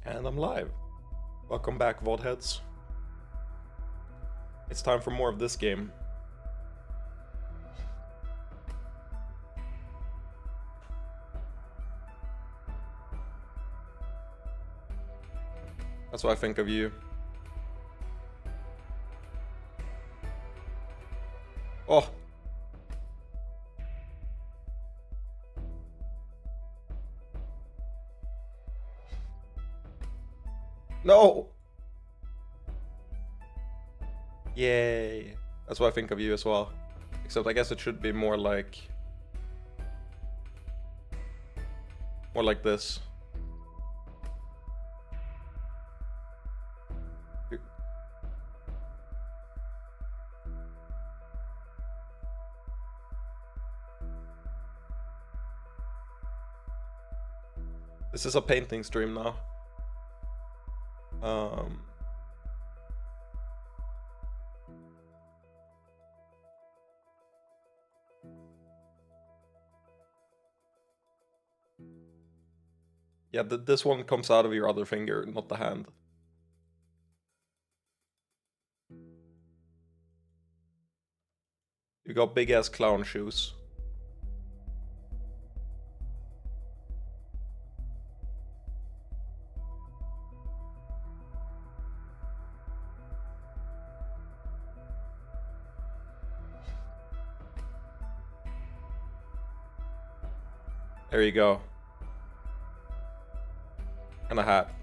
And I'm live. Welcome back, Vaultheads. It's time for more of this game. That's what I think of you. Oh! No! Yay! That's what I think of you as well. Except I guess it should be more like... more like this. This is a painting stream now. Yeah, this one comes out of your other finger, not the hand. You got big ass clown shoes. There you go. And a hat.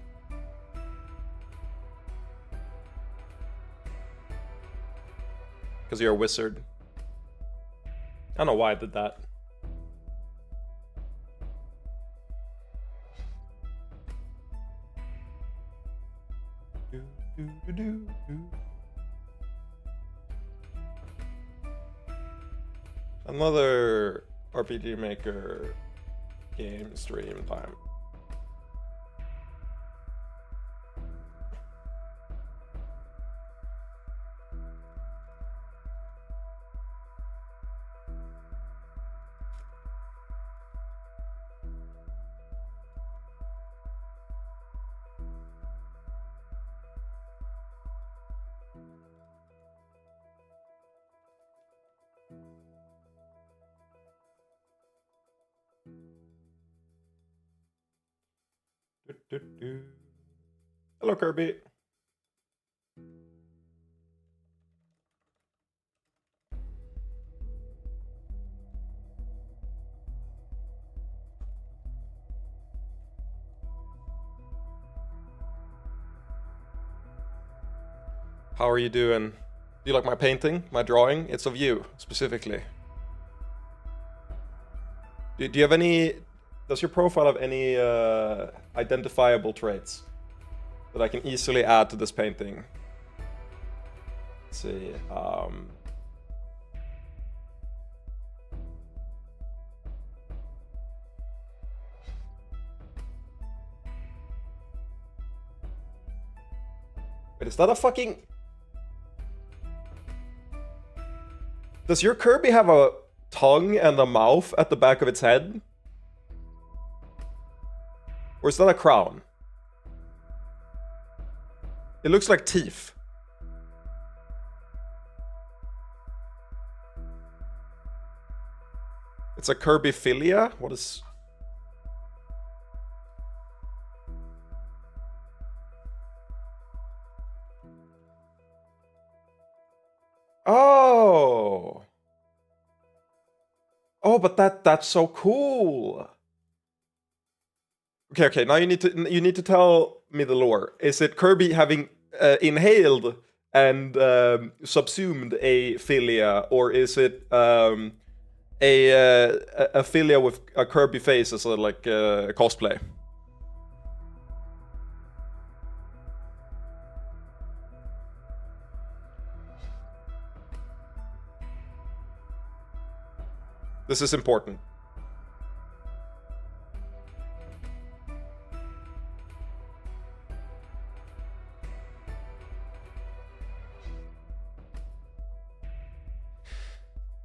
Because you're a wizard. I don't know why I did that. Another RPG Maker game stream time. Hello, Kirby. How are you doing? Do you like my painting, my drawing? It's of you, specifically. Do you have any... Does your profile have any identifiable traits that I can easily add to this painting? Let's see. Wait, is that a fucking... Does your Kirby have a tongue and a mouth at the back of its head? Or is that a crown? It looks like teeth. It's a Kirby-philia? What is... Oh! Oh, but that's so cool! Okay, now you need to tell me the lore. Is it Kirby having inhaled and subsumed a philia, or is it a philia with a Kirby face as a cosplay? This is important.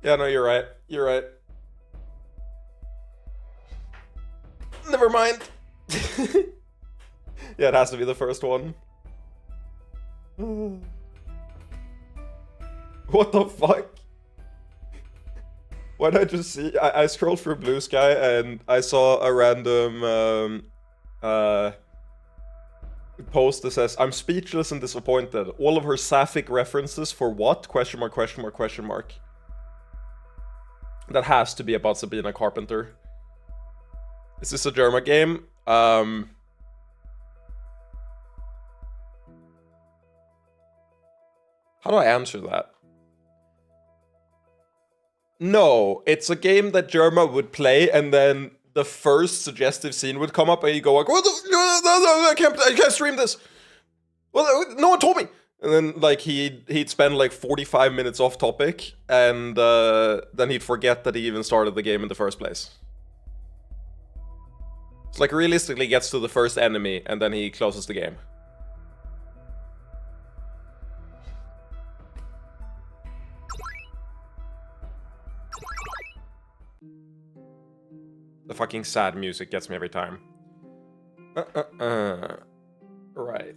Yeah, no, you're right. You're right. Never mind. Yeah, it has to be the first one. What the fuck? Why did I just see? I scrolled through Blue Sky and I saw a random post that says, "I'm speechless and disappointed. All of her sapphic references for what? Question mark, question mark, question mark." That has to be about Sabrina Carpenter. Is this a Germa game? How do I answer that? No, it's a game that Germa would play, and then the first suggestive scene would come up, and you go like, "What the? I can't stream this. Well, no one told me." And then like he'd spend like 45 minutes off topic, and then he'd forget that he even started the game in the first place. It's like realistically gets to the first enemy, and then he closes the game. The fucking sad music gets me every time. Right.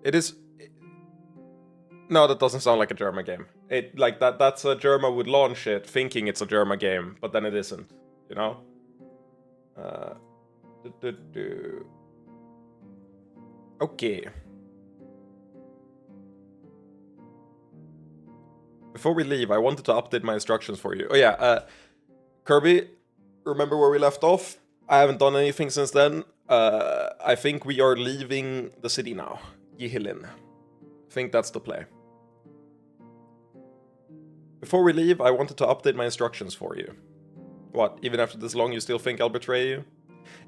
It is... No, that doesn't sound like a Germa game. It like that's a Germa would launch it thinking it's a Germa game, but then it isn't, you know? Okay. Before we leave, I wanted to update my instructions for you. Oh yeah, Kirby, remember where we left off? I haven't done anything since then. I think we are leaving the city now. Yihilin. I think that's the play. Before we leave, I wanted to update my instructions for you. What, even after this long you still think I'll betray you?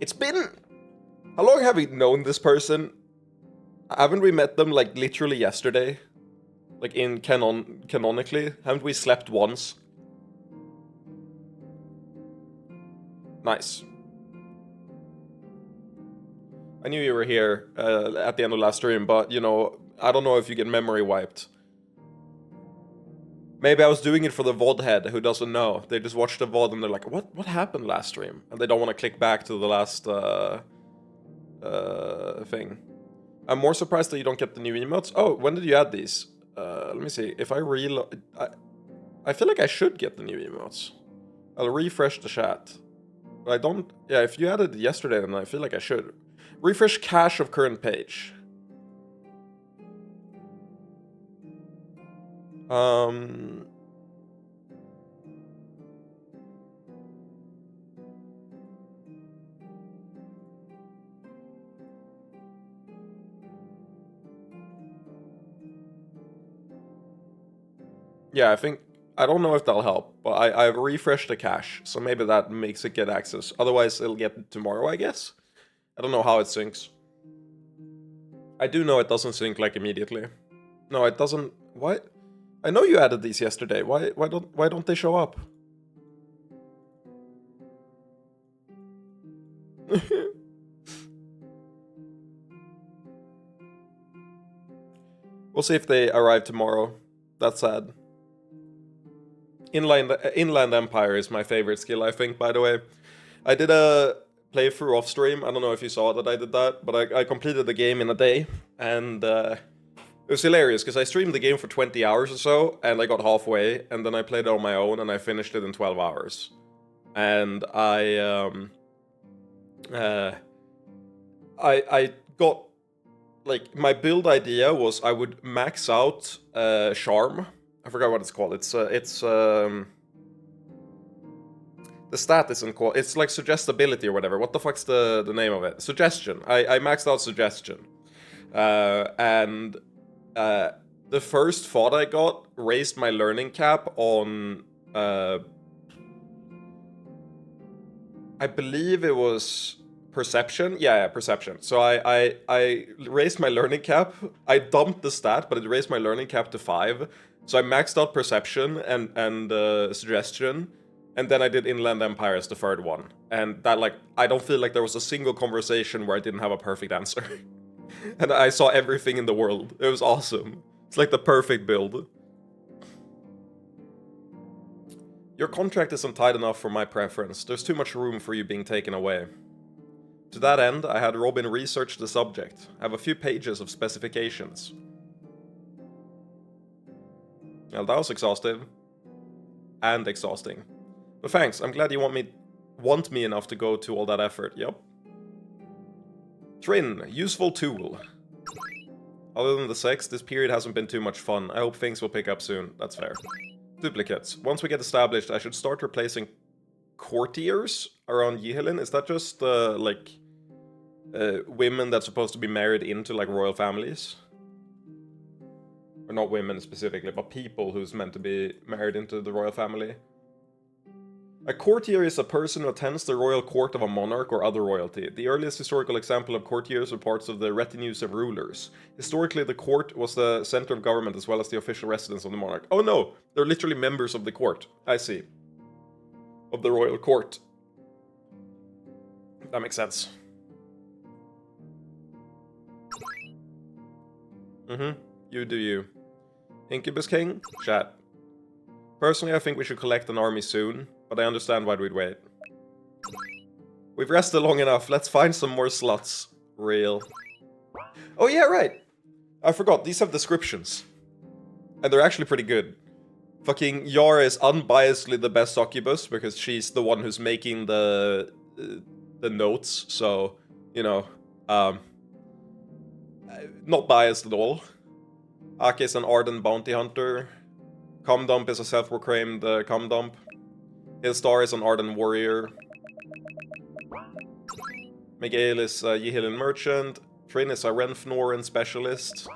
It's been... How long have we known this person? Haven't we met them like literally yesterday? Like in canonically? Haven't we slept once? Nice. I knew you were here at the end of last stream, but you know, I don't know if you get memory wiped. Maybe I was doing it for the VOD head who doesn't know. They just watch the VOD and they're like, what happened last stream? And they don't want to click back to the last thing. I'm more surprised that you don't get the new emotes. Oh, when did you add these? Let me see. If I reload... I feel like I should get the new emotes. I'll refresh the chat. But I don't... Yeah, if you added it yesterday, then I feel like I should. Refresh cache of current page. Yeah, I think... I don't know if that'll help, but I've refreshed the cache, so maybe that makes it get access. Otherwise, it'll get tomorrow, I guess? I don't know how it syncs. I do know it doesn't sync, like, immediately. No, it doesn't... What? I know you added these yesterday. Why don't they show up? We'll see if they arrive tomorrow. That's sad. Inland Empire is my favorite skill, I think, by the way. I did a playthrough off stream. I don't know if you saw that I did that, but I completed the game in a day, and it was hilarious because I streamed the game for 20 hours or so, and I got halfway, and then I played it on my own, and I finished it in 12 hours. And I got, like, my build idea was I would max out Charm. I forgot what it's called. The stat isn't called... It's like suggestibility or whatever. What the fuck's the name of it? Suggestion. I maxed out suggestion. And the first thought I got raised my learning cap on... I believe it was perception. Yeah, perception. So I raised my learning cap. I dumped the stat, but it raised my learning cap to 5. So I maxed out perception and suggestion. And then I did Inland Empire as the third one. And that, like, I don't feel like there was a single conversation where I didn't have a perfect answer. And I saw everything in the world. It was awesome. It's like the perfect build. Your contract isn't tight enough for my preference. There's too much room for you being taken away. To that end, I had Robin research the subject. I have a few pages of specifications. Well, that was exhaustive. And exhausting. But thanks, I'm glad you want me enough to go to all that effort, yep. Trin, useful tool. Other than the sex, this period hasn't been too much fun. I hope things will pick up soon. That's fair. Duplicates. Once we get established, I should start replacing courtiers around Yihilin. Is that just, like, women that's supposed to be married into, like, royal families? Or not women specifically, but people who's meant to be married into the royal family. A courtier is a person who attends the royal court of a monarch or other royalty. The earliest historical example of courtiers were parts of the retinues of rulers. Historically, the court was the center of government as well as the official residence of the monarch. Oh no! They're literally members of the court. I see. Of the royal court. That makes sense. You do you. Incubus King? Chat. Personally, I think we should collect an army soon, but I understand why we'd wait. We've rested long enough, let's find some more slots. Real. Oh yeah, right! I forgot, these have descriptions. And they're actually pretty good. Fucking Yara is unbiasedly the best succubus, because she's the one who's making the notes, so, you know, not biased at all. Aki is an ardent bounty hunter. Comdump is a self-proclaimed Comdump. Hillstar is an ardent warrior. Miguel is a Yihilin merchant. Trin is a Renfnoran specialist.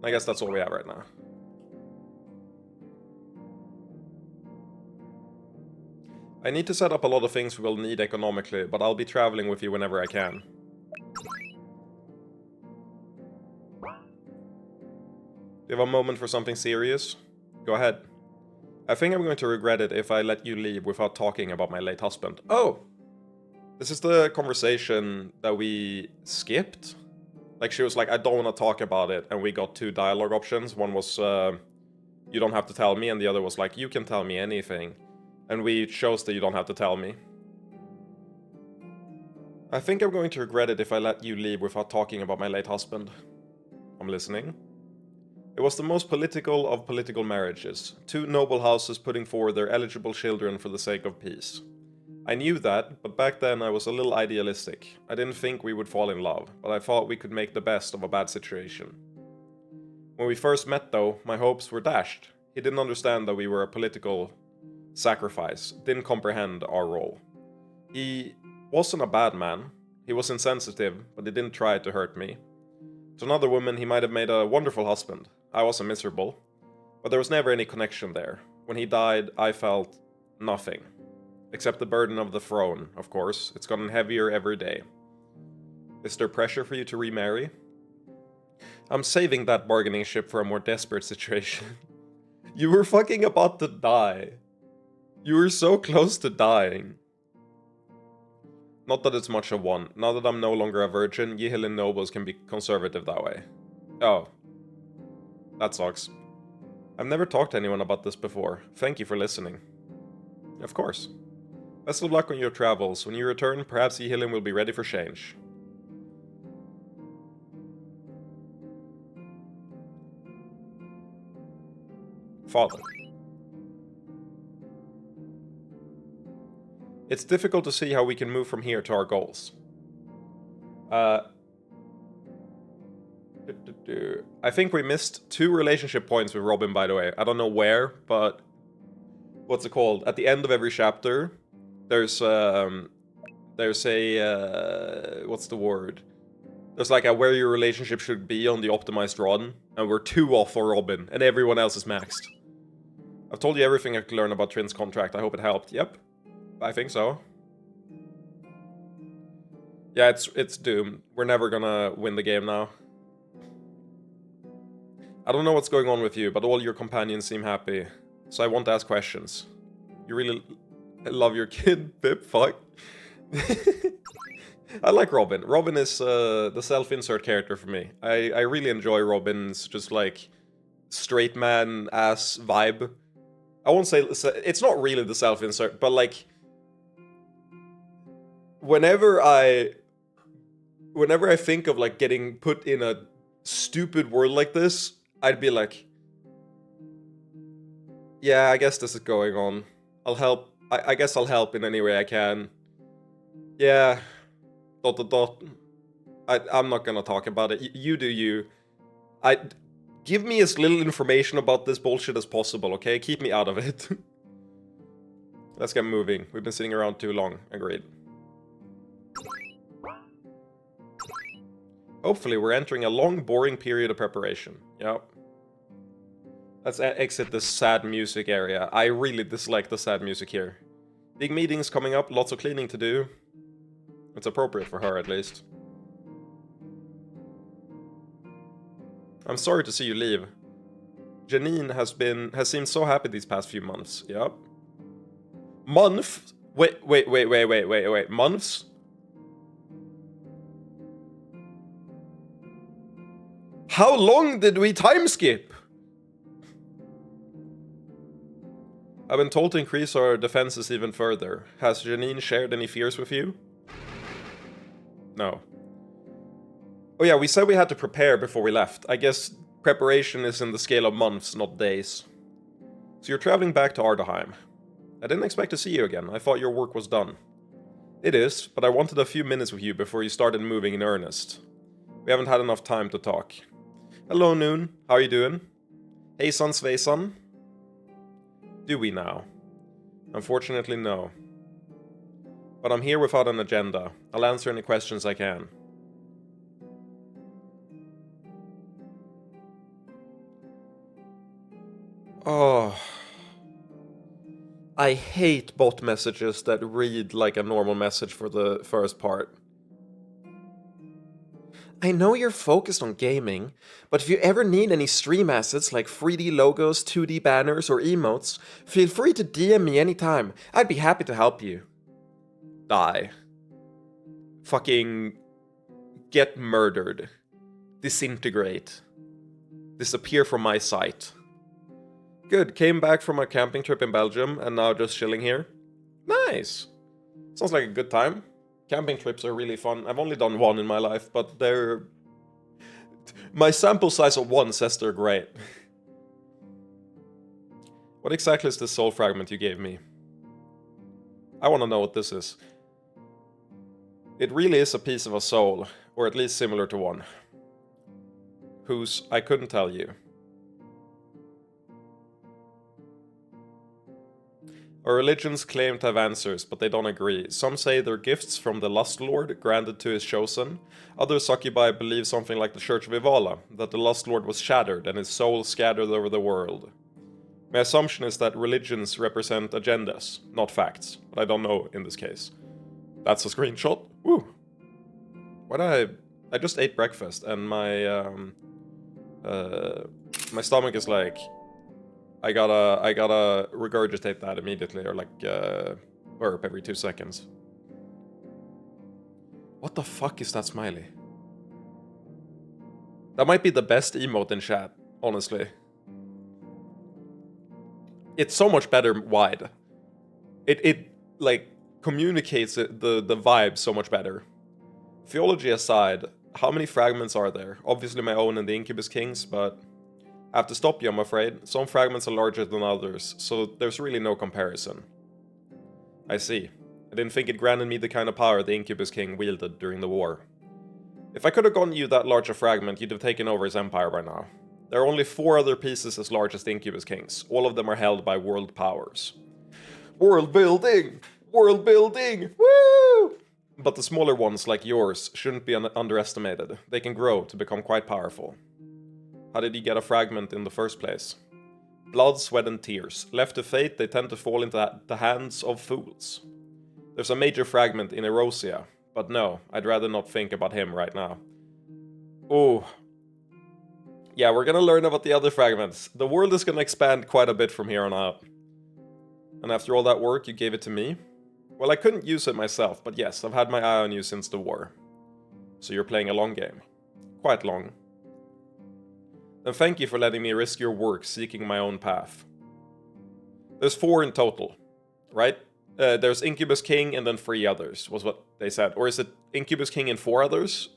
I guess that's all we have right now. I need to set up a lot of things we will need economically, but I'll be traveling with you whenever I can. Do you have a moment for something serious? Go ahead. I think I'm going to regret it if I let you leave without talking about my late husband. Oh! This is the conversation that we skipped? Like, she was like, I don't want to talk about it, and we got two dialogue options. One was, you don't have to tell me, and the other was like, you can tell me anything. And we chose that you don't have to tell me. I think I'm going to regret it if I let you leave without talking about my late husband. I'm listening. It was the most political of political marriages, two noble houses putting forward their eligible children for the sake of peace. I knew that, but back then I was a little idealistic. I didn't think we would fall in love, but I thought we could make the best of a bad situation. When we first met though, my hopes were dashed. He didn't understand that we were a political sacrifice, didn't comprehend our role. He wasn't a bad man, he was insensitive, but he didn't try to hurt me. To another woman he might have made a wonderful husband. I wasn't miserable, but there was never any connection there. When he died, I felt nothing. Except the burden of the throne, of course. It's gotten heavier every day. Is there pressure for you to remarry? I'm saving that bargaining chip for a more desperate situation. You were fucking about to die. You were so close to dying. Not that it's much of one. Now that I'm no longer a virgin, Yihilin nobles can be conservative that way. Oh. That sucks. I've never talked to anyone about this before. Thank you for listening. Of course. Best of luck on your travels. When you return, perhaps Yihilin will be ready for change. Father. It's difficult to see how we can move from here to our goals. I think we missed 2 relationship points with Robin, by the way. I don't know where, but... What's it called? At the end of every chapter, there's a... what's the word? There's like a where your relationship should be on the optimized run, and we're 2 off for Robin, and everyone else is maxed. I've told you everything I could learn about Trin's contract. I hope it helped. Yep. I think so. Yeah, it's doomed. We're never gonna win the game now. I don't know what's going on with you, but all your companions seem happy. So I won't ask questions. You really love your kid, Pip? Fuck. I like Robin. Robin is the self-insert character for me. I really enjoy Robin's just like straight man ass vibe. I won't say it's not really the self-insert, but like whenever I think of like getting put in a stupid world like this, I'd be like, yeah, I guess this is going on. I'll help. I guess I'll help in any way I can. Yeah. ... I'm not gonna talk about it. You do you. Give me as little information about this bullshit as possible, okay? Keep me out of it. Let's get moving. We've been sitting around too long. Agreed. Hopefully we're entering a long, boring period of preparation. Yep. Let's exit this sad music area. I really dislike the sad music here. Big meetings coming up, lots of cleaning to do. It's appropriate for her, at least. I'm sorry to see you leave. Janine has seemed so happy these past few months. Yep. Month? Wait. Months? How long did we time skip? I've been told to increase our defenses even further. Has Janine shared any fears with you? No. Oh yeah, we said we had to prepare before we left. I guess preparation is in the scale of months, not days. So you're traveling back to Ardaheim. I didn't expect to see you again. I thought your work was done. It is, but I wanted a few minutes with you before you started moving in earnest. We haven't had enough time to talk. Hello, Noon. How are you doing? Hey, son Sveisan. Do we now? Unfortunately, no. But I'm here without an agenda. I'll answer any questions I can. Oh. I hate bot messages that read like a normal message for the first part. I know you're focused on gaming, but if you ever need any stream assets like 3D logos, 2D banners, or emotes, feel free to DM me anytime. I'd be happy to help you. Die. Fucking get murdered. Disintegrate. Disappear from my sight. Good, came back from a camping trip in Belgium and now just chilling here. Nice. Sounds like a good time. Camping trips are really fun. I've only done one in my life, but they're... My sample size of one says they're great. What exactly is this soul fragment you gave me? I want to know what this is. It really is a piece of a soul, or at least similar to one. Whose I couldn't tell you. Our religions claim to have answers, but they don't agree. Some say they're gifts from the Lust Lord, granted to his chosen. Others occupy believe something like the Church of Ivala, that the Lust Lord was shattered and his soul scattered over the world. My assumption is that religions represent agendas, not facts, but I don't know in this case. That's a screenshot. Woo! I just ate breakfast and my stomach is like... I gotta regurgitate that immediately, or like, burp every 2 seconds. What the fuck is that smiley? That might be the best emote in chat, honestly. It's so much better wide. It like, communicates the vibe so much better. Theology aside, how many fragments are there? Obviously my own and the Incubus Kings, but... I have to stop you, I'm afraid. Some fragments are larger than others, so there's really no comparison. I see. I didn't think it granted me the kind of power the Incubus King wielded during the war. If I could have gotten you that large a fragment, you'd have taken over his empire by now. There are only 4 other pieces as large as the Incubus Kings. All of them are held by world powers. World building! World building! Woo! But the smaller ones, like yours, shouldn't be underestimated. They can grow to become quite powerful. How did he get a fragment in the first place? Blood, sweat and tears. Left to fate, they tend to fall into the hands of fools. There's a major fragment in Erosia, but no, I'd rather not think about him right now. Oh. Yeah, we're gonna learn about the other fragments. The world is gonna expand quite a bit from here on out. And after all that work, you gave it to me? Well, I couldn't use it myself, but yes, I've had my eye on you since the war. So you're playing a long game. Quite long. Then thank you for letting me risk your work seeking my own path. There's 4 in total, right? There's Incubus King and then 3 others, was what they said. Or is it Incubus King and 4 others?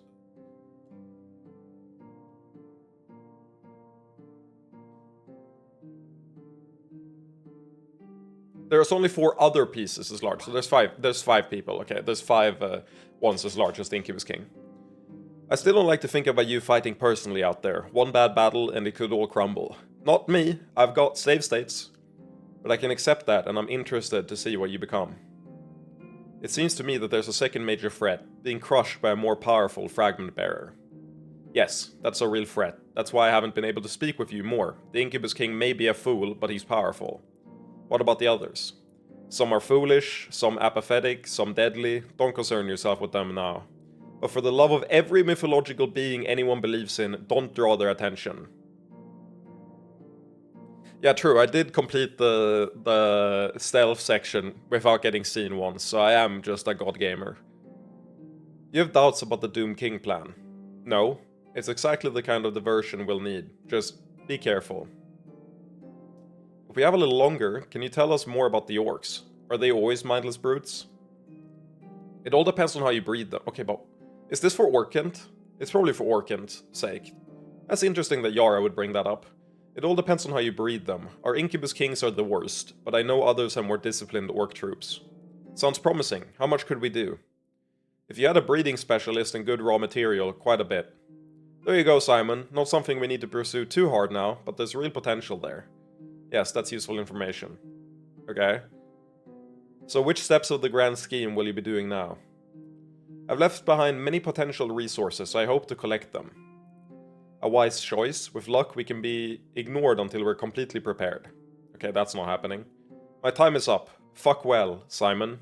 There's only 4 other pieces as large, so there's 5 people, okay? There's 5 ones as large as the Incubus King. I still don't like to think about you fighting personally out there. One bad battle and it could all crumble. Not me, I've got save states. But I can accept that, and I'm interested to see what you become. It seems to me that there's a second major threat, being crushed by a more powerful fragment bearer. Yes, that's a real threat. That's why I haven't been able to speak with you more. The Incubus King may be a fool, but he's powerful. What about the others? Some are foolish, some apathetic, some deadly. Don't concern yourself with them now. But for the love of every mythological being anyone believes in, don't draw their attention. Yeah, true, I did complete the stealth section without getting seen once, so I am just a god gamer. You have doubts about the Doom King plan? No, it's exactly the kind of diversion we'll need. Just be careful. If we have a little longer, can you tell us more about the orcs? Are they always mindless brutes? It all depends on how you breed them. Okay, but is this for Orkant? It's probably for Orkant's sake. That's interesting that Yara would bring that up. It all depends on how you breed them. Our Incubus Kings are the worst, but I know others have more disciplined orc troops. Sounds promising. How much could we do? If you had a breeding specialist and good raw material, quite a bit. There you go, Simon. Not something we need to pursue too hard now, but there's real potential there. Yes, that's useful information. Okay. So which steps of the grand scheme will you be doing now? I've left behind many potential resources, so I hope to collect them. A wise choice. With luck, we can be ignored until we're completely prepared. Okay, that's not happening. My time is up. Fuck well, Simon.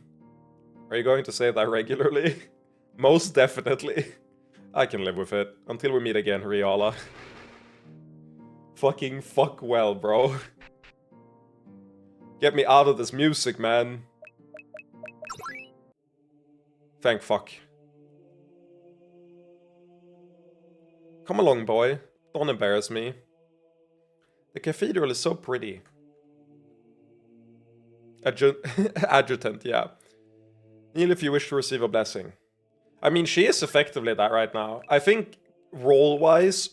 Are you going to say that regularly? Most definitely. I can live with it. Until we meet again, Riala. Fucking fuck well, bro. Get me out of this music, man. Thank fuck. Come along, boy. Don't embarrass me. The cathedral is so pretty. Adjutant, yeah. Kneel if you wish to receive a blessing. I mean, she is effectively that right now. I think role-wise,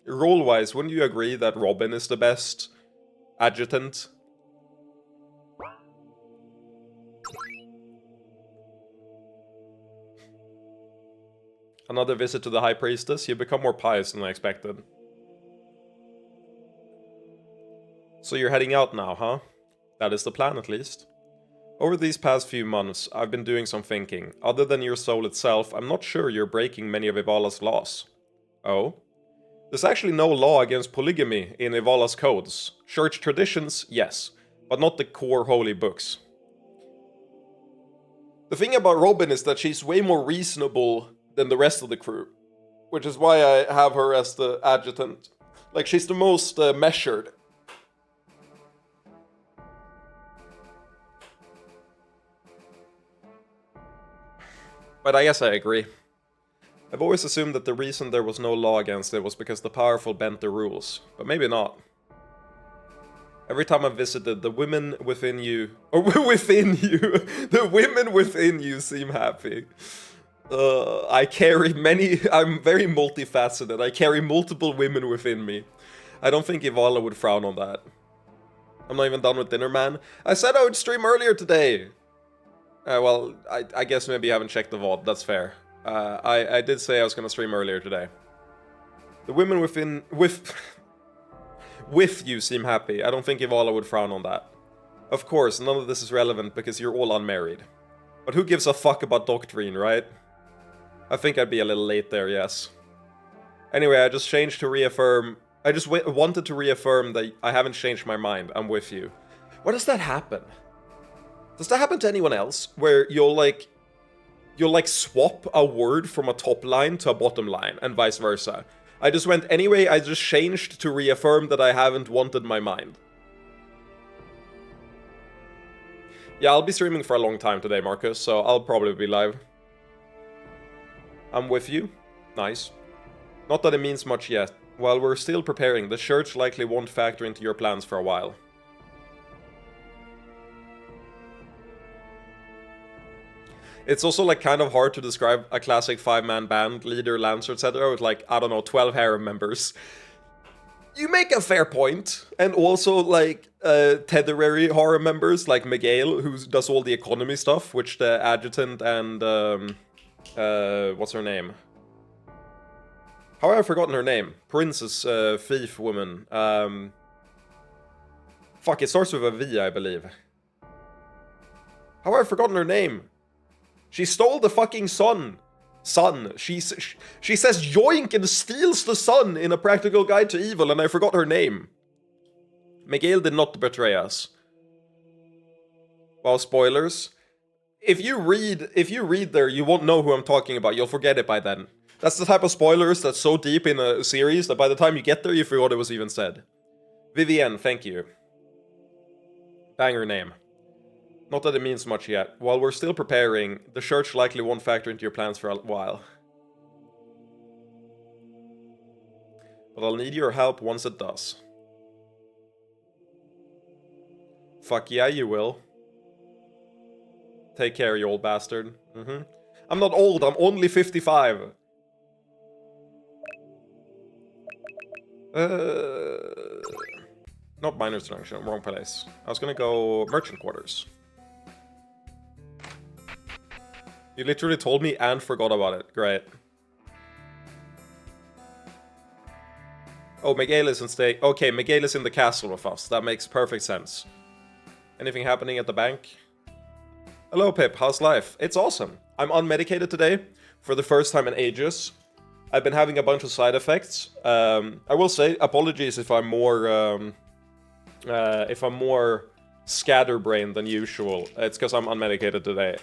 role-wise, wouldn't you agree that Robin is the best adjutant? Another visit to the High Priestess. You become more pious than I expected. So you're heading out now, huh? That is the plan, at least. Over these past few months, I've been doing some thinking. Other than your soul itself, I'm not sure you're breaking many of Ivala's laws. Oh? There's actually no law against polygamy in Ivala's codes. Church traditions, yes, but not the core holy books. The thing about Robin is that she's way more reasonable than the rest of the crew, which is why I have her as the adjutant. Like, she's the most measured. But I guess I agree. I've always assumed that the reason there was no law against it was because the powerful bent the rules, but maybe not. Every time I've visited, the women within you, or within you, the women within you seem happy. I carry many, I'm very multifaceted. I carry multiple women within me. I don't think Ivala would frown on that. I'm not even done with dinner, man. I said I would stream earlier today. Well, I guess maybe you haven't checked the VOD, that's fair. I did say I was gonna stream earlier today. The women within, with you seem happy. I don't think Ivala would frown on that. Of course, none of this is relevant because you're all unmarried. But who gives a fuck about doctrine, right? I think I'd be a little late there, yes. Anyway, I just changed to reaffirm... I just wanted to reaffirm that I haven't changed my mind. I'm with you. Why does that happen? Does that happen to anyone else? Where you'll like swap a word from a top line to a bottom line, and vice versa. I just went, anyway, I just changed to reaffirm that I haven't wanted my mind. Yeah, I'll be streaming for a long time today, Marcus, so I'll probably be live. I'm with you. Nice. Not that it means much yet. While we're still preparing, the church likely won't factor into your plans for a while. It's also like kind of hard to describe a classic 5-man band, leader, lancer, etc. with like, I don't know, 12 harem members. You make a fair point. And also like temporary harem members like Miguel, who does all the economy stuff, which the adjutant and what's her name? How have I forgotten her name? Princess thief woman. Fuck, it starts with a V, I believe. How have I forgotten her name? She stole the fucking sun. She says yoink and steals the sun in A Practical Guide to Evil, and I forgot her name. Miguel did not betray us. Well, spoilers. If you read there, you won't know who I'm talking about. You'll forget it by then. That's the type of spoilers that's so deep in a series that by the time you get there, you forgot it was even said. Vivienne, thank you. Banger name. Not that it means much yet. While we're still preparing, the church likely won't factor into your plans for a while. But I'll need your help once it does. Fuck yeah, you will. Take care, you old bastard. I'm not old, I'm only 55. Not Miners Junction, wrong place. I was gonna go Merchant Quarters. You literally told me and forgot about it. Great. Oh, Miguel isn't staying. Okay, Miguel is in the castle with us. That makes perfect sense. Anything happening at the bank? Hello, Pip. How's life? It's awesome. I'm unmedicated today for the first time in ages. I've been having a bunch of side effects. I will say, apologies if I'm more scatterbrained than usual. It's because I'm unmedicated today.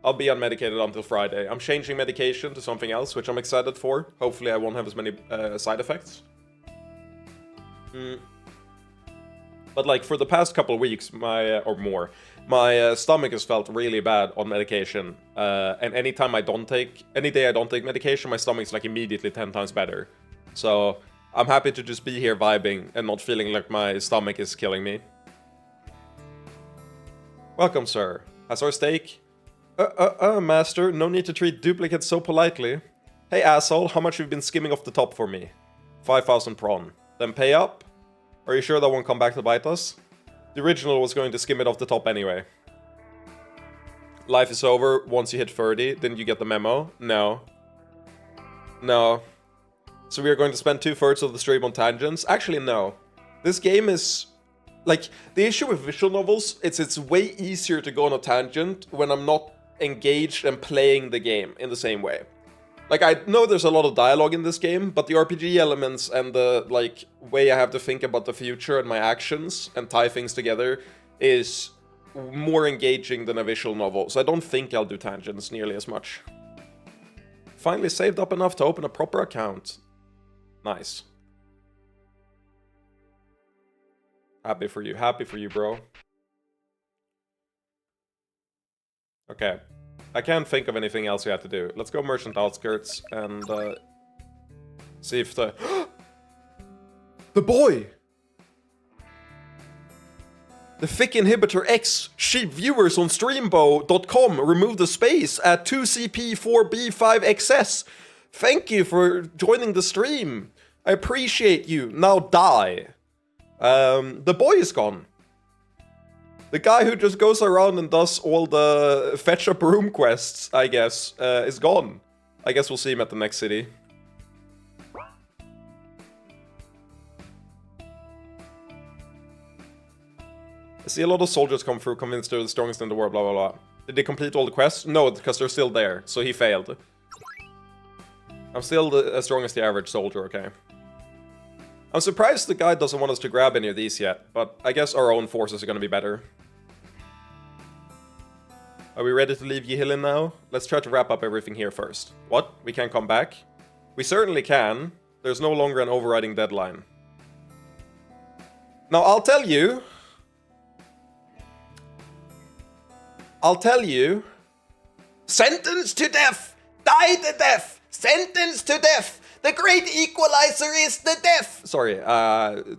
I'll be unmedicated until Friday. I'm changing medication to something else, which I'm excited for. Hopefully I won't have as many side effects. But like for the past couple of weeks, my stomach has felt really bad on medication. And any day I don't take medication, my stomach's like immediately 10 times better. So I'm happy to just be here vibing and not feeling like my stomach is killing me. Welcome, sir. Has our steak? Master, no need to treat duplicates so politely. Hey, asshole, how much have you been skimming off the top for me? 5,000 prawn. Then pay up? Are you sure that won't come back to bite us? The original was going to skim it off the top anyway. Life is over once you hit 30. Didn't you get the memo? No. No. So we are going to spend 2/3 of the stream on tangents? Actually, no. This game is... Like, the issue with visual novels, it's way easier to go on a tangent when I'm not engaged and playing the game in the same way. Like, I know there's a lot of dialogue in this game, but the RPG elements and the, like, way I have to think about the future and my actions and tie things together is more engaging than a visual novel. So I don't think I'll do tangents nearly as much. Finally saved up enough to open a proper account. Nice. Happy for you, bro. Okay. I can't think of anything else we have to do. Let's go Merchant Outskirts and see if the... The boy! The Thick Inhibitor X sheep viewers on streambo.com removed the space at 2CP4B5XS. Thank you for joining the stream. I appreciate you. Now die. The boy is gone. The guy who just goes around and does all the fetch up room quests, I guess, is gone. I guess we'll see him at the next city. I see a lot of soldiers come through convinced they're the strongest in the world, blah blah blah. Did they complete all the quests? No, because they're still there, so he failed. I'm still as strong as the average soldier, okay? I'm surprised the guy doesn't want us to grab any of these yet, but I guess our own forces are gonna be better. Are we ready to leave Yihilin now? Let's try to wrap up everything here first. What? We can't come back? We certainly can. There's no longer an overriding deadline. Now, I'll tell you... Sentenced to death! Die to death! Sentenced to death! The great equalizer is the death! Sorry,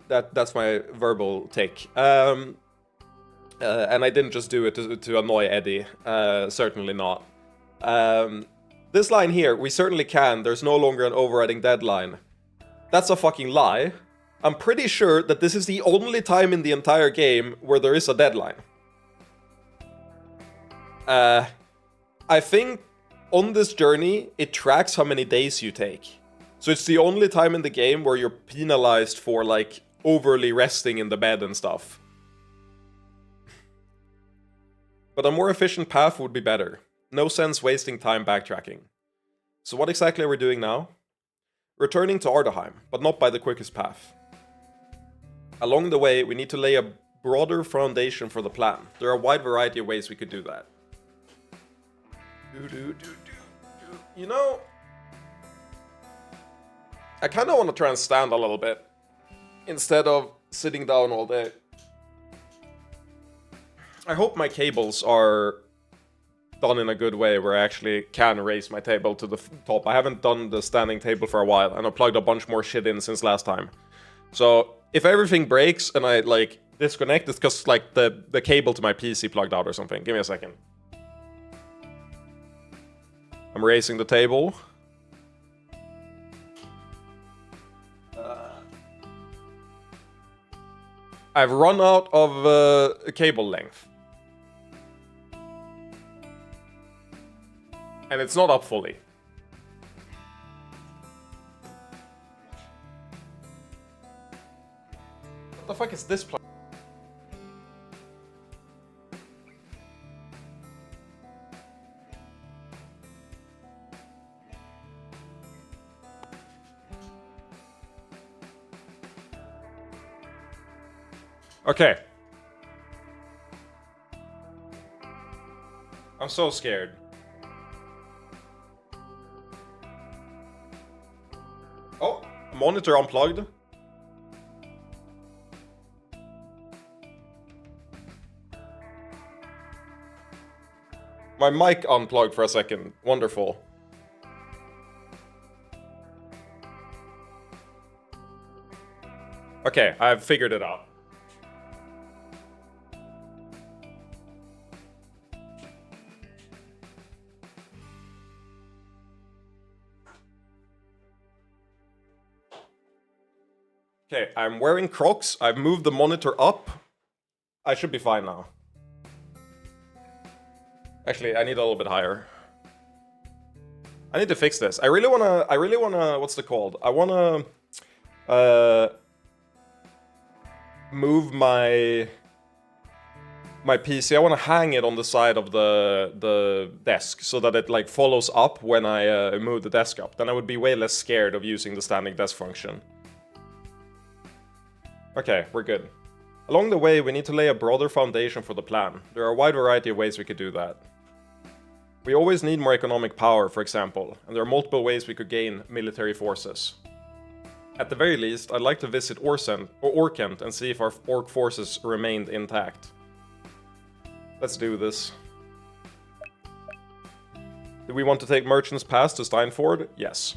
that's my verbal take. And I didn't just do it to annoy Eddie. Certainly not. This line here, we certainly can. There's no longer an overriding deadline. That's a fucking lie. I'm pretty sure that this is the only time in the entire game where there is a deadline. I think on this journey, it tracks how many days you take. So it's the only time in the game where you're penalized for, like, overly resting in the bed and stuff. But a more efficient path would be better. No sense wasting time backtracking. So what exactly are we doing now? Returning to Ardaheim, but not by the quickest path. Along the way, we need to lay a broader foundation for the plan. There are a wide variety of ways we could do that. You know, I kind of want to try and stand a little bit instead of sitting down all day. I hope my cables are done in a good way where I actually can raise my table to the top. I haven't done the standing table for a while, and I plugged a bunch more shit in since last time. So if everything breaks and I, like, disconnect, it's because, like, the cable to my PC plugged out or something. Give me a second. I'm raising the table. I've run out of cable length. And it's not up fully. What the fuck is this plug? Okay. I'm so scared. Oh, monitor unplugged. My mic unplugged for a second. Wonderful. Okay, I've figured it out. Okay, I'm wearing Crocs. I've moved the monitor up. I should be fine now. Actually, I need a little bit higher. I need to fix this. I really wanna, what's it called? I wanna, move my PC. I wanna hang it on the side of the desk so that it, like, follows up when I move the desk up. Then I would be way less scared of using the standing desk function. Okay, we're good. Along the way, we need to lay a broader foundation for the plan. There are a wide variety of ways we could do that. We always need more economic power, for example, and there are multiple ways we could gain military forces. At the very least, I'd like to visit Orkent and see if our orc forces remained intact. Let's do this. Do we want to take Merchant's Pass to Steinford? Yes.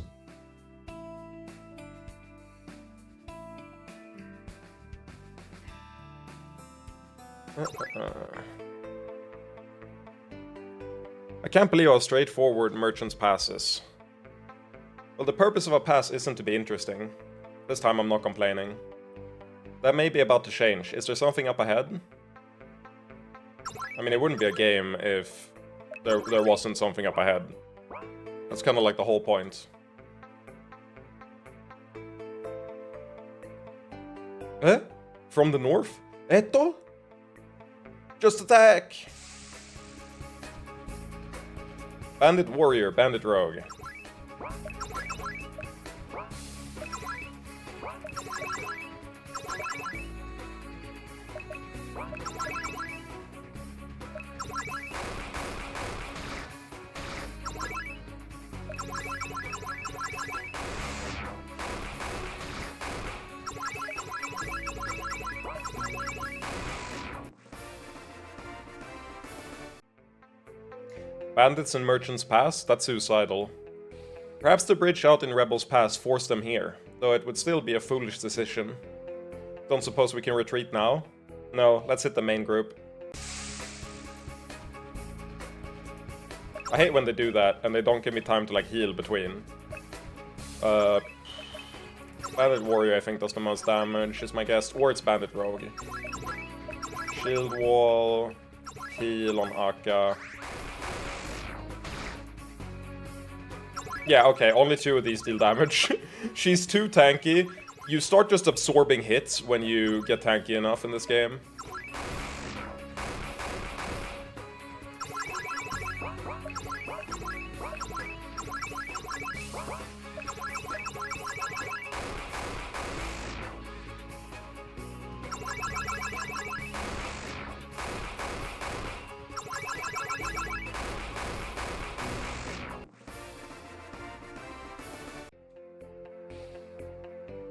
I can't believe how straightforward Merchant's Pass is. Well, the purpose of a pass isn't to be interesting. This time I'm not complaining. That may be about to change. Is there something up ahead? I mean, it wouldn't be a game if there wasn't something up ahead. That's kind of like the whole point. Eh? From the north? Eto? Just attack! Bandit warrior, bandit rogue. Bandits in Merchant's Pass? That's suicidal. Perhaps the bridge out in Rebel's Pass forced them here, though it would still be a foolish decision. Don't suppose we can retreat now? No, let's hit the main group. I hate when they do that, and they don't give me time to, like, heal between. Bandit Warrior, I think, does the most damage, is my guess. Or it's Bandit Rogue. Shield Wall. Heal on Akka. Yeah, okay, only 2 of these deal damage. She's too tanky. You start just absorbing hits when you get tanky enough in this game.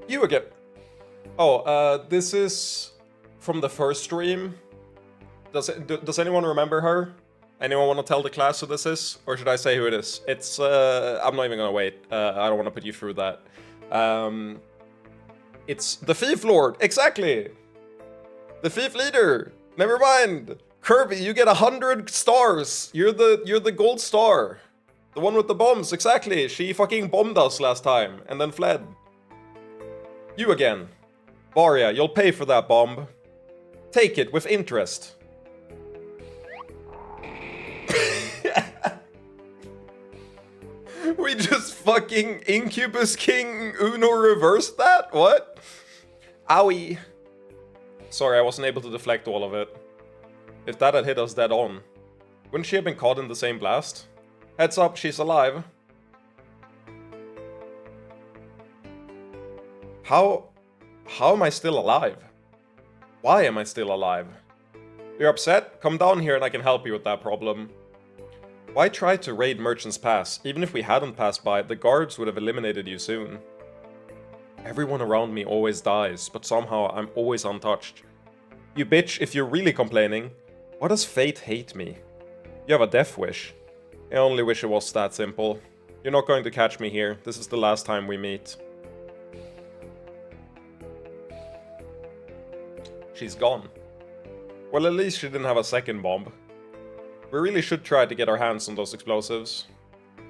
You again. Oh, this is from the first stream. Does anyone remember her? Anyone want to tell the class who this is? Or should I say who it is? It's, I'm not even gonna wait. I don't want to put you through that. It's the Thief Lord, exactly! The Thief Leader! Never mind! Kirby, you get 100 stars! You're the gold star! The one with the bombs, exactly! She fucking bombed us last time, and then fled. You again. Varia, you'll pay for that bomb. Take it with interest. We just fucking Incubus King Uno reversed that? What? Owie. Sorry, I wasn't able to deflect all of it. If that had hit us dead on. Wouldn't she have been caught in the same blast? Heads up, she's alive. How am I still alive? Why am I still alive? You're upset? Come down here and I can help you with that problem. Why try to raid Merchant's Pass? Even if we hadn't passed by, the guards would have eliminated you soon. Everyone around me always dies, but somehow I'm always untouched. You bitch, if you're really complaining, why does fate hate me? You have a death wish. I only wish it was that simple. You're not going to catch me here. This is the last time we meet. She's gone. Well, at least she didn't have a second bomb. We really should try to get our hands on those explosives.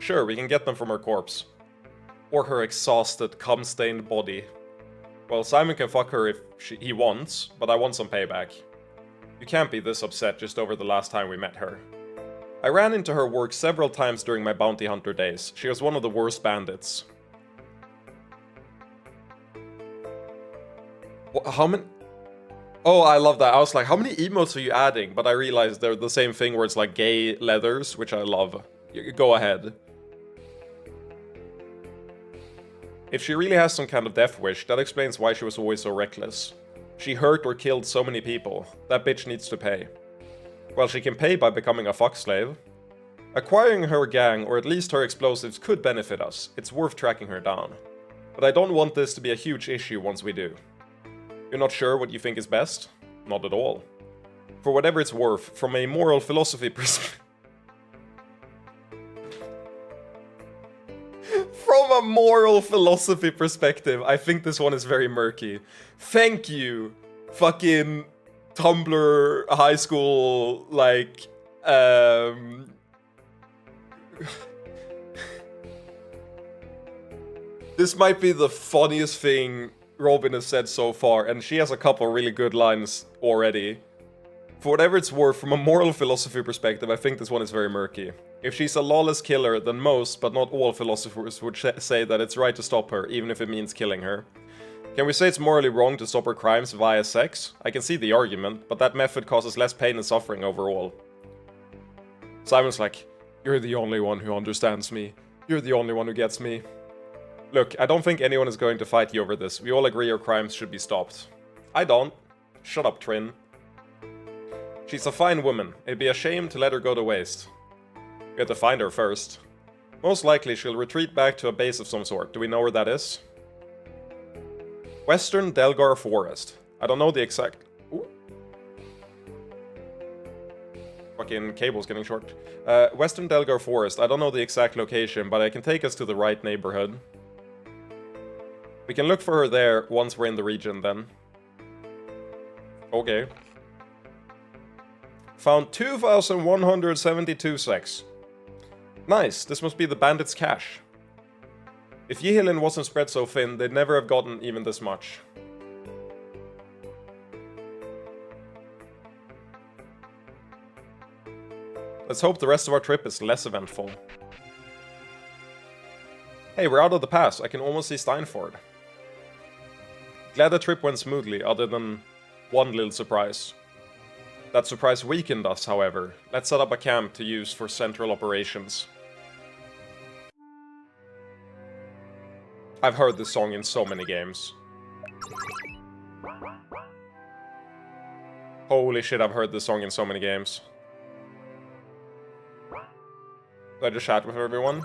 Sure, we can get them from her corpse. Or her exhausted, cum-stained body. Well, Simon can fuck her if he wants, but I want some payback. You can't be this upset just over the last time we met her. I ran into her work several times during my bounty hunter days. She was one of the worst bandits. How many... Oh, I love that. I was like, how many emotes are you adding? But I realized they're the same thing where it's like gay leathers, which I love. Go ahead. If she really has some kind of death wish, that explains why she was always so reckless. She hurt or killed so many people. That bitch needs to pay. Well, she can pay by becoming a fuck slave. Acquiring her gang, or at least her explosives, could benefit us. It's worth tracking her down. But I don't want this to be a huge issue once we do. You're not sure what you think is best? Not at all. For whatever it's worth, from a moral philosophy perspective... From a moral philosophy perspective, I think this one is very murky. Thank you, fucking Tumblr high school, like, This might be the funniest thing Robin has said so far, and she has a couple really good lines already. For whatever it's worth, from a moral philosophy perspective, I think this one is very murky. If she's a lawless killer, then most, but not all philosophers would say that it's right to stop her, even if it means killing her. Can we say it's morally wrong to stop her crimes via sex? I can see the argument, but that method causes less pain and suffering overall. Simon's like, you're the only one who understands me. You're the only one who gets me. Look, I don't think anyone is going to fight you over this. We all agree your crimes should be stopped. I don't. Shut up, Trin. She's a fine woman. It'd be a shame to let her go to waste. We have to find her first. Most likely she'll retreat back to a base of some sort. Do we know where that is? Western Delgar Forest. I don't know the exact... Ooh. Fucking cable's getting short. Western Delgar Forest. I don't know the exact location, but I can take us to the right neighborhood. We can look for her there once we're in the region then. Okay. Found 2,172 sex. Nice, this must be the bandits' cache. If Yihilin wasn't spread so thin, they'd never have gotten even this much. Let's hope the rest of our trip is less eventful. Hey, we're out of the pass. I can almost see Steinford. Glad the trip went smoothly, other than one little surprise. That surprise weakened us, however. Let's set up a camp to use for central operations. I've heard this song in so many games. Holy shit, I've heard this song in so many games. Do I just chat with everyone?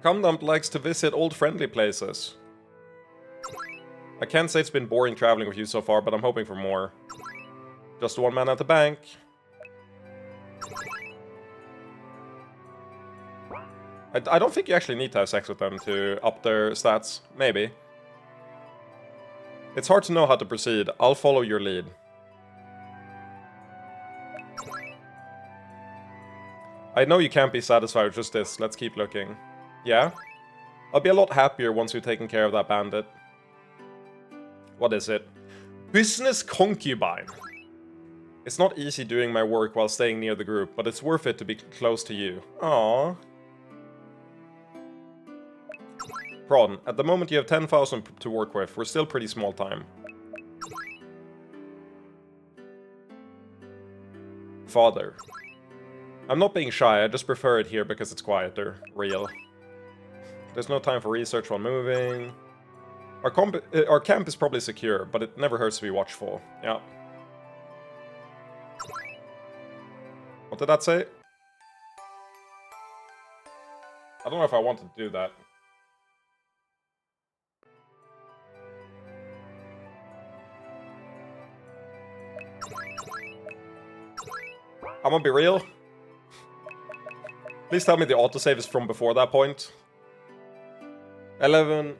Cumdump likes to visit old friendly places. I can't say it's been boring traveling with you so far, but I'm hoping for more. Just one man at the bank. I don't think you actually need to have sex with them to up their stats. Maybe. It's hard to know how to proceed. I'll follow your lead. I know you can't be satisfied with just this. Let's keep looking. Yeah? I'll be a lot happier once we've taken care of that bandit. What is it? Business concubine. It's not easy doing my work while staying near the group, but it's worth it to be close to you. Aww. Prawn, at the moment you have 10,000 to work with. We're still pretty small time. Father. I'm not being shy, I just prefer it here because it's quieter. Real. There's no time for research while moving. Our camp is probably secure, but it never hurts to be watchful. Yeah. What did that say? I don't know if I want to do that. I'm gonna be real. Please tell me the autosave is from before that point. 11.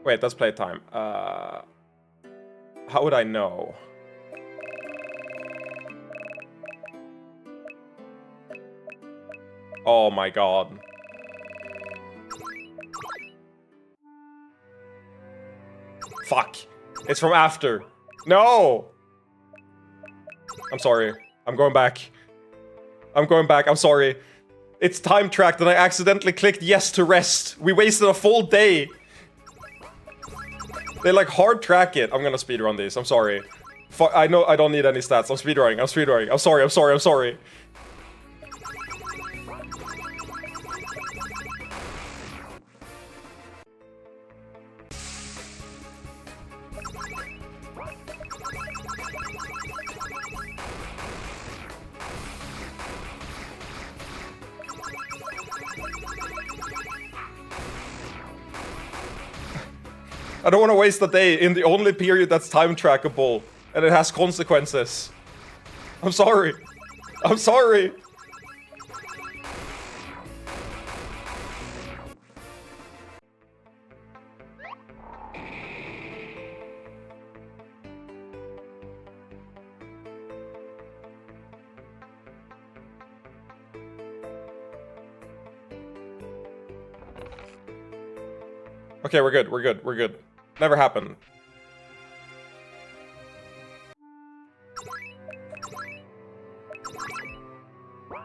Wait, that's playtime. How would I know? Oh my god. Fuck. It's from after. No! I'm sorry. I'm going back. I'm going back. I'm sorry. It's time tracked and I accidentally clicked yes to rest. We wasted a full day. They like hard track it. I'm gonna speedrun these. I'm sorry. I know I don't need any stats. I'm speedrunning. I'm speedrunning. I'm sorry. I'm sorry. I'm sorry. I don't want to waste a day in the only period that's time trackable, and it has consequences. I'm sorry. I'm sorry. Okay, we're good. We're good. We're good. Never happened.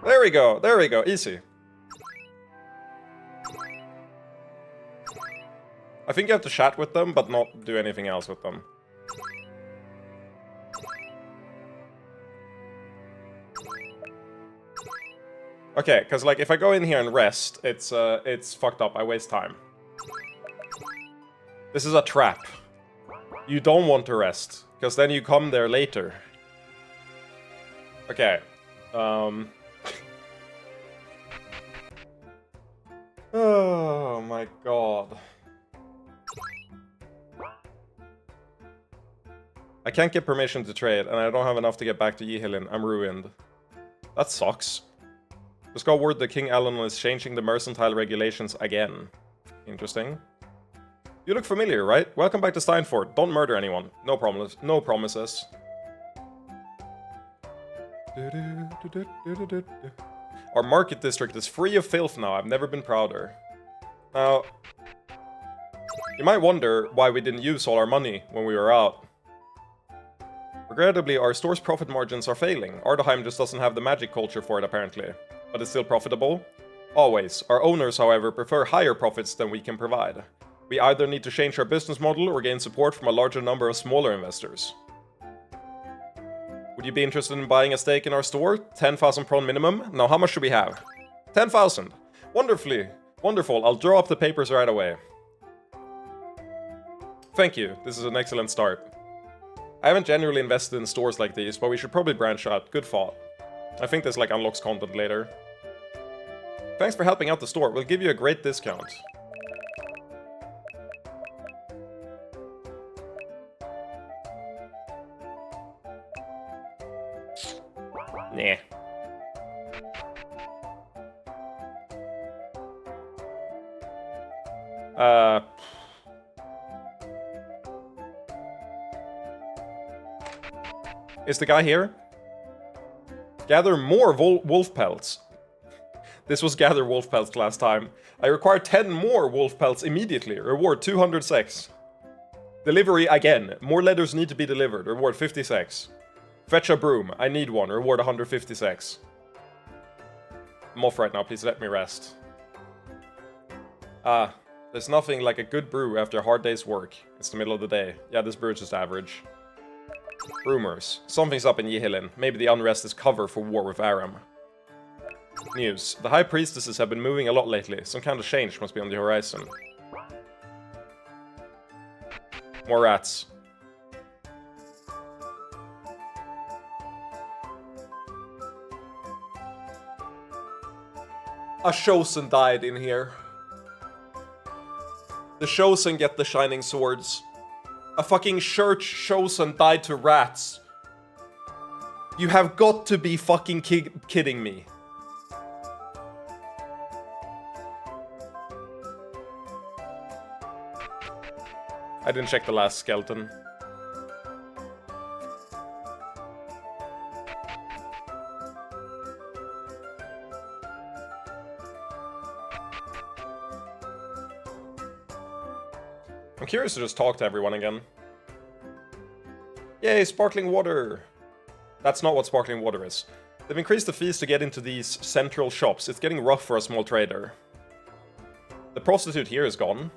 There we go. There we go. Easy. I think you have to chat with them, but not do anything else with them. Okay, because like if I go in here and rest, it's fucked up. I waste time. This is a trap. You don't want to rest, because then you come there later. Okay. Oh my god. I can't get permission to trade, and I don't have enough to get back to Yihilin. I'm ruined. That sucks. Just got word that King Alan is changing the mercantile regulations again. Interesting. You look familiar, right? Welcome back to Steinford. Don't murder anyone. No promises. No promises. Our market district is free of filth now. I've never been prouder. Now, you might wonder why we didn't use all our money when we were out. Regrettably, our store's profit margins are failing. Ardheim just doesn't have the magic culture for it, apparently. But it's still profitable? Always. Our owners, however, prefer higher profits than we can provide. We either need to change our business model or gain support from a larger number of smaller investors. Would you be interested in buying a stake in our store? 10,000 prawn minimum? Now, how much should we have? 10,000. Wonderfully. Wonderful. I'll draw up the papers right away. Thank you. This is an excellent start. I haven't generally invested in stores like these, but we should probably branch out. Good thought. I think this like unlocks content later. Thanks for helping out the store. We'll give you a great discount. Nah. Is the guy here? Gather more wolf pelts. This was gather wolf pelts last time. I require 10 more wolf pelts immediately. Reward 200 sex. Delivery again. More letters need to be delivered. Reward 50 sex. Fetch a broom. I need one. Reward 150 sex. I'm off right now. Please let me rest. There's nothing like a good brew after a hard day's work. It's the middle of the day. Yeah, this brew is just average. Rumors. Something's up in Yihilin. Maybe the unrest is cover for war with Aram. News. The high priestesses have been moving a lot lately. Some kind of change must be on the horizon. More rats. A Shosen died in here. The Shosen get the shining swords. A fucking church Shosen died to rats. You have got to be fucking kidding me. I didn't check the last skeleton. I'm curious to just talk to everyone again. Yay, sparkling water! That's not what sparkling water is. They've increased the fees to get into these central shops. It's getting rough for a small trader. The prostitute here is gone.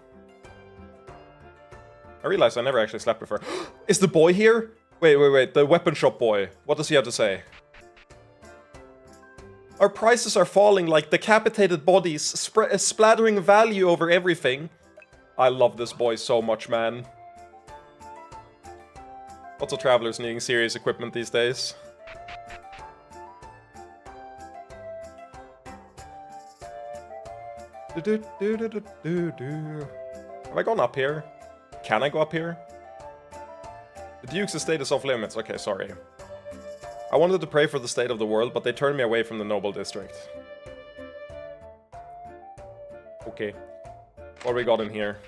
I realized I never actually slept before. Is the boy here? Wait. The weapon shop boy. What does he have to say? Our prices are falling like decapitated bodies, splattering value over everything. I love this boy so much, man. Lots of travelers needing serious equipment these days. Have I gone up here? Can I go up here? The Duke's estate is off limits. Okay, sorry. I wanted to pray for the state of the world, but they turned me away from the noble district. Okay. What do we got in here?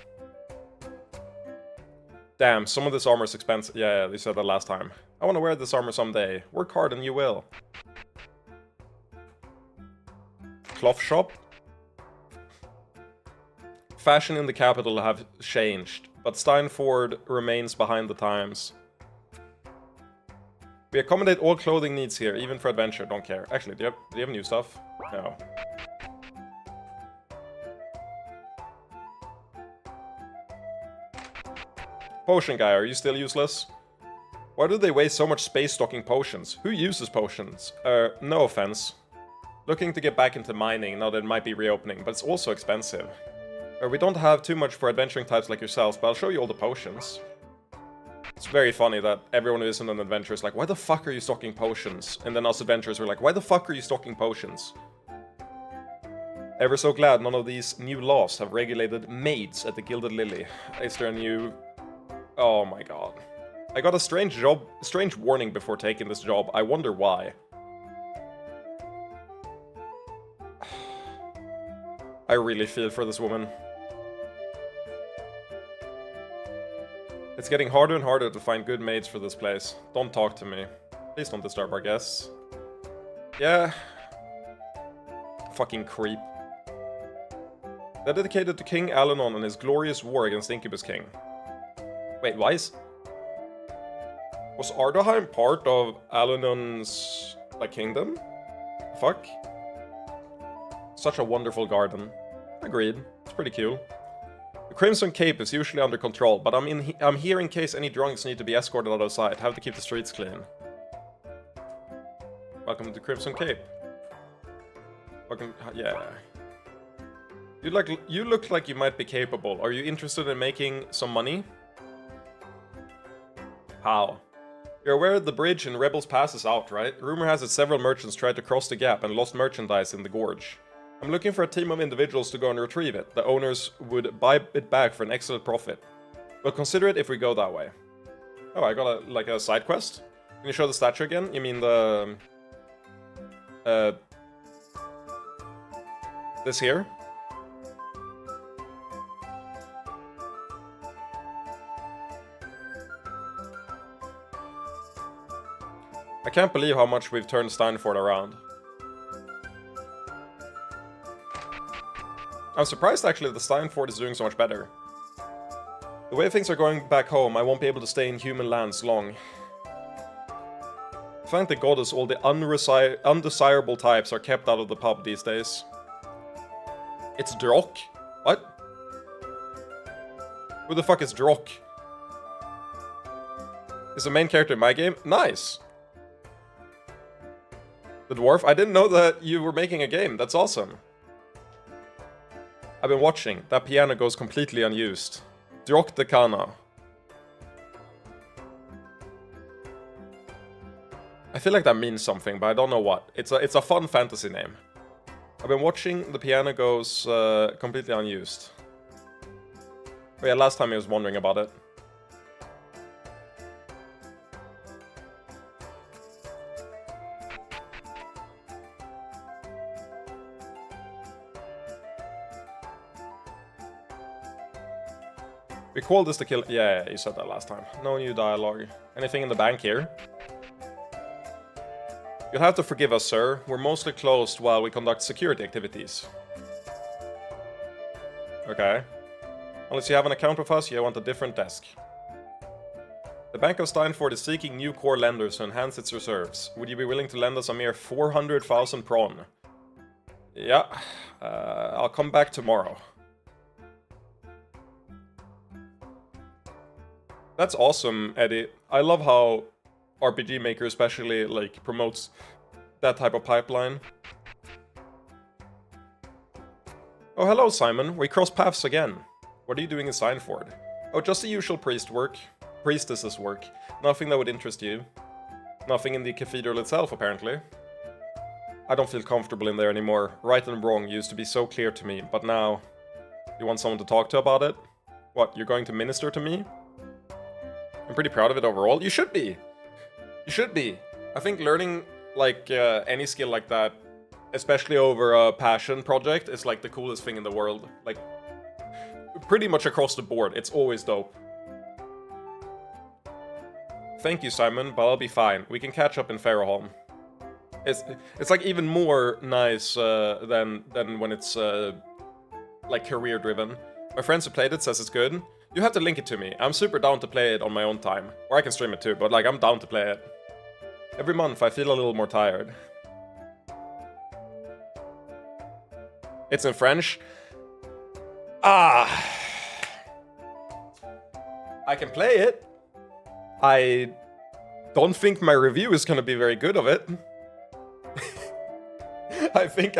Damn, some of this armor is expensive. Yeah, they said that last time. I want to wear this armor someday. Work hard and you will. Cloth shop? Fashion in the capital have changed, but Steinford remains behind the times. We accommodate all clothing needs here, even for adventure, don't care. Actually, do you have new stuff? No. Potion guy, are you still useless? Why do they waste so much space stocking potions? Who uses potions? No offense. Looking to get back into mining now that it might be reopening, but it's also expensive. We don't have too much for adventuring types like yourselves, but I'll show you all the potions. It's very funny that everyone who isn't an adventurer is like, why the fuck are you stocking potions? And then us adventurers were like, why the fuck are you stocking potions? Ever so glad none of these new laws have regulated maids at the Gilded Lily. Is there a new... Oh my god. I got a strange warning before taking this job. I wonder why. I really feel for this woman. It's getting harder and harder to find good maids for this place. Don't talk to me. Please don't disturb our guests. Yeah. Fucking creep. Dedicated to King Alanon and his glorious war against Incubus King. Wait, why is... Was Ardaheim part of Alanon's, like, kingdom? Fuck. Such a wonderful garden. Agreed. It's pretty cool. The Crimson Cape is usually under control, but I'm here in case any drunks need to be escorted out of sight. Have to keep the streets clean. Welcome to Crimson Cape. Welcome, yeah. You look like you might be capable. Are you interested in making some money? How? You're aware the bridge in Rebels Pass is out, right? Rumor has it several merchants tried to cross the gap and lost merchandise in the gorge. I'm looking for a team of individuals to go and retrieve it. The owners would buy it back for an excellent profit. We'll consider it if we go that way. Oh, I got a side quest? Can you show the statue again? You mean the... this here? I can't believe how much we've turned Steinfort around. I'm surprised actually that Steinfort is doing so much better. The way things are going back home, I won't be able to stay in human lands long. Thank the goddess all the undesirable types are kept out of the pub these days. It's Drock? What? Who the fuck is Drock? Is the main character in my game? Nice! The dwarf? I didn't know that you were making a game. That's awesome. I've been watching. That piano goes completely unused. Drock the Kana. I feel like that means something, but I don't know what. It's a fun fantasy name. I've been watching. The piano goes completely unused. But yeah, last time I was wondering about it. We called this the kill. Yeah, you said that last time. No new dialogue. Anything in the bank here? You'll have to forgive us, sir. We're mostly closed while we conduct security activities. Okay. Unless you have an account with us, you want a different desk. The Bank of Steinfort is seeking new core lenders to enhance its reserves. Would you be willing to lend us a mere 400,000 prawn? Yeah. I'll come back tomorrow. That's awesome, Eddie. I love how RPG Maker especially, like, promotes that type of pipeline. Oh, hello, Simon. We cross paths again. What are you doing in Steinfort? Oh, just the usual priestess's work. Nothing that would interest you. Nothing in the cathedral itself, apparently. I don't feel comfortable in there anymore. Right and wrong used to be so clear to me, but now... You want someone to talk to about it? What, you're going to minister to me? I'm pretty proud of it overall. You should be! You should be! I think learning, like, any skill like that, especially over a passion project, is, like, the coolest thing in the world. Like, pretty much across the board. It's always dope. Thank you, Simon, but I'll be fine. We can catch up in Fairholm. It's like, even more nice than when it's, like, career-driven. My friends who played it says it's good. You have to link it to me. I'm super down to play it on my own time. Or I can stream it too, but like, I'm down to play it. Every month I feel a little more tired. It's in French. Ah! I can play it. I don't think my review is gonna be very good of it. I think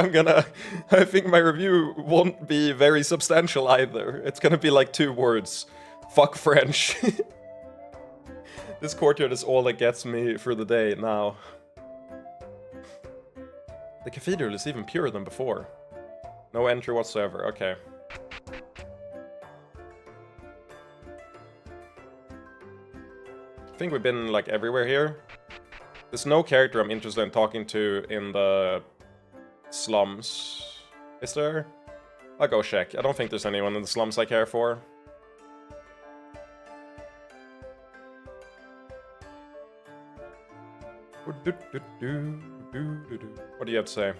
my review won't be very substantial either. It's gonna be like 2 words. Fuck French. This courtyard is all that gets me through the day now. The cathedral is even purer than before. No entry whatsoever, okay. I think we've been like everywhere here. There's no character I'm interested in talking to in the slums. Is there? I'll go check. I don't think there's anyone in the slums I care for. What do you have to say?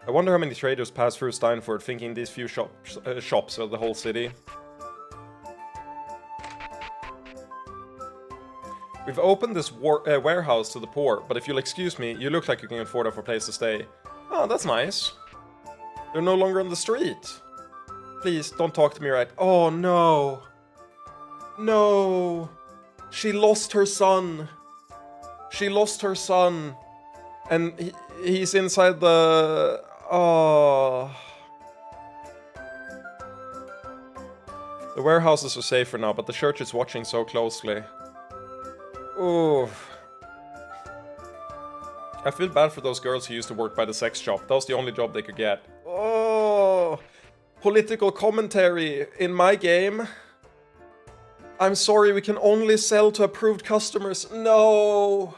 I wonder how many traders pass through Steinfurt thinking these few shops are the whole city. We've opened this warehouse to the poor, but if you'll excuse me, you look like you can afford a place to stay. Oh, that's nice. They're no longer on the street. Please, don't talk to me right. Oh, no. No. She lost her son. She lost her son. And he's inside the... Oh. The warehouses are safer now, but the church is watching so closely. Oh. I feel bad for those girls who used to work by the sex shop. That was the only job they could get. Oh. Political commentary in my game. I'm sorry, we can only sell to approved customers. No.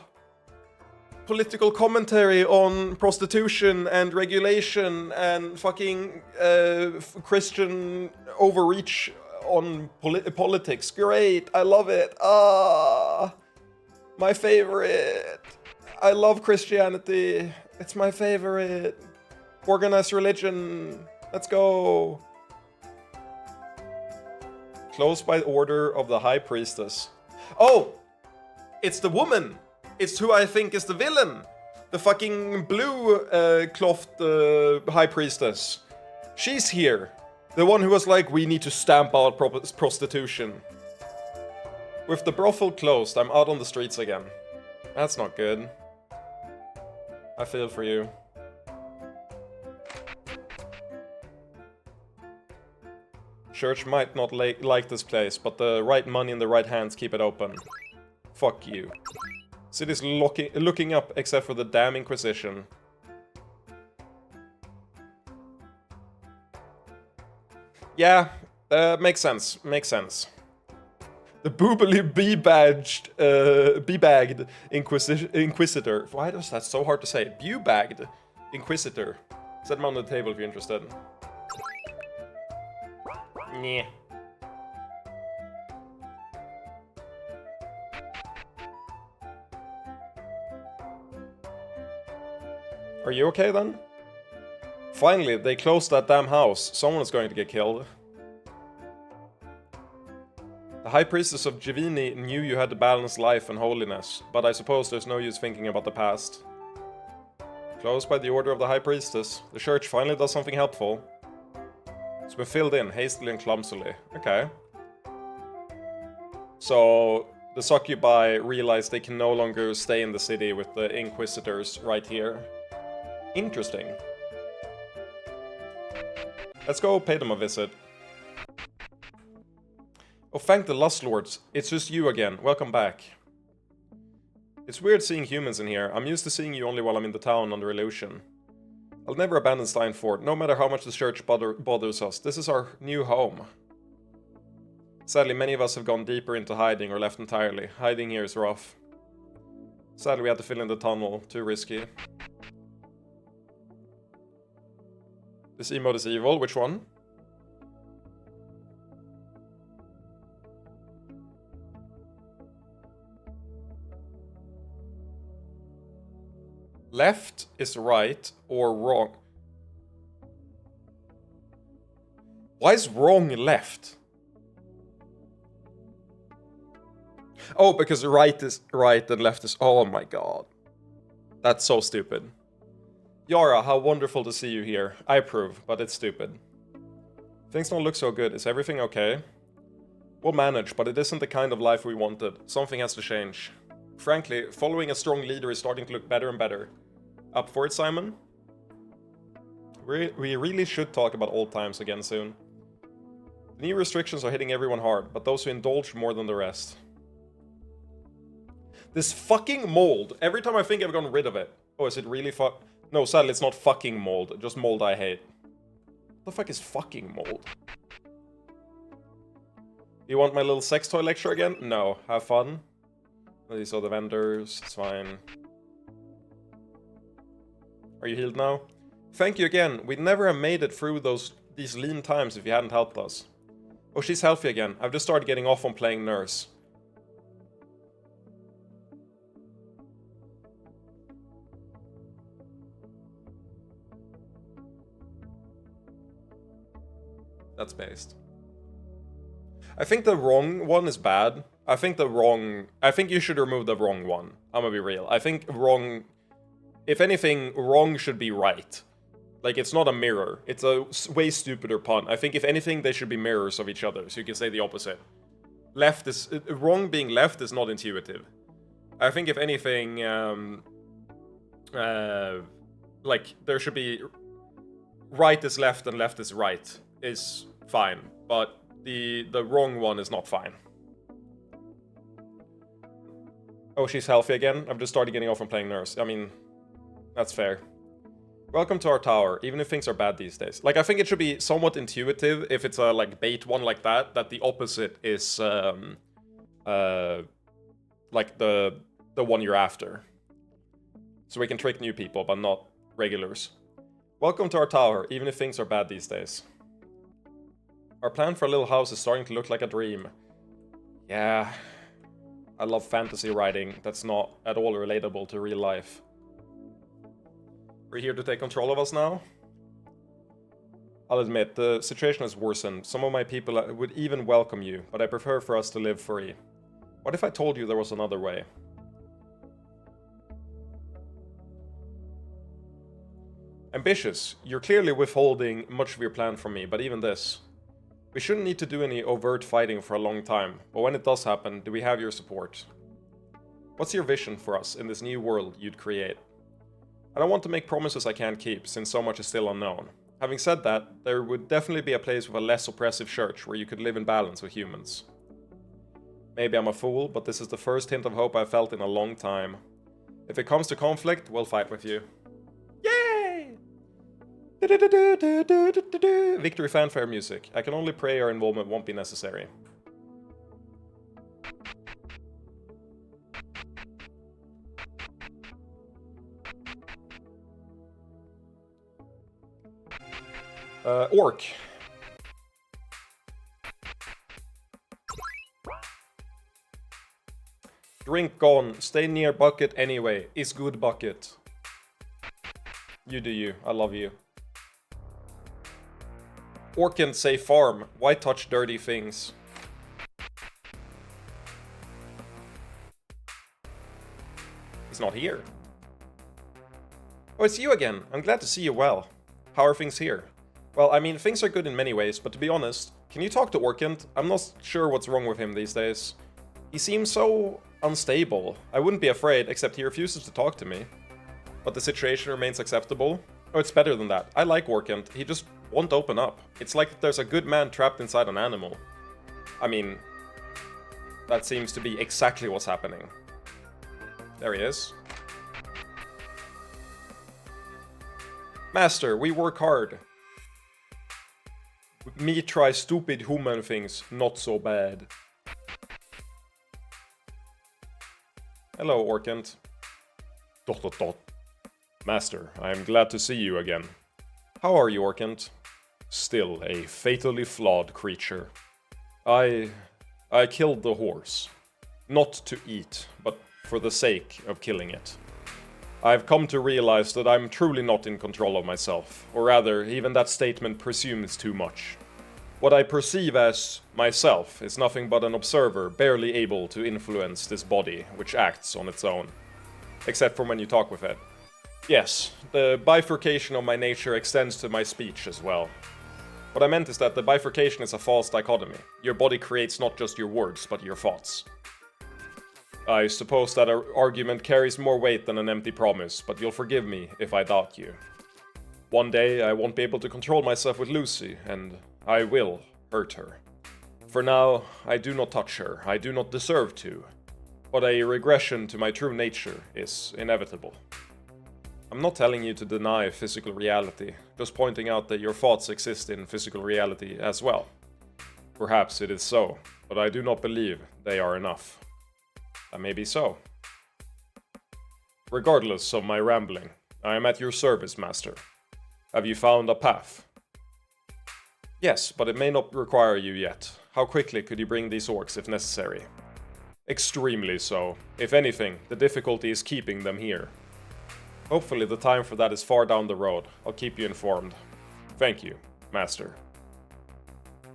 Political commentary on prostitution and regulation and fucking Christian overreach on politics. Great, I love it. Ah, my favorite. I love Christianity. It's my favorite. Organized religion. Let's go. Closed by order of the High Priestess. Oh! It's the woman! It's who I think is the villain! The fucking blue clothed High Priestess. She's here. The one who was like, we need to stamp out prostitution. With the brothel closed, I'm out on the streets again. That's not good. I feel for you. Church might not like this place, but the right money in the right hands keep it open. Fuck you. City's looking up except for the damn Inquisition. Yeah, makes sense. Makes sense. The boobily bebagged Inquisitor. Why is that so hard to say? Bebagged Inquisitor. Set them on the table if you're interested. Nah. Are you okay then? Finally, they closed that damn house. Someone is going to get killed. The High Priestess of Givini knew you had to balance life and holiness, but I suppose there's no use thinking about the past. Closed by the order of the High Priestess, the church finally does something helpful. It's been filled in, hastily and clumsily. Okay. So, the succubi realize they can no longer stay in the city with the Inquisitors right here. Interesting. Let's go pay them a visit. Oh, thank the Lust Lords. It's just you again. Welcome back. It's weird seeing humans in here. I'm used to seeing you only while I'm in the town under illusion. I'll never abandon Steinfort, no matter how much the church bothers us. This is our new home. Sadly, many of us have gone deeper into hiding or left entirely. Hiding here is rough. Sadly, we had to fill in the tunnel. Too risky. This emote is evil. Which one? Left is right or wrong. Why is wrong left? Oh, because right is right and left is... Oh my god. That's so stupid. Yara, how wonderful to see you here. I approve, but it's stupid. Things don't look so good. Is everything okay? We'll manage, but it isn't the kind of life we wanted. Something has to change. Frankly, following a strong leader is starting to look better and better. Up for it, Simon? We really should talk about old times again soon. The new restrictions are hitting everyone hard, but those who indulge more than the rest. This fucking mold. Every time I think I've gotten rid of it. Oh, is it really No, sadly, it's not fucking mold. Just mold I hate. What the fuck is fucking mold? You want my little sex toy lecture again? No. Have fun. These are the vendors. It's fine. Are you healed now? Thank you again. We'd never have made it through these lean times if you hadn't helped us. Oh, she's healthy again. I've just started getting off on playing nurse. That's based. I think the wrong one is bad. I think you should remove the wrong one. I'm gonna be real. I think wrong... If anything, wrong should be right. Like, it's not a mirror. It's a way stupider pun. I think if anything, they should be mirrors of each other, so you can say the opposite. Left is... Wrong being left is not intuitive. I think if anything, like, there should be... Right is left and left is right is fine, but the wrong one is not fine. Oh, she's healthy again? I've just started getting off from playing nurse. I mean, that's fair. Welcome to our tower, even if things are bad these days. Like, I think it should be somewhat intuitive if it's a, like, bait one like that the opposite is, like, the one you're after. So we can trick new people, but not regulars. Welcome to our tower, even if things are bad these days. Our plan for a little house is starting to look like a dream. Yeah... I love fantasy writing that's not at all relatable to real life. We're here to take control of us now? I'll admit, the situation has worsened. Some of my people would even welcome you, but I prefer for us to live free. What if I told you there was another way? Ambitious. You're clearly withholding much of your plan from me, but even this. We shouldn't need to do any overt fighting for a long time, but when it does happen, do we have your support? What's your vision for us in this new world you'd create? I don't want to make promises I can't keep, since so much is still unknown. Having said that, there would definitely be a place with a less oppressive church where you could live in balance with humans. Maybe I'm a fool, but this is the first hint of hope I've felt in a long time. If it comes to conflict, we'll fight with you. Yay! Victory fanfare music. I can only pray our involvement won't be necessary. Orc. Drink gone. Stay near bucket anyway. Is good bucket. You do you. I love you. Orcan say farm. Why touch dirty things? He's not here. Oh, it's you again. I'm glad to see you well. How are things here? Well, I mean, things are good in many ways, but to be honest, can you talk to Orkant? I'm not sure what's wrong with him these days. He seems so unstable. I wouldn't be afraid, except he refuses to talk to me. But the situation remains acceptable. Oh, it's better than that. I like Orkant. He just won't open up. It's like there's a good man trapped inside an animal. I mean, that seems to be exactly what's happening. There he is. Master, we work hard. Me try stupid human things, not so bad. Hello, Orkant. ... Master, I am glad to see you again. How are you, Orkant? Still a fatally flawed creature. I killed the horse. Not to eat, but for the sake of killing it. I've come to realize that I'm truly not in control of myself, or rather, even that statement presumes too much. What I perceive as myself is nothing but an observer barely able to influence this body, which acts on its own. Except for when you talk with it. Yes, the bifurcation of my nature extends to my speech as well. What I meant is that the bifurcation is a false dichotomy. Your body creates not just your words, but your thoughts. I suppose that argument carries more weight than an empty promise, but you'll forgive me if I doubt you. One day I won't be able to control myself with Lucy, and I will hurt her. For now, I do not touch her, I do not deserve to, but a regression to my true nature is inevitable. I'm not telling you to deny physical reality, just pointing out that your thoughts exist in physical reality as well. Perhaps it is so, but I do not believe they are enough. That may be so. Regardless of my rambling, I am at your service, Master. Have you found a path? Yes, but it may not require you yet. How quickly could you bring these orcs if necessary? Extremely so. If anything, the difficulty is keeping them here. Hopefully the time for that is far down the road. I'll keep you informed. Thank you, Master.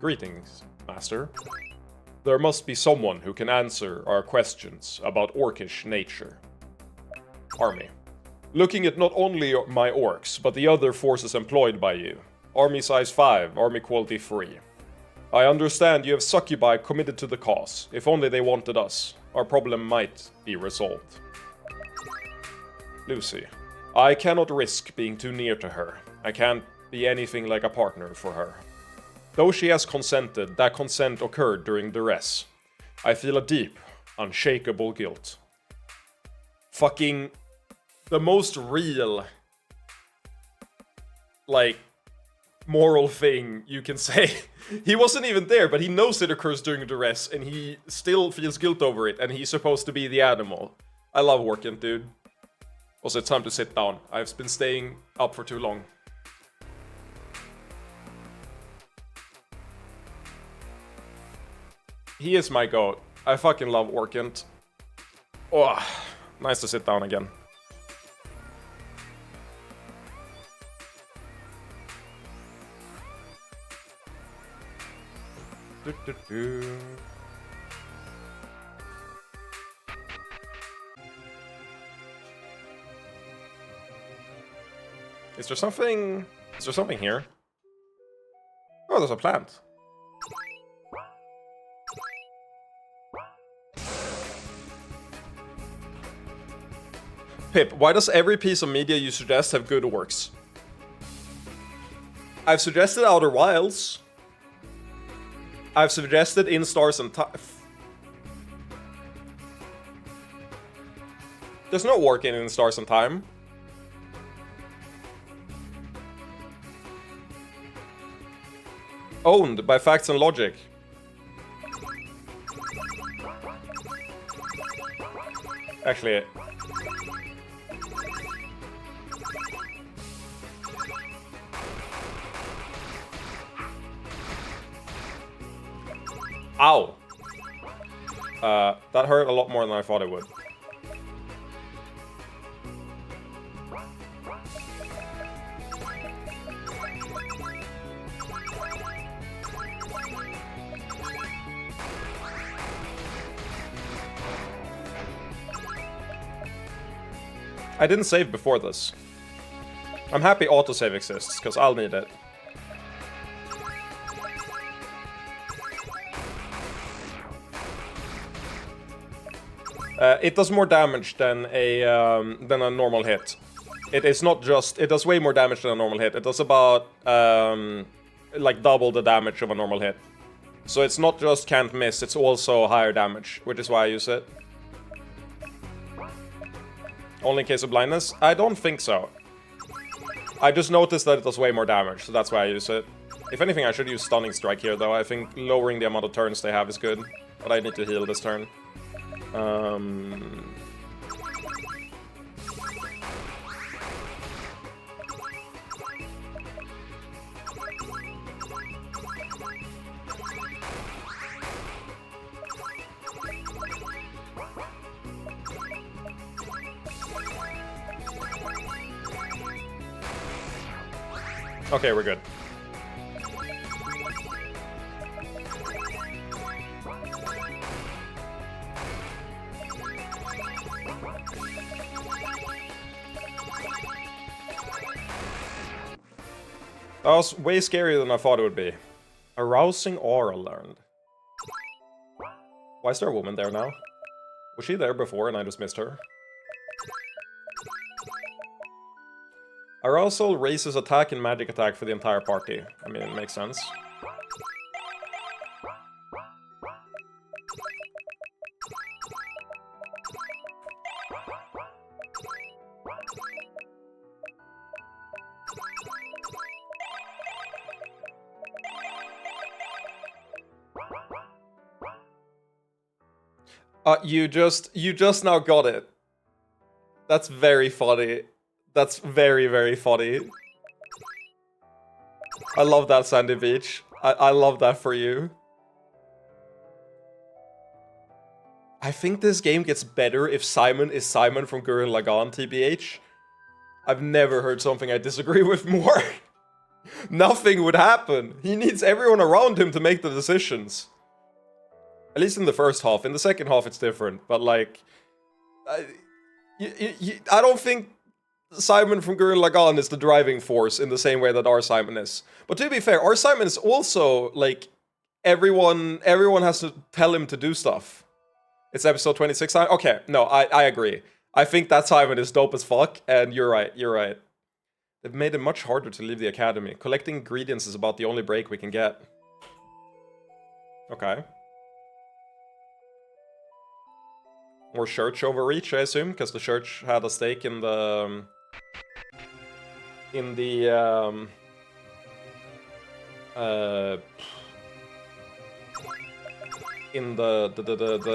Greetings, Master. There must be someone who can answer our questions about orcish nature. Army. Looking at not only my orcs, but the other forces employed by you. Army size 5, army quality 3. I understand you have succubi committed to the cause. If only they wanted us, our problem might be resolved. Lucy. I cannot risk being too near to her. I can't be anything like a partner for her. Though she has consented, that consent occurred during duress. I feel a deep, unshakable guilt. Fucking the most real, like, moral thing you can say. He wasn't even there, but he knows it occurs during duress, and he still feels guilt over it, and he's supposed to be the animal. I love working, dude. Also, it's time to sit down. I've been staying up for too long. He is my goat. I fucking love Orkant. Oh, nice to sit down again. Is there something? Is there something here? Oh, there's a plant. Pip, why does every piece of media you suggest have good orcs? I've suggested Outer Wilds. I've suggested In Stars and Time. There's no orc in Stars and Time. Owned by Facts and Logic. Actually... Ow! That hurt a lot more than I thought it would. I didn't save before this. I'm happy autosave exists, because I'll need it. It does more damage than a normal hit. It is not just... It does way more damage than a normal hit. It does about, like, double the damage of a normal hit. So it's not just can't miss, it's also higher damage, which is why I use it. Only in case of blindness? I don't think so. I just noticed that it does way more damage, so that's why I use it. If anything, I should use Stunning Strike here, though. I think lowering the amount of turns they have is good. But I need to heal this turn. Okay, we're good. That was way scarier than I thought it would be. Arousing aura learned. Why is there a woman there now? Was she there before and I just missed her? Arousal raises attack and magic attack for the entire party. I mean, it makes sense. You just now got it. That's very funny. That's very, very funny. I love that, Sandy Beach. I love that for you. I think this game gets better if Simon is Simon from Gurren Lagann, TBH. I've never heard something I disagree with more. Nothing would happen. He needs everyone around him to make the decisions. At least in the first half. In the second half, it's different. But, like, I don't think Simon from Gurren Lagann is the driving force in the same way that our Simon is. But to be fair, our Simon is also, like, everyone has to tell him to do stuff. It's episode 26. Okay, no, I agree. I think that Simon is dope as fuck, and you're right. They've made it much harder to leave the academy. Collecting ingredients is about the only break we can get. Okay. More church overreach, I assume, because the church had a stake in the... in the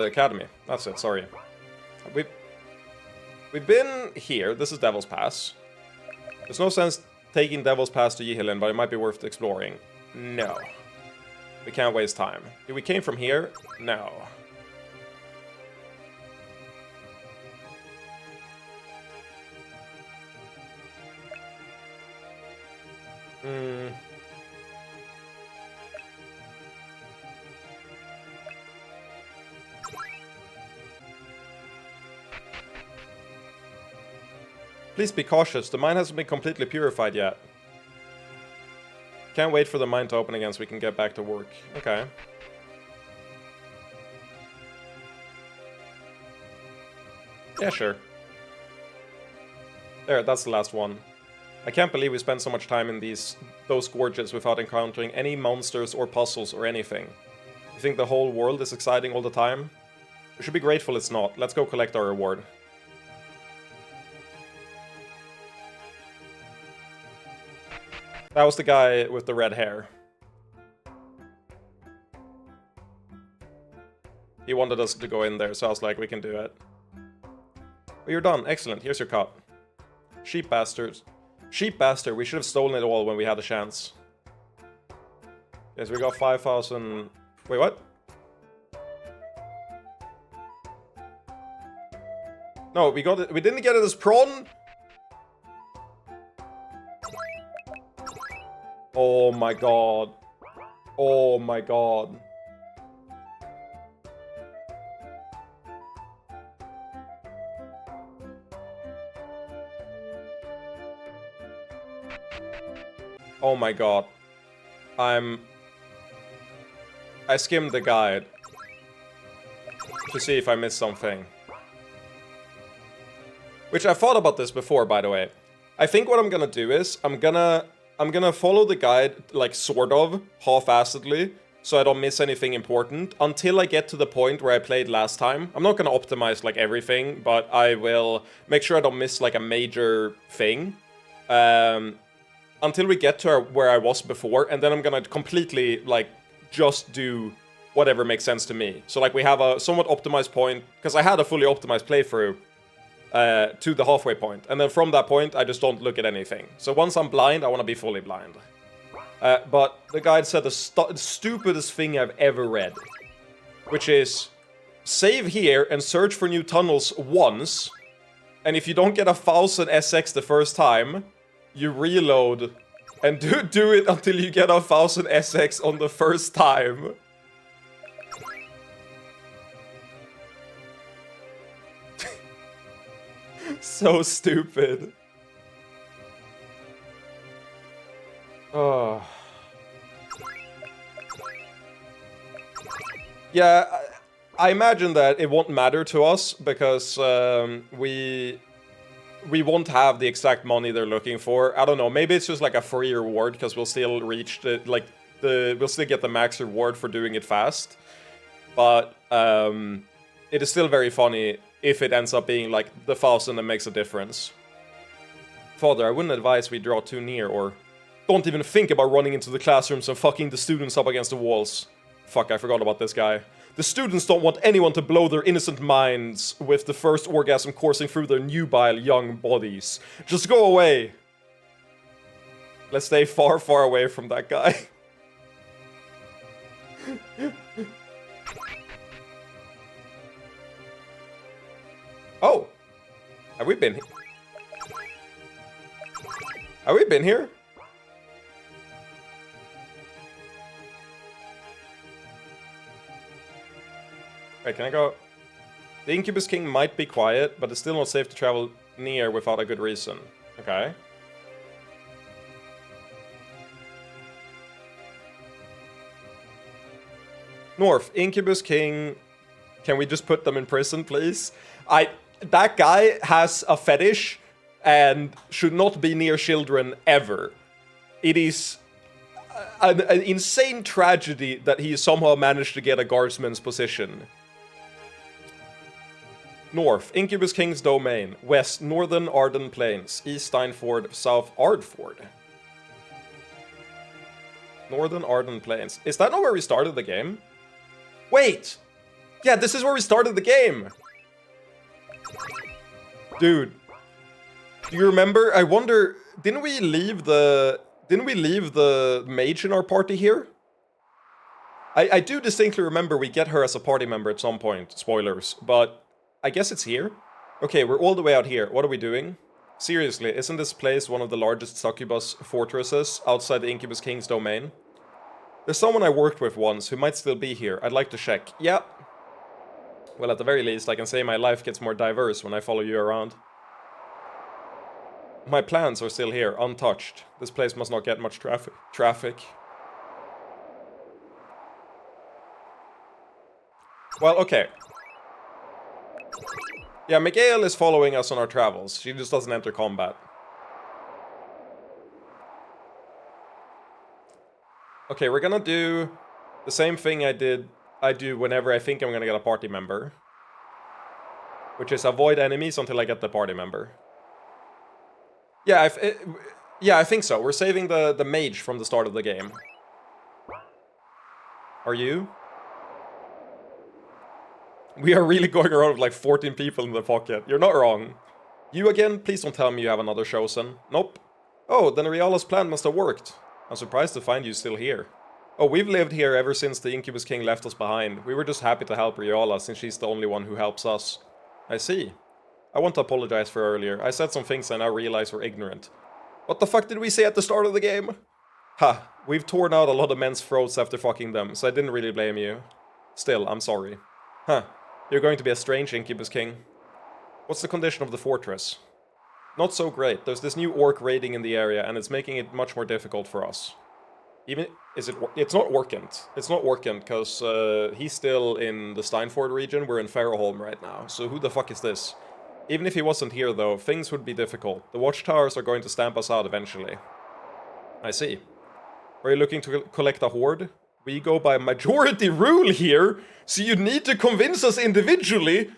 academy. That's it, sorry. We've been here. This is Devil's Pass. There's no sense taking Devil's Pass to Yihilin, but it might be worth exploring. No. We can't waste time. We came from here? No. Please be cautious, the mine hasn't been completely purified yet. Can't wait for the mine to open again so we can get back to work. Okay. Yeah, sure. There, that's the last one. I can't believe we spent so much time in those gorges without encountering any monsters or puzzles or anything. You think the whole world is exciting all the time? We should be grateful it's not. Let's go collect our reward. That was the guy with the red hair. He wanted us to go in there, so I was like, we can do it. Well, you're done. Excellent. Here's your cup. Sheep bastards. Sheep bastard. We should have stolen it all when we had a chance. Yes, we got 5,000... Wait, what? No, we got it. We didn't get it as prawn. Oh my god. Oh my god. Oh my god. I skimmed the guide to see if I missed something. Which I thought about this before, by the way. I think what I'm gonna do is, I'm gonna follow the guide, like, sort of, half-assedly, so I don't miss anything important, until I get to the point where I played last time. I'm not gonna optimize, like, everything, but I will make sure I don't miss, like, a major thing. Until we get to where I was before, and then I'm gonna completely, like, just do whatever makes sense to me. So, like, we have a somewhat optimized point, because I had a fully optimized playthrough, to the halfway point. And then from that point, I just don't look at anything. So once I'm blind, I want to be fully blind. But the guide said the stupidest thing I've ever read. Which is, save here and search for new tunnels once. And if you don't get 1,000 SX the first time, you reload. And do it until you get 1,000 SX on the first time. So stupid. Oh. Yeah, I imagine that it won't matter to us because we won't have the exact money they're looking for. I don't know. Maybe it's just like a free reward because we'll still reach we'll still get the max reward for doing it fast. But it is still very funny if it ends up being like the 1,000 that makes a difference. Father, I wouldn't advise we draw too near or don't even think about running into the classrooms and fucking the students up against the walls. Fuck, I forgot about this guy. The students don't want anyone to blow their innocent minds with the first orgasm coursing through their nubile young bodies. Just go away. Let's stay far, far away from that guy. Oh! Have we been here? Have we been here? Wait, can I go? The Incubus King might be quiet, but it's still not safe to travel near without a good reason. Okay. North, Incubus King. Can we just put them in prison, please? That guy has a fetish and should not be near children ever. It is an insane tragedy that he somehow managed to get a guardsman's position. North, Incubus King's domain. West, Northern Arden Plains. East, Steinford. South, Ardford. Northern Arden Plains. Is that not where we started the game? Wait! Yeah, this is where we started the game! Dude. Do you remember? I wonder... Didn't we leave the mage in our party here? I do distinctly remember we get her as a party member at some point. Spoilers. But I guess it's here. Okay, we're all the way out here. What are we doing? Seriously, isn't this place one of the largest succubus fortresses outside the Incubus King's domain? There's someone I worked with once who might still be here. I'd like to check. Yeah. Well, at the very least, I can say my life gets more diverse when I follow you around. My plans are still here, untouched. This place must not get much traffic. Well, okay. Yeah, Miguel is following us on our travels. She just doesn't enter combat. Okay, we're gonna do the same thing I do whenever I think I'm gonna get a party member. Which is avoid enemies until I get the party member. Yeah, I think so. We're saving the mage from the start of the game. Are you? We are really going around with like 14 people in the pocket. You're not wrong. You again? Please don't tell me you have another chosen. Nope. Oh, then Riala's plan must have worked. I'm surprised to find you still here. Oh, we've lived here ever since the Incubus King left us behind. We were just happy to help Riala since she's the only one who helps us. I see. I want to apologize for earlier. I said some things I now realize were ignorant. What the fuck did we say at the start of the game? Ha, we've torn out a lot of men's throats after fucking them, so I didn't really blame you. Still, I'm sorry. Huh, you're going to be a strange Incubus King. What's the condition of the fortress? Not so great. There's this new orc raiding in the area, and it's making it much more difficult for us. It's not Orkent. It's not Orkent, because he's still in the Steinford region. We're in Farrowholm right now, so who the fuck is this? Even if he wasn't here, though, things would be difficult. The watchtowers are going to stamp us out eventually. I see. Are you looking to collect a horde? We go by majority rule here, so you need to convince us individually.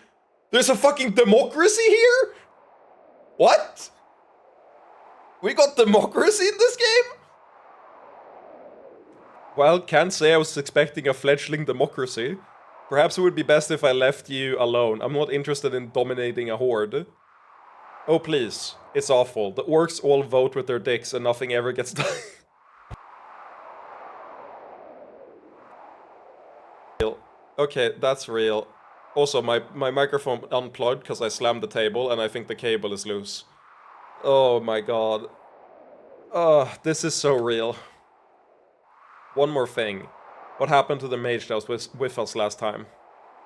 There's a fucking democracy here? What? We got democracy in this game? Well, can't say I was expecting a fledgling democracy. Perhaps it would be best if I left you alone. I'm not interested in dominating a horde. Oh, please. It's awful. The orcs all vote with their dicks and nothing ever gets done. Okay, that's real. Also, my microphone unplugged because I slammed the table and I think the cable is loose. Oh my god. This is so real. One more thing. What happened to the mage that was with us last time?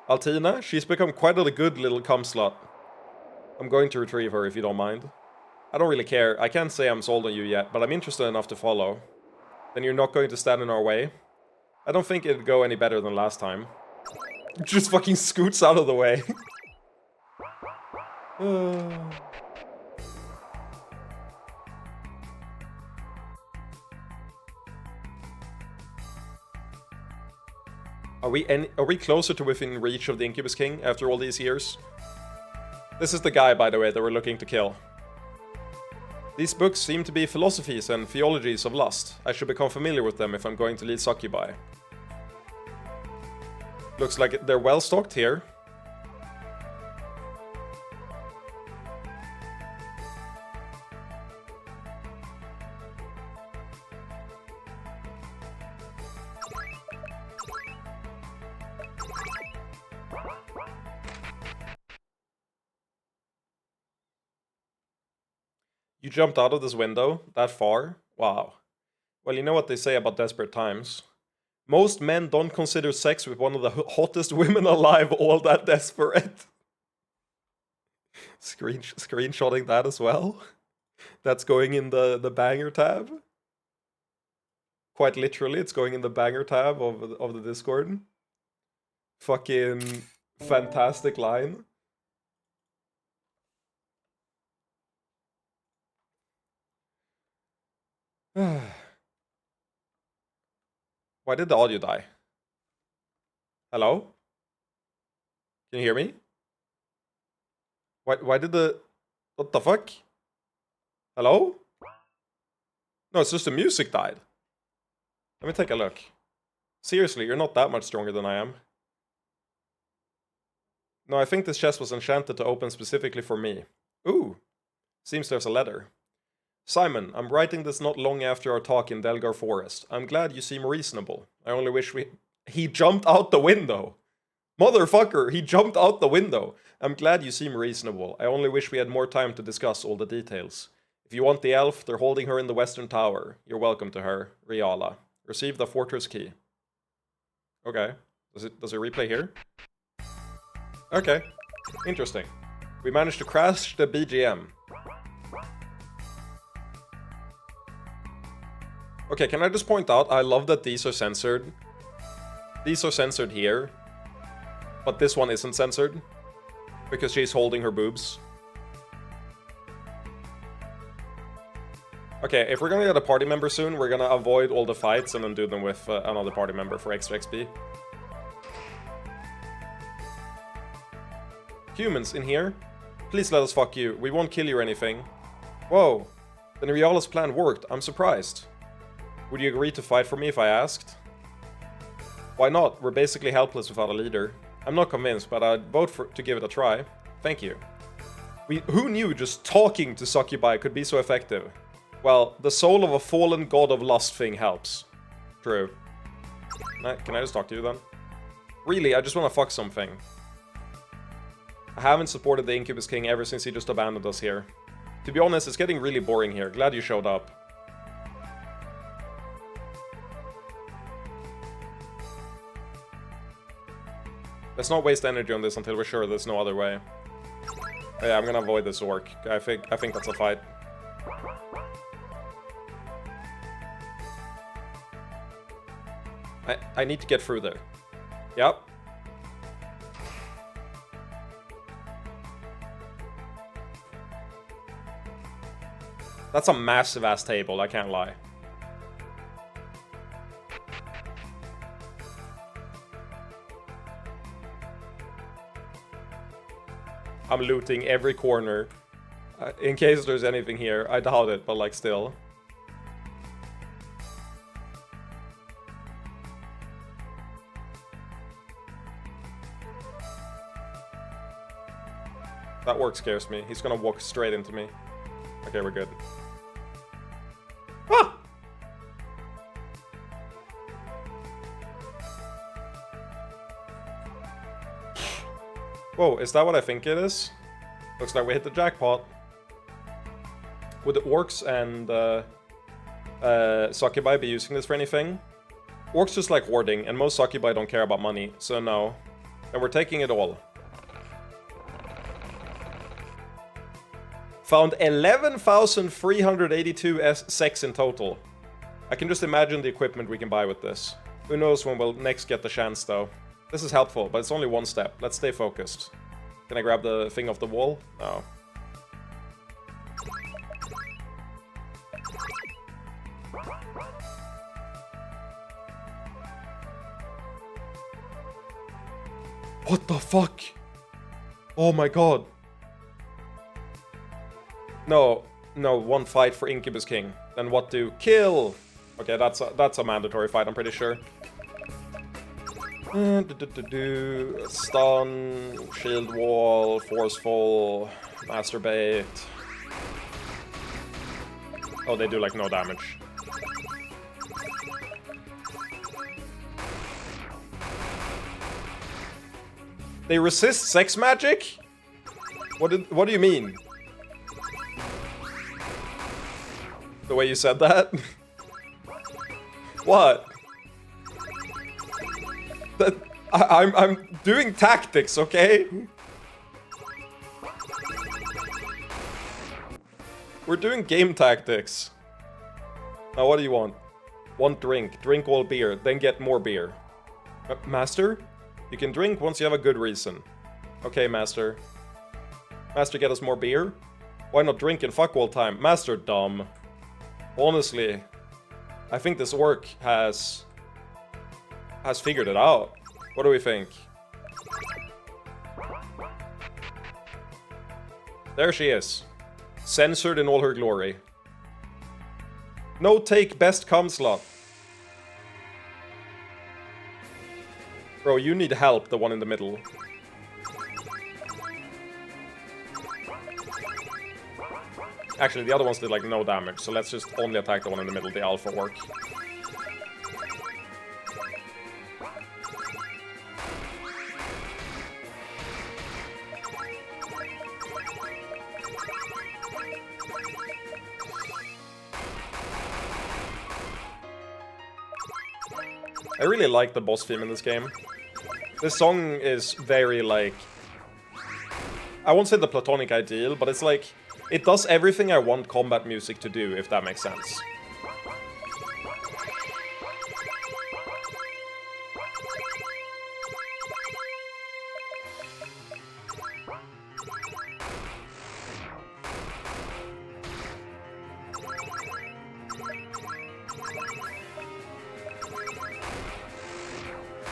Altina? She's become quite a good little cum slut. I'm going to retrieve her if you don't mind. I don't really care. I can't say I'm sold on you yet, but I'm interested enough to follow. Then you're not going to stand in our way? I don't think it'd go any better than last time. Just fucking scoots out of the way. Are we closer to within reach of the Incubus King after all these years? This is the guy, by the way, that we're looking to kill. These books seem to be philosophies and theologies of lust. I should become familiar with them if I'm going to lead succubi. Looks like they're well stocked here. You jumped out of this window? That far? Wow. Well, you know what they say about desperate times. Most men don't consider sex with one of the hottest women alive all that desperate. Screenshotting that as well. That's going in the banger tab. Quite literally, it's going in the banger tab of the Discord. Fucking fantastic line. Why did the audio die? Hello? Can you hear me? Why did the... What the fuck? Hello? No, it's just the music died. Let me take a look. Seriously, you're not that much stronger than I am. No, I think this chest was enchanted to open specifically for me. Ooh. Seems there's a letter. Simon, I'm writing this not long after our talk in Delgar Forest. I'm glad you seem reasonable. I only wish we... He jumped out the window! Motherfucker, he jumped out the window! I'm glad you seem reasonable. I only wish we had more time to discuss all the details. If you want the elf, they're holding her in the western tower. You're welcome to her. Riala. Receive the fortress key. Okay. Does it replay here? Okay. Interesting. We managed to crash the BGM. Okay, can I just point out, I love that these are censored. These are censored here. But this one isn't censored. Because she's holding her boobs. Okay, if we're gonna get a party member soon, we're gonna avoid all the fights and then do them with another party member for extra XP. Humans in here? Please let us fuck you. We won't kill you or anything. Whoa. Then Riala's plan worked. I'm surprised. Would you agree to fight for me if I asked? Why not? We're basically helpless without a leader. I'm not convinced, but I'd vote to give it a try. Thank you. Who knew just talking to succubi could be so effective? Well, the soul of a fallen god of lust thing helps. True. Can I just talk to you then? Really, I just want to fuck something. I haven't supported the Incubus King ever since he just abandoned us here. To be honest, it's getting really boring here. Glad you showed up. Let's not waste energy on this until we're sure there's no other way. Oh, yeah, I'm gonna avoid this orc. I think that's a fight. I need to get through there. Yep. That's a massive ass table, I can't lie. I'm looting every corner. In case there's anything here. I doubt it, but like still. That orc scares me. He's gonna walk straight into me. Okay, we're good. Ah! Whoa, is that what I think it is? Looks like we hit the jackpot. Would the orcs and succubi be using this for anything? Orcs just like hoarding, and most succubi don't care about money, so no. And we're taking it all. Found 11,382 sex in total. I can just imagine the equipment we can buy with this. Who knows when we'll next get the chance, though. This is helpful, but it's only one step. Let's stay focused. Can I grab the thing off the wall? No. What the fuck? Oh my god. No, one fight for Incubus King. Then what do? Kill! Okay, that's a mandatory fight, I'm pretty sure. Stun, shield wall, forceful, masturbate. Oh, they do like no damage. They resist sex magic? What do you mean? The way you said that? What? I'm doing tactics, okay? We're doing game tactics. Now what do you want? One drink. Drink all beer, then get more beer. Master? You can drink once you have a good reason. Okay, Master. Master, get us more beer? Why not drink and fuck all time? Master, dumb. Honestly, I think this orc has figured it out. What do we think? There she is. Censored in all her glory. No take best cum slot. Bro, you need help, the one in the middle. Actually, the other ones did like no damage, so let's just only attack the one in the middle, the alpha orc. I really like the boss theme in this game. This song is very, like... I won't say the platonic ideal, but it's like... It does everything I want combat music to do, if that makes sense.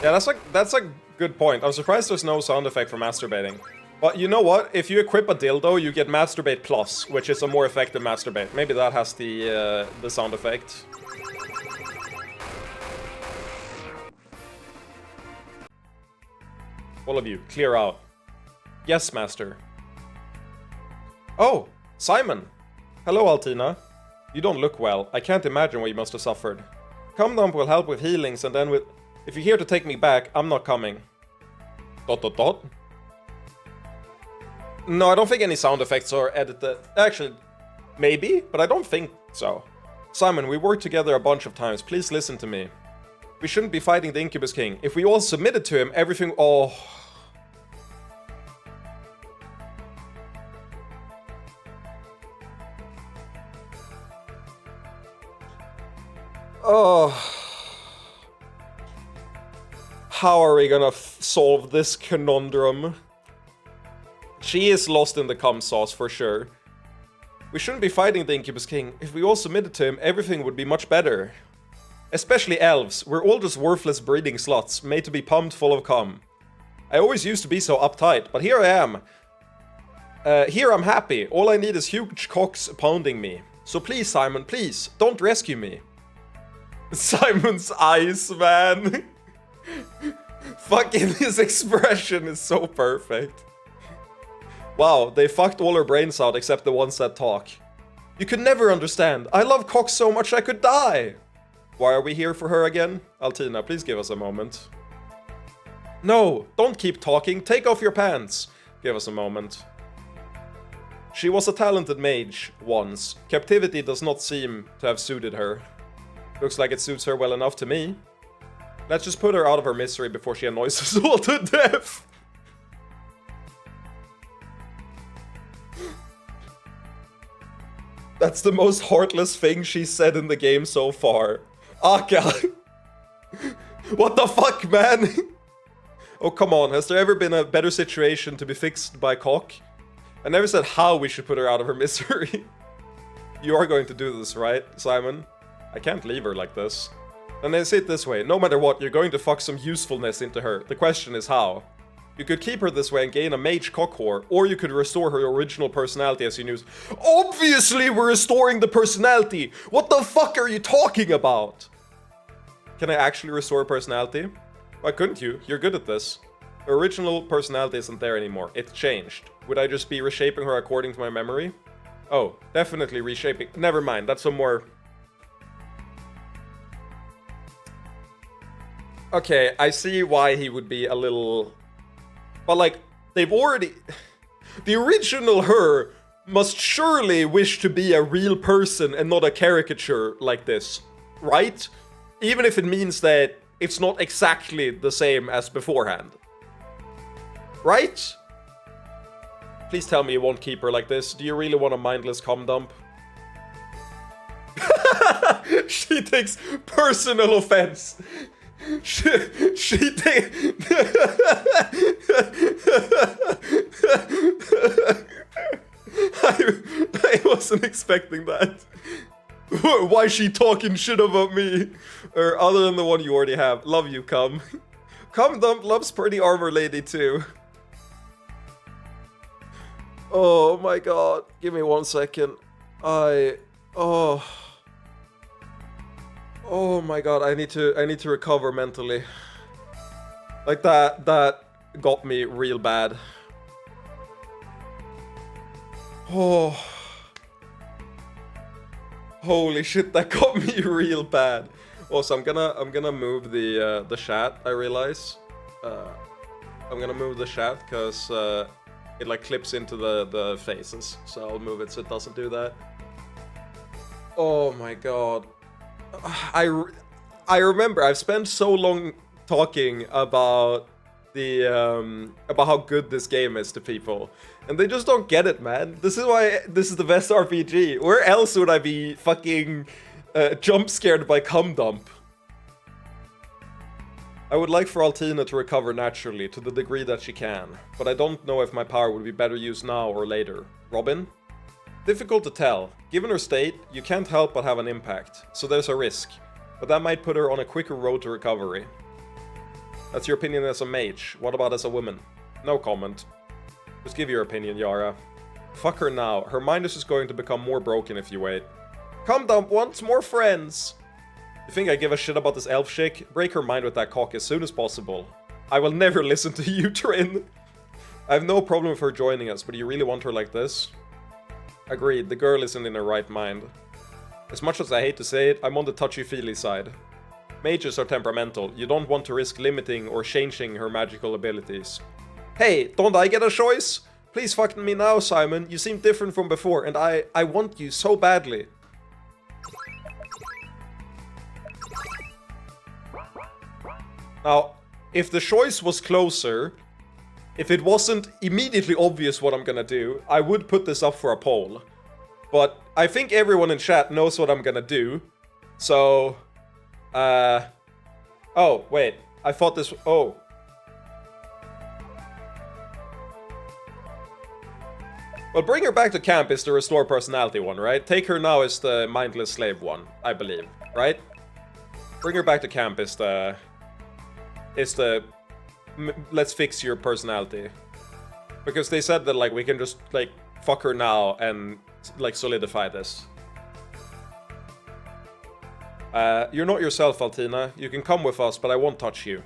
Yeah, that's a good point. I'm surprised there's no sound effect for masturbating. But you know what? If you equip a dildo, you get Masturbate Plus, which is a more effective masturbate. Maybe that has the sound effect. All of you, clear out. Yes, Master. Oh, Simon. Hello, Altina. You don't look well. I can't imagine what you must have suffered. Come Dump will help with healings, and then with... If you're here to take me back, I'm not coming. ... No, I don't think any sound effects are edited. Actually, maybe, but I don't think so. Simon, we worked together a bunch of times. Please listen to me. We shouldn't be fighting the Incubus King. If we all submitted to him, everything... Oh... Oh... How are we gonna solve this conundrum? She is lost in the cum sauce for sure. We shouldn't be fighting the Incubus King. If we all submitted to him, everything would be much better. Especially elves. We're all just worthless breeding sluts, made to be pumped full of cum. I always used to be so uptight, but here I am. Here I'm happy. All I need is huge cocks pounding me. So please, Simon, please, don't rescue me. Simon's eyes, man. Fucking his expression is so perfect. Wow, they fucked all her brains out except the ones that talk. You could never understand. I love cocks so much I could die. Why are we here for her again? Altina, please give us a moment. No, don't keep talking. Take off your pants. Give us a moment. She was a talented mage once. Captivity does not seem to have suited her. Looks like it suits her well enough to me. Let's just put her out of her misery before she annoys us all to death. That's the most heartless thing she's said in the game so far. Aka. What the fuck, man? Oh, come on. Has there ever been a better situation to be fixed by cock? I never said how we should put her out of her misery. You are going to do this, right, Simon? I can't leave her like this. And I say it this way, no matter what, you're going to fuck some usefulness into her. The question is how. You could keep her this way and gain a mage cock whore, or you could restore her original personality as you knew. Obviously we're restoring the personality! What the fuck are you talking about? Can I actually restore her personality? Why couldn't you? You're good at this. Her original personality isn't there anymore. It's changed. Would I just be reshaping her according to my memory? Oh, definitely reshaping. Never mind, that's some more... Okay, I see why he would be a little... But like, they've already... The original her must surely wish to be a real person and not a caricature like this, right? Even if it means that it's not exactly the same as beforehand. Right? Please tell me you won't keep her like this. Do you really want a mindless cum dump? She takes personal offense. She takes... I wasn't expecting that. Why is she talking shit about me? Or other than the one you already have. Love you, cum. Cum dump loves pretty armor lady too. Oh my god. Give me 1 second. Oh my god, I need to recover mentally. Like that got me real bad. Oh. Holy shit, that got me real bad. Also, I'm gonna move the chat, I realize. I'm gonna move the chat because it like clips into the faces. So I'll move it so it doesn't do that. Oh my god. I remember I've spent so long talking about about how good this game is to people, and they just don't get it, man. This is why this is the best RPG. Where else would I be fucking jump scared by cum dump? I would like for Altina to recover naturally to the degree that she can, but I don't know if my power would be better used now or later. Robin? Difficult to tell. Given her state, you can't help but have an impact, so there's a risk, but that might put her on a quicker road to recovery. That's your opinion as a mage. What about as a woman? No comment. Just give your opinion, Yara. Fuck her now. Her mind is just going to become more broken if you wait. Cum dump wants more friends! You think I give a shit about this elf chick? Break her mind with that cock as soon as possible. I will never listen to you, Trin. I have no problem with her joining us, but do you really want her like this? Agreed, the girl isn't in her right mind. As much as I hate to say it, I'm on the touchy-feely side. Mages are temperamental. You don't want to risk limiting or changing her magical abilities. Hey, don't I get a choice? Please fuck me now, Simon. You seem different from before, and I want you so badly. Now, if the choice was closer, if it wasn't immediately obvious what I'm gonna do, I would put this up for a poll. But I think everyone in chat knows what I'm gonna do. So... Oh, wait. I thought this... Oh. Well, bring her back to camp is the restore personality one, right? Take her now is the mindless slave one, I believe, right? Bring her back to camp is the... let's fix your personality. Because they said that, like, we can just, like, fuck her now and, like, solidify this. You're not yourself, Altina. You can come with us, but I won't touch you.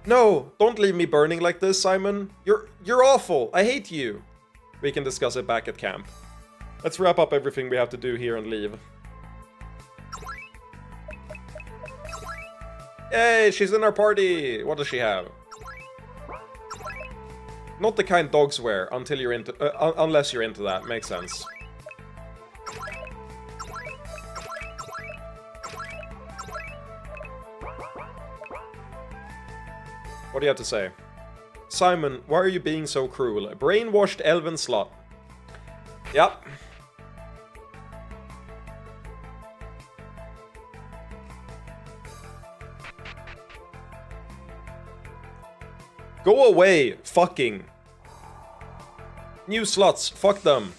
No, don't leave me burning like this, Simon. You're awful. I hate you. We can discuss it back at camp. Let's wrap up everything we have to do here and leave. Yay, she's in our party. What does she have? Not the kind dogs wear until you're into, unless you're into that. Makes sense. What do you have to say? Simon, why are you being so cruel? A brainwashed elven slut. Yep. Go away, fucking. New sluts, fuck them.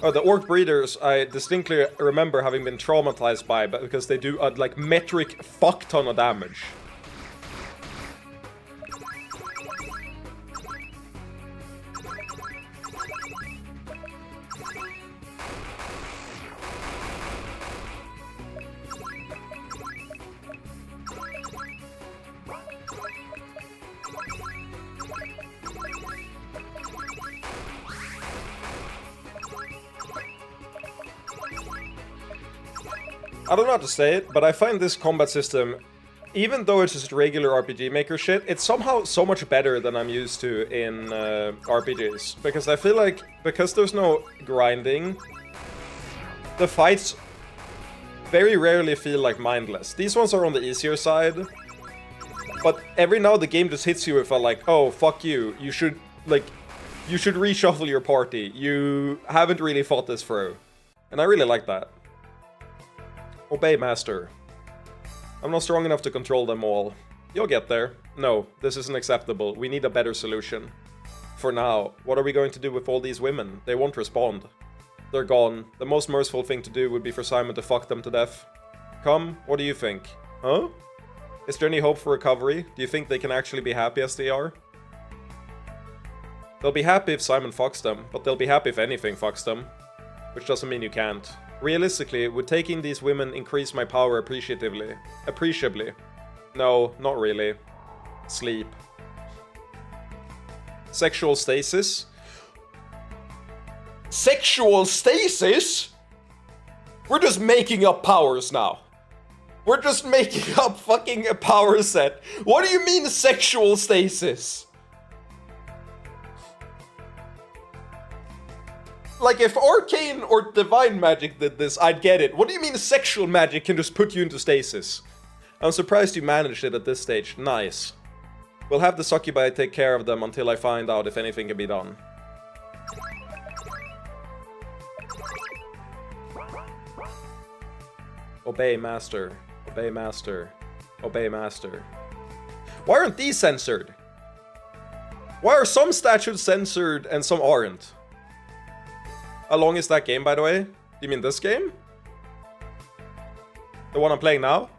Oh, the orc breeders, I distinctly remember having been traumatized by, but because they do like metric fuck ton of damage. I don't know how to say it, but I find this combat system even though it's just regular RPG Maker shit, it's somehow so much better than I'm used to in RPGs. Because I feel like, because there's no grinding, the fights very rarely feel like mindless. These ones are on the easier side, but every now the game just hits you with a like, oh, fuck you, you should reshuffle your party. You haven't really fought this through. And I really like that. Obey, master. I'm not strong enough to control them all. You'll get there. No, this isn't acceptable. We need a better solution. For now, what are we going to do with all these women? They won't respond. They're gone. The most merciful thing to do would be for Simon to fuck them to death. Come, what do you think? Huh? Is there any hope for recovery? Do you think they can actually be happy as they are? They'll be happy if Simon fucks them, but they'll be happy if anything fucks them. Which doesn't mean you can't. Realistically, would taking these women increase my power appreciably? No, not really. Sleep. Sexual stasis? Sexual stasis? We're just making up powers now. We're just making up fucking a power set. What do you mean sexual stasis? Like, if arcane or divine magic did this, I'd get it. What do you mean sexual magic can just put you into stasis? I'm surprised you managed it at this stage. Nice. We'll have the succubi take care of them until I find out if anything can be done. Obey, master. Obey, master. Obey, master. Why aren't these censored? Why are some statutes censored and some aren't? How long is that game, by the way? Do you mean this game? The one I'm playing now?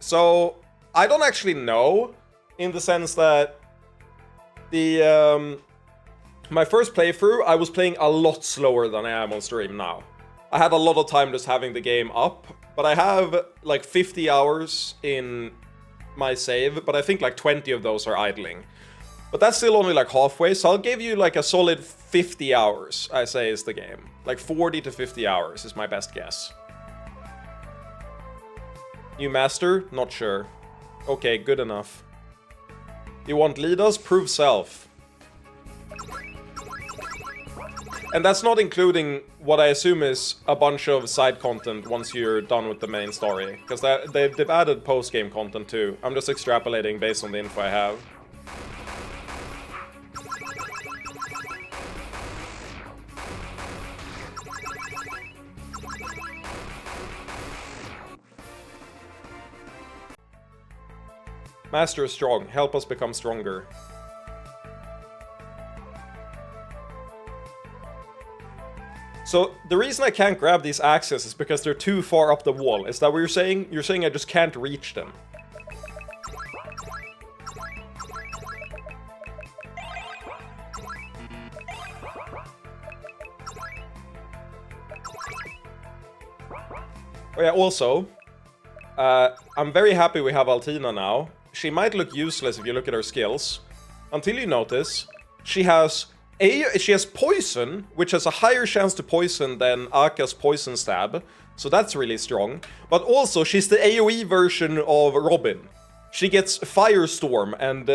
So I don't actually know, in the sense that the my first playthrough, I was playing a lot slower than I am on stream now. I had a lot of time just having the game up, but I have like 50 hours in my save, but I think like 20 of those are idling. But that's still only like halfway, so I'll give you like a solid 50 hours, I say, is the game. Like 40 to 50 hours is my best guess. New master? Not sure. Okay, good enough. You want lead us? Prove self. And that's not including what I assume is a bunch of side content once you're done with the main story. Because they've added post-game content too. I'm just extrapolating based on the info I have. Master is strong. Help us become stronger. So the reason I can't grab these axes is because they're too far up the wall. Is that what you're saying? You're saying I just can't reach them. Oh yeah, also, I'm very happy we have Altina now. She might look useless if you look at her skills. Until you notice, she has poison, which has a higher chance to poison than Aka's poison stab. So that's really strong. But also, she's the AoE version of Robin. She gets Firestorm and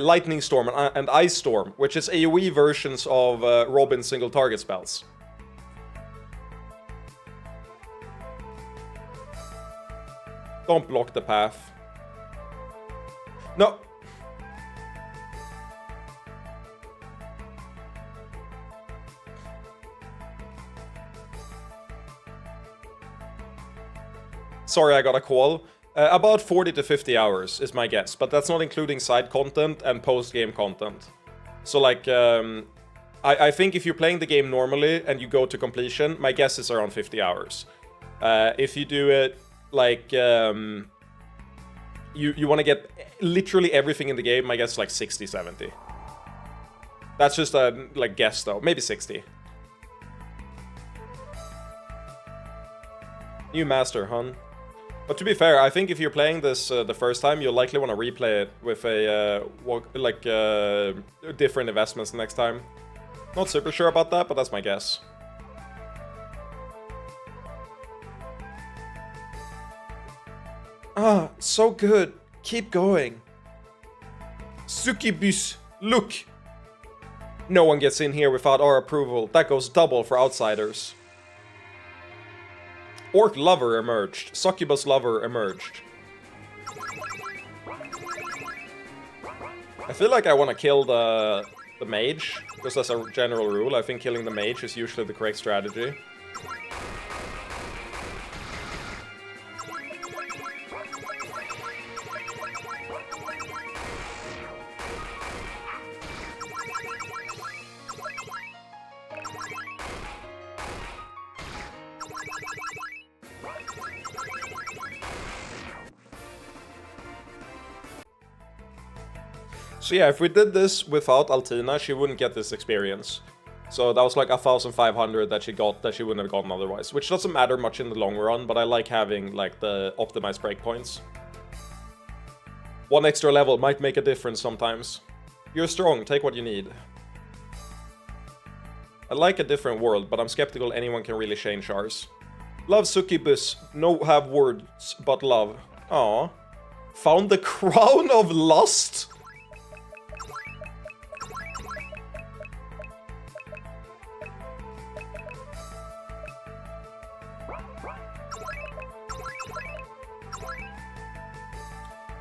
Lightning Storm and Ice Storm, which is AoE versions of Robin's single target spells. Don't block the path. No. Sorry, I got a call. About 40 to 50 hours is my guess, but that's not including side content and post-game content. So like, I think if you're playing the game normally and you go to completion, my guess is around 50 hours. If you do it like, you want to get literally everything in the game, I guess like 60, 70. That's just a like guess though, maybe 60. New master, hun. But to be fair, I think if you're playing this the first time, you'll likely want to replay it with a different investments next time. Not super sure about that, but that's my guess. Ah, so good. Keep going. Succubus, look! No one gets in here without our approval. That goes double for outsiders. Orc lover emerged. Succubus lover emerged. I feel like I want to kill the mage, just as a general rule. I think killing the mage is usually the correct strategy. So yeah, if we did this without Altina, she wouldn't get this experience. So that was like 1,500 that she got that she wouldn't have gotten otherwise. Which doesn't matter much in the long run, but I like having like the optimized breakpoints. One extra level might make a difference sometimes. You're strong, take what you need. I like a different world, but I'm skeptical anyone can really change ours. Love succubus, no have words but love. Aww. Found the crown of lust?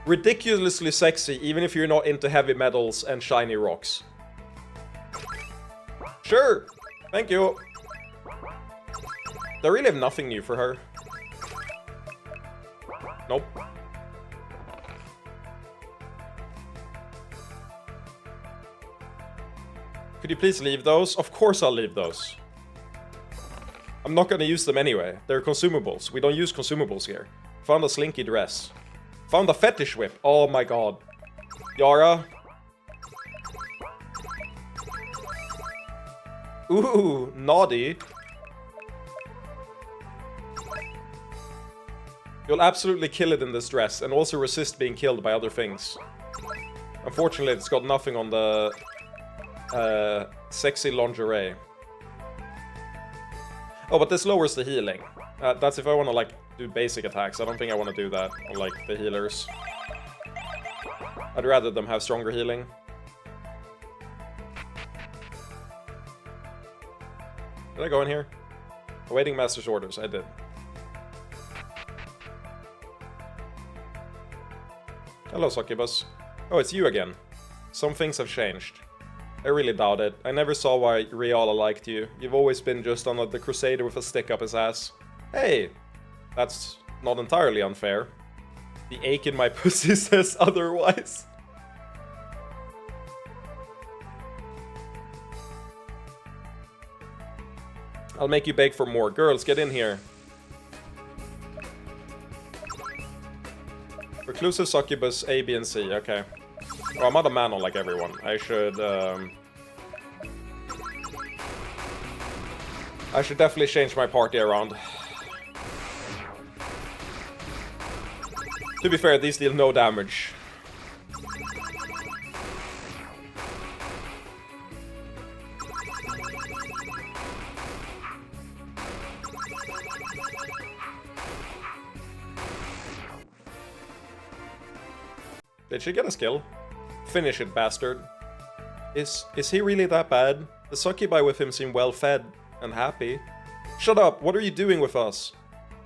Ridiculously sexy, even if you're not into heavy metals and shiny rocks. Sure! Thank you! They really have nothing new for her. Nope. Could you please leave those? Of course I'll leave those. I'm not gonna use them anyway. They're consumables. We don't use consumables here. Found a slinky dress. Found a fetish whip. Oh my god. Yara. Ooh, naughty. You'll absolutely kill it in this dress and also resist being killed by other things. Unfortunately, it's got nothing on the sexy lingerie. Oh, but this lowers the healing. That's if I want to, like, do basic attacks. I don't think I want to do that on, like, the healers. I'd rather them have stronger healing. Did I go in here? Awaiting master's orders. I did. Hello, Succubus. Oh, it's you again. Some things have changed. I really doubt it. I never saw why Riala liked you. You've always been just the crusader with a stick up his ass. Hey! That's not entirely unfair. The ache in my pussy says otherwise. I'll make you beg for more. Girls, get in here. Reclusive Succubus, A, B, and C. Okay. Well, I'm not a man like everyone. I should definitely change my party around. To be fair, these deal no damage. Did she get a skill? Finish it, bastard. Is he really that bad? The succubi with him seem well fed and happy. Shut up! What are you doing with us?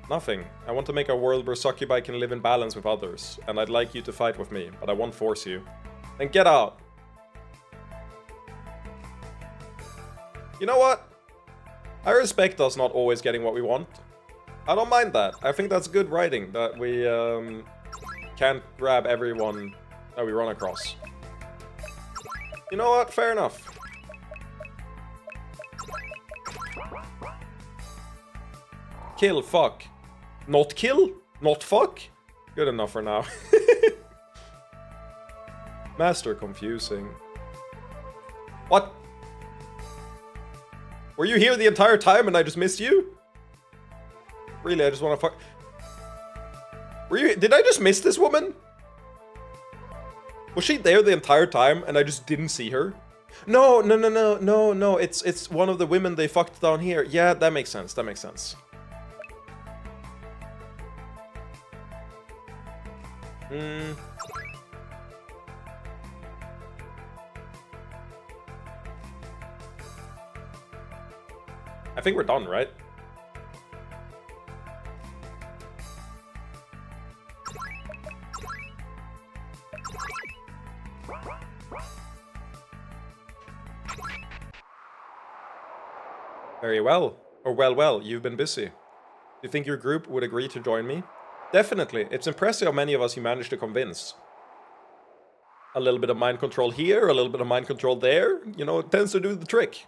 Nothing. I want to make a world where succubi can live in balance with others, and I'd like you to fight with me, but I won't force you. Then get out! You know what? I respect us not always getting what we want. I don't mind that. I think that's good writing, that we can't grab everyone that we run across. You know what? Fair enough. Kill, fuck. Not kill? Not fuck? Good enough for now. Master confusing. What? Were you here the entire time and I just missed you? Really, I just want to fuck... Were you... Did I just miss this woman? Was she there the entire time and I just didn't see her? No, it's one of the women they fucked down here. Yeah, that makes sense, that makes sense. Hmm. I think we're done, right? Very well. Or well, you've been busy. Do you think your group would agree to join me? Definitely. It's impressive how many of us you managed to convince. A little bit of mind control here, a little bit of mind control there. You know, it tends to do the trick.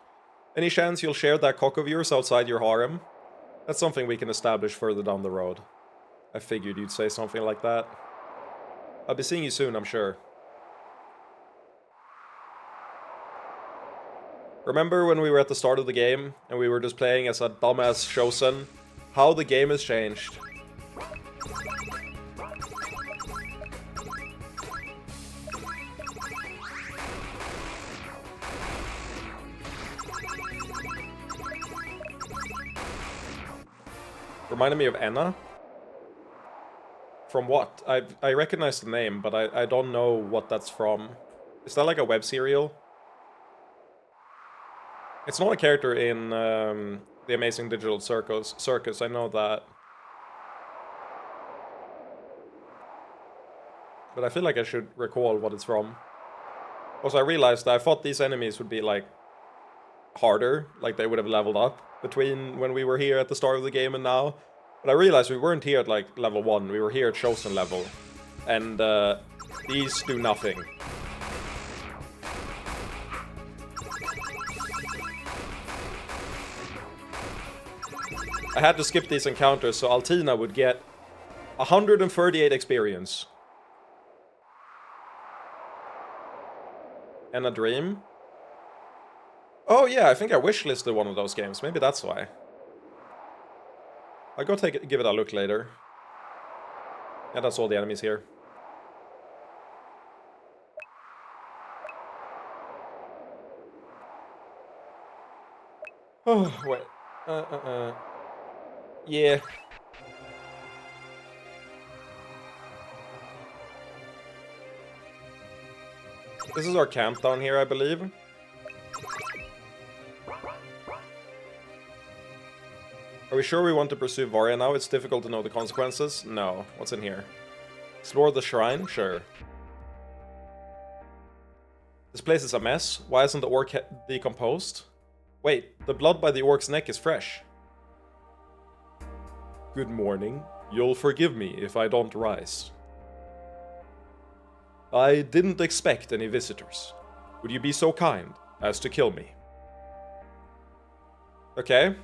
Any chance you'll share that cock of yours outside your harem? That's something we can establish further down the road. I figured you'd say something like that. I'll be seeing you soon, I'm sure. Remember when we were at the start of the game, and we were just playing as a dumbass Shosen? How the game has changed. Reminded me of Anna. From what? I recognize the name, but I don't know what that's from. Is that like a web serial? It's not a character in The Amazing Digital Circus, I know that. But I feel like I should recall what it's from. Also, I realized that I thought these enemies would be, like, harder. Like, they would have leveled up between when we were here at the start of the game and now. But I realized we weren't here at, like, level 1. We were here at Chosen level. And, these do nothing. I had to skip these encounters so Altina would get 138 experience. And a dream? Oh yeah, I think I wishlisted one of those games. Maybe that's why. I'll go give it a look later. Yeah, that's all the enemies here. Oh, wait. Yeah. This is our camp down here, I believe. Are we sure we want to pursue Varya now? It's difficult to know the consequences. No. What's in here? Explore the shrine? Sure. This place is a mess. Why isn't the orc decomposed? Wait, the blood by the orc's neck is fresh. Good morning. You'll forgive me if I don't rise. I didn't expect any visitors. Would you be so kind as to kill me? Okay.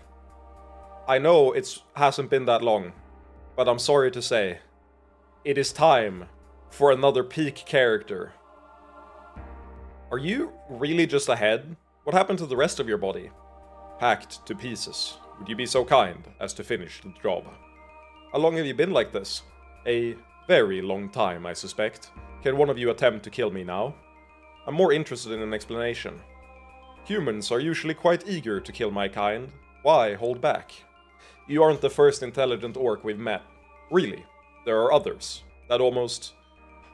I know it hasn't been that long, but I'm sorry to say, it is time for another peak character. Are you really just ahead? What happened to the rest of your body? Hacked to pieces. Would you be so kind as to finish the job? How long have you been like this? A very long time, I suspect. Can one of you attempt to kill me now? I'm more interested in an explanation. Humans are usually quite eager to kill my kind. Why hold back? You aren't the first intelligent orc we've met. Really, there are others. That almost...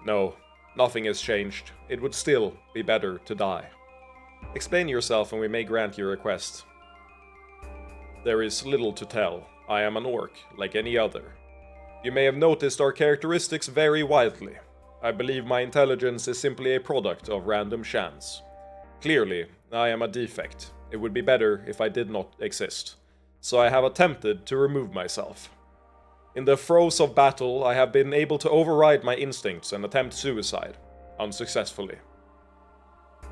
No, nothing has changed. It would still be better to die. Explain yourself and we may grant your request. There is little to tell. I am an orc, like any other. You may have noticed our characteristics vary widely. I believe my intelligence is simply a product of random chance. Clearly, I am a defect. It would be better if I did not exist. So I have attempted to remove myself. In the throes of battle, I have been able to override my instincts and attempt suicide, unsuccessfully.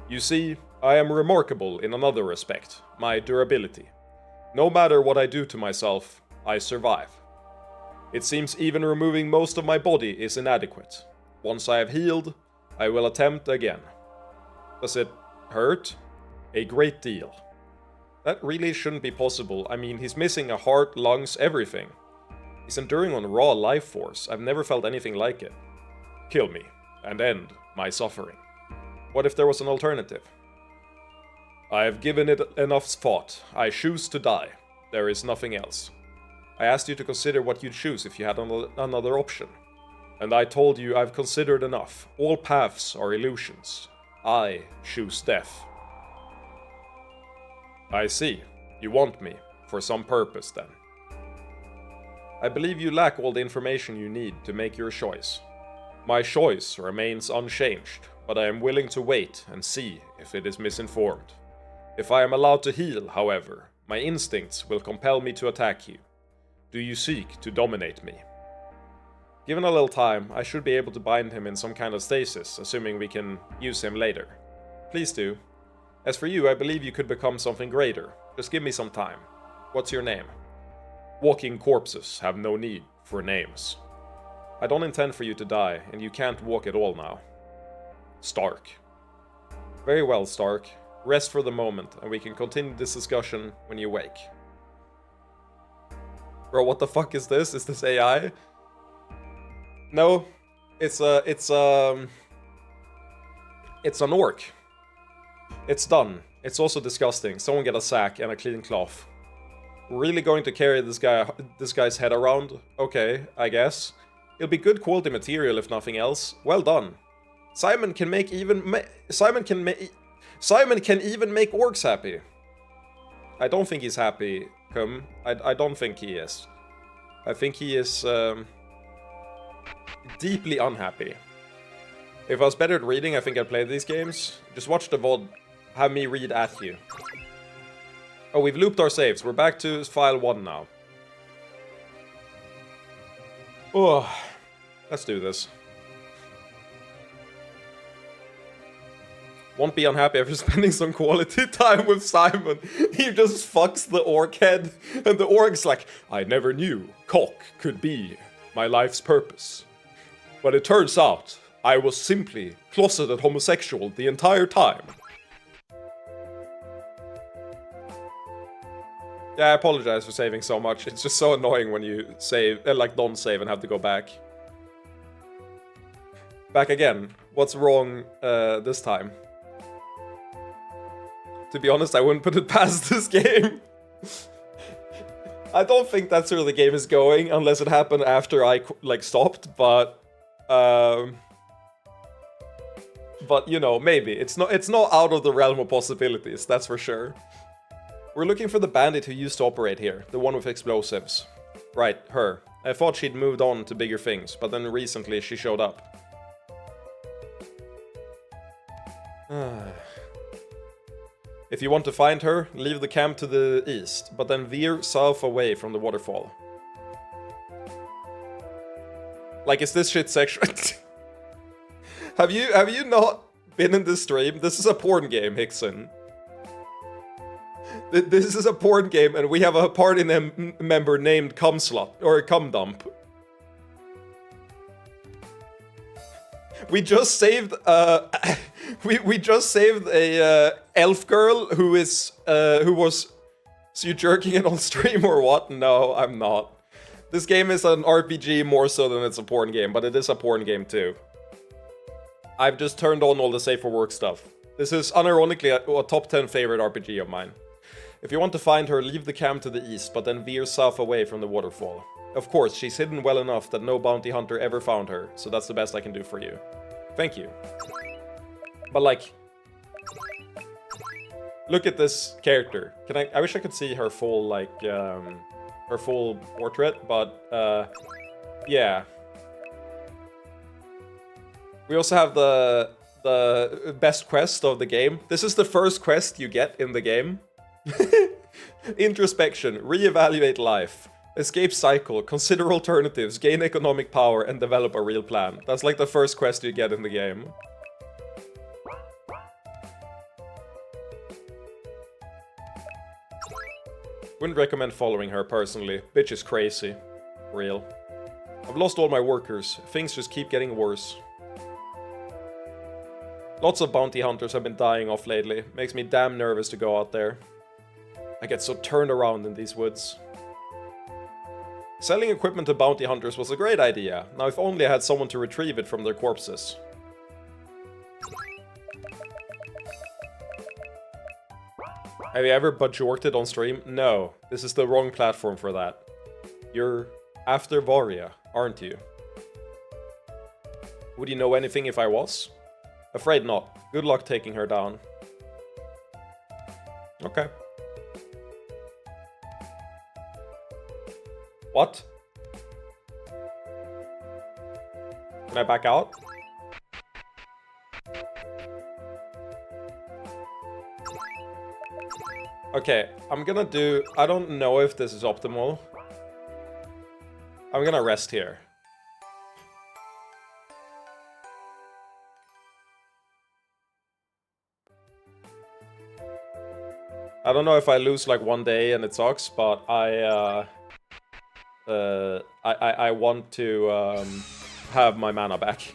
You see, I am remarkable in another respect, my durability. No matter what I do to myself, I survive. It seems even removing most of my body is inadequate. Once I have healed, I will attempt again. Does it hurt? A great deal. That really shouldn't be possible. I mean, he's missing a heart, lungs, everything. He's enduring on raw life force. I've never felt anything like it. Kill me, and end my suffering. What if there was an alternative? I have given it enough thought. I choose to die. There is nothing else. I asked you to consider what you'd choose if you had another option. And I told you I've considered enough. All paths are illusions. I choose death. I see. You want me. For some purpose, then. I believe you lack all the information you need to make your choice. My choice remains unchanged, but I am willing to wait and see if it is misinformed. If I am allowed to heal, however, my instincts will compel me to attack you. Do you seek to dominate me? Given a little time, I should be able to bind him in some kind of stasis, assuming we can use him later. Please do. As for you, I believe you could become something greater. Just give me some time. What's your name? Walking corpses have no need for names. I don't intend for you to die, and you can't walk at all now. Stark. Very well, Stark. Rest for the moment, and we can continue this discussion when you wake. Bro, what the fuck is this? Is this AI? No, it's an orc. It's done. It's also disgusting. Someone get a sack and a clean cloth. Really going to carry this guy's head around? Okay, I guess. It'll be good quality material if nothing else. Well done. Simon can even make orcs happy. I don't think he's happy, Kum. I don't think he is. I think he is deeply unhappy. If I was better at reading, I think I'd play these games. Just watch the VOD, have me read at you. Oh, we've looped our saves. We're back to file 1 now. Oh, let's do this. Won't be unhappy after spending some quality time with Simon. He just fucks the orc head, and the orc's like, I never knew cock could be my life's purpose. But it turns out, I was simply closeted homosexual the entire time. Yeah, I apologize for saving so much. It's just so annoying when you save, like don't save and have to go back. Back again. What's wrong this time? To be honest, I wouldn't put it past this game. I don't think that's where the game is going, unless it happened after I stopped. But you know, maybe it's not out of the realm of possibilities. That's for sure. We're looking for the bandit who used to operate here, the one with explosives. Right, her. I thought she'd moved on to bigger things, but then recently she showed up. If you want to find her, leave the camp to the east, but then veer south away from the waterfall. Like, is this shit sexual? Have you not been in this stream? This is a porn game, Hickson. This is a porn game, and we have a party member named Cumslut, or Cumdump. We just saved we just saved a elf girl who was so you jerking it on stream or what? No, I'm not. This game is an RPG more so than it's a porn game, but it is a porn game too. I've just turned on all the safe for work stuff. This is unironically a top 10 favorite RPG of mine. If you want to find her, leave the camp to the east, but then veer south away from the waterfall. Of course, she's hidden well enough that no bounty hunter ever found her, so that's the best I can do for you. Thank you. But like, look at this character. I wish I could see her full, like, her full portrait, but, yeah. We also have the best quest of the game. This is the first quest you get in the game. Introspection, reevaluate life, escape cycle, consider alternatives, gain economic power, and develop a real plan. That's like the first quest you get in the game. Wouldn't recommend following her personally. Bitch is crazy. Real. I've lost all my workers. Things just keep getting worse. Lots of bounty hunters have been dying off lately. Makes me damn nervous to go out there. I get so turned around in these woods. Selling equipment to bounty hunters was a great idea. Now if only I had someone to retrieve it from their corpses. Have you ever bajorted on stream? No, this is the wrong platform for that. You're after Varia, aren't you? Would you know anything if I was? Afraid not. Good luck taking her down. Okay. What? Can I back out? Okay, I'm gonna do... I don't know if this is optimal. I'm gonna rest here. I don't know if I lose like one day and it sucks, but I want to have my mana back.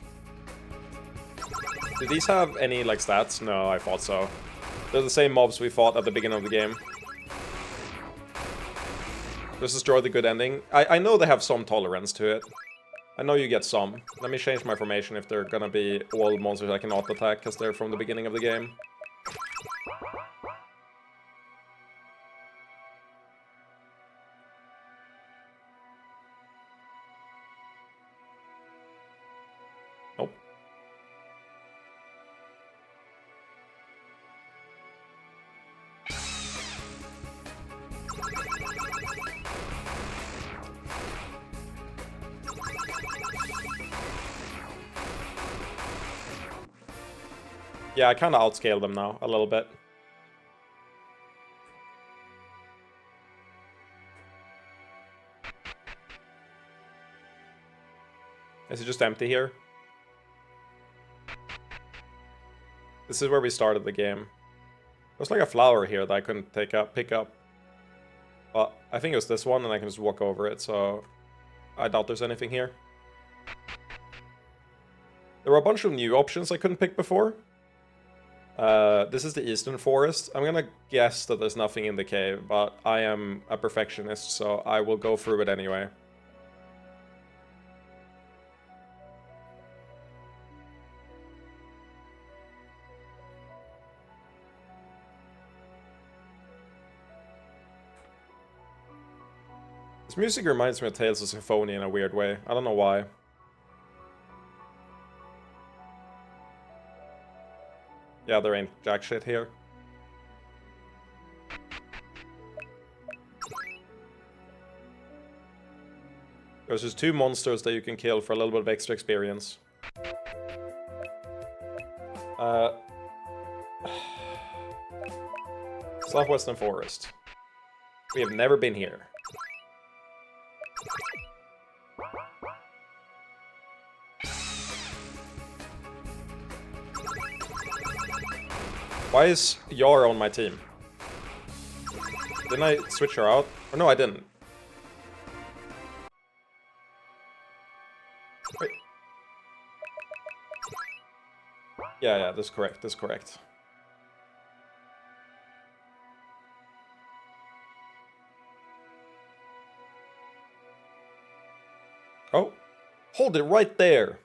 Do these have any like stats? No, I thought so. They're the same mobs we fought at the beginning of the game. Just destroy the good ending. I know they have some tolerance to it. I know you get some. Let me change my formation if they're gonna be all monsters I can auto-attack, because they're from the beginning of the game. Nope. Yeah, I kind of outscale them now, a little bit. Is it just empty here? This is where we started the game. There's like a flower here that I couldn't pick up. But I think it was this one, and I can just walk over it, so I doubt there's anything here. There were a bunch of new options I couldn't pick before. This is the Eastern Forest. I'm gonna guess that there's nothing in the cave, but I am a perfectionist, so I will go through it anyway. This music reminds me of Tales of Symphonia in a weird way. I don't know why. Yeah, there ain't jack shit here. There's just 2 monsters that you can kill for a little bit of extra experience. Southwestern Forest. We have never been here. Why is Yar on my team? Didn't I switch her out? Or no, I didn't. Wait. Yeah, this is correct, this is correct. Oh, hold it right there,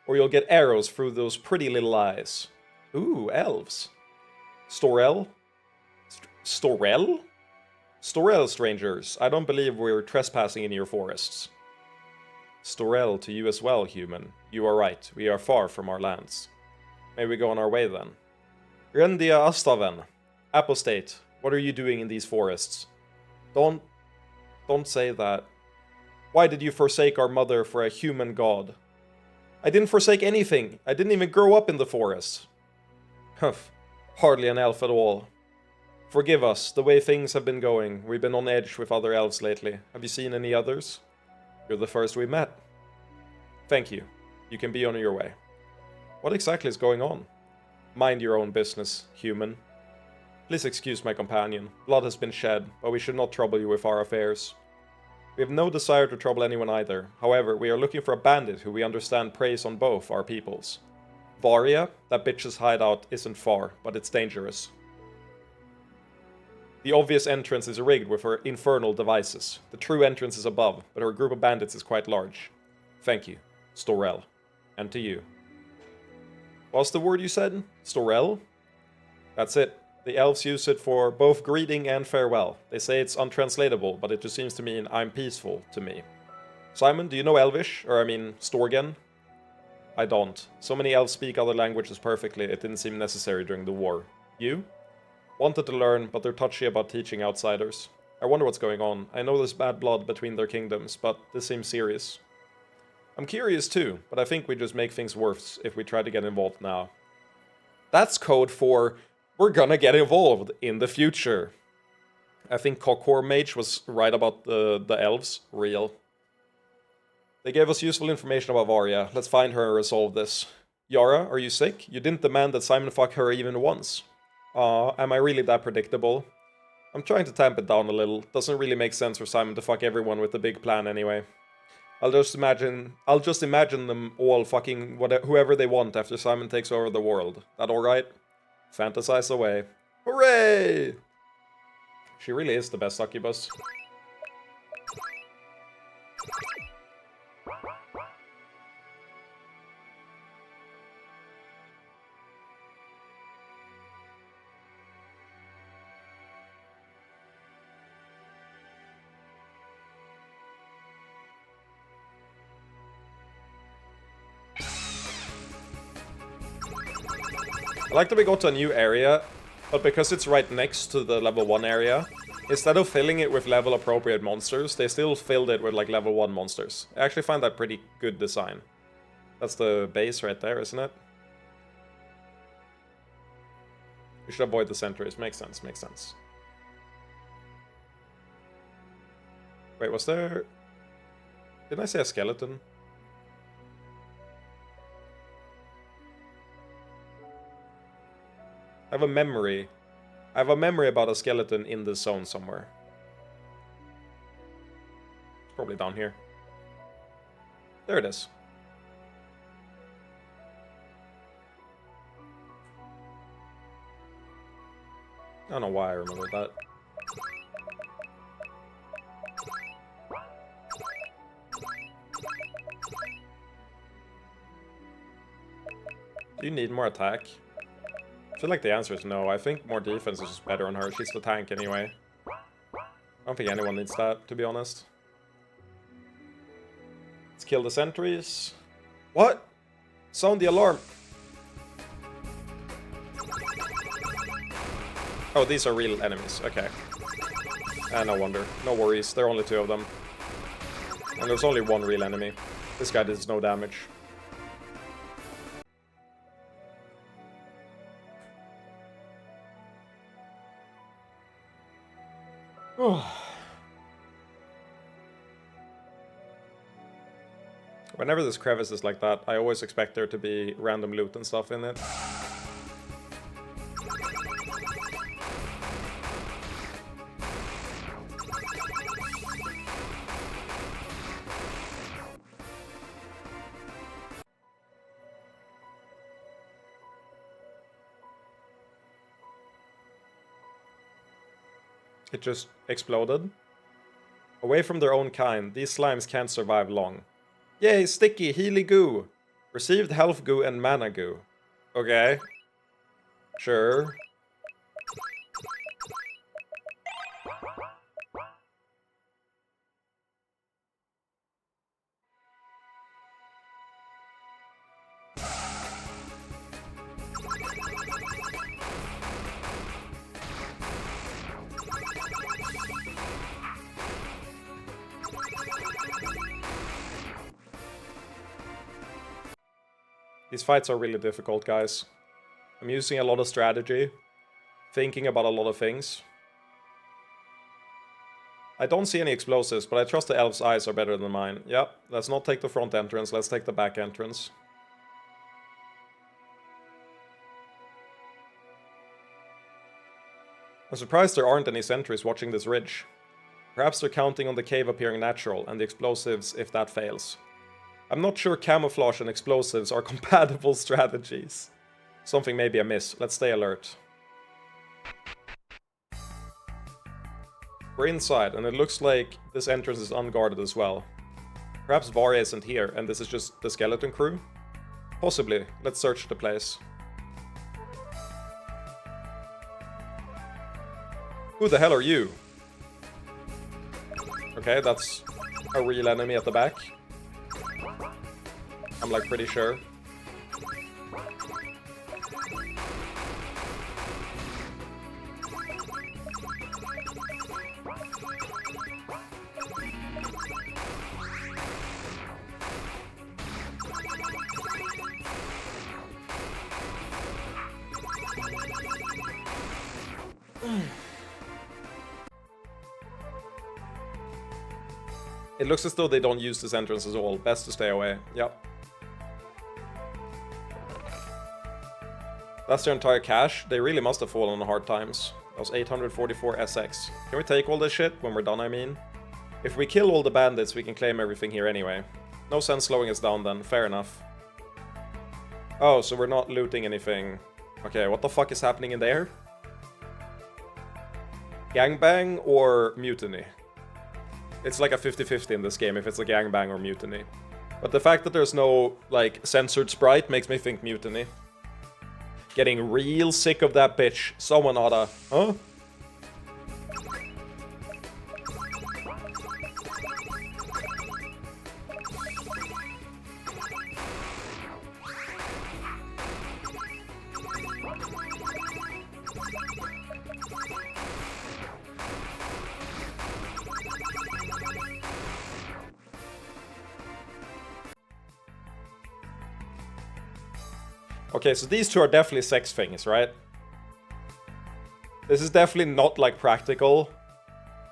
or you'll get arrows through those pretty little eyes. Ooh, elves. Storel? Storel? Storel, strangers. I don't believe we're trespassing in your forests. Storel to you as well, human. You are right. We are far from our lands. May we go on our way then. Rendia Astaven. Apostate. What are you doing in these forests? Don't say that. Why did you forsake our mother for a human god? I didn't forsake anything. I didn't even grow up in the forest. Humph. Hardly an elf at all. Forgive us, the way things have been going. We've been on edge with other elves lately. Have you seen any others? You're the first we met. Thank you. You can be on your way. What exactly is going on? Mind your own business, human. Please excuse my companion. Blood has been shed, but we should not trouble you with our affairs. We have no desire to trouble anyone either. However, we are looking for a bandit who we understand preys on both our peoples. Varia, that bitch's hideout, isn't far, but it's dangerous. The obvious entrance is rigged with her infernal devices. The true entrance is above, but her group of bandits is quite large. Thank you, Storel. And to you. What's the word you said? Storel? That's it. The elves use it for both greeting and farewell. They say it's untranslatable, but it just seems to mean I'm peaceful to me. Simon, do you know Elvish? Or I mean, Storgen? I don't. So many elves speak other languages perfectly, it didn't seem necessary during the war. You? Wanted to learn, but they're touchy about teaching outsiders. I wonder what's going on. I know there's bad blood between their kingdoms, but this seems serious. I'm curious too, but I think we just make things worse if we try to get involved now. That's code for we're gonna get involved in the future. I think Kokor Mage was right about the elves. Real. They gave us useful information about Varya. Let's find her and resolve this. Yara, are you sick? You didn't demand that Simon fuck her even once. Am I really that predictable? I'm trying to tamp it down a little. Doesn't really make sense for Simon to fuck everyone with the big plan anyway. I'll just imagine them all fucking whoever they want after Simon takes over the world. That alright? Fantasize away. Hooray! She really is the best succubus. I like that we go to a new area, but because it's right next to the level 1 area, instead of filling it with level appropriate monsters, they still filled it with like level 1 monsters. I actually find that pretty good design. That's the base right there, isn't it? We should avoid the sentries. Makes sense, makes sense. Wait, was there... Didn't I say a skeleton? I have a memory. I have a memory about a skeleton in the zone somewhere. It's probably down here. There it is. I don't know why I remember that. Do you need more attack? I feel like the answer is no. I think more defense is just better on her. She's the tank anyway. I don't think anyone needs that, to be honest. Let's kill the sentries. What? Sound the alarm. Oh, these are real enemies. Okay. No wonder. No worries. There are only 2 of them. And there's only 1 real enemy. This guy does no damage. Whenever this crevice is like that, I always expect there to be random loot and stuff in it. It just exploded. Away from their own kind, these slimes can't survive long. Yay, sticky, healy goo! Received health goo and mana goo. Okay. Sure. These fights are really difficult, guys. I'm using a lot of strategy, thinking about a lot of things. I don't see any explosives, but I trust the elf's eyes are better than mine. Yep, let's not take the front entrance, let's take the back entrance. I'm surprised there aren't any sentries watching this ridge. Perhaps they're counting on the cave appearing natural, and the explosives if that fails. I'm not sure camouflage and explosives are compatible strategies. Something may be amiss. Let's stay alert. We're inside, and it looks like this entrance is unguarded as well. Perhaps Varya isn't here, and this is just the skeleton crew? Possibly. Let's search the place. Who the hell are you? Okay, that's a real enemy at the back. I'm like pretty sure. It looks as though they don't use this entrance at all. Best to stay away. Yep. That's their entire cash. They really must have fallen on hard times. That was 844 SX. Can we take all this shit when we're done, I mean? If we kill all the bandits, we can claim everything here anyway. No sense slowing us down then. Fair enough. Oh, so we're not looting anything. Okay, what the fuck is happening in there? Gangbang or mutiny? It's like a 50-50 in this game if it's a gangbang or mutiny. But the fact that there's no, like, censored sprite makes me think mutiny. Getting real sick of that bitch. Someone oughta... Huh? Okay, so these two are definitely sex things, right? This is definitely not, like, practical.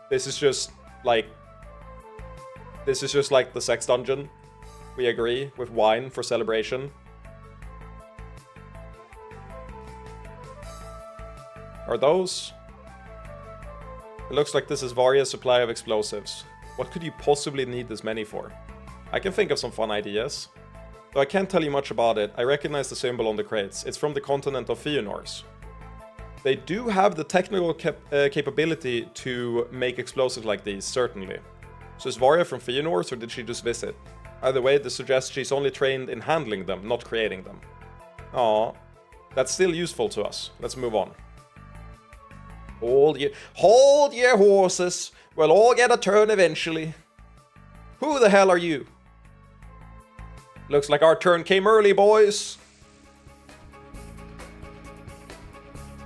This is just, like... This is just, like, the sex dungeon. We agree, with wine for celebration. Are those? It looks like this is Varia's supply of explosives. What could you possibly need this many for? I can think of some fun ideas. Though I can't tell you much about it, I recognize the symbol on the crates. It's from the continent of Fëanors. They do have the technical capability to make explosives like these, certainly. So is Varia from Fëanors, or did she just visit? Either way, this suggests she's only trained in handling them, not creating them. Aw, that's still useful to us. Let's move on. Hold your horses. We'll all get a turn eventually. Who the hell are you? Looks like our turn came early, boys.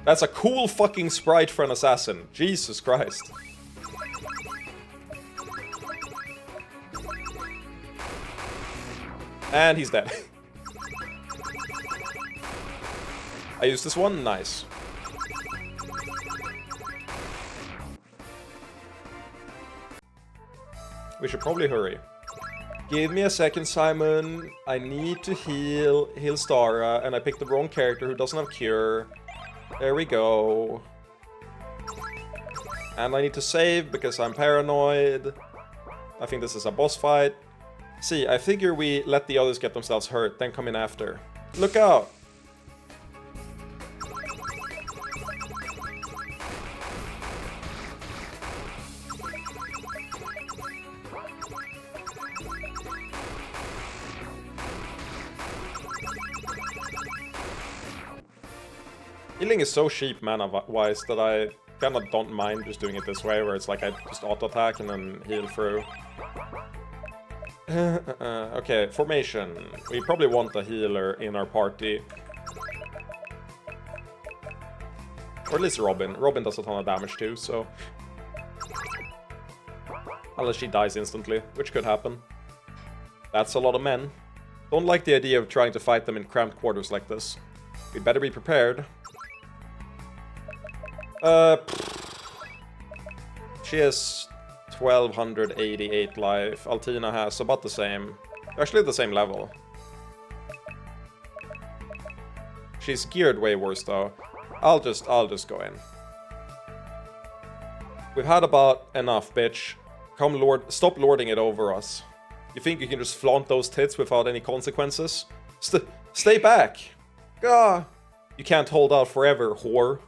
That's a cool fucking sprite for an assassin. Jesus Christ. And he's dead. I used this one? Nice. We should probably hurry. Give me a second, Simon. I need to heal Stara, and I picked the wrong character who doesn't have cure. There we go. And I need to save because I'm paranoid. I think this is a boss fight. See, I figure we let the others get themselves hurt, then come in after. Look out! Healing is so cheap mana-wise that I kind of don't mind just doing it this way, where it's like I just auto-attack and then heal through. Okay, formation. We probably want a healer in our party. Or at least Robin. Robin does a ton of damage too, so... Unless she dies instantly, which could happen. That's a lot of men. Don't like the idea of trying to fight them in cramped quarters like this. We'd better be prepared. She has 1288 life. Altina has about the same. Actually the same level. She's geared way worse though. I'll just go in. We've had about enough, bitch. Come stop lording it over us. You think you can just flaunt those tits without any consequences? Stay back! Gah! You can't hold out forever, whore.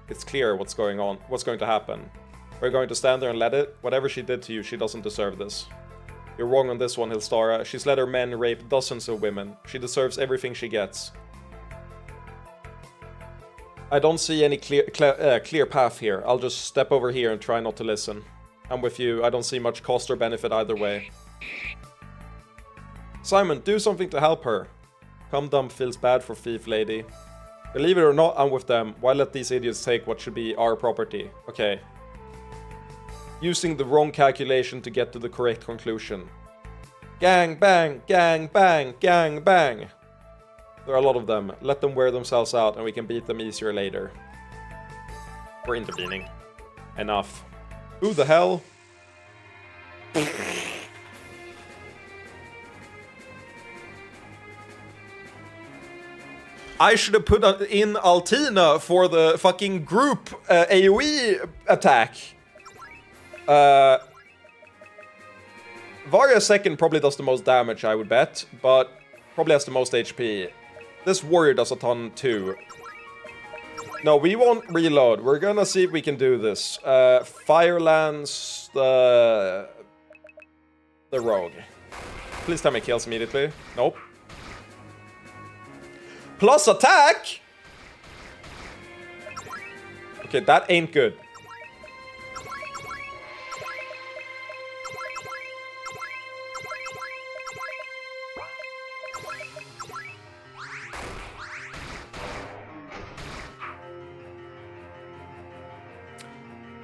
It's clear what's going on, what's going to happen. We're going to stand there and let it. Whatever she did to you, she doesn't deserve this. You're wrong on this one, Hilstara. She's let her men rape dozens of women. She deserves everything she gets. I don't see any clear path here. I'll just step over here and try not to listen. I'm with you. I don't see much cost or benefit either way. Simon, do something to help her. Come dump feels bad for thief lady. Believe it or not, I'm with them. Why let these idiots take what should be our property? Okay. Using the wrong calculation to get to the correct conclusion. Gang bang, gang bang, gang bang. There are a lot of them. Let them wear themselves out and we can beat them easier later. We're intervening. Enough. Who the hell? I should have put in Altina for the fucking group AoE attack. Varia second probably does the most damage, I would bet, but probably has the most HP. This warrior does a ton too. No, we won't reload. We're gonna see if we can do this. Firelance the rogue. Please tell me it kills immediately. Nope. Plus attack! Okay, that ain't good.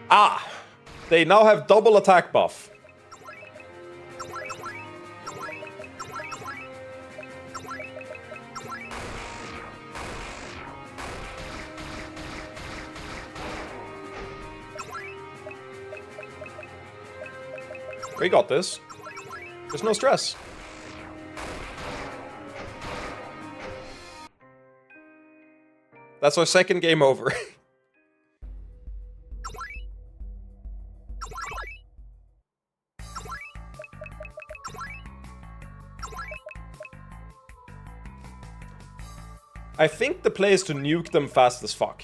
Ah! They now have double attack buff. We got this. There's no stress. That's our second game over. I think the play is to nuke them fast as fuck.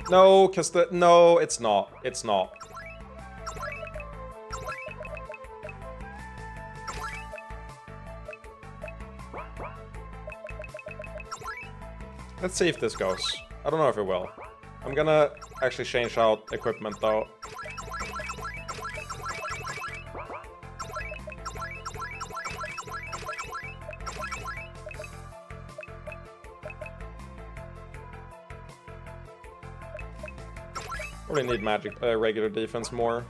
No, because the... No, it's not. It's not. Let's see if this goes. I don't know if it will. I'm gonna actually change out equipment though. Probably need magic, regular defense more.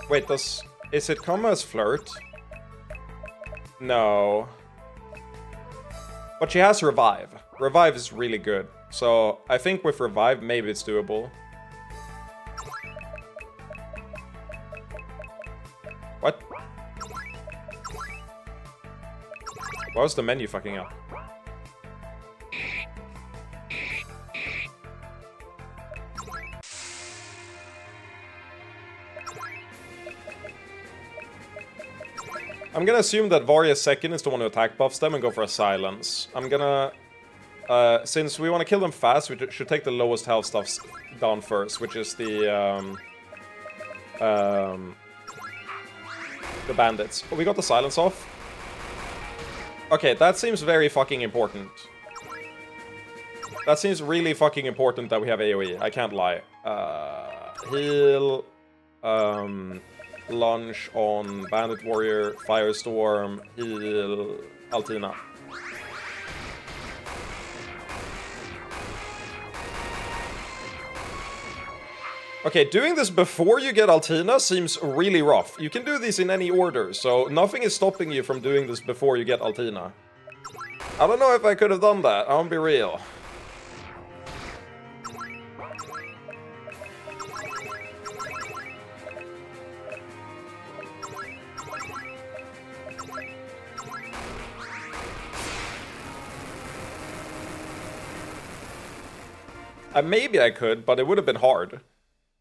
Wait, is it come as flirt? No. But she has revive. Revive is really good. So I think with revive, maybe it's doable. What? Why was the menu fucking up? I'm gonna assume that Varia second is the one who attack buffs them and go for a silence. I'm gonna... since we want to kill them fast, we should take the lowest health stuff down first, which is the bandits. Oh, we got the silence off. Okay, that seems very fucking important. That seems really fucking important that we have AoE. I can't lie. Heal... Lunge on Bandit Warrior, Firestorm, heal Altina. Okay, doing this before you get Altina seems really rough. You can do these in any order, so nothing is stopping you from doing this before you get Altina. I don't know if I could have done that, I'll be real. Maybe I could, but it would have been hard.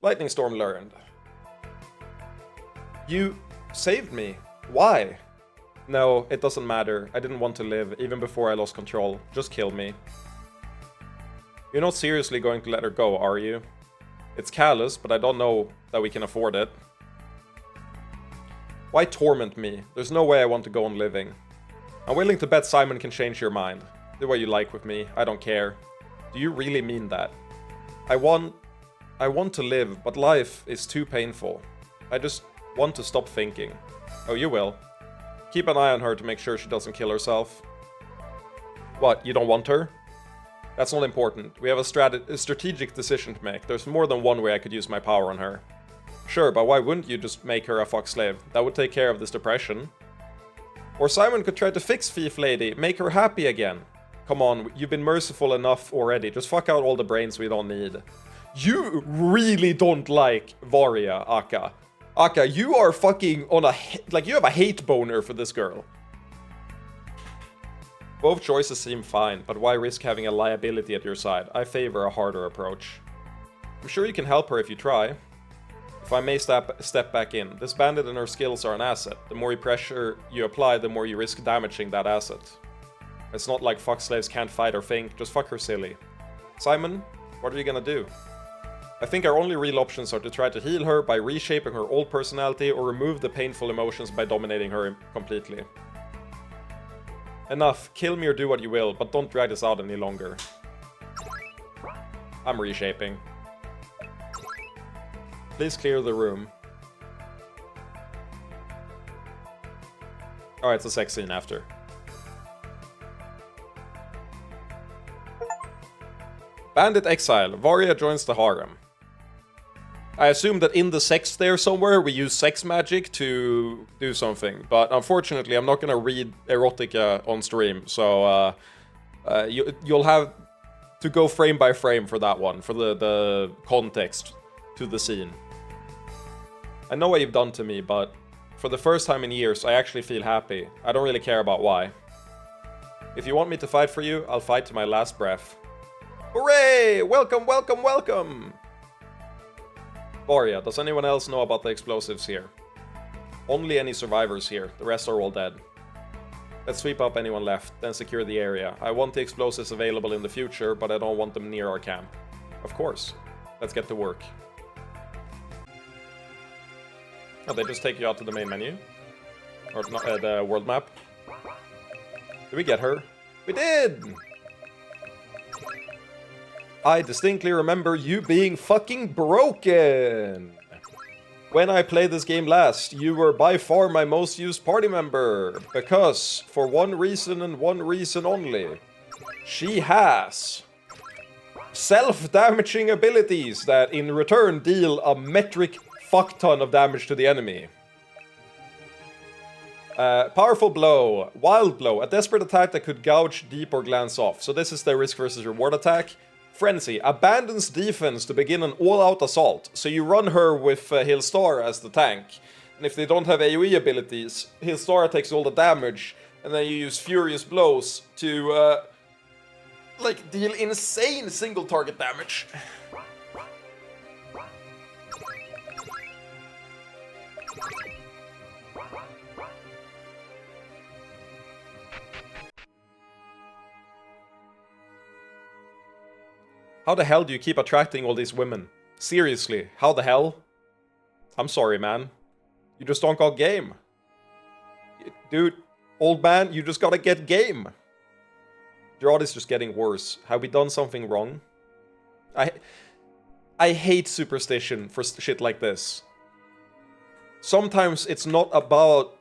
Lightning Storm learned. You saved me. Why? No, it doesn't matter. I didn't want to live, even before I lost control. Just kill me. You're not seriously going to let her go, are you? It's callous, but I don't know that we can afford it. Why torment me? There's no way I want to go on living. I'm willing to bet Simon can change your mind. Do what you like with me, I don't care. Do you really mean that? I want to live, but life is too painful. I just want to stop thinking. Oh, you will. Keep an eye on her to make sure she doesn't kill herself. What, you don't want her? That's not important. We have a strategic decision to make. There's more than one way I could use my power on her. Sure, but why wouldn't you just make her a fuck slave? That would take care of this depression. Or Simon could try to fix Thief Lady, make her happy again. Come on, you've been merciful enough already. Just fuck out all the brains we don't need. You really don't like Varia, Akka. Akka, you are fucking on a... like, you have a hate boner for this girl. Both choices seem fine, but why risk having a liability at your side? I favor a harder approach. I'm sure you can help her if you try. If I may step back in, this bandit and her skills are an asset. The more pressure you apply, the more you risk damaging that asset. It's not like fuck slaves can't fight or think, just fuck her silly. Simon, what are you gonna do? I think our only real options are to try to heal her by reshaping her old personality or remove the painful emotions by dominating her completely. Enough, kill me or do what you will, but don't drag this out any longer. I'm reshaping. Please clear the room. Alright, it's a sex scene after. Bandit exile. Varia joins the harem. I assume that in the sex there somewhere we use sex magic to do something, but unfortunately I'm not gonna read erotica on stream, so you'll have to go frame by frame for that one, for the context to the scene. I know what you've done to me, but for the first time in years I actually feel happy. I don't really care about why. If you want me to fight for you, I'll fight to my last breath. Hooray! Welcome, welcome, welcome! Varia, does anyone else know about the explosives here? Only any survivors here, the rest are all dead. Let's sweep up anyone left, then secure the area. I want the explosives available in the future, but I don't want them near our camp. Of course. Let's get to work. Oh, they just take you out to the main menu? Or the world map? Did we get her? We did! I distinctly remember you being fucking broken! When I played this game last, you were by far my most used party member. Because, for one reason and one reason only, she has self-damaging abilities that in return deal a metric fuck ton of damage to the enemy. Powerful blow, wild blow, a desperate attack that could gouge deep or glance off. So this is the risk versus reward attack. Frenzy abandons defense to begin an all-out assault. So you run her with Hillstar as the tank. And if they don't have AoE abilities, Hillstar takes all the damage. And then you use Furious Blows to like deal insane single target damage. How the hell do you keep attracting all these women? Seriously, how the hell? I'm sorry, man. You just don't got game. Dude, old man, you just gotta get game. Gerard is just getting worse. Have we done something wrong? I hate superstition for shit like this. Sometimes it's not about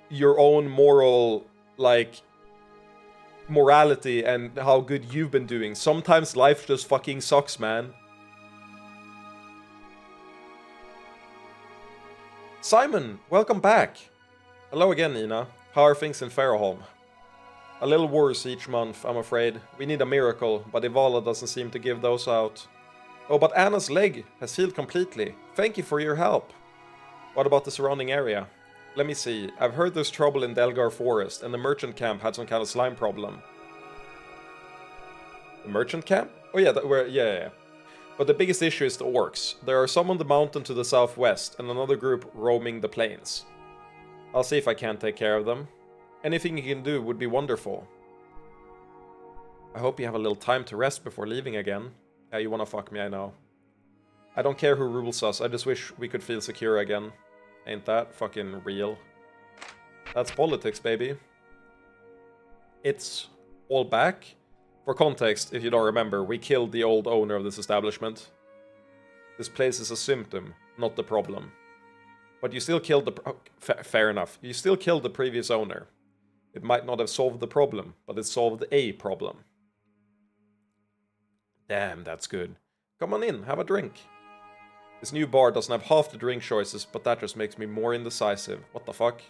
your own moral, like, morality and how good you've been doing. Sometimes life just fucking sucks, man. Simon, welcome back. Hello again, Nina. How are things in Fairholm? A little worse each month, I'm afraid. We need a miracle, but Ivala doesn't seem to give those out. Oh, but Anna's leg has healed completely. Thank you for your help. What about the surrounding area? Let me see. I've heard there's trouble in Delgar Forest, and the merchant camp had some kind of slime problem. The merchant camp? Oh yeah, yeah. But the biggest issue is the orcs. There are some on the mountain to the southwest, and another group roaming the plains. I'll see if I can't take care of them. Anything you can do would be wonderful. I hope you have a little time to rest before leaving again. Yeah, you wanna fuck me, I know. I don't care who rules us, I just wish we could feel secure again. Ain't that fucking real? That's politics, baby. It's all back. For context, if you don't remember, we killed the old owner of this establishment. This place is a symptom, not the problem. But you still killed the... fair enough. You still killed the previous owner. It might not have solved the problem, but it solved a problem. Damn, that's good. Come on in, have a drink. This new bar doesn't have half the drink choices, but that just makes me more indecisive. What the fuck?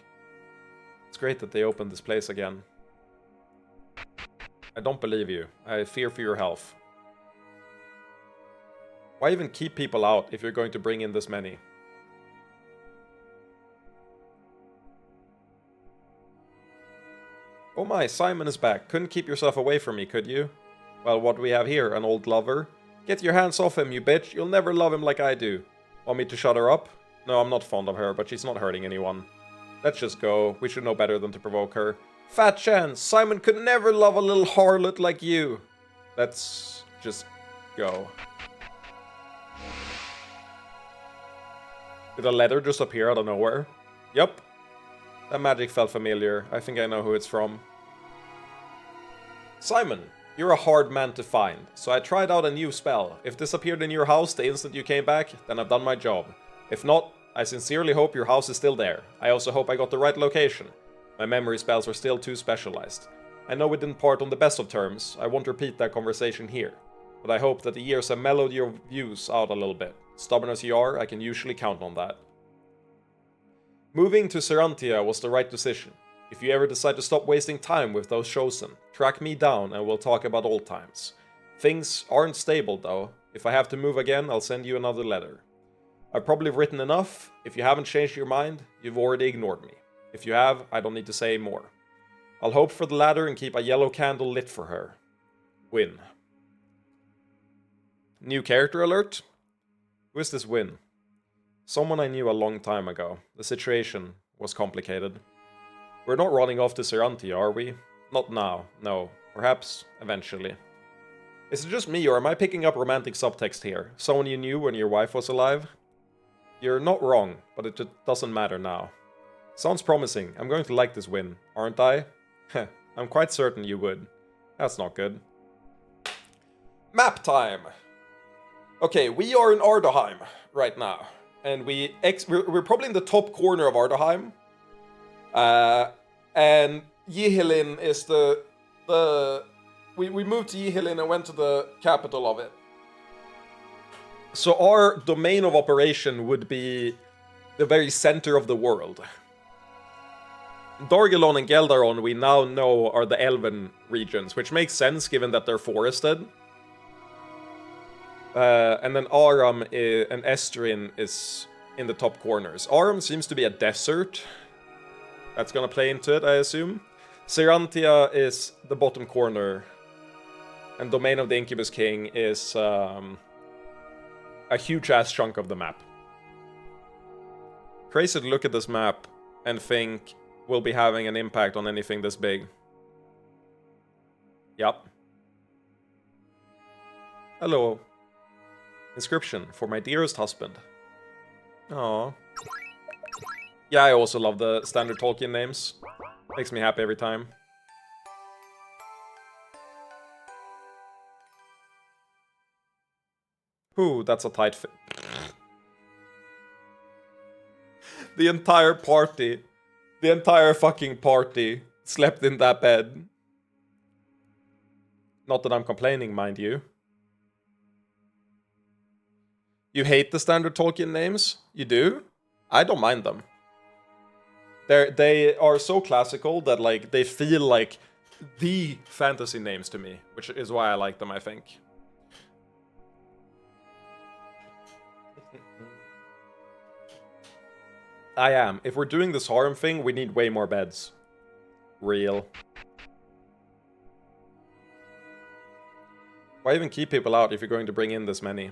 It's great that they opened this place again. I don't believe you. I fear for your health. Why even keep people out if you're going to bring in this many? Oh my, Simon is back. Couldn't keep yourself away from me, could you? Well, what do we have here? An old lover? Get your hands off him, you bitch. You'll never love him like I do. Want me to shut her up? No, I'm not fond of her, but she's not hurting anyone. Let's just go. We should know better than to provoke her. Fat chance! Simon could never love a little harlot like you. Let's just go. Did a letter just appear out of nowhere? Yup. That magic felt familiar. I think I know who it's from. Simon, you're a hard man to find, so I tried out a new spell. If this appeared in your house the instant you came back, then I've done my job. If not, I sincerely hope your house is still there. I also hope I got the right location. My memory spells are still too specialized. I know we didn't part on the best of terms. I won't repeat that conversation here. But I hope that the years have mellowed your views out a little bit. Stubborn as you are, I can usually count on that. Moving to Serantia was the right decision. If you ever decide to stop wasting time with those chosen, track me down and we'll talk about old times. Things aren't stable though. If I have to move again, I'll send you another letter. I've probably written enough. If you haven't changed your mind, you've already ignored me. If you have, I don't need to say more. I'll hope for the ladder and keep a yellow candle lit for her. Win. New character alert? Who is this Win? Someone I knew a long time ago. The situation was complicated. We're not running off to Serantia, are we? Not now, no. Perhaps eventually. Is it just me, or am I picking up romantic subtext here? Someone you knew when your wife was alive? You're not wrong, but it just doesn't matter now. Sounds promising. I'm going to like this Win, aren't I? Heh, I'm quite certain you would. That's not good. Map time! Okay, we are in Ardaheim right now. And we're probably in the top corner of Ardaheim. And Yihilin is we moved to Yihilin and went to the capital of it. So our domain of operation would be the very center of the world. Dargelon and Geldaron we now know are the Elven regions, which makes sense given that they're forested. And then Aram and Estrin is in the top corners. Aram seems to be a desert. That's gonna play into it, I assume. Serantia is the bottom corner. And Domain of the Incubus King is a huge-ass chunk of the map. Crazy to look at this map and think we'll be having an impact on anything this big. Yup. Hello. Inscription for my dearest husband. Aww. Yeah, I also love the standard Tolkien names. Makes me happy every time. Ooh, that's a tight fit. The entire party, the entire fucking party slept in that bed. Not that I'm complaining, mind you. You hate the standard Tolkien names? You do? I don't mind them. They are so classical that like they feel like the fantasy names to me, which is why I like them, I think. I am. If we're doing this harem thing, we need way more beds. Real. Why even keep people out if you're going to bring in this many?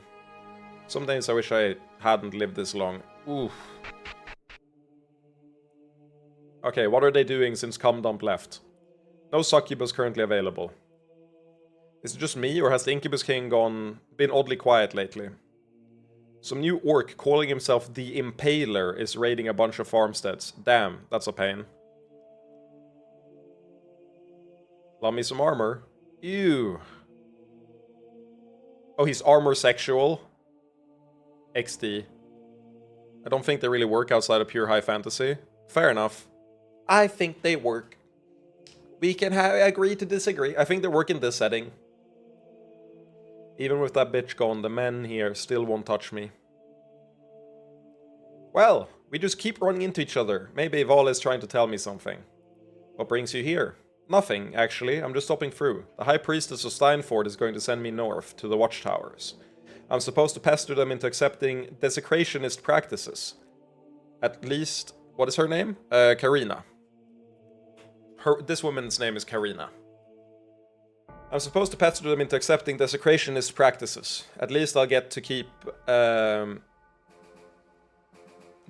Some days I wish I hadn't lived this long. Oof. Okay, what are they doing since Cum Dump left? No succubus currently available. Is it just me, or has the Incubus King been oddly quiet lately? Some new orc calling himself the Impaler is raiding a bunch of farmsteads. Damn, that's a pain. Love me some armor. Ew. Oh, he's armor sexual. XD. I don't think they really work outside of pure high fantasy. Fair enough. I think they work. We can agree to disagree. I think they work in this setting. Even with that bitch gone, the men here still won't touch me. Well, we just keep running into each other. Maybe Val is trying to tell me something. What brings you here? Nothing, actually. I'm just stopping through. The High Priestess of Steinford is going to send me north, to the Watchtowers. I'm supposed to pester them into accepting desecrationist practices. At least... What is her name? Karina. This woman's name is Karina. I'm supposed to pester them into accepting desecrationist practices. At least I'll get to keep the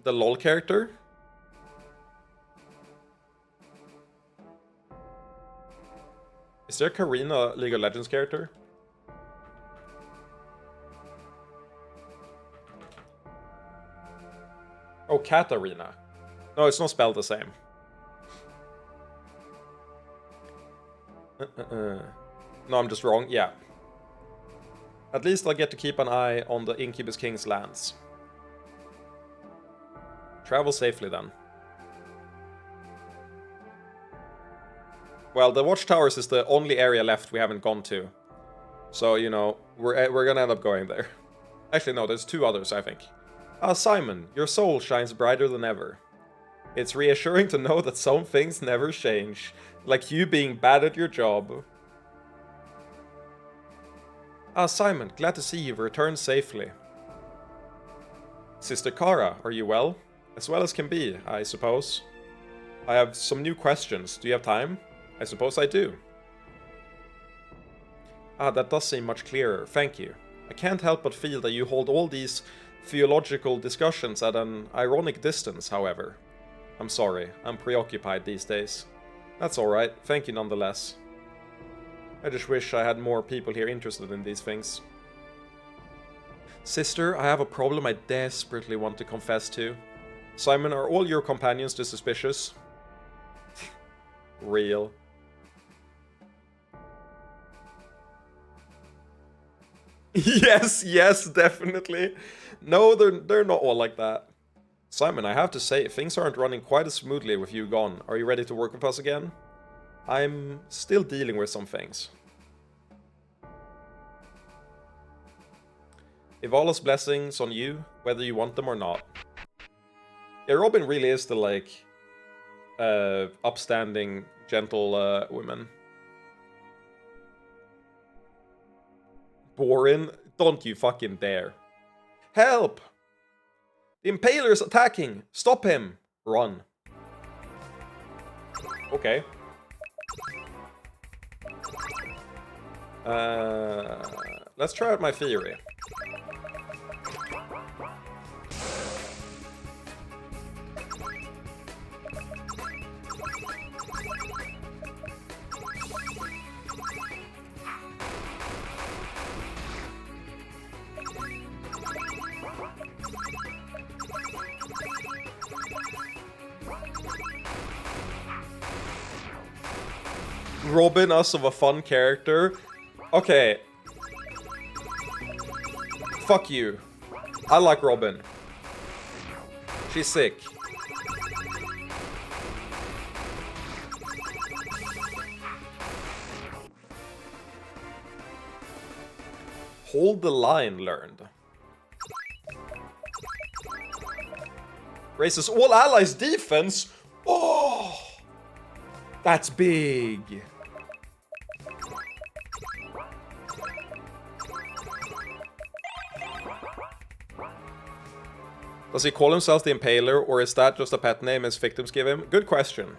LOL character. Is there Karina League of Legends character? Oh, Katarina. No, it's not spelled the same. No, I'm just wrong. Yeah. At least I'll get to keep an eye on the Incubus King's lands. Travel safely then. Well, the Watchtowers is the only area left we haven't gone to. So, you know, we're gonna end up going there. Actually, no, there's two others, I think. Ah, Simon, your soul shines brighter than ever. It's reassuring to know that some things never change. Like you being bad at your job. Ah, Simon, glad to see you've returned safely. Sister Kara, are you well? As well as can be, I suppose. I have some new questions. Do you have time? I suppose I do. Ah, that does seem much clearer. Thank you. I can't help but feel that you hold all these theological discussions at an ironic distance, however. I'm sorry, I'm preoccupied these days. That's alright, thank you nonetheless. I just wish I had more people here interested in these things. Sister, I have a problem I desperately want to confess to. Simon, are all your companions too suspicious? Real. Yes, definitely. No, they're not all like that. Simon, I have to say, things aren't running quite as smoothly with you gone. Are you ready to work with us again? I'm still dealing with some things. Ivala's blessings on you, whether you want them or not. Yeah, Robin really is the, like, upstanding, gentle woman. Borin, don't you fucking dare. Help! The Impaler's attacking! Stop him! Run. Okay. Let's try out my theory. Robin us of a fun character. Okay. Fuck you. I like Robin. She's sick. Hold the line learned. Raises all allies' defense. Oh, that's big. Does he call himself the Impaler, or is that just a pet name his victims give him? Good question.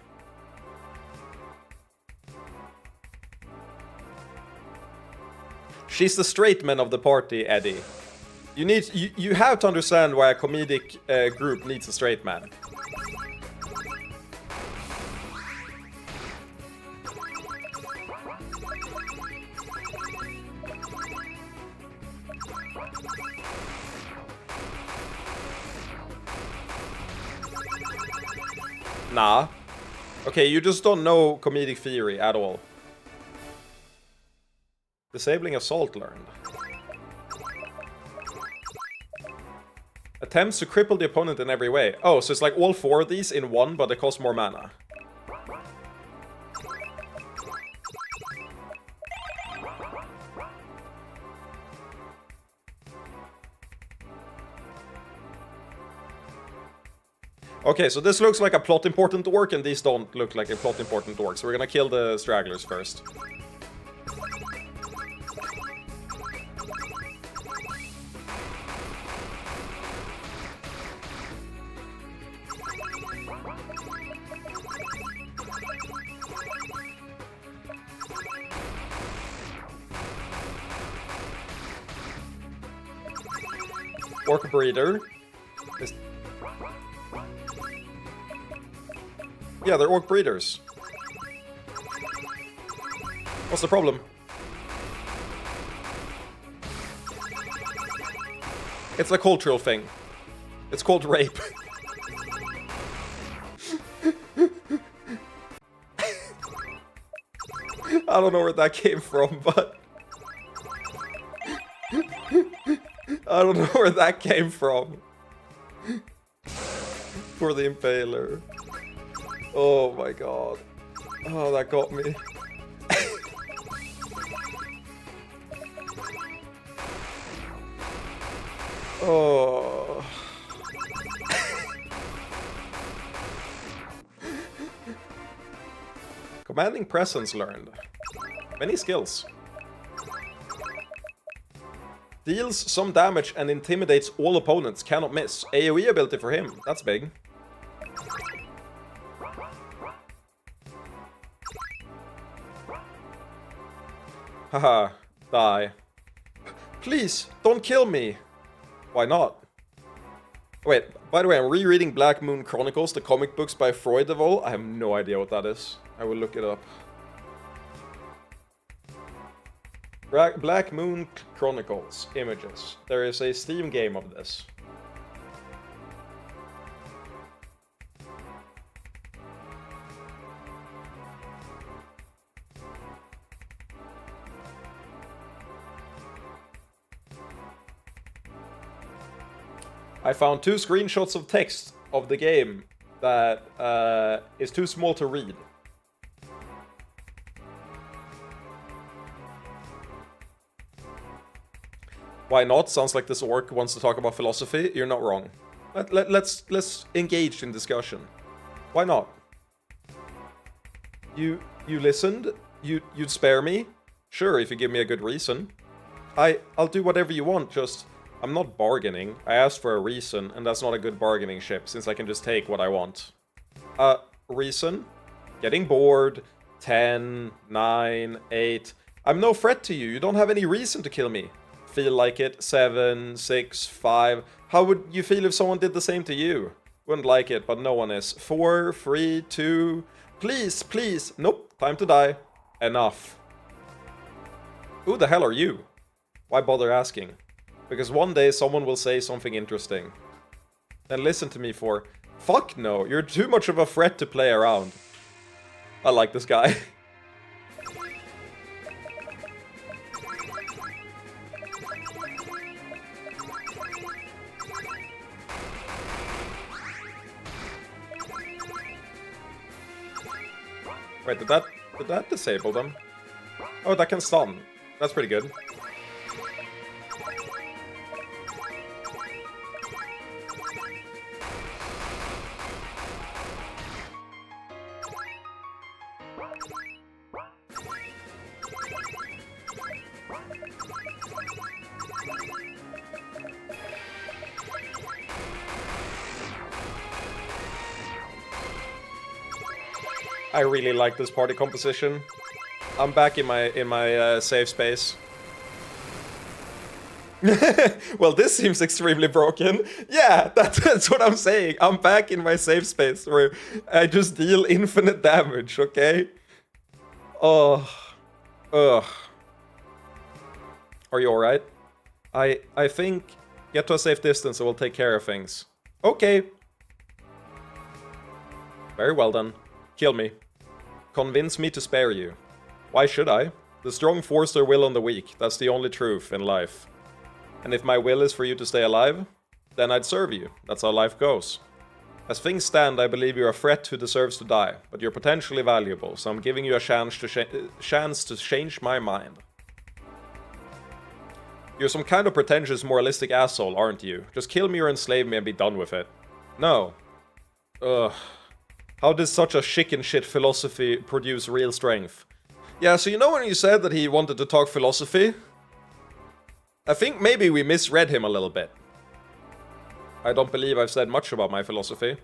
She's the straight man of the party, Eddie. You have to understand why a comedic group needs a straight man. Nah. Okay, you just don't know comedic theory at all. Disabling assault learned. Attempts to cripple the opponent in every way. Oh, so it's like all 4 of these in one, but they cost more mana. Okay, so this looks like a plot important orc, and these don't look like a plot important orc. So we're gonna kill the stragglers first. Orc breeder. Yeah, they're orc breeders. What's the problem? It's a cultural thing. It's called rape. I don't know where that came from, but... I don't know where that came from. For the Impaler. Oh my god. Oh, that got me. Oh. Commanding presence learned. Many skills. Deals some damage and intimidates all opponents. Cannot miss. AoE ability for him. That's big. Haha. Die. Please, don't kill me. Why not? Wait, by the way, I'm rereading Black Moon Chronicles, the comic books by Freudeval. I have no idea what that is. I will look it up. Black Moon Chronicles. Images. There is a Steam game of this. I found 2 screenshots of text of the game that is too small to read. Why not? Sounds like this orc wants to talk about philosophy. You're not wrong. Let's engage in discussion. Why not? You listened. You'd spare me. Sure, if you give me a good reason. I'll do whatever you want. Just I'm not bargaining. I asked for a reason, and that's not a good bargaining chip since I can just take what I want. Reason? Getting bored. 10, 9, 8. I'm no threat to you. You don't have any reason to kill me. Feel like it. 7, 6, 5. How would you feel if someone did the same to you? Wouldn't like it, but no one is. 4, 3, 2. Please, please. Nope. Time to die. Enough. Who the hell are you? Why bother asking? Because one day someone will say something interesting. Then listen to me for... Fuck no. You're too much of a threat to play around. I like this guy. Wait, did that disable them? Oh, that can stun. That's pretty good. I really like this party composition. I'm back in my safe space. Well, this seems extremely broken. Yeah, that's what I'm saying. I'm back in my safe space where I just deal infinite damage, okay? Oh. Ugh. Are you alright? I think get to a safe distance and we'll take care of things. Okay. Very well then. Kill me. Convince me to spare you. Why should I? The strong force their will on the weak. That's the only truth in life. And if my will is for you to stay alive, then I'd serve you. That's how life goes. As things stand, I believe you're a threat who deserves to die, but you're potentially valuable, so I'm giving you a chance to change my mind. You're some kind of pretentious moralistic asshole, aren't you? Just kill me or enslave me and be done with it. No. Ugh. How does such a chicken shit philosophy produce real strength? Yeah, so you know when you said that he wanted to talk philosophy? I think maybe we misread him a little bit. I don't believe I've said much about my philosophy.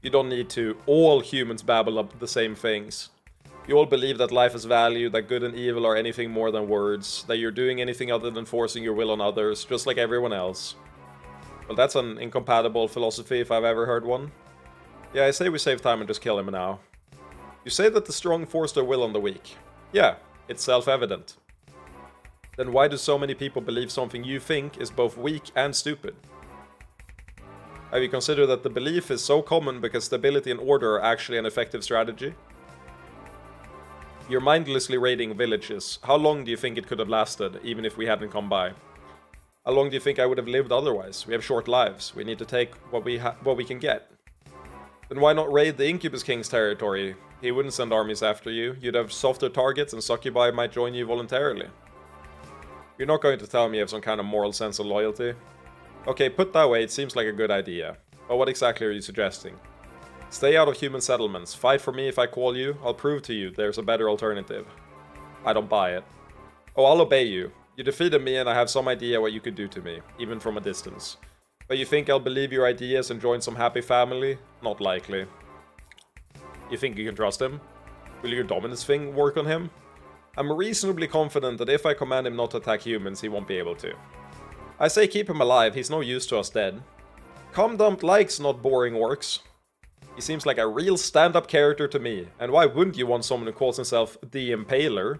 You don't need to. All humans babble up the same things. You all believe that life has value, that good and evil are anything more than words, that you're doing anything other than forcing your will on others, just like everyone else. Well, that's an incompatible philosophy if I've ever heard one. Yeah, I say we save time and just kill him now. You say that the strong force their will on the weak. Yeah, it's self-evident. Then why do so many people believe something you think is both weak and stupid? Have you considered that the belief is so common because stability and order are actually an effective strategy? You're mindlessly raiding villages. How long do you think it could have lasted, even if we hadn't come by? How long do you think I would have lived otherwise? We have short lives. We need to take what we can get. Then why not raid the Incubus King's territory? He wouldn't send armies after you. You'd have softer targets and succubi might join you voluntarily. You're not going to tell me you have some kind of moral sense of loyalty? Okay, put that way, it seems like a good idea. But what exactly are you suggesting? Stay out of human settlements. Fight for me if I call you. I'll prove to you there's a better alternative. I don't buy it. Oh, I'll obey you. You defeated me and I have some idea what you could do to me, even from a distance. But you think I'll believe your ideas and join some happy family? Not likely. You think you can trust him? Will your dominance thing work on him? I'm reasonably confident that if I command him not to attack humans, he won't be able to. I say keep him alive, he's no use to us dead. Comdump likes not boring orcs. He seems like a real stand-up character to me, and why wouldn't you want someone who calls himself the Impaler?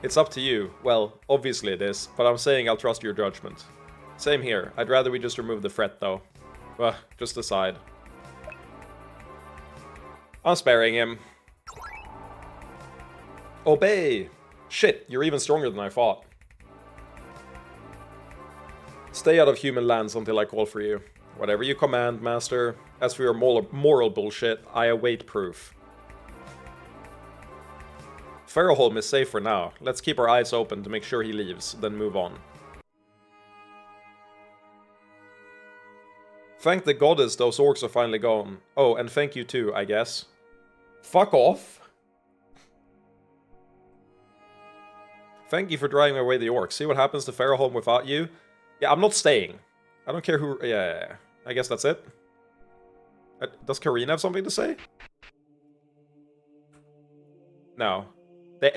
It's up to you. Well, obviously it is, but I'm saying I'll trust your judgment. Same here, I'd rather we just remove the threat though. Ugh, just decide. I'm sparing him. Obey! Shit, you're even stronger than I thought. Stay out of human lands until I call for you. Whatever you command, master. As for your moral bullshit, I await proof. Farrowholm is safe for now. Let's keep our eyes open to make sure he leaves, then move on. Thank the goddess those orcs are finally gone. Oh, and thank you too, I guess. Fuck off! Thank you for driving away the orcs. See what happens to Farrowholm without you? Yeah, I'm not staying. I don't care who... Yeah, I guess that's it. Does Karina have something to say? No.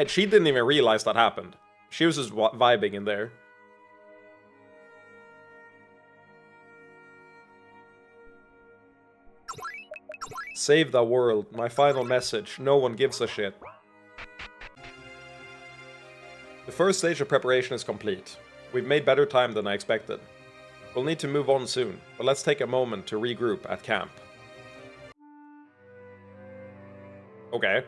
She didn't even realize that happened. She was just vibing in there. Save the world. My final message. No one gives a shit. The first stage of preparation is complete. We've made better time than I expected. We'll need to move on soon, but let's take a moment to regroup at camp. Okay.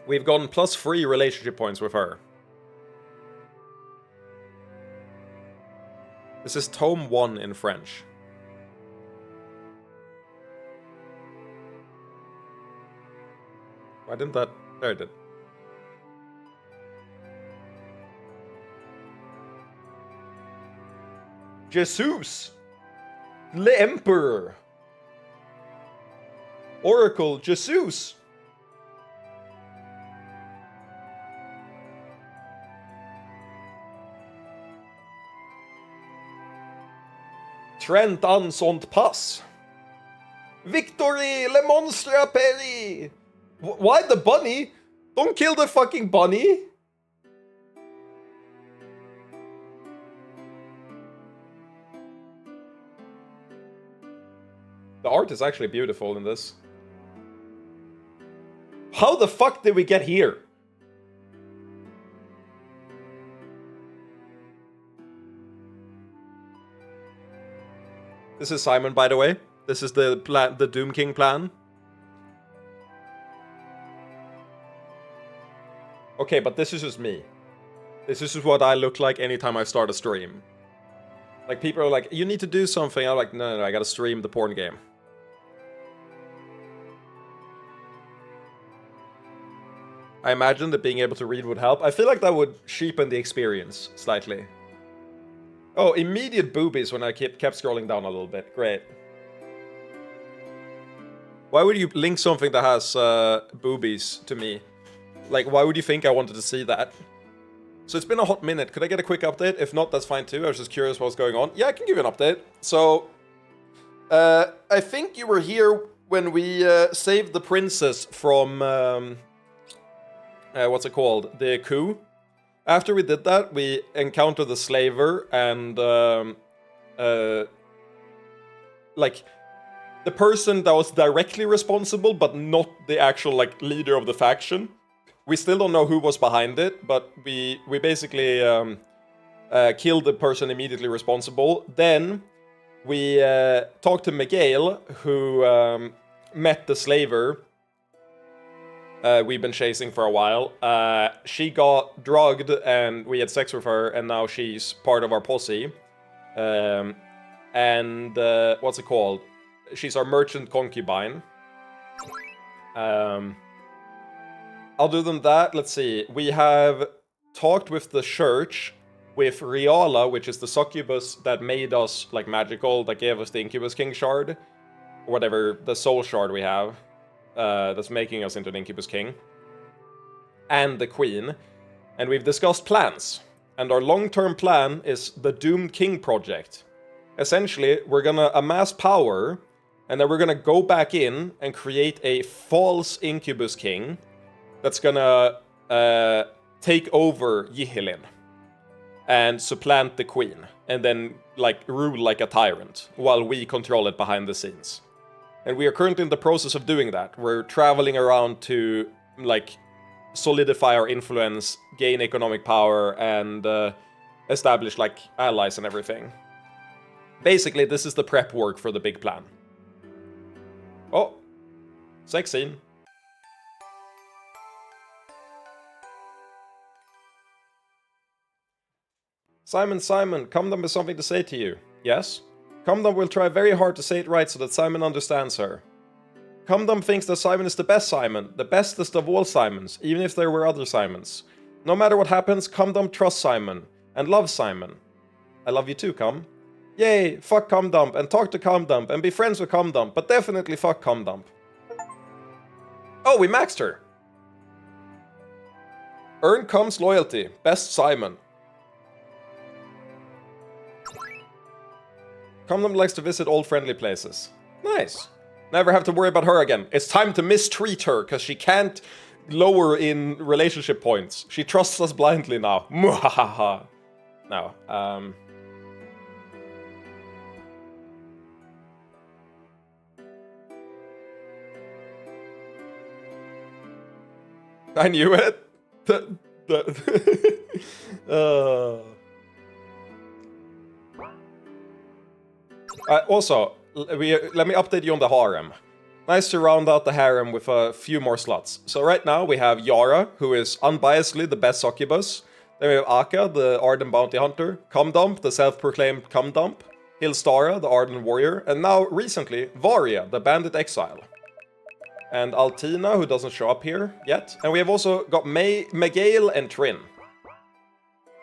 We've gotten +3 relationship points with her. This is Tome 1 in French. Why didn't that... There it did. Jesus! Le Emperor! Oracle, Jesus! Trent an sånt pass. Victory! Le monstre peri! Why the bunny? Don't kill the fucking bunny! The art is actually beautiful in this. How the fuck did we get here? This is Simon, by the way. This is the plan, the Doom King plan. Okay, but this is just me. This is just what I look like anytime I start a stream. Like, people are like, you need to do something. I'm like, no, I gotta stream the porn game. I imagine that being able to read would help. I feel like that would cheapen the experience slightly. Oh, immediate boobies when I kept scrolling down a little bit. Great. Why would you link something that has boobies to me? Like, why would you think I wanted to see that? So it's been a hot minute. Could I get a quick update? If not, that's fine too. I was just curious what's going on. Yeah, I can give you an update. So, I think you were here when we saved the princess from... what's it called? The coup. After we did that, we encountered the slaver and, like, the person that was directly responsible, but not the actual, like, leader of the faction. We still don't know who was behind it, but we basically killed the person immediately responsible. Then we talked to Miguel, who met the slaver. We've been chasing for a while. She got drugged and we had sex with her, and now she's part of our posse. What's it called? She's our merchant concubine. Other than that, let's see. We have talked with the church, with Riala, which is the succubus that made us, like, magical, that gave us the Incubus King shard. Whatever, the soul shard we have. That's making us into an Incubus King. And the Queen. And we've discussed plans. And our long-term plan is the Doomed King project. Essentially, we're gonna amass power, and then we're gonna go back in and create a false Incubus King that's gonna take over Yihilin and supplant the Queen, and then, like, rule like a tyrant, while we control it behind the scenes. And we are currently in the process of doing that. We're traveling around to, like, solidify our influence, gain economic power, and establish, like, allies and everything. Basically, this is the prep work for the big plan. Oh, sex scene. Simon, Comdom has something to say to you. Yes? Comdom will try very hard to say it right so that Simon understands her. Comdom thinks that Simon is the best Simon, the bestest of all Simons, even if there were other Simons. No matter what happens, Comdom trusts Simon, and loves Simon. I love you too, Com. Yay, fuck Comdump, and talk to Comdump, and be friends with Comdump, but definitely fuck Comdump. Oh, we maxed her! Earn Com's loyalty, best Simon. Comdom likes to visit old friendly places. Nice. Never have to worry about her again. It's time to mistreat her, because she can't lower in relationship points. She trusts us blindly now. Muhahaha. Now, I knew it. Also, let me update you on the harem. Nice to round out the harem with a few more slots. So right now we have Yara, who is unbiasedly the best succubus. Then we have Aka, the Ardent Bounty Hunter. Comdump, the self-proclaimed Comdump. Hilstara, the Ardent Warrior. And now, recently, Varia, the Bandit Exile. And Altina, who doesn't show up here yet. And we have also got Miguel and Trin.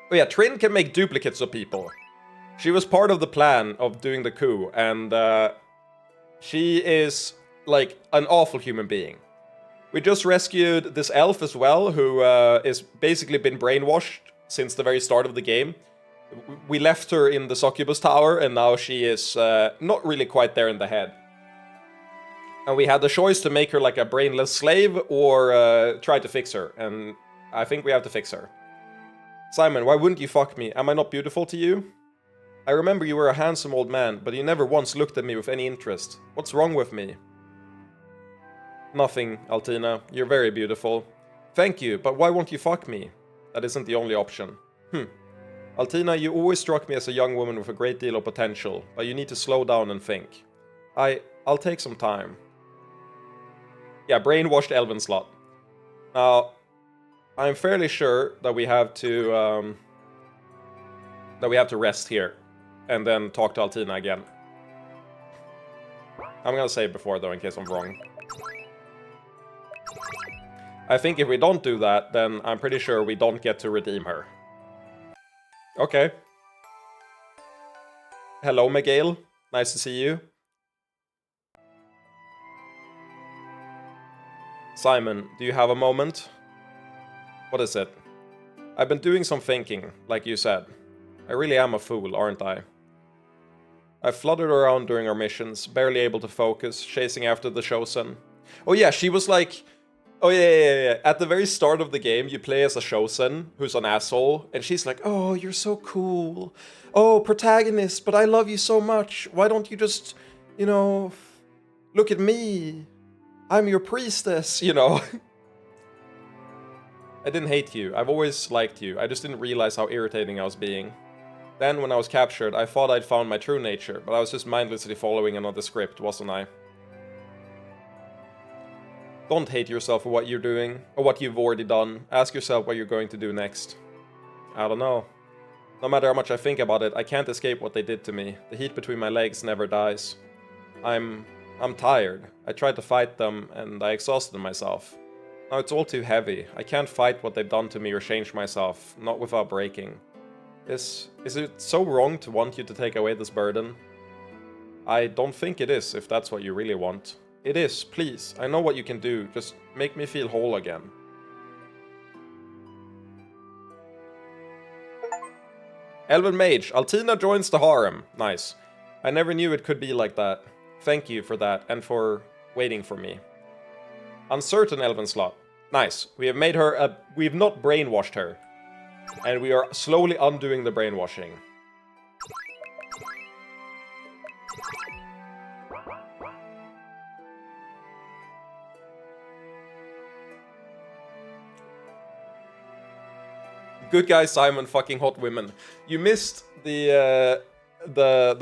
Oh yeah, Trin can make duplicates of people. She was part of the plan of doing the coup, and she is, like, an awful human being. We just rescued this elf as well, who is basically been brainwashed since the very start of the game. We left her in the Succubus Tower, and now she is not really quite there in the head. And we had the choice to make her like a brainless slave, or try to fix her, and I think we have to fix her. Simon, why wouldn't you fuck me? Am I not beautiful to you? I remember you were a handsome old man, but you never once looked at me with any interest. What's wrong with me? Nothing, Altina. You're very beautiful. Thank you, but why won't you fuck me? That isn't the only option. Altina, you always struck me as a young woman with a great deal of potential, but you need to slow down and think. I'll take some time. Yeah, brainwashed Elven slot. Now, I'm fairly sure that we have to rest here, and then talk to Altina again. I'm gonna say it before though, in case I'm wrong. I think if we don't do that, then I'm pretty sure we don't get to redeem her. Okay. Hello, Miguel. Nice to see you. Simon, do you have a moment? What is it? I've been doing some thinking, like you said. I really am a fool, aren't I? I've fluttered around during our missions, barely able to focus, chasing after the Chosen. Oh yeah, she was like... Oh yeah. At the very start of the game, you play as a Chosen, who's an asshole, and she's like, oh, you're so cool. Oh, protagonist, but I love you so much. Why don't you just, you know, look at me. I'm your priestess, you know. I didn't hate you. I've always liked you. I just didn't realize how irritating I was being. Then, when I was captured, I thought I'd found my true nature, but I was just mindlessly following another script, wasn't I? Don't hate yourself for what you're doing, or what you've already done. Ask yourself what you're going to do next. I don't know. No matter how much I think about it, I can't escape what they did to me. The heat between my legs never dies. I'm tired. I tried to fight them, and I exhausted myself. Now it's all too heavy. I can't fight what they've done to me or change myself, not without breaking. Is it so wrong to want you to take away this burden? I don't think it is, if that's what you really want. It is, please. I know what you can do. Just make me feel whole again. Elven Mage. Altina joins the harem. Nice. I never knew it could be like that. Thank you for that, and for waiting for me. Uncertain Elven slot. Nice. We have made her we've not brainwashed her. And we are slowly undoing the brainwashing. Good guy Simon, fucking hot women. You missed the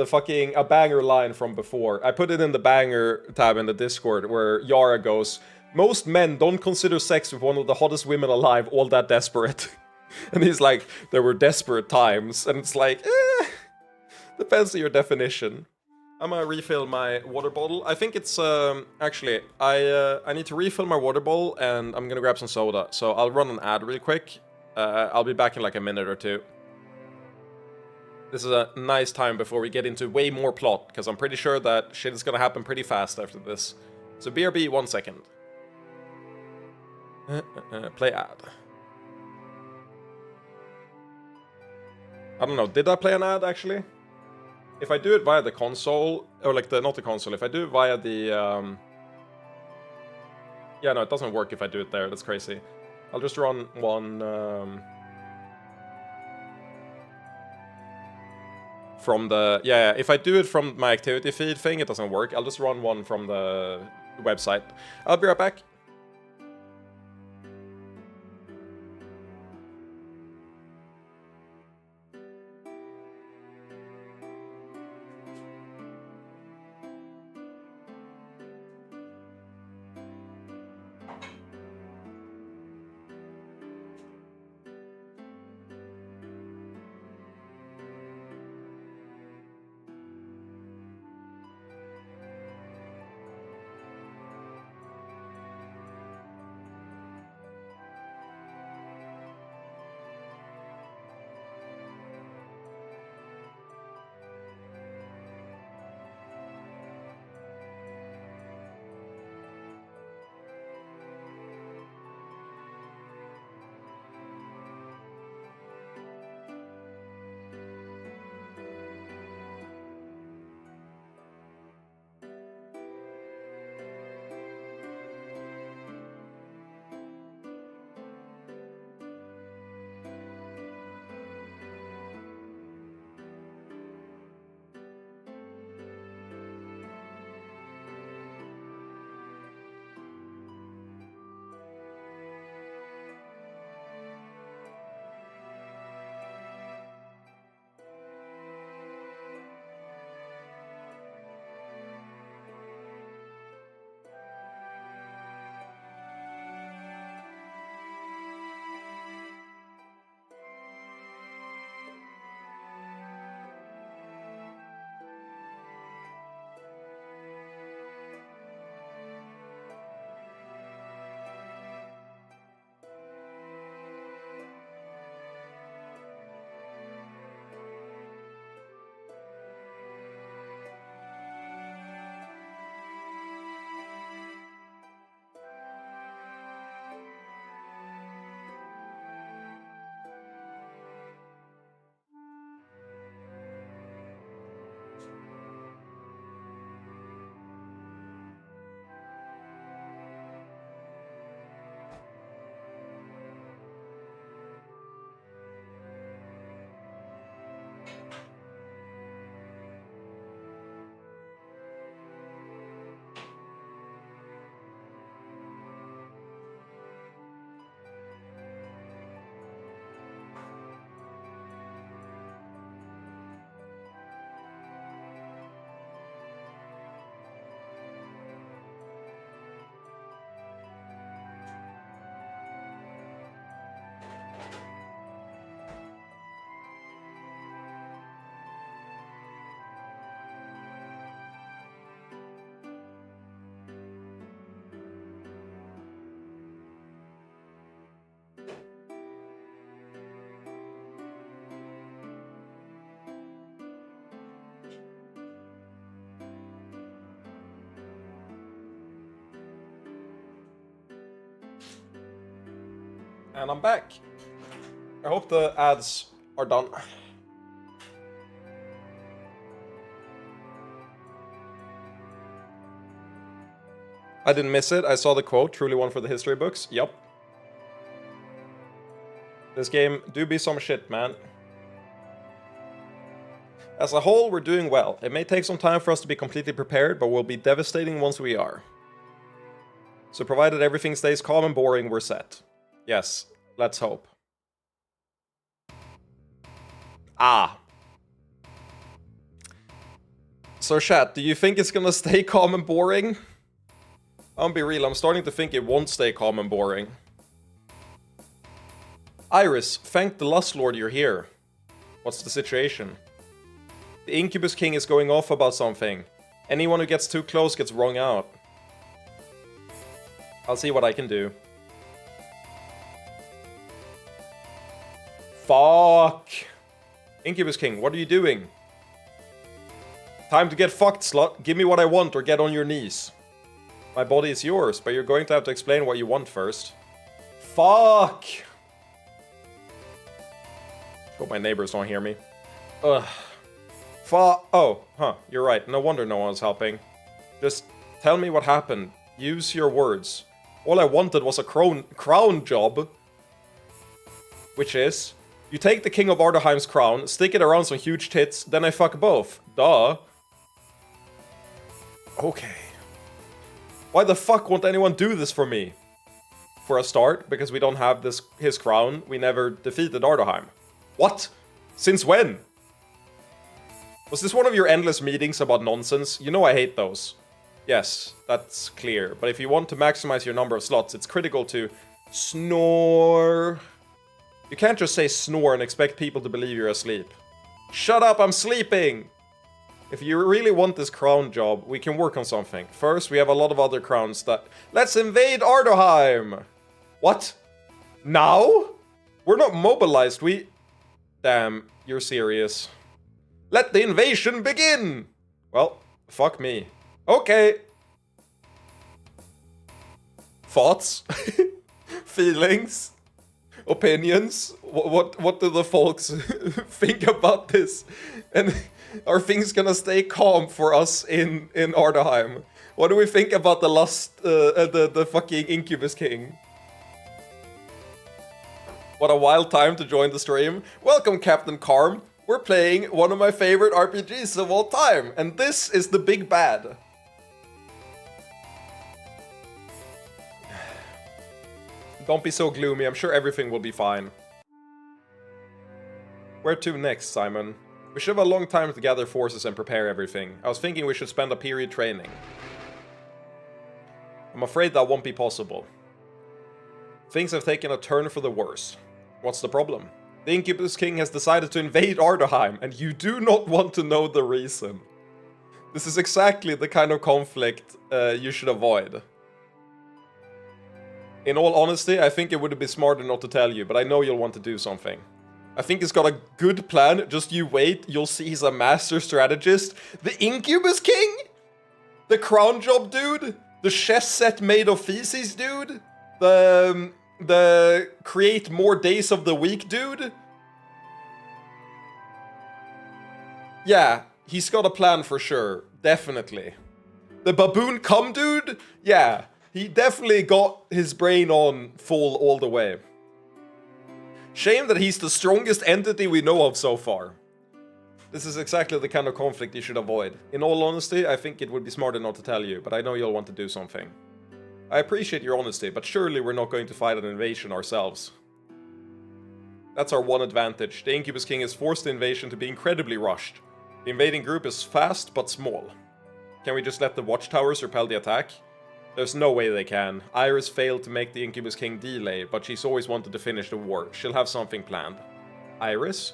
fucking a banger line from before. I put it in the banger tab in the Discord where Yara goes, most men don't consider sex with one of the hottest women alive all that desperate. And he's like, there were desperate times. And it's like, depends on your definition. I'm gonna refill my water bottle. I think it's, actually, I need to refill my water bottle and I'm gonna grab some soda. So I'll run an ad real quick. I'll be back in like a minute or two. This is a nice time before we get into way more plot, because I'm pretty sure that shit is gonna happen pretty fast after this. So BRB, 1 second. Play ad. I don't know, did I play an ad actually? If I do it via the console, or like not the console, if I do it via the, yeah, no, it doesn't work if I do it there, that's crazy. I'll just run one, from the, yeah, if I do it from my activity feed thing, it doesn't work. I'll just run one from the website. I'll be right back. And I'm back. I hope the ads are done. I didn't miss it. I saw the quote, truly one for the history books. Yup. This game do be some shit, man. As a whole, we're doing well. It may take some time for us to be completely prepared, but we'll be devastating once we are. So provided everything stays calm and boring, we're set. Yes, let's hope. Ah. So chat, do you think it's gonna stay calm and boring? I'm gonna be real, I'm starting to think it won't stay calm and boring. Iris, thank the Lust Lord you're here. What's the situation? The Incubus King is going off about something. Anyone who gets too close gets wrung out. I'll see what I can do. Fuck! Incubus King, what are you doing? Time to get fucked, slut. Give me what I want or get on your knees. My body is yours, but you're going to have to explain what you want first. Fuck! Hope my neighbors don't hear me. Ugh. Oh, huh, you're right. No wonder no one's helping. Just tell me what happened. Use your words. All I wanted was a crown job. Which is, you take the King of Ardaheim's crown, stick it around some huge tits, then I fuck both. Duh. Okay. Why the fuck won't anyone do this for me? For a start, because we don't have his crown, we never defeated Ardaheim. What? Since when? Was this one of your endless meetings about nonsense? You know I hate those. Yes, that's clear. But if you want to maximize your number of slots, it's critical to snore. You can't just say snore and expect people to believe you're asleep. Shut up, I'm sleeping! If you really want this crown job, we can work on something. First, we have a lot of other crowns that... Let's invade Ardaheim! What? Now? We're not mobilized, we... Damn, you're serious. Let the invasion begin! Well, fuck me. Okay. Thoughts? Feelings? Opinions? What do the folks think about this? And are things gonna stay calm for us in Ardaheim? What do we think about the the fucking Incubus King? What a wild time to join the stream. Welcome, Captain Karm. We're playing one of my favorite RPGs of all time, and this is the big bad. Don't be so gloomy, I'm sure everything will be fine. Where to next, Simon? We should have a long time to gather forces and prepare everything. I was thinking we should spend a period training. I'm afraid that won't be possible. Things have taken a turn for the worse. What's the problem? The Incubus King has decided to invade Ardaheim, and you do not want to know the reason. This is exactly the kind of conflict you should avoid. In all honesty, I think it would be smarter not to tell you, but I know you'll want to do something. I think he's got a good plan, just you wait, you'll see he's a master strategist. The Incubus King? The crown job dude? The chess set made of feces dude? The create more days of the week dude? Yeah, he's got a plan for sure, definitely. The baboon cum dude? Yeah, he definitely got his brain on full all the way. Shame that he's the strongest entity we know of so far. This is exactly the kind of conflict you should avoid. In all honesty, I think it would be smarter not to tell you, but I know you'll want to do something. I appreciate your honesty, but surely we're not going to fight an invasion ourselves. That's our one advantage. The Incubus King has forced the invasion to be incredibly rushed. The invading group is fast, but small. Can we just let the watchtowers repel the attack? There's no way they can. Iris failed to make the Incubus King delay, but she's always wanted to finish the war. She'll have something planned. Iris?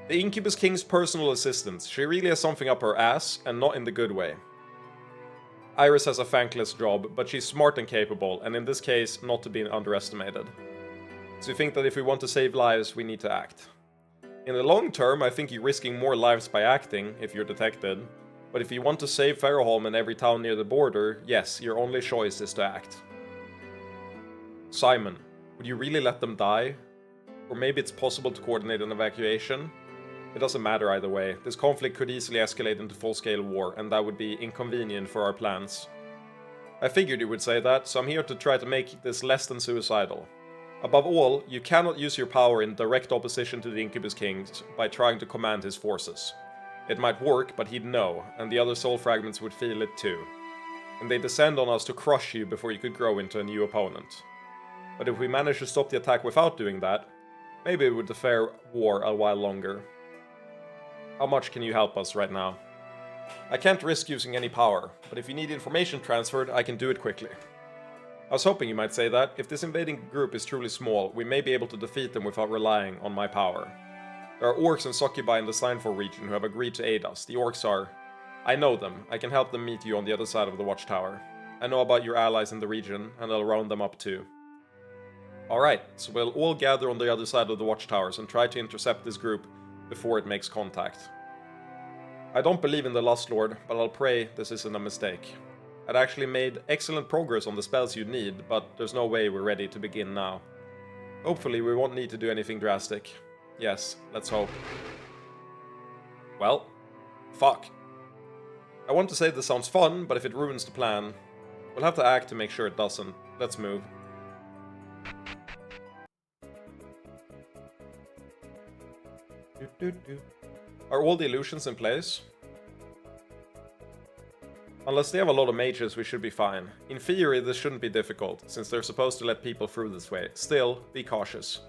The Incubus King's personal assistant. She really has something up her ass, and not in the good way. Iris has a thankless job, but she's smart and capable, and in this case, not to be underestimated. So you think that if we want to save lives, we need to act. In the long term, I think you're risking more lives by acting, if you're detected. But if you want to save Fairholm and every town near the border, yes, your only choice is to act. Simon, Would you really let them die? Or maybe it's possible to coordinate an evacuation? It doesn't matter either way. This conflict could easily escalate into full-scale war, and that would be inconvenient for our plans. I figured you would say that, so I'm here to try to make this less than suicidal. Above all, you cannot use your power in direct opposition to the Incubus King by trying to command his forces. It might work, but he'd know, and the other soul fragments would feel it too. And they descend on us to crush you before you could grow into a new opponent. But if we manage to stop the attack without doing that, maybe it would defer war a while longer. How much can you help us right now? I can't risk using any power, but if you need information transferred, I can do it quickly. I was hoping you might say that. If this invading group is truly small, we may be able to defeat them without relying on my power. There are orcs and succubi in the Signfor region who have agreed to aid us. The orcs are... I know them. I can help them meet you on the other side of the watchtower. I know about your allies in the region, and I'll round them up too. Alright, so we'll all gather on the other side of the watchtowers and try to intercept this group before it makes contact. I don't believe in the Lust Lord, but I'll pray this isn't a mistake. I'd actually made excellent progress on the spells you need, but there's no way we're ready to begin now. Hopefully we won't need to do anything drastic. Yes, let's hope. Well, fuck. I want to say this sounds fun, but if it ruins the plan, we'll have to act to make sure it doesn't. Let's move. Are all the illusions in place? Unless they have a lot of mages, we should be fine. In theory, this shouldn't be difficult, since they're supposed to let people through this way. Still, be cautious.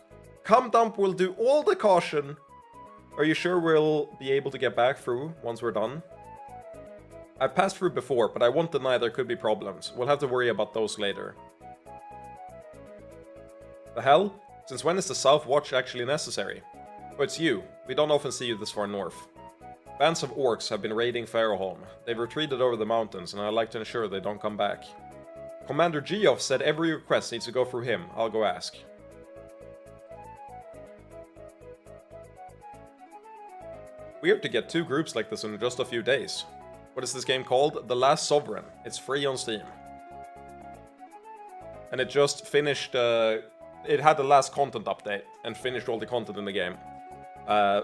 Cum Dump will do all the caution! Are you sure we'll be able to get back through once we're done? I've passed through before, but I won't deny there could be problems. We'll have to worry about those later. The hell? Since when is the South Watch actually necessary? Oh, it's you. We don't often see you this far north. Bands of orcs have been raiding Fairholm. They've retreated over the mountains, and I'd like to ensure they don't come back. Commander Geoff said every request needs to go through him. I'll go ask. Weird to get two groups like this in just a few days. What is this game called? The Last Sovereign. It's free on Steam. And it just finished... it had the last content update and finished all the content in the game.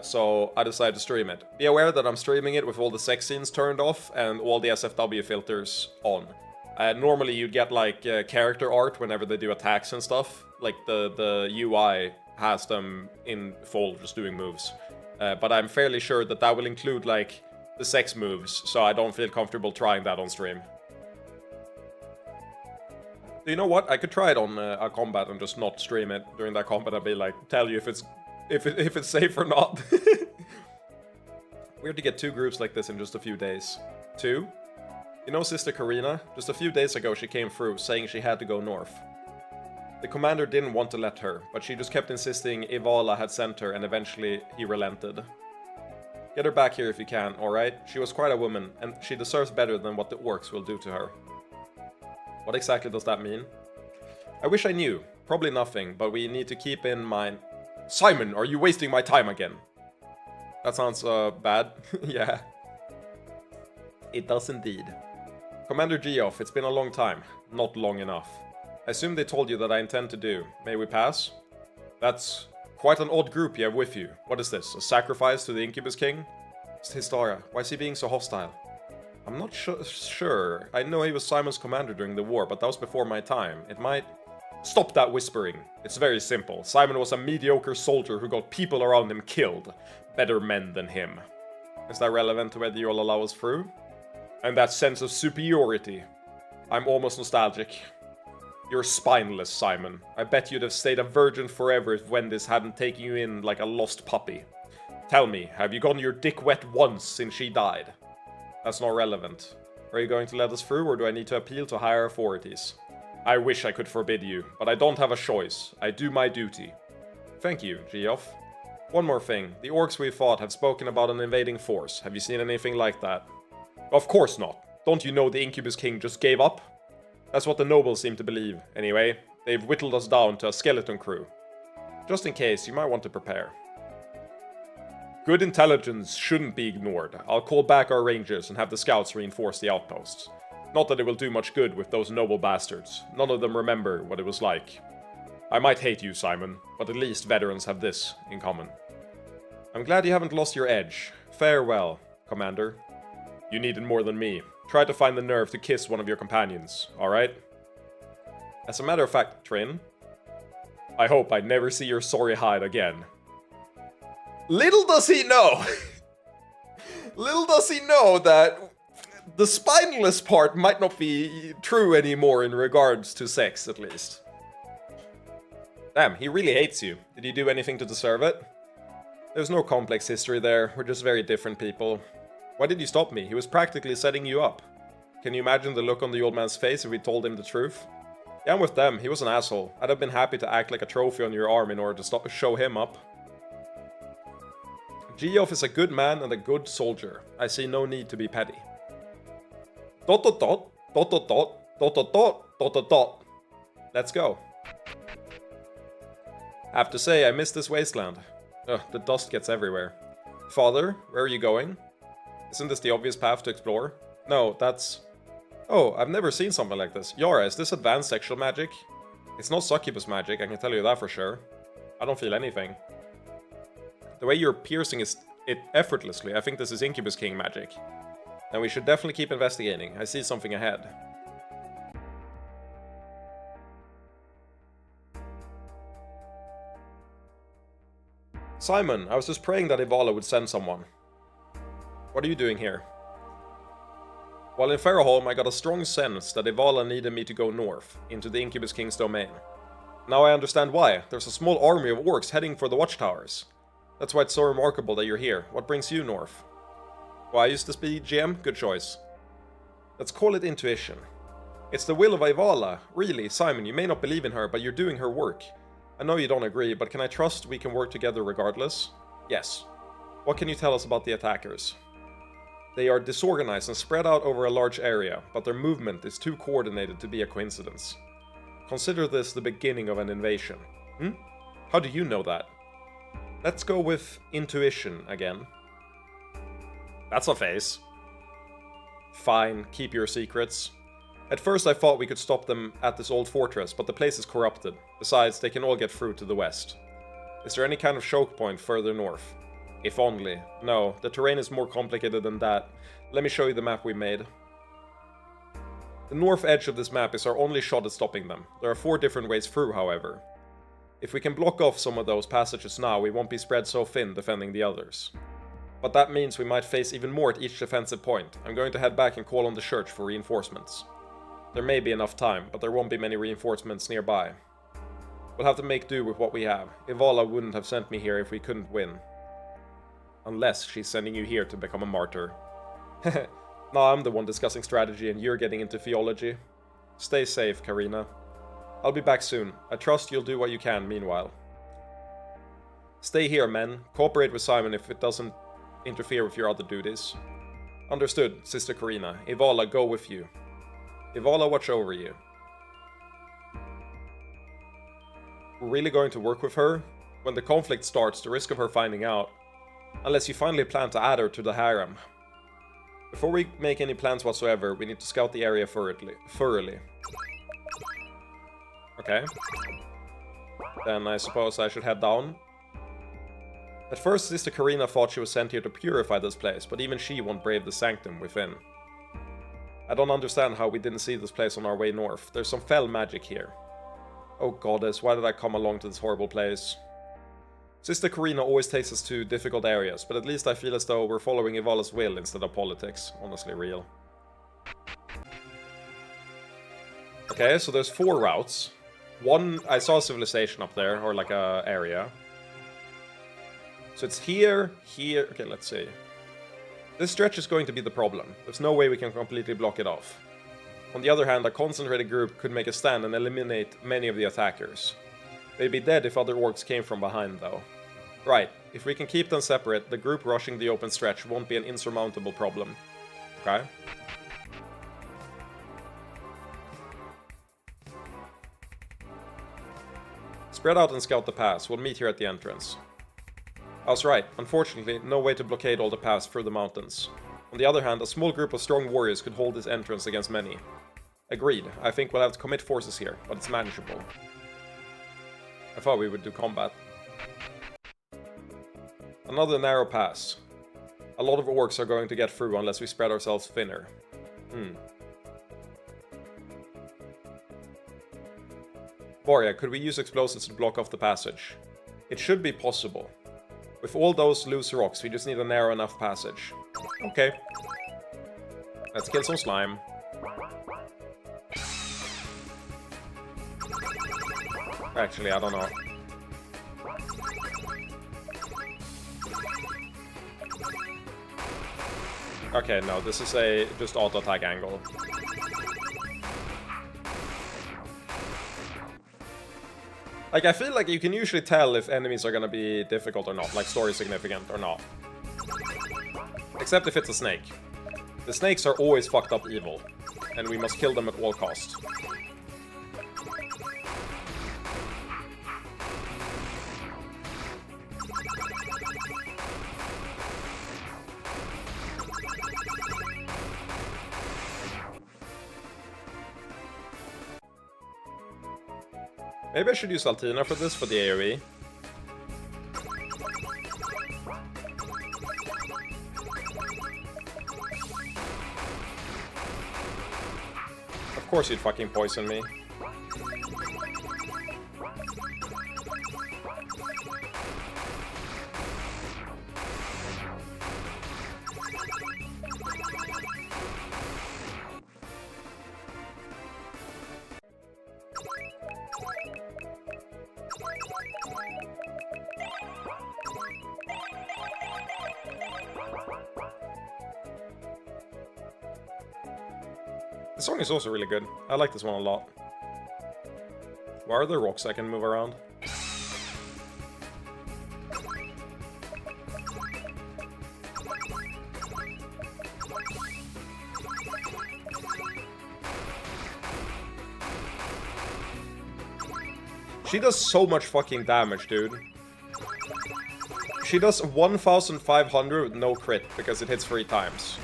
So I decided to stream it. Be aware that I'm streaming it with all the sex scenes turned off and all the SFW filters on. Normally you'd get like character art whenever they do attacks and stuff. Like the UI has them in full just doing moves. But I'm fairly sure that that will include like the sex moves, so I don't feel comfortable trying that on stream. You know what? I could try it on a combat and just not stream it during that combat. I'd be like, tell you if it's safe or not. Weird to get two groups like this in just a few days. Two? You know Sister Karina? Just a few days ago she came through, saying she had to go north. The commander didn't want to let her, but she just kept insisting Ivala had sent her, and eventually he relented. Get her back here if you can, alright? She was quite a woman, and she deserves better than what the orcs will do to her. What exactly does that mean? I wish I knew. Probably nothing, but we need to keep in mind... Simon, are you wasting my time again? That sounds, bad. Yeah. It does indeed. Commander Geoff, it's been a long time. Not long enough. I assume they told you that I intend to do. May we pass? That's quite an odd group you have with you. What is this? A sacrifice to the Incubus King? It's Histara. Why is he being so hostile? I'm not sure. I know he was Simon's commander during the war, but that was before my time. It might... Stop that whispering. It's very simple. Simon was a mediocre soldier who got people around him killed. Better men than him. Is that relevant to whether you'll allow us through? And that sense of superiority. I'm almost nostalgic. You're spineless, Simon. I bet you'd have stayed a virgin forever if Wendis hadn't taken you in like a lost puppy. Tell me, have you gotten your dick wet once since she died? That's not relevant. Are you going to let us through, or do I need to appeal to higher authorities? I wish I could forbid you, but I don't have a choice. I do my duty. Thank you, Geoff. One more thing. The orcs we fought have spoken about an invading force. Have you seen anything like that? Of course not. Don't you know the Incubus King just gave up? That's what the nobles seem to believe. Anyway, they've whittled us down to a skeleton crew. Just in case, you might want to prepare. Good intelligence shouldn't be ignored. I'll call back our rangers and have the scouts reinforce the outposts. Not that it will do much good with those noble bastards. None of them remember what it was like. I might hate you, Simon, but at least veterans have this in common. I'm glad you haven't lost your edge. Farewell, Commander. You needed more than me. Try to find the nerve to kiss one of your companions, alright? As a matter of fact, Trin, I hope I never see your sorry hide again. Little does he know! Little does he know that the spineless part might not be true anymore in regards to sex, at least. Damn, he really hates you. Did you do anything to deserve it? There's no complex history there, we're just very different people. Why did you stop me? He was practically setting you up. Can you imagine the look on the old man's face if we told him the truth? Yeah, I'm with them, he was an asshole. I'd have been happy to act like a trophy on your arm in order to show him up. Geoff is a good man and a good soldier. I see no need to be petty. Dot dot dot, dot dot dot, dot dot dot, dot dot dot. Let's go. Have to say, I miss this wasteland. Ugh, the dust gets everywhere. Father, where are you going? Isn't this the obvious path to explore? No, that's... Oh, I've never seen something like this. Yara, is this advanced sexual magic? It's not succubus magic, I can tell you that for sure. I don't feel anything. The way you're piercing it effortlessly, I think this is Incubus King magic. And we should definitely keep investigating. I see something ahead. Simon, I was just praying that Ivala would send someone. What are you doing here? While in Farrowholm, I got a strong sense that Ivala needed me to go north, into the Incubus King's domain. Now I understand why. There's a small army of orcs heading for the watchtowers. That's why it's so remarkable that you're here. What brings you north? Why, I used to be GM? Good choice. Let's call it intuition. It's the will of Ivala. Really, Simon, you may not believe in her, but you're doing her work. I know you don't agree, but can I trust we can work together regardless? Yes. What can you tell us about the attackers? They are disorganized and spread out over a large area, but their movement is too coordinated to be a coincidence. Consider this the beginning of an invasion. How do you know that? Let's go with intuition again. That's a face. Fine, keep your secrets. At first I thought we could stop them at this old fortress, but the place is corrupted. Besides, they can all get through to the west. Is there any kind of choke point further north? If only. No, the terrain is more complicated than that. Let me show you the map we made. The north edge of this map is our only shot at stopping them. There are 4 different ways through, however. If we can block off some of those passages now, we won't be spread so thin defending the others. But that means we might face even more at each defensive point. I'm going to head back and call on the church for reinforcements. There may be enough time, but there won't be many reinforcements nearby. We'll have to make do with what we have. Ivala wouldn't have sent me here if we couldn't win. Unless she's sending you here to become a martyr. Now I'm the one discussing strategy and you're getting into theology. Stay safe, Karina. I'll be back soon. I trust you'll do what you can meanwhile. Stay here, men. Cooperate with Simon if it doesn't interfere with your other duties. Understood, Sister Karina. Ivala, go with you. Ivala, watch over you. We're really going to work with her? When the conflict starts, the risk of her finding out. Unless you finally plan to add her to the harem. Before we make any plans whatsoever, we need to scout the area thoroughly. Okay. Then I suppose I should head down. At first, Sister Karina thought she was sent here to purify this place, but even she won't brave the sanctum within. I don't understand how we didn't see this place on our way north. There's some fell magic here. Oh goddess, why did I come along to this horrible place? Sister Karina always takes us to difficult areas, but at least I feel as though we're following Ivala's will instead of politics. Honestly, real. Okay, so there's 4 routes. One, I saw a civilization up there, or like a area. So it's here, here... Okay, let's see. This stretch is going to be the problem. There's no way we can completely block it off. On the other hand, a concentrated group could make a stand and eliminate many of the attackers. They'd be dead if other orcs came from behind, though. Right, if we can keep them separate, the group rushing the open stretch won't be an insurmountable problem. Okay? Spread out and scout the pass. We'll meet here at the entrance. I was right. Unfortunately, no way to blockade all the paths through the mountains. On the other hand, a small group of strong warriors could hold this entrance against many. Agreed. I think we'll have to commit forces here, but it's manageable. I thought we would do combat. Another narrow pass. A lot of orcs are going to get through unless we spread ourselves thinner. Varia, could we use explosives to block off the passage? It should be possible. With all those loose rocks, we just need a narrow enough passage. Okay. Let's kill some slime. Actually, I don't know. Okay, no, this is a just auto-attack angle. Like, I feel like you can usually tell if enemies are gonna be difficult or not, like story significant or not. Except if it's a snake. The snakes are always fucked up evil, and we must kill them at all costs. Maybe I should use Altina for this, for the AoE. Of course you'd fucking poison me. This song is also really good. I like this one a lot. Where are there rocks I can move around? She does so much fucking damage, dude. She does 1,500 with no crit, because it hits 3 times.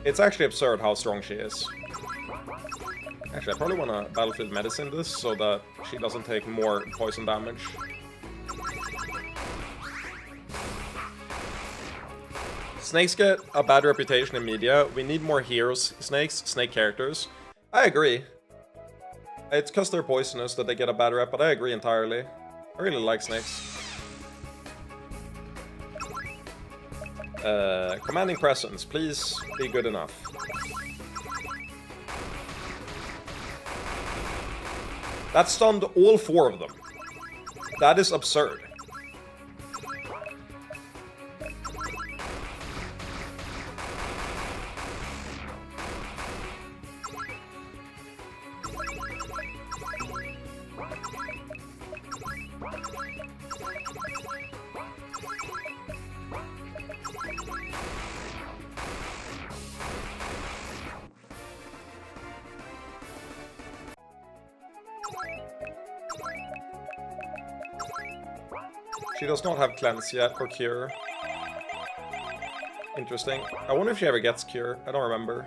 It's actually absurd how strong she is. Actually, I probably want to Battlefield Medicine this, so that she doesn't take more poison damage. Snakes get a bad reputation in media. We need more heroes, snake characters. I agree. It's because they're poisonous that they get a bad rep, but I agree entirely. I really like snakes. Commanding presence, please be good enough. That stunned all 4 of them. That is absurd. She does not have cleanse yet, or cure. Interesting. I wonder if she ever gets cure. I don't remember.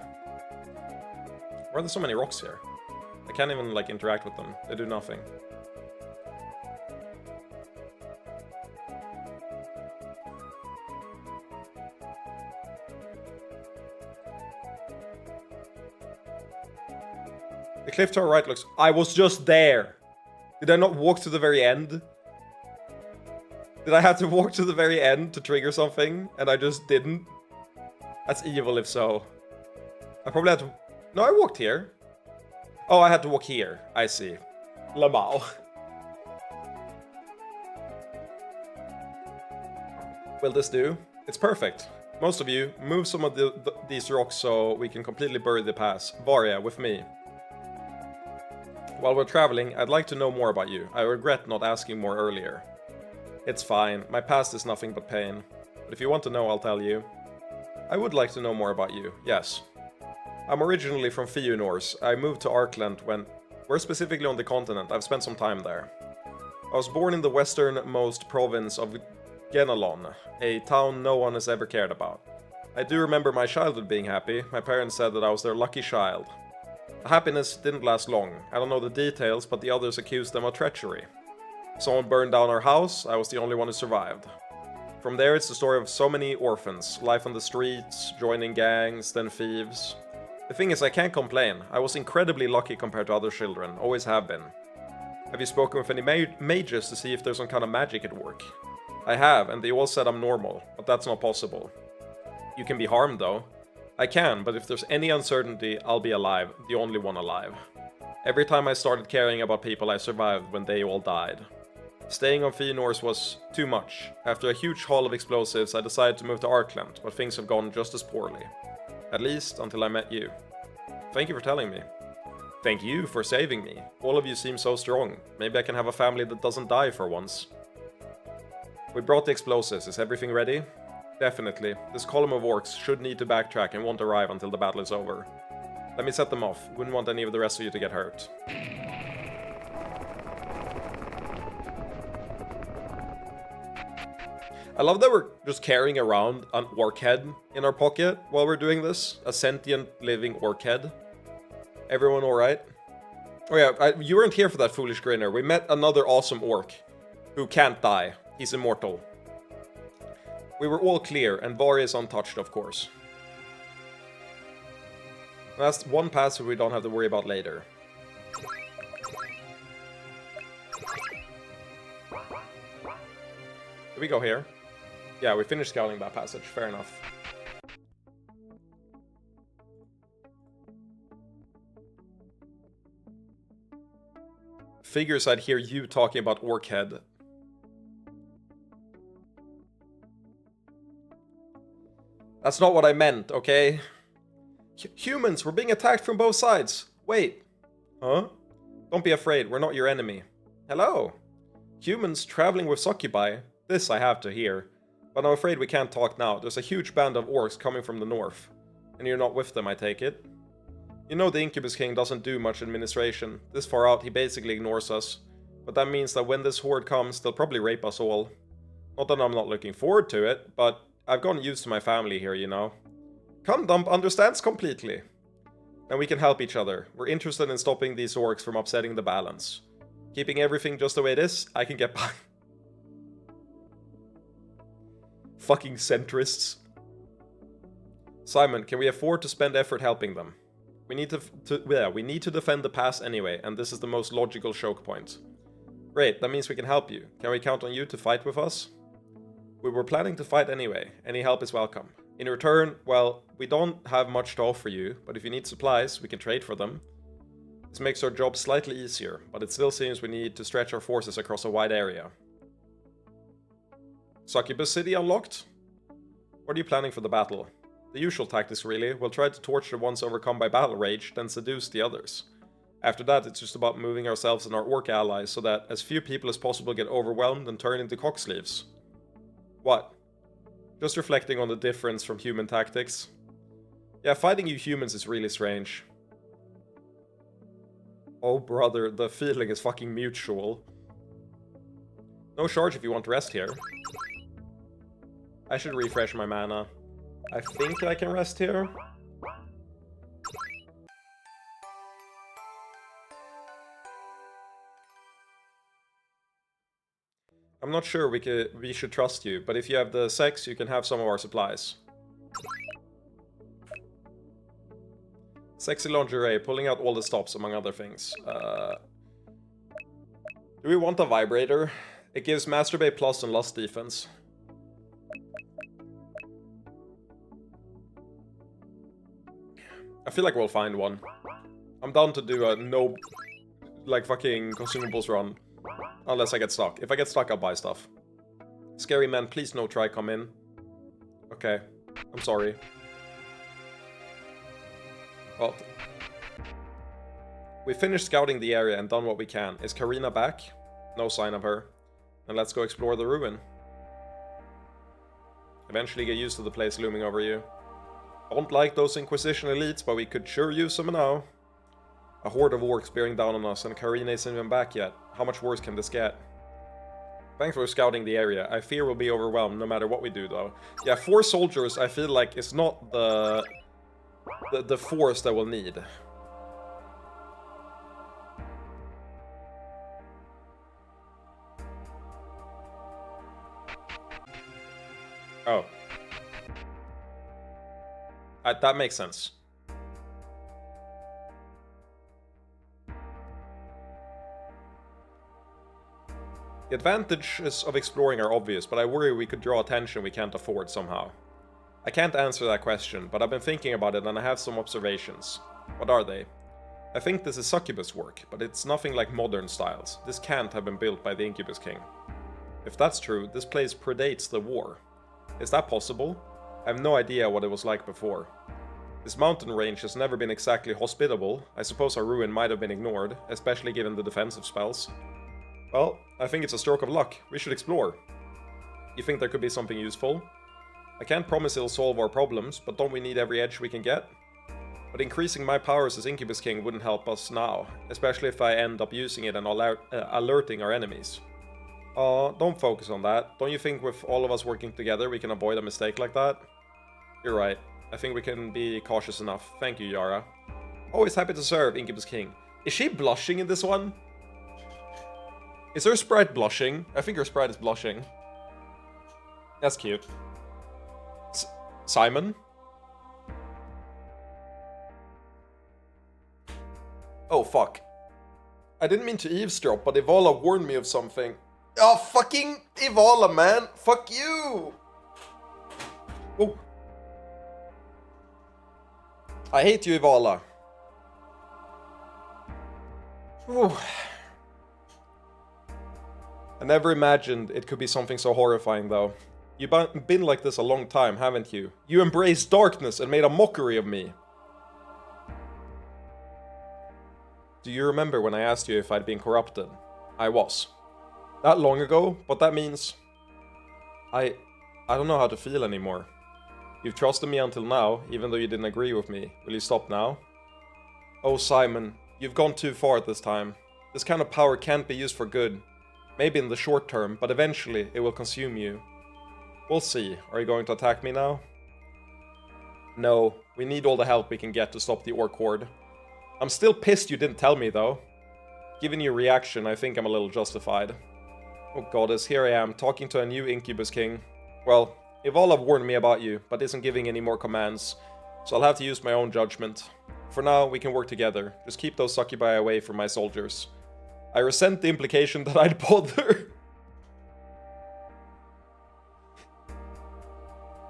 Why are there so many rocks here? I can't even, like, interact with them. They do nothing. The cliff to our right looks... I was just there! Did I not walk to the very end? Did I have to walk to the very end to trigger something, and I just didn't? That's evil if so. I probably had to... No, I walked here. Oh, I had to walk here. I see. Lamau. Will this do? It's perfect. Most of you, move some of these rocks so we can completely bury the pass. Varia, with me. While we're traveling, I'd like to know more about you. I regret not asking more earlier. It's fine, my past is nothing but pain. But if you want to know, I'll tell you. I would like to know more about you, yes. I'm originally from Fionors. I moved to Arkland when... We're specifically on the continent, I've spent some time there. I was born in the westernmost province of Genalon, a town no one has ever cared about. I do remember my childhood being happy. My parents said that I was their lucky child. The happiness didn't last long. I don't know the details, but the others accused them of treachery. Someone burned down our house, I was the only one who survived. From there, it's the story of so many orphans, life on the streets, joining gangs, then thieves. The thing is, I can't complain. I was incredibly lucky compared to other children, always have been. Have you spoken with any mages to see if there's some kind of magic at work? I have, and they all said I'm normal, but that's not possible. You can be harmed though. I can, but if there's any uncertainty, I'll be alive, the only one alive. Every time I started caring about people, I survived when they all died. Staying on Fëanor was too much. After a huge haul of explosives, I decided to move to Arkland, but things have gone just as poorly. At least, until I met you. Thank you for telling me. Thank you for saving me. All of you seem so strong. Maybe I can have a family that doesn't die for once. We brought the explosives. Is everything ready? Definitely. This column of orcs should need to backtrack and won't arrive until the battle is over. Let me set them off. Wouldn't want any of the rest of you to get hurt. I love that we're just carrying around an orc head in our pocket while we're doing this. A sentient, living orc head. Everyone alright? Oh yeah, you weren't here for that foolish grinner. We met another awesome orc who can't die. He's immortal. We were all clear, and Vari is untouched, of course. That's one password we don't have to worry about later. Do we go here? Yeah, we finished scouting that passage. Fair enough. Figures I'd hear you talking about Orkhead. That's not what I meant, okay? Humans, we're being attacked from both sides. Wait. Huh? Don't be afraid, we're not your enemy. Hello. Humans traveling with succubi. This I have to hear. But I'm afraid we can't talk now. There's a huge band of orcs coming from the north. And you're not with them, I take it? You know the Incubus King doesn't do much administration. This far out, he basically ignores us. But that means that when this horde comes, they'll probably rape us all. Not that I'm not looking forward to it, but I've gotten used to my family here, you know. Cundump understands completely. And we can help each other. We're interested in stopping these orcs from upsetting the balance. Keeping everything just the way it is, I can get by. Fucking centrists. Simon, can we afford to spend effort helping them? We need to defend the pass anyway, and this is the most logical choke point. Great, that means we can help you. Can we count on you to fight with us? We were planning to fight anyway. Any help is welcome. In return, well, we don't have much to offer you, but if you need supplies, we can trade for them. This makes our job slightly easier, but it still seems we need to stretch our forces across a wide area. Succubus City unlocked? What are you planning for the battle? The usual tactics really. We'll try to torch the ones overcome by battle rage, then seduce the others. After that, it's just about moving ourselves and our orc allies so that as few people as possible get overwhelmed and turn into cocksleeves. What? Just reflecting on the difference from human tactics. Yeah, fighting you humans is really strange. Oh brother, the feeling is fucking mutual. No charge if you want rest here. I should refresh my mana. I think I can rest here. I'm not sure we should trust you, but if you have the sex, you can have some of our supplies. Sexy lingerie, pulling out all the stops, among other things. Do we want a vibrator? It gives masturbate plus and lust defense. I feel like we'll find one. I'm down to do a no, like, fucking consumables run. Unless I get stuck. If I get stuck, I'll buy stuff. Scary man, please no try come in. Okay. I'm sorry. Well, we finished scouting the area and done what we can. Is Karina back? No sign of her. And let's go explore the ruin. Eventually get used to the place looming over you. Don't like those Inquisition elites, but we could sure use them now. A horde of orcs bearing down on us, and Karina isn't even back yet. How much worse can this get? Thanks for scouting the area. I fear we'll be overwhelmed no matter what we do, though. Yeah, 4 soldiers, I feel like, is not the force that we'll need. Oh. That makes sense. The advantages of exploring are obvious, but I worry we could draw attention we can't afford somehow. I can't answer that question, but I've been thinking about it and I have some observations. What are they? I think this is succubus work, but it's nothing like modern styles. This can't have been built by the Incubus King. If that's true, this place predates the war. Is that possible? I have no idea what it was like before. This mountain range has never been exactly hospitable. I suppose our ruin might have been ignored, especially given the defensive spells. Well, I think it's a stroke of luck. We should explore. You think there could be something useful? I can't promise it'll solve our problems, but don't we need every edge we can get? But increasing my powers as Incubus King wouldn't help us now, especially if I end up using it and alerting our enemies. Don't focus on that. Don't you think with all of us working together we can avoid a mistake like that? You're right. I think we can be cautious enough. Thank you, Yara. Always happy to serve, Incubus King. Is she blushing in this one? Is her sprite blushing? I think her sprite is blushing. That's cute. Simon? Oh, fuck. I didn't mean to eavesdrop, but Ivala warned me of something. Oh, fucking Ivala, man! Fuck you! Oh. I hate you, Ivala. Ooh. I never imagined it could be something so horrifying, though. You've been like this a long time, haven't you? You embraced darkness and made a mockery of me. Do you remember when I asked you if I'd been corrupted? I was. That long ago, but that means... I don't know how to feel anymore. You've trusted me until now, even though you didn't agree with me. Will you stop now? Oh, Simon, you've gone too far at this time. This kind of power can't be used for good. Maybe in the short term, but eventually it will consume you. We'll see. Are you going to attack me now? No, we need all the help we can get to stop the Orc Horde. I'm still pissed you didn't tell me, though. Given your reaction, I think I'm a little justified. Oh goddess, here I am, talking to a new Incubus King. Well, Ivala warned me about you, but isn't giving any more commands, so I'll have to use my own judgment. For now, we can work together. Just keep those succubi away from my soldiers. I resent the implication that I'd bother.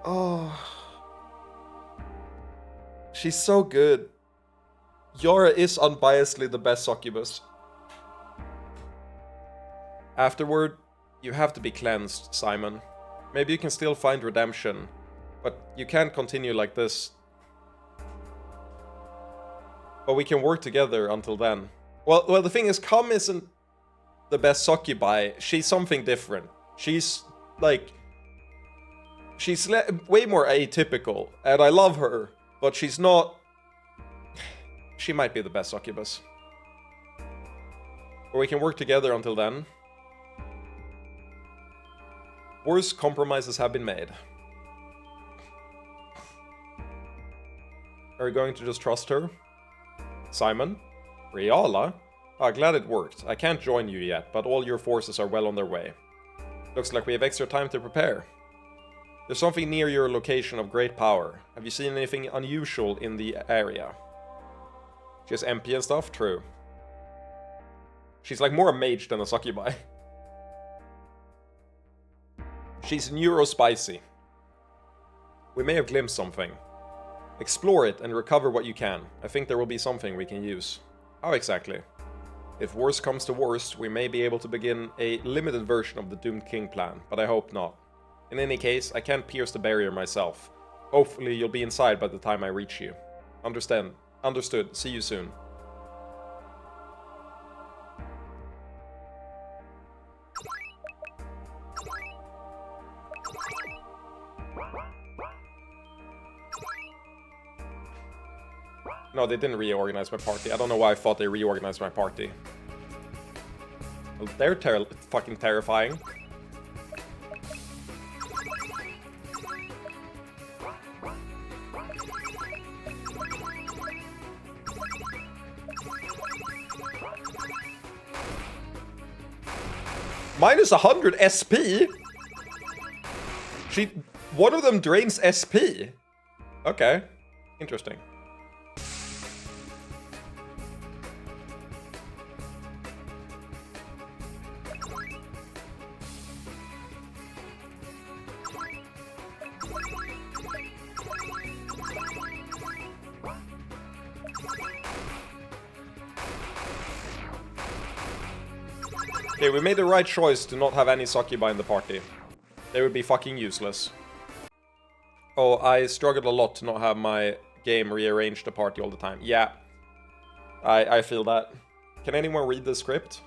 Oh. She's so good. Yara is unbiasedly the best succubus. Afterward, you have to be cleansed, Simon. Maybe you can still find redemption, but you can't continue like this. But we can work together until then. Well, the thing is, Kam isn't the best succubi. She's something different. She's, like... She's way more atypical, and I love her, but she's not... She might be the best succubus. Or we can work together until then. Worse compromises have been made. Are you going to just trust her? Simon? Riala? Ah, glad it worked. I can't join you yet, but all your forces are well on their way. Looks like we have extra time to prepare. There's something near your location of great power. Have you seen anything unusual in the area? She has MP and stuff? True. She's like more a mage than a succubi. She's neurospicy. We may have glimpsed something. Explore it and recover what you can. I think there will be something we can use. How exactly? If worse comes to worst, we may be able to begin a limited version of the Doomed King plan, but I hope not. In any case, I can't pierce the barrier myself. Hopefully you'll be inside by the time I reach you. Understood. See you soon. No, they didn't reorganize my party. I don't know why I thought they reorganized my party. Well, they're fucking terrifying. Minus 100 SP? One of them drains SP. Okay. Interesting. Okay, we made the right choice to not have any succubi in the party. They would be fucking useless. Oh, I struggled a lot to not have my game rearrange the party all the time. Yeah, I feel that. Can anyone read the script?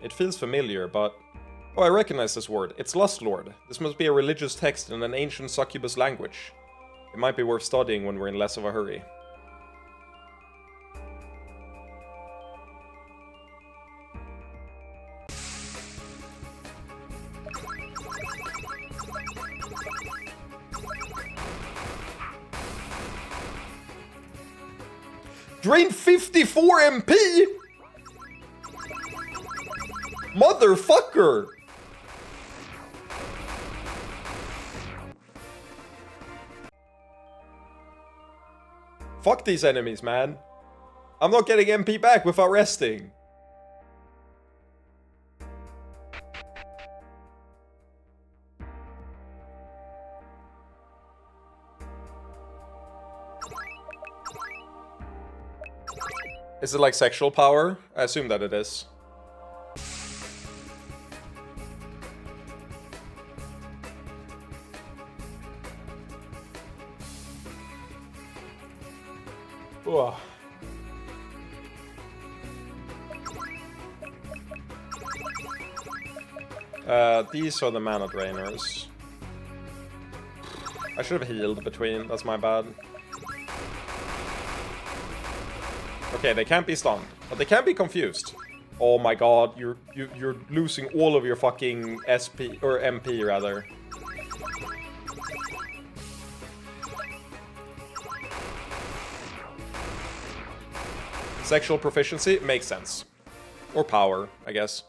It feels familiar, but... Oh, I recognize this word. It's Lustlord. This must be a religious text in an ancient succubus language. It might be worth studying when we're in less of a hurry. Drain 54 MP? Motherfucker! Fuck these enemies, man. I'm not getting MP back without resting. Is it like sexual power? I assume that it is. Ugh. These are the mana drainers. I should have healed between, that's my bad. Okay, they can't be stunned, but they can be confused. Oh my god, you're losing all of your fucking SP or MP rather. Sexual proficiency makes sense, or power, I guess.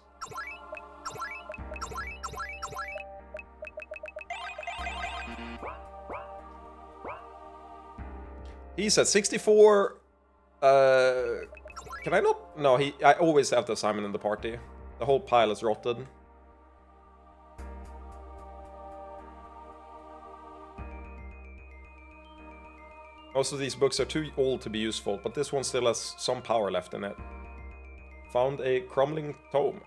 He's at 64. Can I not? No, I always have the Simon in the party. The whole pile is rotted. Most of these books are too old to be useful, but this one still has some power left in it. Found a crumbling tome.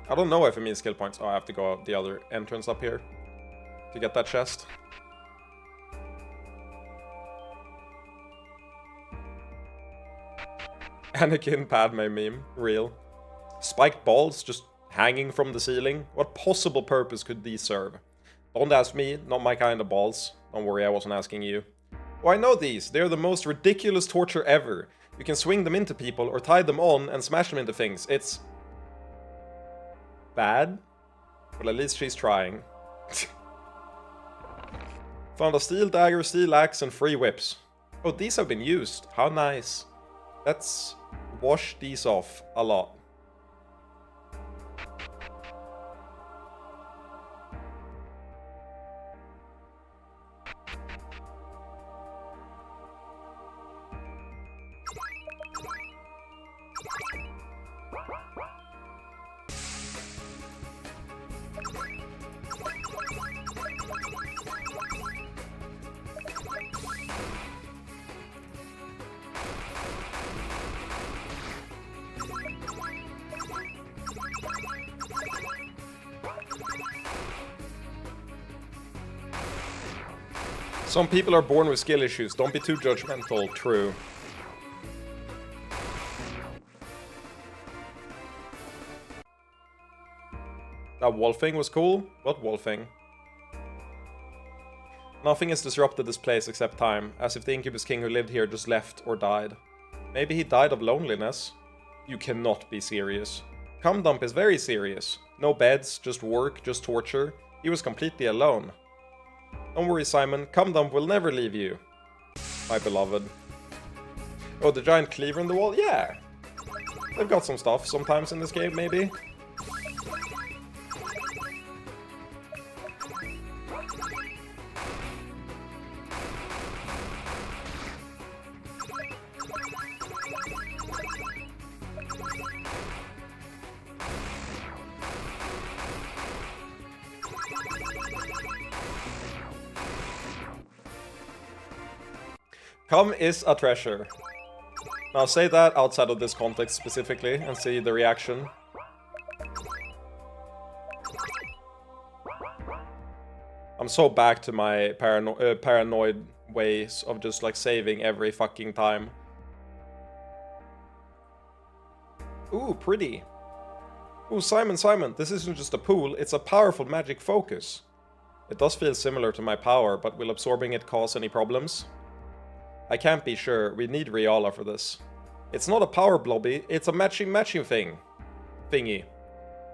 I don't know if it means skill points. Oh, I have to go out the other entrance up here to get that chest. Anakin Padme meme. Real. Spiked balls just hanging from the ceiling. What possible purpose could these serve? Don't ask me, not my kind of balls. Don't worry, I wasn't asking you. Oh, I know these. They're the most ridiculous torture ever. You can swing them into people or tie them on and smash them into things. It's... bad? Well, at least she's trying. Found a steel dagger, steel axe, and 3 whips. Oh, these have been used. How nice. Let's wash these off a lot. Some people are born with skill issues. Don't be too judgmental. True. That wolfing was cool. What wolfing? Nothing has disrupted this place except time, as if the Incubus King who lived here just left or died. Maybe he died of loneliness? You cannot be serious. Cum Dump is very serious. No beds, just work, just torture. He was completely alone. Don't worry, Simon. Cum Dump will never leave you. My beloved. Oh, the giant cleaver in the wall? Yeah. They've got some stuff sometimes in this game, maybe. Come is a treasure. Now say that outside of this context specifically and see the reaction. I'm so back to my paranoid ways of just like saving every fucking time. Ooh, pretty. Ooh, Simon, this isn't just a pool, it's a powerful magic focus. It does feel similar to my power, but will absorbing it cause any problems? I can't be sure, we need Riala for this. It's not a power blobby, it's a matching thingy.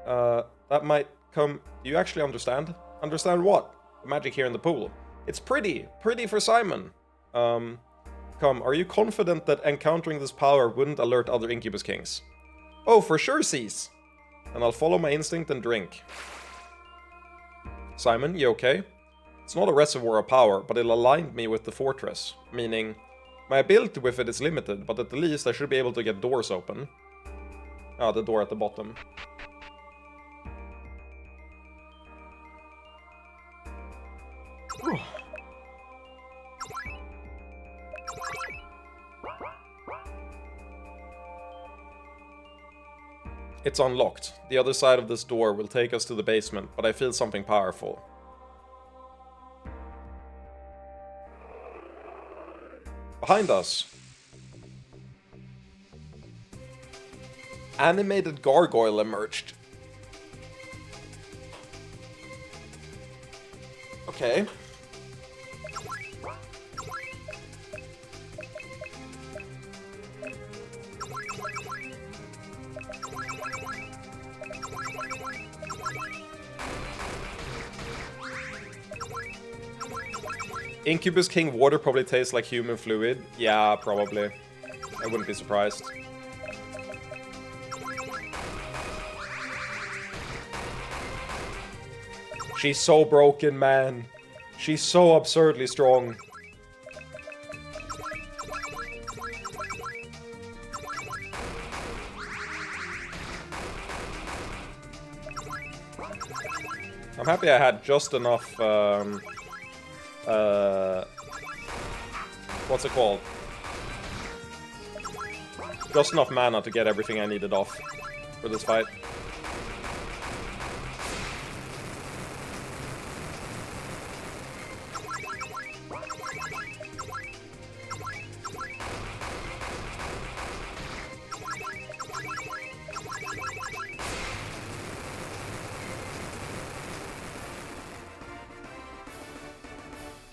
That might come... Do you actually understand? Understand what? The magic here in the pool. It's pretty for Simon. Come, are you confident that encountering this power wouldn't alert other Incubus Kings? Oh, for sure, Cease. And I'll follow my instinct and drink. Simon, you okay? It's not a reservoir of power, but it aligned me with the fortress. Meaning, my ability with it is limited, but at the least I should be able to get doors open. Ah, the door at the bottom. Whew. It's unlocked. The other side of this door will take us to the basement, but I feel something powerful. Behind us. Animated gargoyle emerged. Okay. Incubus King water probably tastes like human fluid. Yeah, probably. I wouldn't be surprised. She's so broken, man. She's so absurdly strong. I'm happy I had just enough, what's it called? Just enough mana to get everything I needed off for this fight.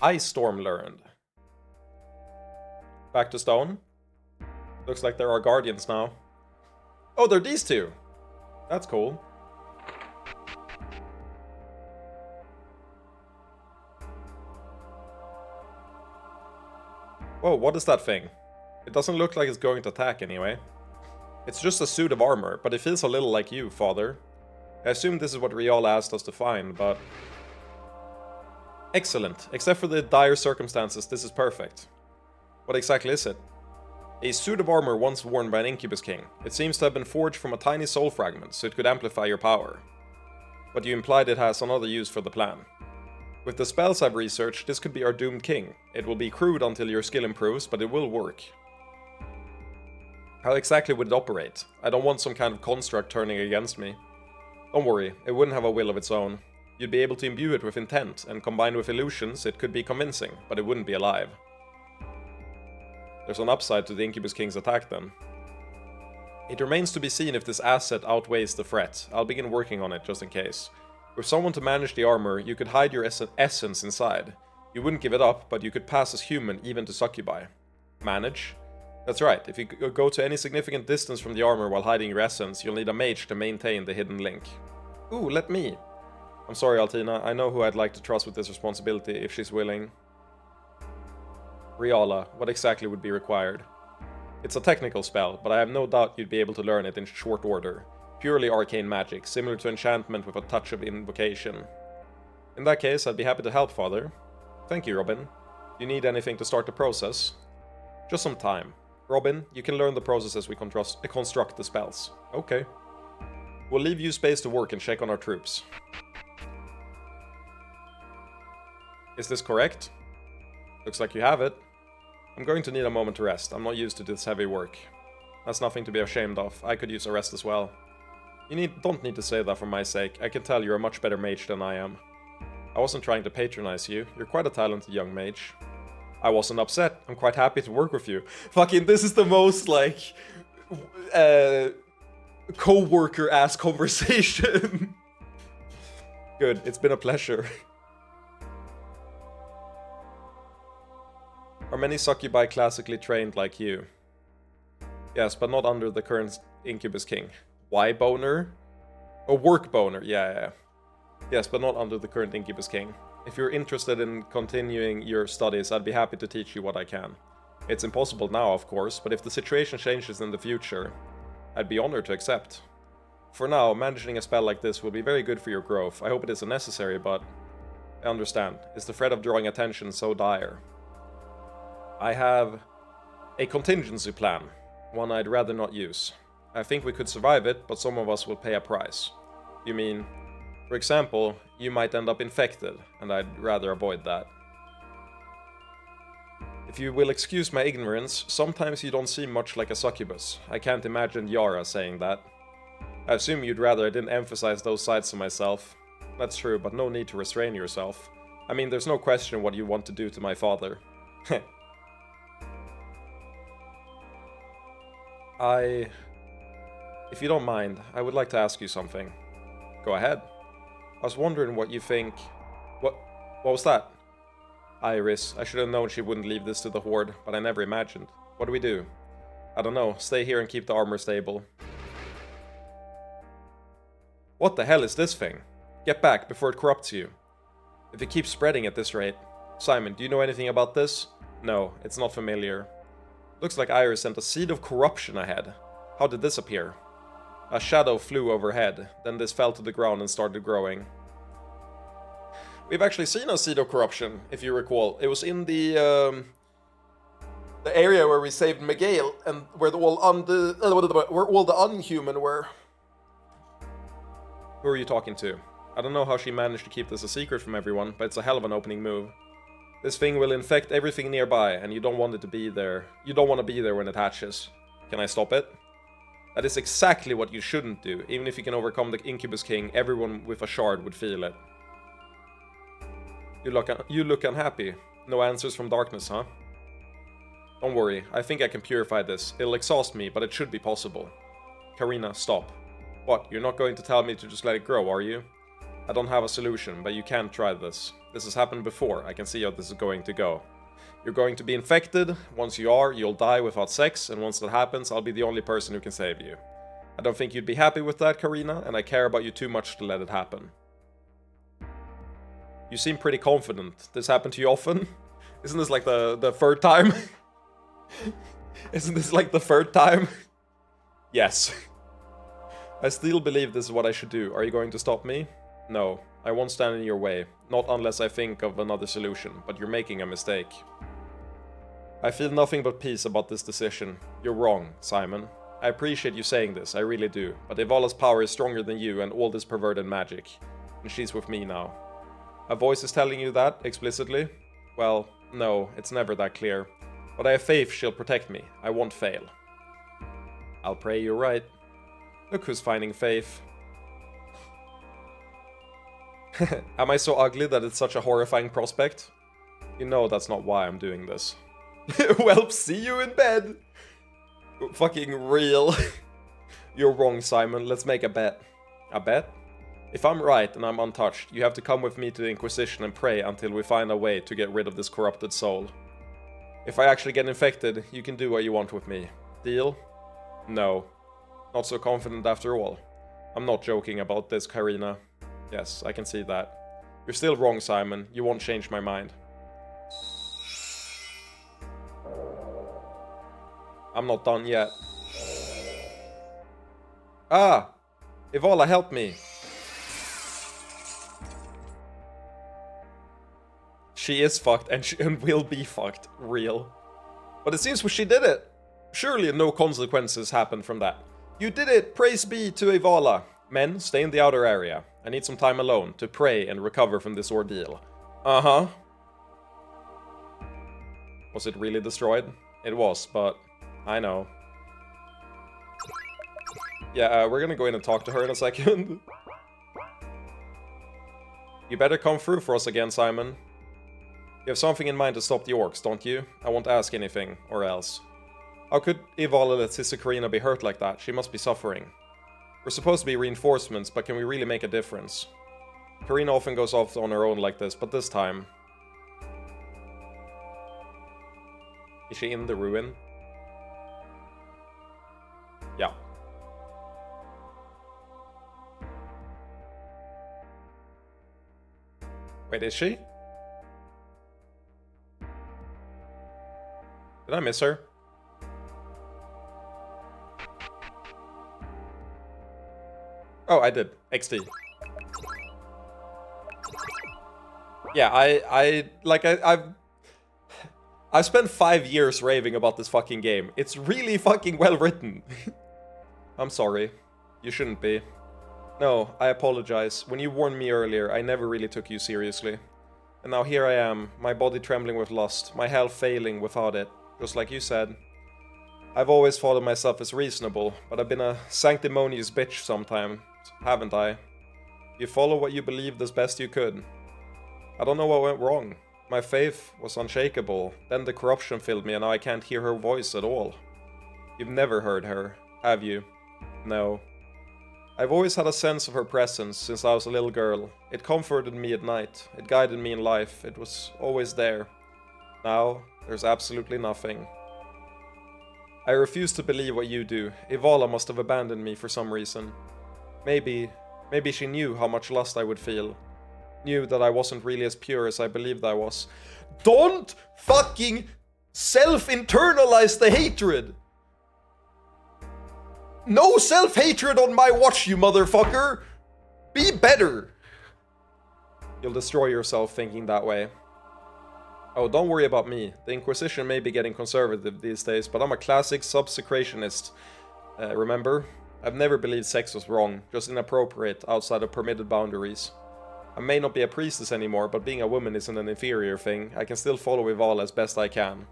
Ice Storm learned. Back to stone. Looks like there are guardians now. Oh, they're these two. That's cool. Whoa, what is that thing? It doesn't look like it's going to attack anyway. It's just a suit of armor, but it feels a little like you, Father. I assume this is what Rial asked us to find, but... Excellent. Except for the dire circumstances, this is perfect. What exactly is it? A suit of armor once worn by an Incubus King. It seems to have been forged from a tiny soul fragment, so it could amplify your power. But you implied it has another use for the plan. With the spells I've researched, this could be our doomed king. It will be crude until your skill improves, but it will work. How exactly would it operate? I don't want some kind of construct turning against me. Don't worry, it wouldn't have a will of its own. You'd be able to imbue it with intent, and combined with illusions, it could be convincing, but it wouldn't be alive. There's an upside to the Incubus King's attack then. It remains to be seen if this asset outweighs the threat. I'll begin working on it just in case. With someone to manage the armor, you could hide your essence inside. You wouldn't give it up, but you could pass as human even to succubi. Manage? That's right, if you go to any significant distance from the armor while hiding your essence, you'll need a mage to maintain the hidden link. Ooh, let me. I'm sorry, Altina, I know who I'd like to trust with this responsibility if she's willing. Riala, what exactly would be required? It's a technical spell, but I have no doubt you'd be able to learn it in short order. Purely arcane magic, similar to enchantment with a touch of invocation. In that case, I'd be happy to help, Father. Thank you, Robin. Do you need anything to start the process? Just some time. Robin, you can learn the process as we construct the spells. Okay. We'll leave you space to work and check on our troops. Is this correct? Looks like you have it. I'm going to need a moment to rest. I'm not used to this heavy work. That's nothing to be ashamed of. I could use a rest as well. Don't need to say that for my sake. I can tell you're a much better mage than I am. I wasn't trying to patronize you. You're quite a talented young mage. I wasn't upset. I'm quite happy to work with you. Fucking, this is the most, like, co-worker-ass conversation. Good, it's been a pleasure. Are many succubi classically trained like you? Yes, but not under the current Incubus King. Why boner? Oh, work boner, yeah. Yes, but not under the current Incubus King. If you're interested in continuing your studies, I'd be happy to teach you what I can. It's impossible now, of course, but if the situation changes in the future, I'd be honored to accept. For now, managing a spell like this will be very good for your growth. I hope it isn't necessary, but I understand. Is the threat of drawing attention so dire? I have a contingency plan, one I'd rather not use. I think we could survive it, but some of us will pay a price. You mean, for example, you might end up infected, and I'd rather avoid that. If you will excuse my ignorance, sometimes you don't seem much like a succubus. I can't imagine Yara saying that. I assume you'd rather I didn't emphasize those sides of myself. That's true, but no need to restrain yourself. I mean, there's no question what you want to do to my father. If you don't mind, I would like to ask you something. Go ahead. I was wondering what you think... What was that? Iris, I should have known she wouldn't leave this to the Horde, but I never imagined. What do we do? I don't know, stay here and keep the armor stable. What the hell is this thing? Get back before it corrupts you. If it keeps spreading at this rate... Simon, do you know anything about this? No, it's not familiar. Looks like Iris sent a seed of corruption ahead. How did this appear? A shadow flew overhead, then this fell to the ground and started growing. We've actually seen a seed of corruption, if you recall. It was in the area where we saved Miguel, and where all the unhuman were. Who are you talking to? I don't know how she managed to keep this a secret from everyone, but it's a hell of an opening move. This thing will infect everything nearby, and you don't want it to be there. You don't want to be there when it hatches. Can I stop it? That is exactly what you shouldn't do. Even if you can overcome the Incubus King, everyone with a shard would feel it. You look unhappy. No answers from darkness, huh? Don't worry, I think I can purify this. It'll exhaust me, but it should be possible. Karina, stop. What, you're not going to tell me to just let it grow, are you? I don't have a solution, but you can try this. This has happened before, I can see how this is going to go. You're going to be infected. Once you are, you'll die without sex, and once that happens, I'll be the only person who can save you. I don't think you'd be happy with that, Karina, and I care about you too much to let it happen. You seem pretty confident. This happened to you often? Isn't this like the third time? Isn't this like the third time? Yes. I still believe this is what I should do. Are you going to stop me? No, I won't stand in your way. Not unless I think of another solution, but you're making a mistake. I feel nothing but peace about this decision. You're wrong, Simon. I appreciate you saying this, I really do, but Ivala's power is stronger than you and all this perverted magic. And she's with me now. A voice is telling you that, explicitly? Well, no, it's never that clear. But I have faith she'll protect me. I won't fail. I'll pray you're right. Look who's finding faith. Am I so ugly that it's such a horrifying prospect? You know that's not why I'm doing this. Well, see you in bed! Fucking real. You're wrong, Simon. Let's make a bet. A bet? If I'm right and I'm untouched, you have to come with me to the Inquisition and pray until we find a way to get rid of this corrupted soul. If I actually get infected, you can do what you want with me. Deal? No. Not so confident after all. I'm not joking about this, Karina. Yes, I can see that. You're still wrong, Simon. You won't change my mind. I'm not done yet. Ah! Ivala, help me. She is fucked and will be fucked. Real. But it seems she did it. Surely no consequences happened from that. You did it! Praise be to Ivala. Men, stay in the outer area. I need some time alone to pray and recover from this ordeal. Uh-huh. Was it really destroyed? It was, but I know. Yeah, we're gonna go in and talk to her in a second. You better come through for us again, Simon. You have something in mind to stop the orcs, don't you? I won't ask anything, or else. How could Ivala let Sister Karina be hurt like that? She must be suffering. We're supposed to be reinforcements, but can we really make a difference? Karina often goes off on her own like this, but this time... Is she in the ruin? Yeah. Wait, is she? Did I miss her? Oh, I did. XD. Yeah, I've spent 5 years raving about this fucking game. It's really fucking well written. I'm sorry. You shouldn't be. No, I apologize. When you warned me earlier, I never really took you seriously. And now here I am, my body trembling with lust, my health failing without it, just like you said. I've always thought of myself as reasonable, but I've been a sanctimonious bitch sometimes, haven't I? You follow what you believed as best you could. I don't know what went wrong. My faith was unshakable, then the corruption filled me and now I can't hear her voice at all. You've never heard her, have you? No. I've always had a sense of her presence since I was a little girl. It comforted me at night, it guided me in life, it was always there. Now, there's absolutely nothing. I refuse to believe what you do. Ivala must have abandoned me for some reason. Maybe she knew how much lust I would feel. Knew that I wasn't really as pure as I believed I was. Don't fucking self-internalize the hatred! No self-hatred on my watch, you motherfucker! Be better! You'll destroy yourself thinking that way. Oh, don't worry about me. The Inquisition may be getting conservative these days, but I'm a classic subsecrationist. Remember? I've never believed sex was wrong, just inappropriate outside of permitted boundaries. I may not be a priestess anymore, but being a woman isn't an inferior thing. I can still follow Ivala as best I can.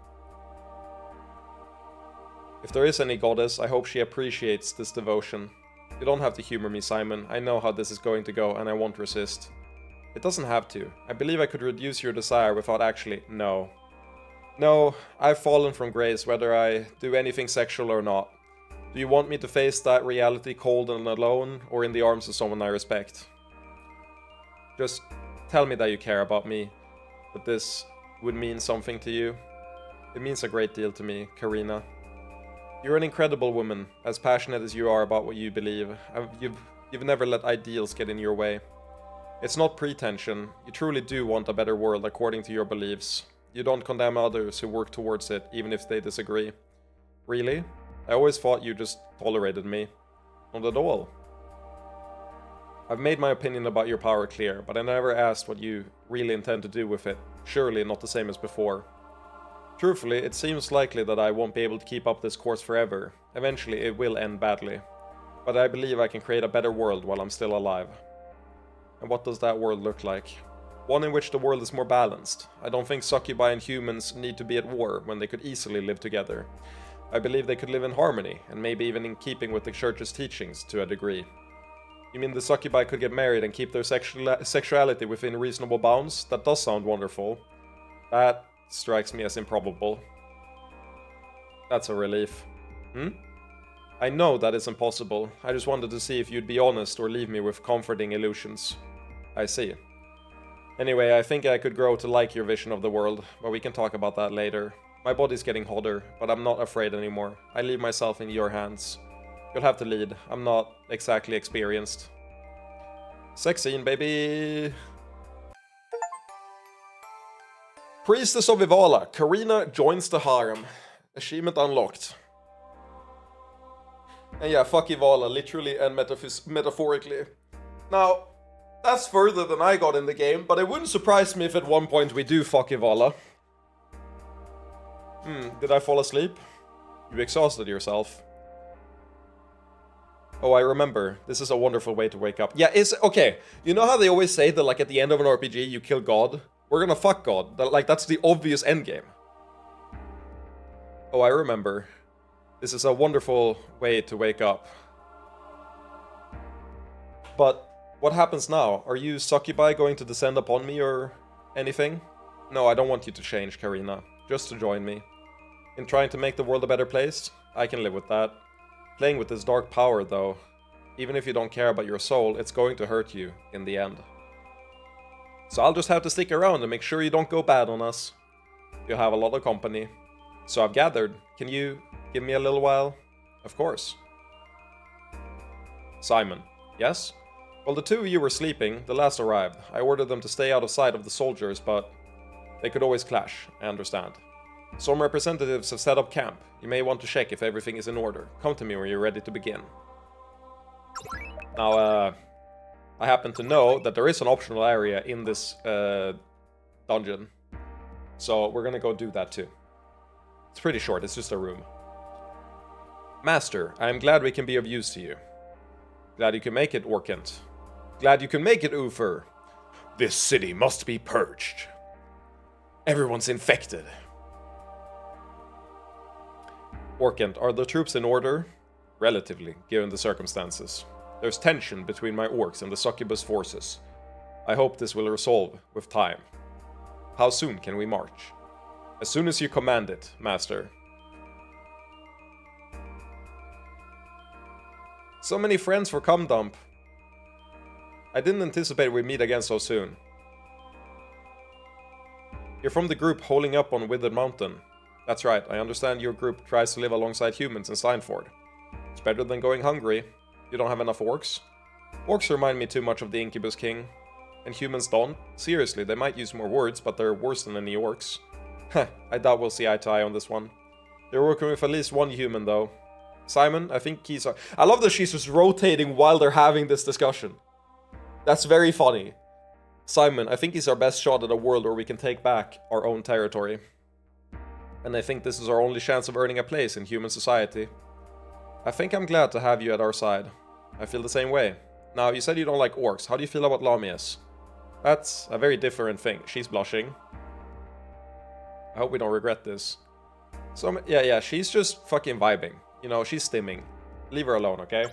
If there is any goddess, I hope she appreciates this devotion. You don't have to humor me, Simon. I know how this is going to go, and I won't resist. It doesn't have to. I believe I could reduce your desire without actually... No. No, I've fallen from grace whether I do anything sexual or not. Do you want me to face that reality cold and alone, or in the arms of someone I respect? Just tell me that you care about me, that this would mean something to you. It means a great deal to me, Karina. You're an incredible woman, as passionate as you are about what you believe. You've never let ideals get in your way. It's not pretension. You truly do want a better world according to your beliefs. You don't condemn others who work towards it, even if they disagree. Really? I always thought you just tolerated me. Not at all. I've made my opinion about your power clear, but I never asked what you really intend to do with it. Surely not the same as before. Truthfully, it seems likely that I won't be able to keep up this course forever. Eventually, it will end badly. But I believe I can create a better world while I'm still alive. And what does that world look like? One in which the world is more balanced. I don't think succubi and humans need to be at war when they could easily live together. I believe they could live in harmony, and maybe even in keeping with the church's teachings to a degree. You mean the succubi could get married and keep their sexuality within reasonable bounds? That does sound wonderful. That strikes me as improbable. That's a relief. I know that is impossible. I just wanted to see if you'd be honest or leave me with comforting illusions. I see. Anyway, I think I could grow to like your vision of the world, but we can talk about that later. My body's getting hotter, but I'm not afraid anymore. I leave myself in your hands. You'll have to lead. I'm not exactly experienced. Sex scene, baby! Priestess of Ivala, Karina joins the harem. Achievement unlocked. And yeah, fuck Ivala, literally and metaphorically. Now, that's further than I got in the game, but it wouldn't surprise me if at one point we do fuck Ivala. Did I fall asleep? You exhausted yourself. Oh, I remember. This is a wonderful way to wake up. Yeah, okay. You know how they always say that, like, at the end of an RPG, you kill God? We're gonna fuck God. That's the obvious endgame. Oh, I remember. This is a wonderful way to wake up. But what happens now? Are you succubi going to descend upon me or anything? No, I don't want you to change, Karina. Just to join me. In trying to make the world a better place, I can live with that. Playing with this dark power, though, even if you don't care about your soul, it's going to hurt you in the end. So I'll just have to stick around and make sure you don't go bad on us. You have a lot of company. So I've gathered. Can you give me a little while? Of course. Simon. Yes? While the two of you were sleeping, the last arrived. I ordered them to stay out of sight of the soldiers, but they could always clash, I understand. Some representatives have set up camp. You may want to check if everything is in order. Come to me when you're ready to begin. Now, I happen to know that there is an optional area in this dungeon. So we're gonna go do that too. It's pretty short, it's just a room. Master, I am glad we can be of use to you. Glad you can make it, Orkent. Glad you can make it, Uther. This city must be purged. Everyone's infected. Orkent, are the troops in order? Relatively, given the circumstances. There's tension between my orcs and the succubus forces. I hope this will resolve with time. How soon can we march? As soon as you command it, Master. So many friends for Cum Dump. I didn't anticipate we'd meet again so soon. You're from the group holding up on Withered Mountain. That's right, I understand your group tries to live alongside humans in Steinford. It's better than going hungry. You don't have enough orcs? Orcs remind me too much of the Incubus King. And humans don't? Seriously, they might use more words, but they're worse than any orcs. Heh, I doubt we'll see eye to eye on this one. They're working with at least one human, though. Simon, I think he's... I love that she's just rotating while they're having this discussion. That's very funny. Simon, I think he's our best shot at a world where we can take back our own territory. And I think this is our only chance of earning a place in human society. I think I'm glad to have you at our side. I feel the same way. Now, you said you don't like orcs. How do you feel about Lamias? That's a very different thing. She's blushing. I hope we don't regret this. So, yeah, she's just fucking vibing. You know, she's stimming. Leave her alone, okay?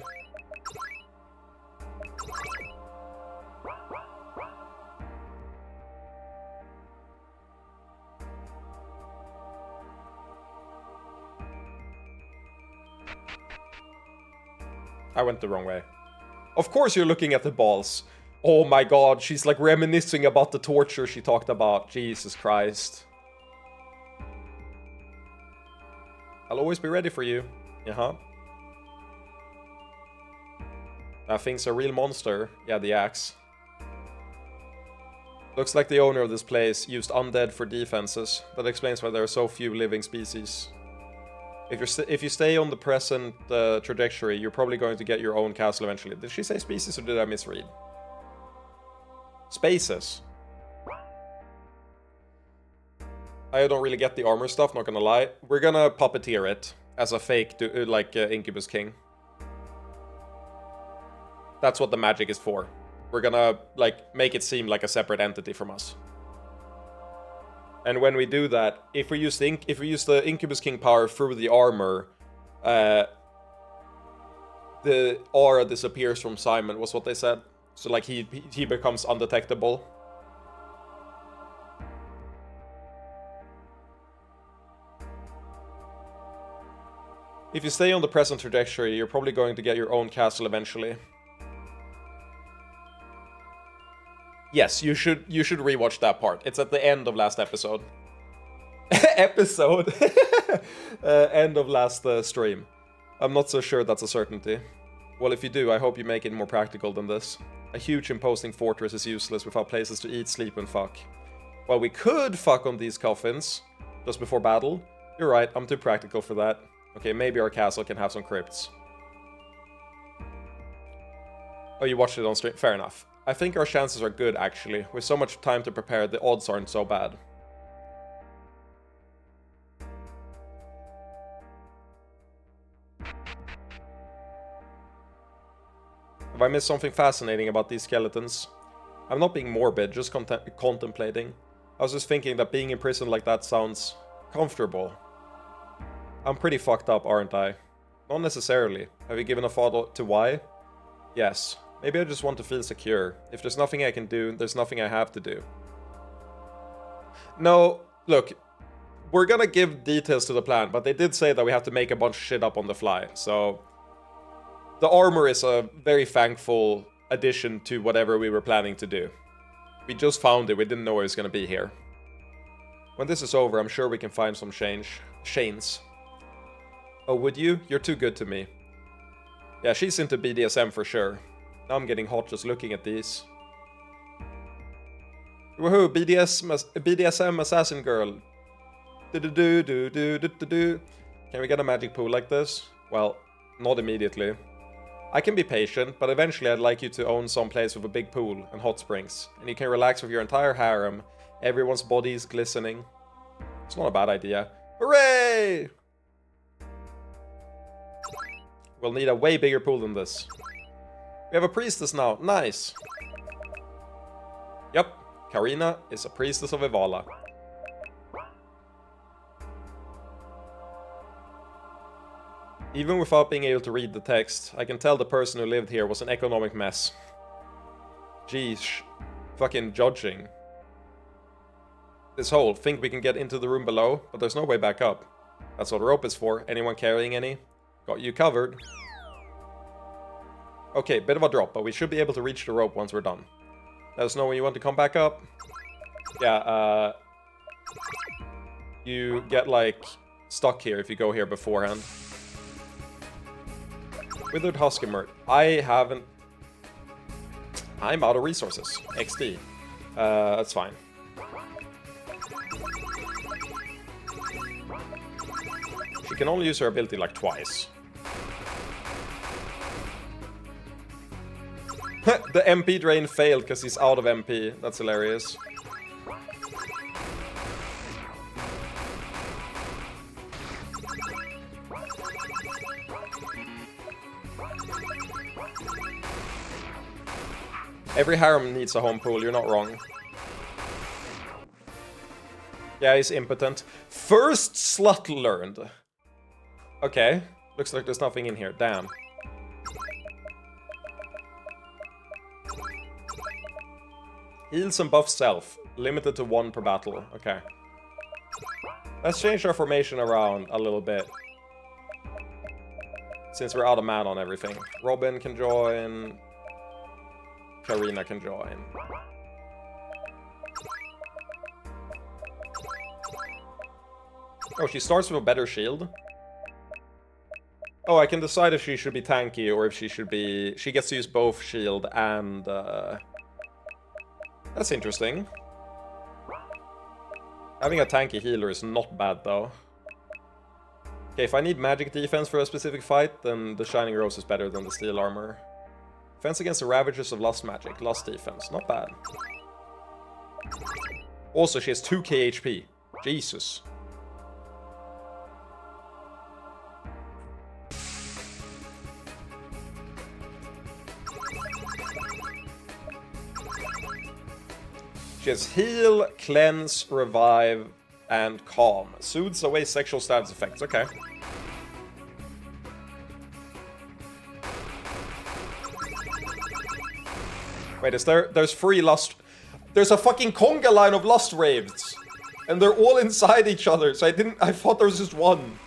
I went the wrong way. Of course you're looking at the balls. Oh my god, she's like reminiscing about the torture she talked about. Jesus Christ. I'll always be ready for you. Uh-huh. That thing's a real monster. Yeah, the axe. Looks like the owner of this place used undead for defenses. That explains why there are so few living species. If you stay on the present trajectory, you're probably going to get your own castle eventually. Did she say species or did I misread? Spaces. I don't really get the armor stuff, not gonna lie. We're gonna puppeteer it as a fake, Incubus King. That's what the magic is for. We're gonna, like, make it seem like a separate entity from us. And when we do that, if we use the Incubus King power through the armor, the aura disappears from Simon, was what they said. So like he becomes undetectable. If you stay on the present trajectory, you're probably going to get your own castle eventually. Yes, you should rewatch that part. It's at the end of last episode. Episode? End of last stream. I'm not so sure that's a certainty. Well, if you do, I hope you make it more practical than this. A huge imposing fortress is useless without places to eat, sleep, and fuck. Well, we could fuck on these coffins just before battle. You're right, I'm too practical for that. Okay, maybe our castle can have some crypts. Oh, you watched it on stream? Fair enough. I think our chances are good, actually. With so much time to prepare, the odds aren't so bad. Have I missed something fascinating about these skeletons? I'm not being morbid, just contemplating. I was just thinking that being in prison like that sounds comfortable. I'm pretty fucked up, aren't I? Not necessarily. Have you given a thought to why? Yes. Maybe I just want to feel secure. If there's nothing I can do, there's nothing I have to do. No, look. We're gonna give details to the plan, but they did say that we have to make a bunch of shit up on the fly, so... The armor is a very thankful addition to whatever we were planning to do. We just found it, we didn't know it was gonna be here. When this is over, I'm sure we can find some chains. Oh, would you? You're too good to me. Yeah, she's into BDSM for sure. Now I'm getting hot just looking at these. Woohoo, BDSM assassin girl. Do-do-do-do-do-do-do-do. Can we get a magic pool like this? Well, not immediately. I can be patient, but eventually I'd like you to own some place with a big pool and hot springs. And you can relax with your entire harem. Everyone's bodies glistening. It's not a bad idea. Hooray! We'll need a way bigger pool than this. We have a priestess now. Nice. Yep. Karina is a priestess of Evala. Even without being able to read the text, I can tell the person who lived here was an economic mess. Geez, fucking judging. This hole, think we can get into the room below, but there's no way back up. That's what rope is for. Anyone carrying any? Got you covered. Okay, bit of a drop, but we should be able to reach the rope once we're done. Let us know when you want to come back up. Yeah, you get, like, stuck here if you go here beforehand. Withered Huskimer. I haven't... I'm out of resources. XD. That's fine. She can only use her ability, like, twice. The MP drain failed because he's out of MP. That's hilarious. Every harem needs a home pool, you're not wrong. Yeah, he's impotent. First slut learned. Okay. Looks like there's nothing in here. Damn. Heals and buffs self. Limited to 1 per battle. Okay. Let's change our formation around a little bit. Since we're out of mana on everything. Robin can join. Karina can join. Oh, she starts with a better shield. Oh, I can decide if she should be tanky or if she should be... She gets to use both shield and... That's interesting. Having a tanky healer is not bad, though. Okay, if I need magic defense for a specific fight, then the Shining Rose is better than the Steel Armor. Defense against the Ravagers of Lust Magic. Lust defense. Not bad. Also, she has 2k HP. Jesus. She has Heal, Cleanse, Revive, and Calm. Soothes away sexual status effects. Okay. Wait, is there's 3 Lust... There's a fucking conga line of Lust Raves! And they're all inside each other, so I thought there was just one.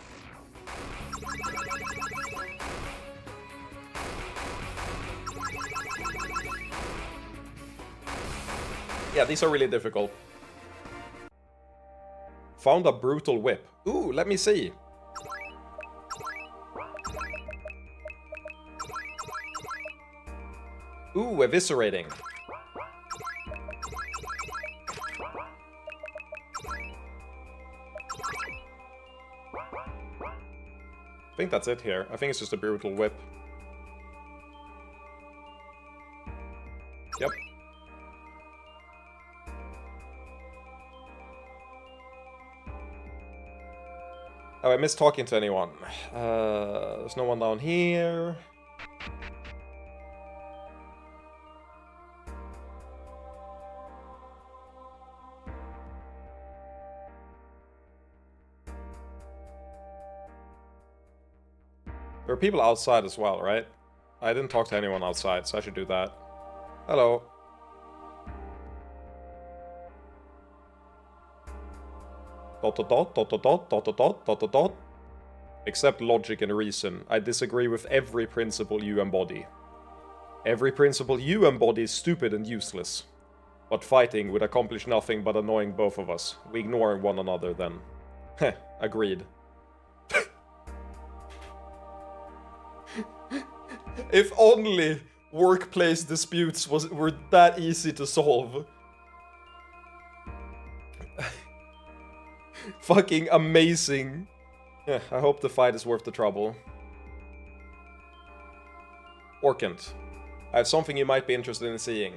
Yeah, these are really difficult. Found a brutal whip. Ooh, let me see. Ooh, eviscerating. I think that's it here. I think it's just a brutal whip. Oh, I missed talking to anyone. There's no one down here. There are people outside as well, right? I didn't talk to anyone outside, so I should do that. Hello. Dot dot dot dot dot dot dot dot dot dot dot. Except logic and reason, I disagree with every principle you embody. Every principle you embody is stupid and useless. But fighting would accomplish nothing but annoying both of us. We ignore one another then. Heh, agreed. If only workplace disputes were that easy to solve. Fucking amazing. Yeah, I hope the fight is worth the trouble. Orkant, I have something you might be interested in seeing.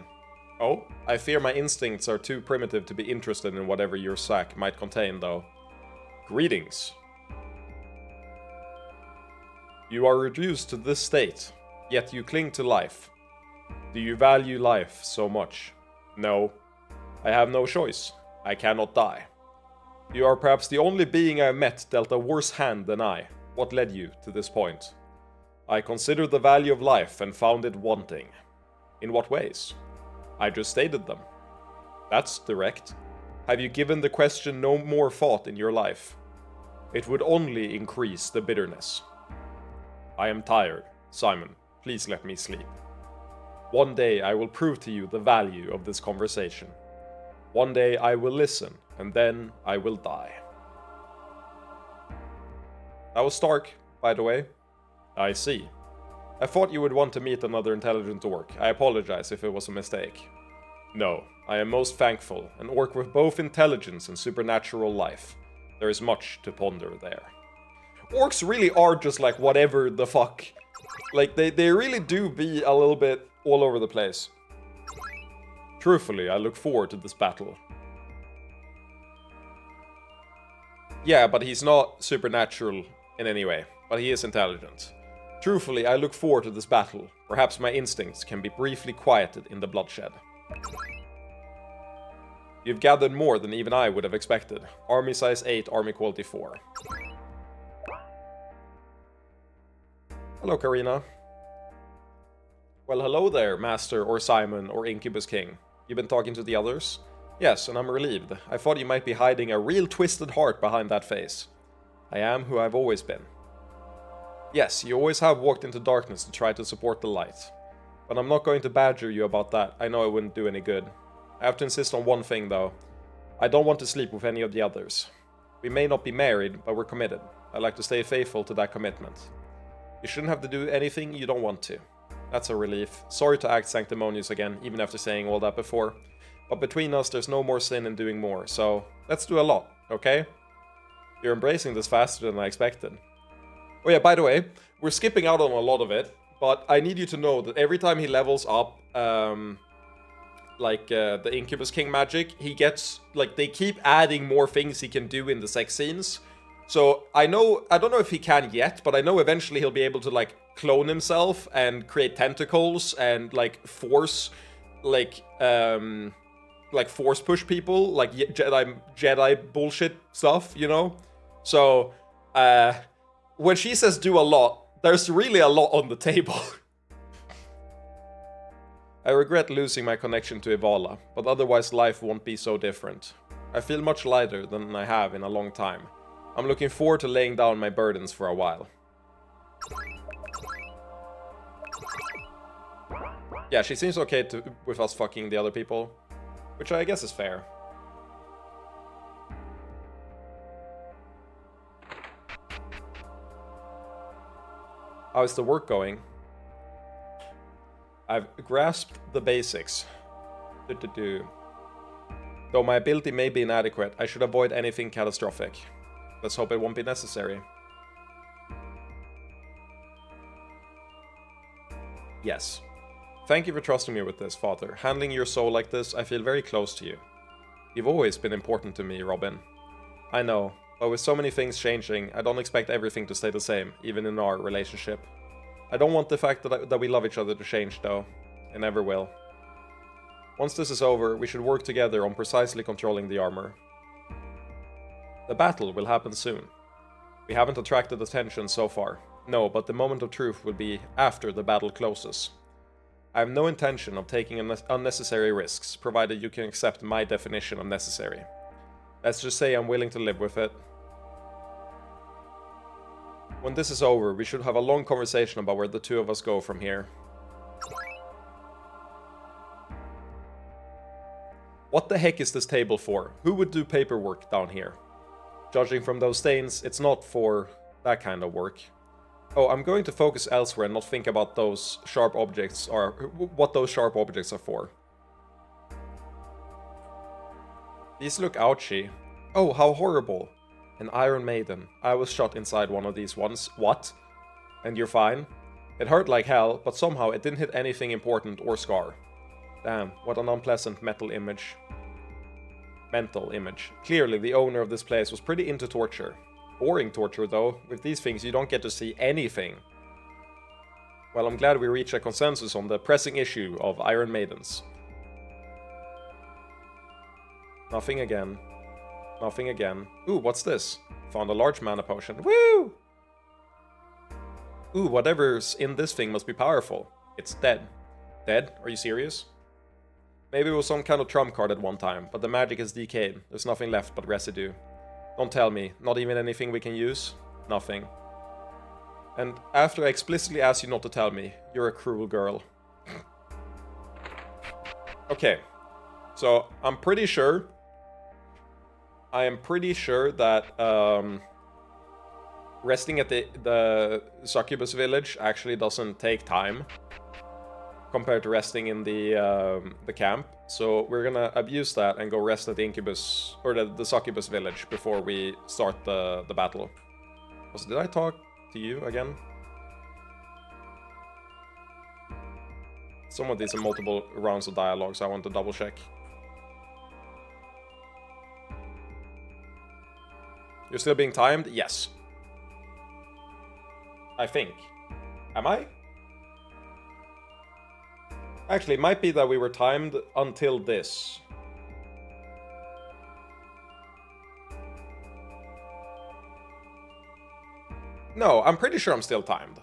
Oh? I fear my instincts are too primitive to be interested in whatever your sack might contain, though. Greetings. You are reduced to this state, yet you cling to life. Do you value life so much? No. I have no choice. I cannot die. You are perhaps the only being I have met dealt a worse hand than I. What led you to this point? I considered the value of life and found it wanting. In what ways? I just stated them. That's direct. Have you given the question no more thought in your life? It would only increase the bitterness. I am tired. Simon, please let me sleep. One day I will prove to you the value of this conversation. One day I will listen, and then I will die. That was Stark, by the way. I see. I thought you would want to meet another intelligent orc. I apologize if it was a mistake. No, I am most thankful. An orc with both intelligence and supernatural life. There is much to ponder there. Orcs really are just like whatever the fuck. Like, they really do be a little bit all over the place. Truthfully, I look forward to this battle. Yeah, but he's not supernatural in any way, but he is intelligent. Truthfully, I look forward to this battle. Perhaps my instincts can be briefly quieted in the bloodshed. You've gathered more than even I would have expected. Army size 8, army quality 4. Hello, Karina. Well, hello there, Master or Simon or Incubus King. You been talking to the others? Yes, and I'm relieved. I thought you might be hiding a real twisted heart behind that face. I am who I've always been. Yes, you always have walked into darkness to try to support the light. But I'm not going to badger you about that. I know it wouldn't do any good. I have to insist on one thing, though. I don't want to sleep with any of the others. We may not be married, but we're committed. I'd like to stay faithful to that commitment. You shouldn't have to do anything you don't want to. That's a relief. Sorry to act sanctimonious again, even after saying all that before. But between us, there's no more sin in doing more, so let's do a lot, okay? You're embracing this faster than I expected. Oh yeah, by the way, we're skipping out on a lot of it, but I need you to know that every time he levels up, the Incubus King magic, he gets, like, they keep adding more things he can do in the sex scenes. So I don't know if he can yet, but I know eventually he'll be able to, like, clone himself and create tentacles and, like, force, force push people, like Jedi bullshit stuff, you know? So, when she says do a lot, there's really a lot on the table. I regret losing my connection to Ivala, but otherwise life won't be so different. I feel much lighter than I have in a long time. I'm looking forward to laying down my burdens for a while. Yeah, she seems okay with us fucking the other people, which I guess is fair. How is the work going? I've grasped the basics. Though my ability may be inadequate, I should avoid anything catastrophic. Let's hope it won't be necessary. Yes. Thank you for trusting me with this, Father. Handling your soul like this, I feel very close to you. You've always been important to me, Robin. I know, But with so many things changing, I don't expect everything to stay the same, even in our relationship. I don't want the fact that we love each other to change, though. It never will. Once this is over, we should work together on precisely controlling the armor. The battle will happen soon. We haven't attracted attention so far. No, but the moment of truth will be after the battle closes. I have no intention of taking unnecessary risks, provided you can accept my definition of necessary. Let's just say I'm willing to live with it. When this is over, we should have a long conversation about where the two of us go from here. What the heck is this table for? Who would do paperwork down here? Judging from those stains, it's not for that kind of work. Oh, I'm going to focus elsewhere and not think about those sharp objects or what those sharp objects are for. These look ouchy. Oh, how horrible. An Iron Maiden. I was shot inside one of these once. What? And you're fine? It hurt like hell, but somehow it didn't hit anything important or scar. Damn, what an unpleasant mental image. Clearly, the owner of this place was pretty into torture. Boring torture, though. With these things, you don't get to see anything. Well, I'm glad we reached a consensus on the pressing issue of Iron Maidens. Nothing again. Nothing again. Ooh, what's this? Found a large mana potion. Woo! Ooh, whatever's in this thing must be powerful. It's dead. Dead? Are you serious? Maybe it was some kind of trump card at one time, but the magic is decayed. There's nothing left but residue. Don't tell me. Not even anything we can use? Nothing. And after I explicitly asked you not to tell me, you're a cruel girl. Okay. So, I'm pretty sure that resting at the succubus village actually doesn't take time compared to resting in the camp. So we're gonna abuse that and go rest at the incubus or the succubus village before we start the battle. Did I talk to you again? Some of these are multiple rounds of dialogue, so I want to double check. You're still being timed? Yes. I think. Am I? Actually, it might be that we were timed until this. No, I'm pretty sure I'm still timed.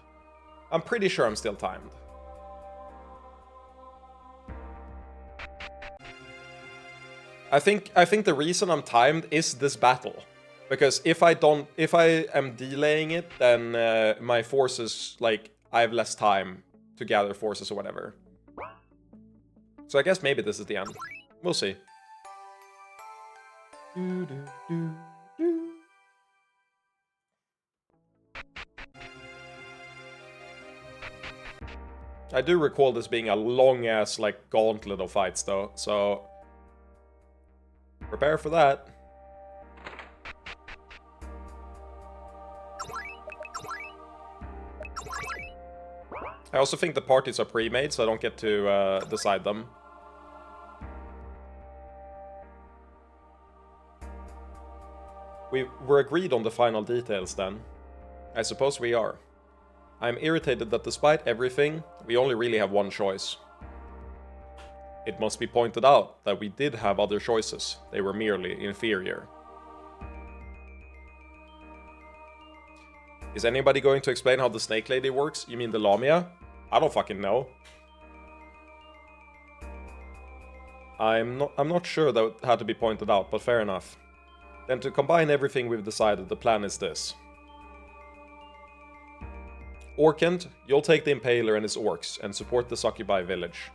I think the reason I'm timed is this battle. Because if I am delaying it, then my forces, like, I have less time to gather forces or whatever. So I guess maybe this is the end. We'll see. I do recall this being a long-ass, like, gauntlet of fights, though, so prepare for that. I also think the parties are pre-made, so I don't get to decide them. We're agreed on the final details, then. I suppose we are. I'm irritated that despite everything, we only really have one choice. It must be pointed out that we did have other choices. They were merely inferior. Is anybody going to explain how the Snake Lady works? You mean the Lamia? I don't fucking know. I'm not sure that had to be pointed out, but fair enough. Then to combine everything we've decided, the plan is this. Orkent, you'll take the Impaler and his orcs and support the Succubi village.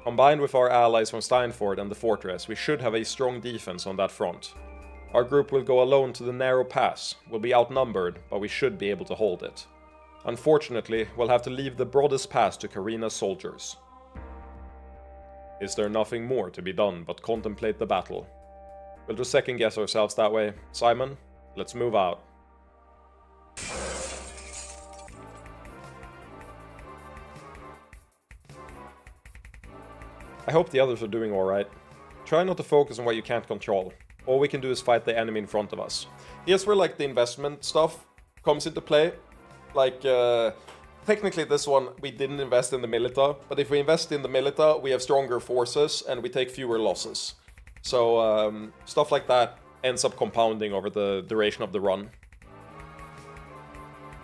Combined with our allies from Steinford and the fortress, we should have a strong defense on that front. Our group will go alone to the narrow pass. We'll be outnumbered, but we should be able to hold it. Unfortunately, we'll have to leave the broadest pass to Karina's soldiers. Is there nothing more to be done but contemplate the battle? We'll just second guess ourselves that way. Simon, let's move out. I hope the others are doing alright. Try not to focus on what you can't control. All we can do is fight the enemy in front of us. Here's where like the investment stuff comes into play. Like, technically this one, we didn't invest in the Milita, but if we invest in the Milita, we have stronger forces and we take fewer losses. So, stuff like that ends up compounding over the duration of the run.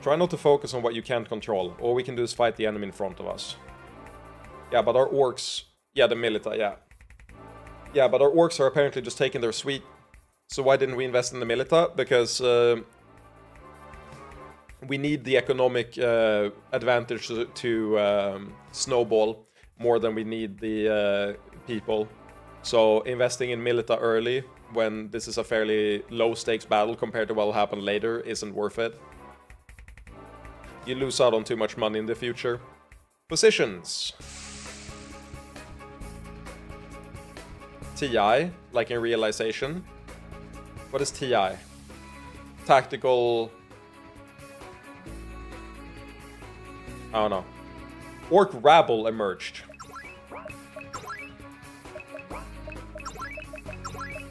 Try not to focus on what you can't control. All we can do is fight the enemy in front of us. Yeah, but our orcs... Yeah, the Milita, yeah. Yeah, but our orcs are apparently just taking their sweet. So why didn't we invest in the Milita? Because we need the economic advantage to snowball more than we need the people. So investing in Milita early, when this is a fairly low-stakes battle compared to what will happen later, isn't worth it. You lose out on too much money in the future. Positions. TI, like in realization. What is TI? Tactical... I don't know. Orc Rabble emerged.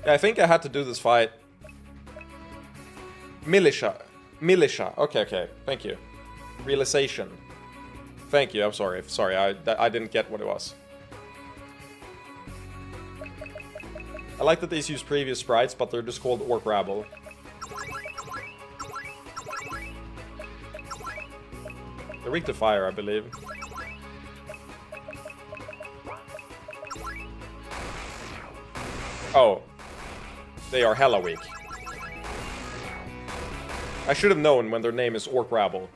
Yeah, I think I had to do this fight. Militia. Militia. Okay. Thank you. Realization. Thank you. I'm sorry. Sorry, I didn't get what it was. I like that these use previous sprites, but they're just called Orc Rabble. They're weak to fire, I believe. Oh. They are hella weak. I should have known when their name is Orc Rabble.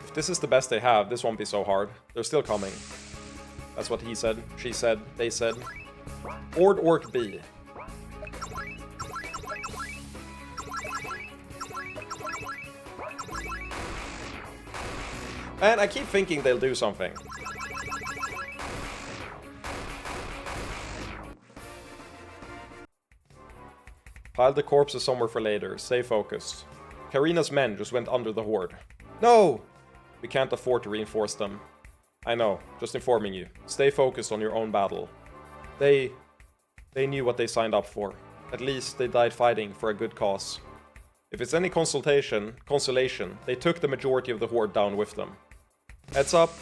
If this is the best they have, this won't be so hard. They're still coming. That's what he said, she said, they said. Orc B. And I keep thinking they'll do something. Pile the corpses somewhere for later. Stay focused. Karina's men just went under the horde. No! We can't afford to reinforce them. I know, just informing you. Stay focused on your own battle. They knew what they signed up for. At least they died fighting for a good cause. If it's any consolation, they took the majority of the horde down with them. Heads up.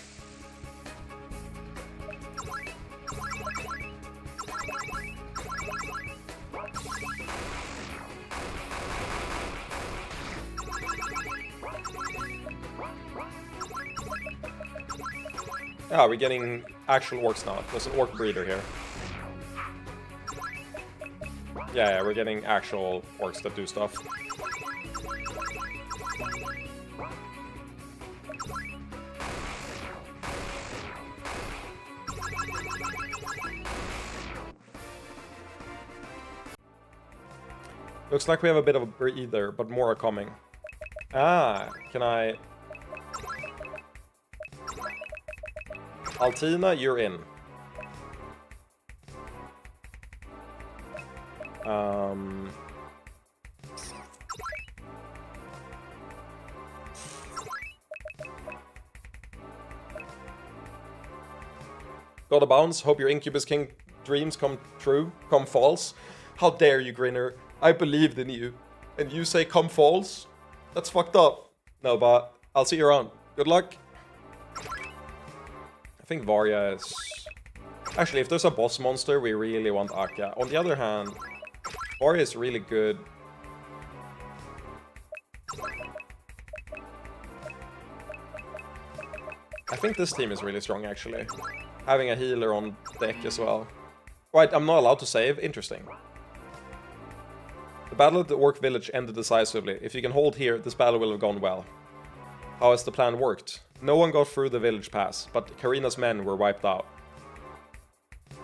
Yeah, we're getting actual orcs now. There's an orc breeder here. Yeah, we're getting actual orcs that do stuff. Looks like we have a bit of a breather, but more are coming. Ah, can I... Altina, you're in. Got a bounce. Hope your Incubus King dreams come true. Come false. How dare you, Grinner. I believed in you. And you say come false? That's fucked up. No, but I'll see you around. Good luck. I think Varya is... Actually, if there's a boss monster, we really want Aka. On the other hand, Varya is really good. I think this team is really strong, actually. Having a healer on deck as well. Right, I'm not allowed to save. Interesting. The battle at the Orc village ended decisively. If you can hold here, this battle will have gone well. How has the plan worked? No one got through the village pass, but Karina's men were wiped out.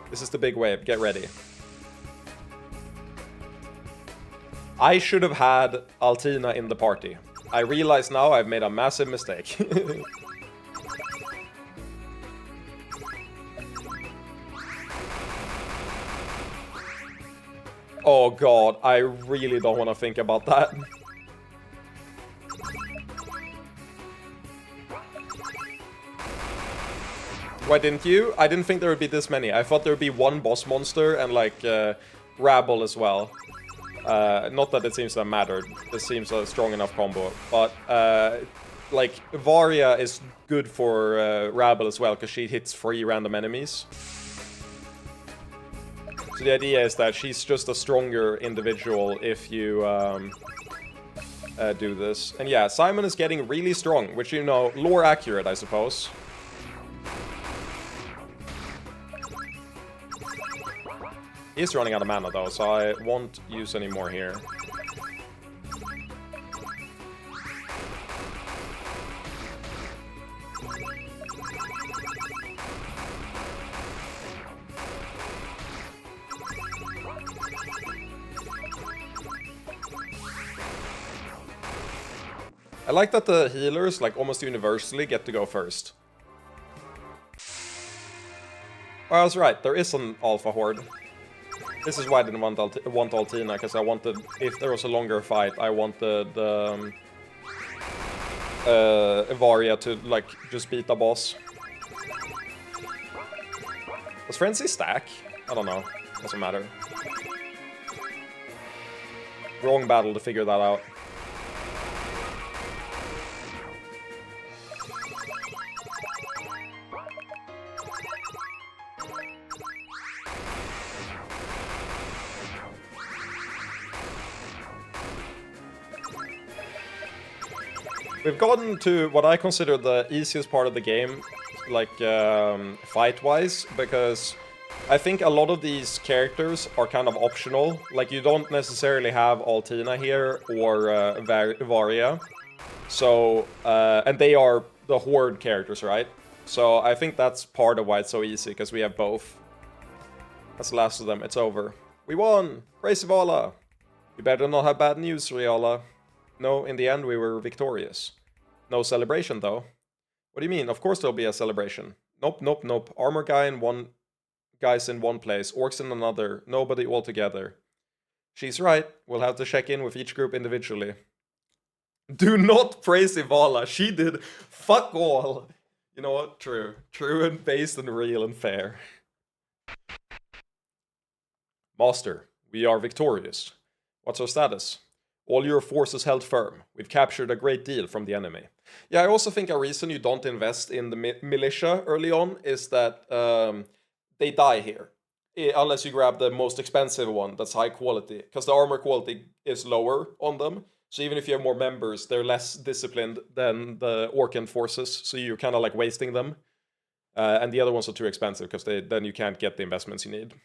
This is the big wave. Get ready. I should have had Altina in the party. I realize now I've made a massive mistake. Oh god, I really don't want to think about that. Why didn't you? I didn't think there would be this many. I thought there would be one boss monster and like Rabble as well. Not that it seems to have mattered. This seems a strong enough combo. But, like, Varia is good for Rabble as well, because she hits 3 random enemies. So the idea is that she's just a stronger individual if you do this. And yeah, Simon is getting really strong, which, you know, lore accurate, I suppose. He's running out of mana though, so I won't use any more here. I like that the healers, like, almost universally get to go first. Oh, I was right, there is an Alpha Horde. This is why I didn't want Altina, because I wanted, if there was a longer fight, I wanted Varia to, like, just beat the boss. Does Frenzy stack? I don't know. Doesn't matter. Wrong battle to figure that out. We've gotten to what I consider the easiest part of the game, like, fight-wise, because I think a lot of these characters are kind of optional. Like, you don't necessarily have Altina here or Varia. So, and they are the Horde characters, right? So I think that's part of why it's so easy, because we have both. That's the last of them. It's over. We won! Praise Vala! You better not have bad news, Riala. No, in the end we were victorious. No celebration, though. What do you mean? Of course there'll be a celebration. Nope, nope, nope. Armor guys in one place, orcs in another, nobody all together. She's right. We'll have to check in with each group individually. Do not praise Ivala. She did fuck all. You know what? True. True and based and real and fair. Master, we are victorious. What's our status? All your forces held firm. We've captured a great deal from the enemy. Yeah, I also think a reason you don't invest in the militia early on is that they die here. Unless you grab the most expensive one that's high quality. Because the armor quality is lower on them. So even if you have more members, they're less disciplined than the Orcan forces. So you're kind of like wasting them. And the other ones are too expensive because then you can't get the investments you need.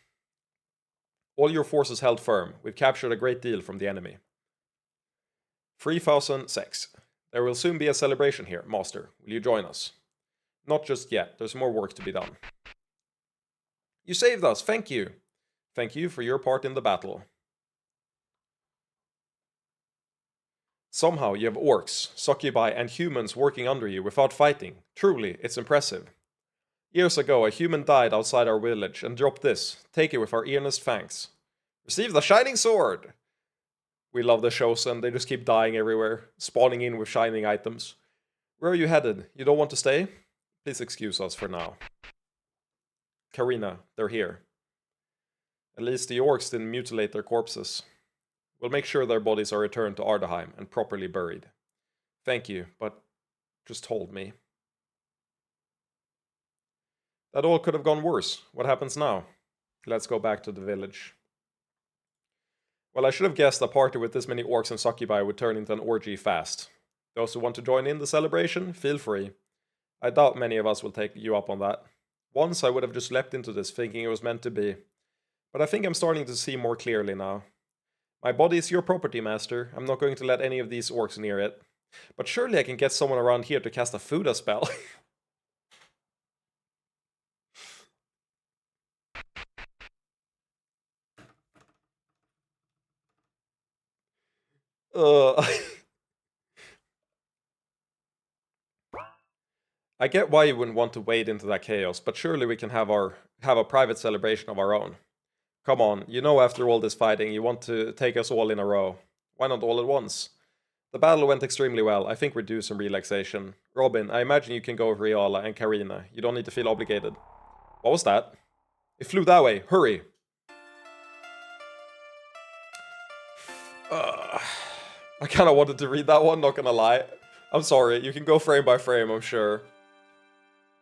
All your forces held firm. We've captured a great deal from the enemy. 3,006. There will soon be a celebration here, Master. Will you join us? Not just yet. There's more work to be done. You saved us. Thank you. Thank you for your part in the battle. Somehow you have orcs, succubi, and humans working under you without fighting. Truly, it's impressive. Years ago, a human died outside our village and dropped this. Take it with our earnest thanks. Receive the Shining Sword! We love the Chosen. They just keep dying everywhere, spawning in with shining items. Where are you headed? You don't want to stay? Please excuse us for now. Karina, they're here. At least the orcs didn't mutilate their corpses. We'll make sure their bodies are returned to Ardaheim and properly buried. Thank you, but just hold me. That all could have gone worse. What happens now? Let's go back to the village. Well, I should have guessed a party with this many orcs and succubi would turn into an orgy fast. Those who want to join in the celebration, feel free. I doubt many of us will take you up on that. Once I would have just leapt into this thinking it was meant to be. But I think I'm starting to see more clearly now. My body is your property, Master. I'm not going to let any of these orcs near it. But surely I can get someone around here to cast a Fuda spell. I get why you wouldn't want to wade into that chaos, but surely we can have a private celebration of our own. Come on, you know after all this fighting you want to take us all in a row. Why not all at once? The battle went extremely well. I think we're due some relaxation. Robin, I imagine you can go with Riala and Karina. You don't need to feel obligated. What was that? It flew that way. Hurry! I kind of wanted to read that one, not gonna lie. I'm sorry, you can go frame by frame, I'm sure.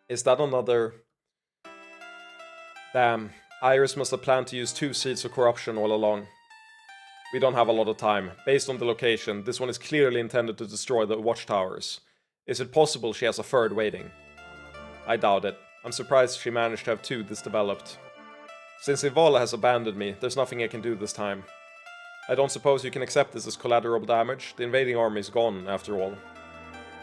Is that another... Damn, Iris must have planned to use 2 seeds of corruption all along. We don't have a lot of time. Based on the location, this one is clearly intended to destroy the watchtowers. Is it possible she has a third waiting? I doubt it. I'm surprised she managed to have 2 this developed. Since Ivala has abandoned me, there's nothing I can do this time. I don't suppose you can accept this as collateral damage? The invading army is gone, after all.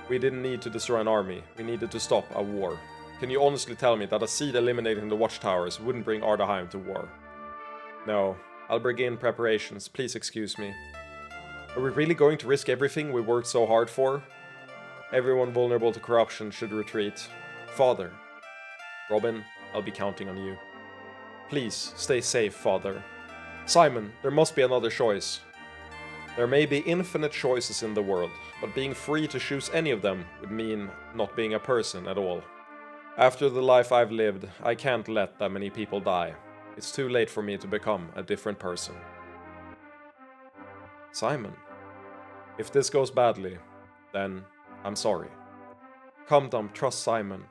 We didn't need to destroy an army, we needed to stop a war. Can you honestly tell me that a seed eliminating the watchtowers wouldn't bring Ardaheim to war? No, I'll begin preparations, please excuse me. Are we really going to risk everything we worked so hard for? Everyone vulnerable to corruption should retreat. Father. Robin, I'll be counting on you. Please, stay safe, Father. Simon, there must be another choice. There may be infinite choices in the world, but being free to choose any of them would mean not being a person at all. After the life I've lived, I can't let that many people die. It's too late for me to become a different person. Simon, if this goes badly, then I'm sorry. Come, Dom, trust Simon.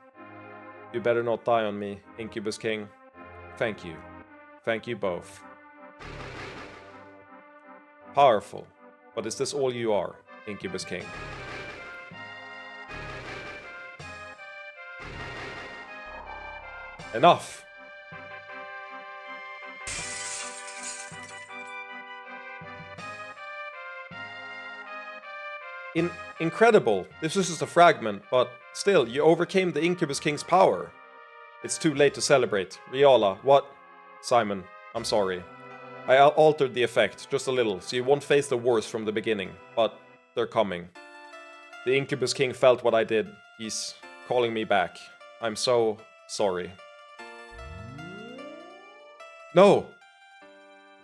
You better not die on me, Incubus King. Thank you. Thank you both. Powerful. But is this all you are, Incubus King? Enough! Incredible! This is just a fragment, but still, you overcame the Incubus King's power. It's too late to celebrate. Riala, what? Simon, I'm sorry. I altered the effect, just a little, so you won't face the worst from the beginning, but they're coming. The Incubus King felt what I did. He's calling me back. I'm so sorry. No!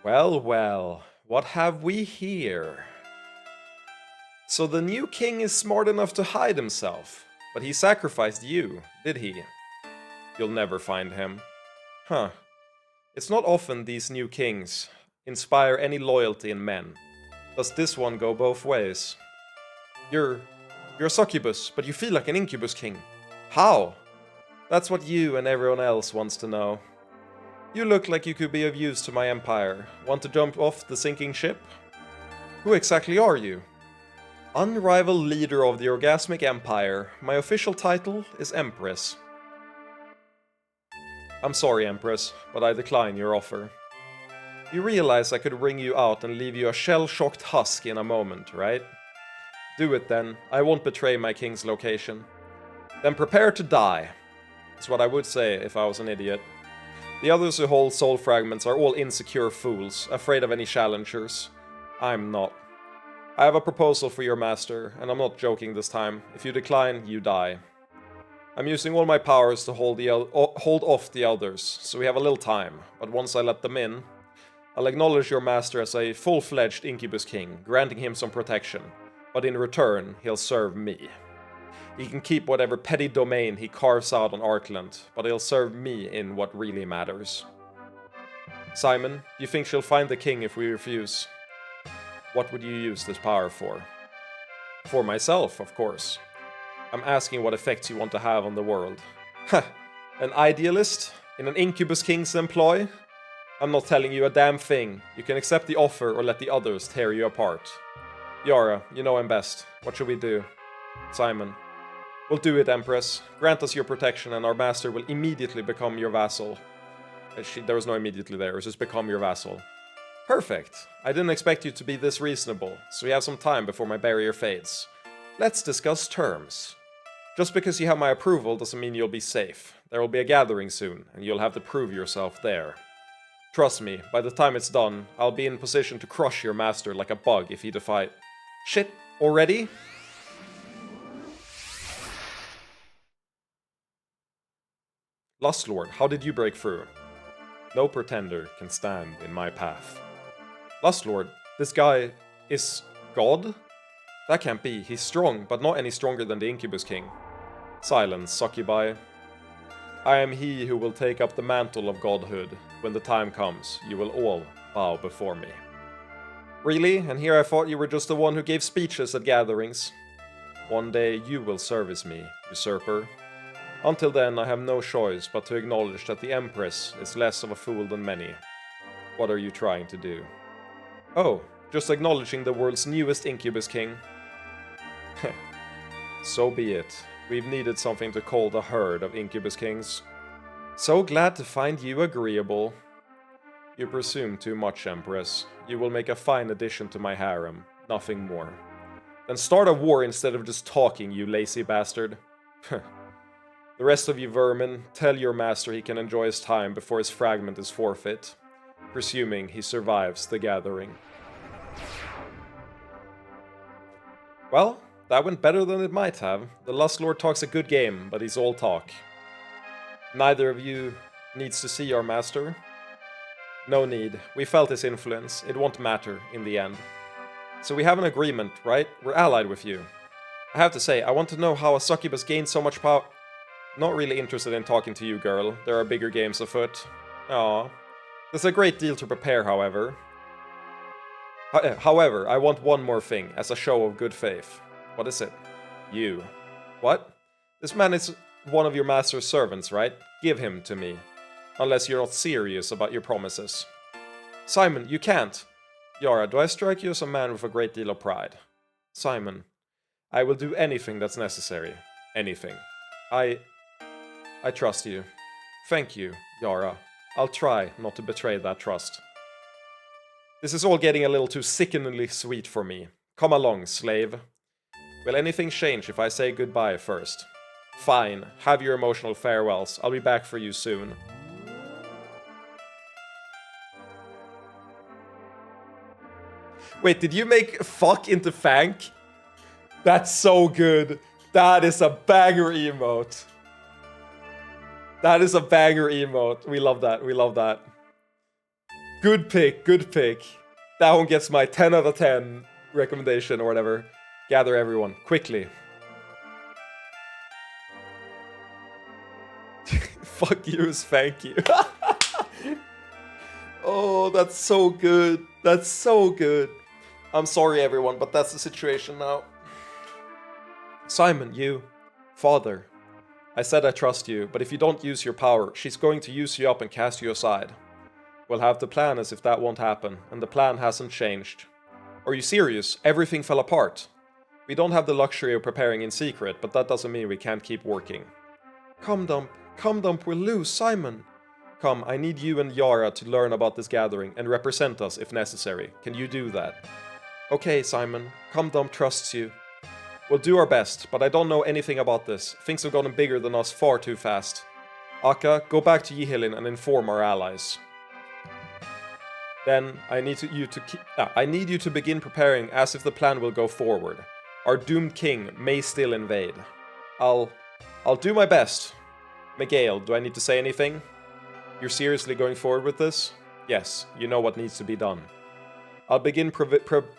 Well, well, what have we here? So the new king is smart enough to hide himself, but he sacrificed you, did he? You'll never find him. Huh. It's not often these new kings inspire any loyalty in men. Does this one go both ways? You're a succubus, but you feel like an incubus king. How? That's what you and everyone else wants to know. You look like you could be of use to my empire. Want to jump off the sinking ship? Who exactly are you? Unrivaled leader of the Orgasmic Empire. My official title is Empress. I'm sorry, Empress, but I decline your offer. You realize I could wring you out and leave you a shell-shocked husk in a moment, right? Do it then. I won't betray my king's location. Then prepare to die. That's what I would say if I was an idiot. The others who hold soul fragments are all insecure fools, afraid of any challengers. I'm not. I have a proposal for your master, and I'm not joking this time. If you decline, you die. I'm using all my powers to hold off the others, so we have a little time, but once I let them in, I'll acknowledge your master as a full-fledged Incubus King, granting him some protection, but in return, he'll serve me. He can keep whatever petty domain he carves out on Arkland, but he'll serve me in what really matters. Simon, do you think she'll find the king if we refuse? What would you use this power for? For myself, of course. I'm asking what effects you want to have on the world. Heh, an idealist? In an Incubus King's employ? I'm not telling you a damn thing. You can accept the offer or let the others tear you apart. Yara, you know him best. What should we do? Simon. We'll do it, Empress. Grant us your protection and our master will immediately become your vassal. There was no immediately there, it was just become your vassal. Perfect. I didn't expect you to be this reasonable, so we have some time before my barrier fades. Let's discuss terms. Just because you have my approval doesn't mean you'll be safe. There will be a gathering soon, and you'll have to prove yourself there. Trust me, by the time it's done, I'll be in position to crush your master like a bug if he defied... Shit, already? Lustlord, how did you break through? No pretender can stand in my path. Lustlord, this guy is God? That can't be. He's strong, but not any stronger than the Incubus King. Silence, succubi. I am he who will take up the mantle of godhood. When the time comes, you will all bow before me. Really? And here I thought you were just the one who gave speeches at gatherings. One day you will service me, usurper. Until then, I have no choice but to acknowledge that the Empress is less of a fool than many. What are you trying to do? Oh, just acknowledging the world's newest Incubus King. So be it. We've needed something to call the herd of Incubus Kings. So glad to find you agreeable. You presume too much, Empress. You will make a fine addition to my harem, nothing more. Then start a war instead of just talking, you lazy bastard. The rest of you vermin, tell your master he can enjoy his time before his fragment is forfeit, presuming he survives the gathering. Well, that went better than it might have. The Lust Lord talks a good game, but he's all talk. Neither of you needs to see our master. No need. We felt his influence. It won't matter in the end. So we have an agreement, right? We're allied with you. I have to say, I want to know how a succubus gained so much power. Not really interested in talking to you, girl. There are bigger games afoot. Aww. There's a great deal to prepare, however. However, I want one more thing, as a show of good faith. What is it? You. What? This man is one of your master's servants, right? Give him to me. Unless you're not serious about your promises. Simon, you can't. Yara, do I strike you as a man with a great deal of pride? Simon, I will do anything that's necessary. Anything. I trust you. Thank you, Yara. I'll try not to betray that trust. This is all getting a little too sickeningly sweet for me. Come along, slave. Will anything change if I say goodbye first? Fine, have your emotional farewells. I'll be back for you soon. Wait, did you make fuck into thank? That's so good. That is a banger emote. That is a banger emote. We love that. We love that. Good pick. Good pick. That one gets my 10 out of 10 recommendation or whatever. Gather everyone. Quickly. Fuck you is thank you. Oh, that's so good. That's so good. I'm sorry, everyone, but that's the situation now. Simon, you. Father. I said I trust you, but if you don't use your power, she's going to use you up and cast you aside. We'll have to plan as if that won't happen, and the plan hasn't changed. Are you serious? Everything fell apart. We don't have the luxury of preparing in secret, but that doesn't mean we can't keep working. Come, Dump, we'll lose, Simon. Come, I need you and Yara to learn about this gathering and represent us if necessary. Can you do that? Okay, Simon. Come, Dump trusts you. We'll do our best, but I don't know anything about this. Things have gotten bigger than us far too fast. Akka, go back to Yihilin and inform our allies. Then, I need you to begin preparing as if the plan will go forward. Our doomed king may still invade. I'll do my best. Miguel, do I need to say anything? You're seriously going forward with this? Yes, you know what needs to be done. I'll begin preparing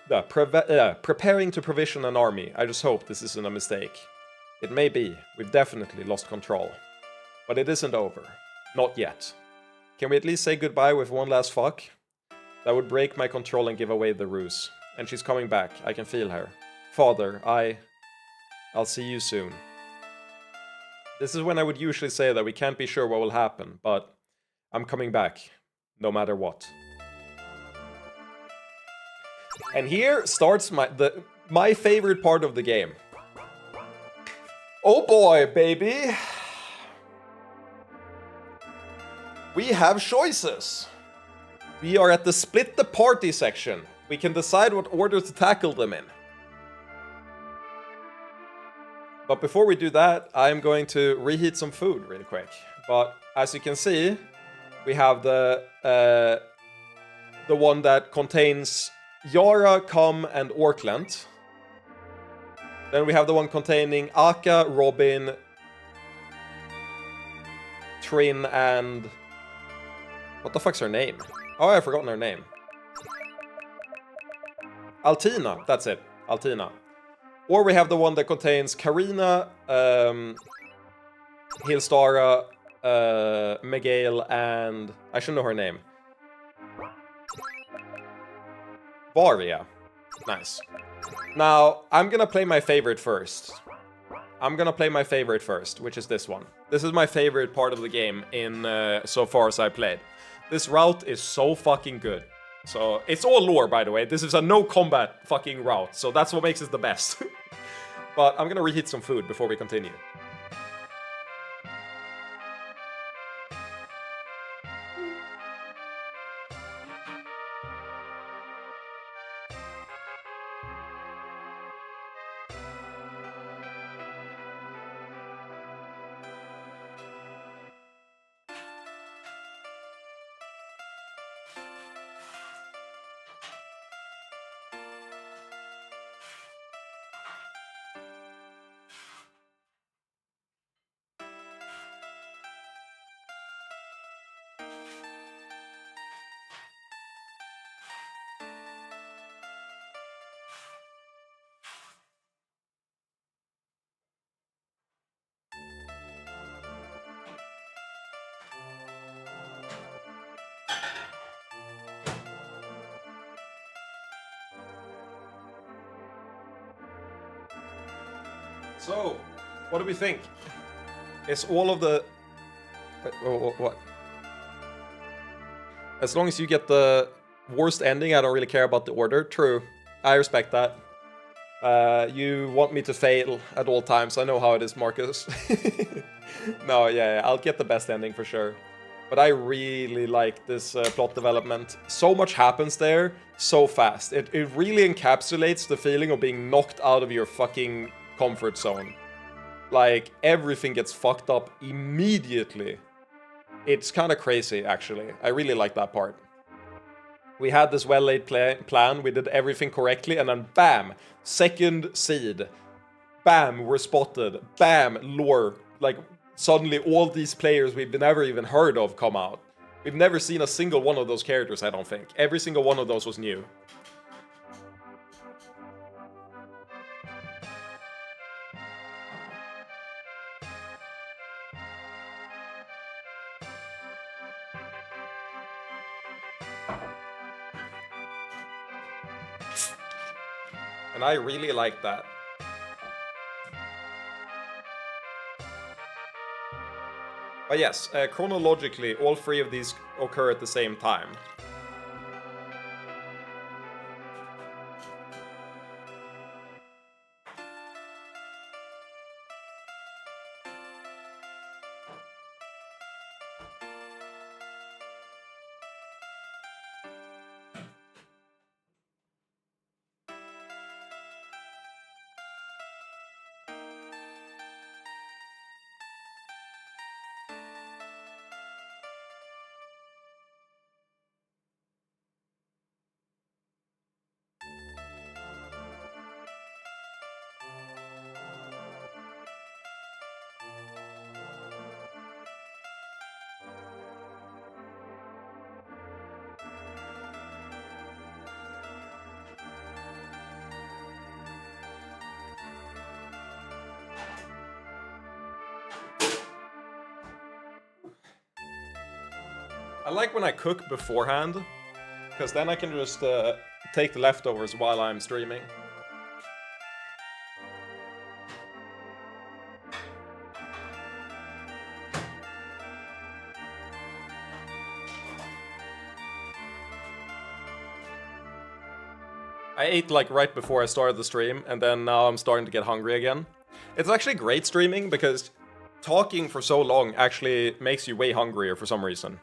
to provision an army. I just hope this isn't a mistake. It may be. We've definitely lost control. But it isn't over. Not yet. Can we at least say goodbye with one last fuck? That would break my control and give away the ruse. And she's coming back. I can feel her. Father, I'll see you soon. This is when I would usually say that we can't be sure what will happen, but I'm coming back. No matter what. And here starts my favorite part of the game. Oh boy, baby. We have choices. We are at the split the party section. We can decide what order to tackle them in. But before we do that, I'm going to reheat some food really quick. But as you can see, we have the one that contains Yara, Com, and Orkland. Then we have the one containing Akka, Robin, Trin, and... what the fuck's her name? Oh, I've forgotten her name. Altina, that's it. Altina. Or we have the one that contains Karina, Hilstara, Miguel, and... I should know her name. Varia. Nice. Now, I'm gonna play my favorite first. Which is this one. This is my favorite part of the game in so far as I played. This route is so fucking good. So, it's all lore, by the way. This is a no-combat fucking route, so that's what makes it the best. But I'm gonna reheat some food before we continue. So, what do we think? Is all of the... What? As long as you get the worst ending, I don't really care about the order. True. I respect that. You want me to fail at all times. I know how it is, Marcus. No, yeah, I'll get the best ending for sure. But I really like this plot development. So much happens there so fast. It really encapsulates the feeling of being knocked out of your fucking comfort zone. Like, everything gets fucked up immediately. It's kind of crazy, actually. I really like that part. We had this well-laid plan, we did everything correctly, and then BAM! Second seed. BAM! We're spotted. BAM! Lore. Like, suddenly all these players we've never even heard of come out. We've never seen a single one of those characters, I don't think. Every single one of those was new. And I really like that. But yes, chronologically, all three of these occur at the same time. I like when I cook beforehand, because then I can just take the leftovers while I'm streaming. I ate like right before I started the stream, and then now I'm starting to get hungry again. It's actually great streaming, because talking for so long actually makes you way hungrier for some reason.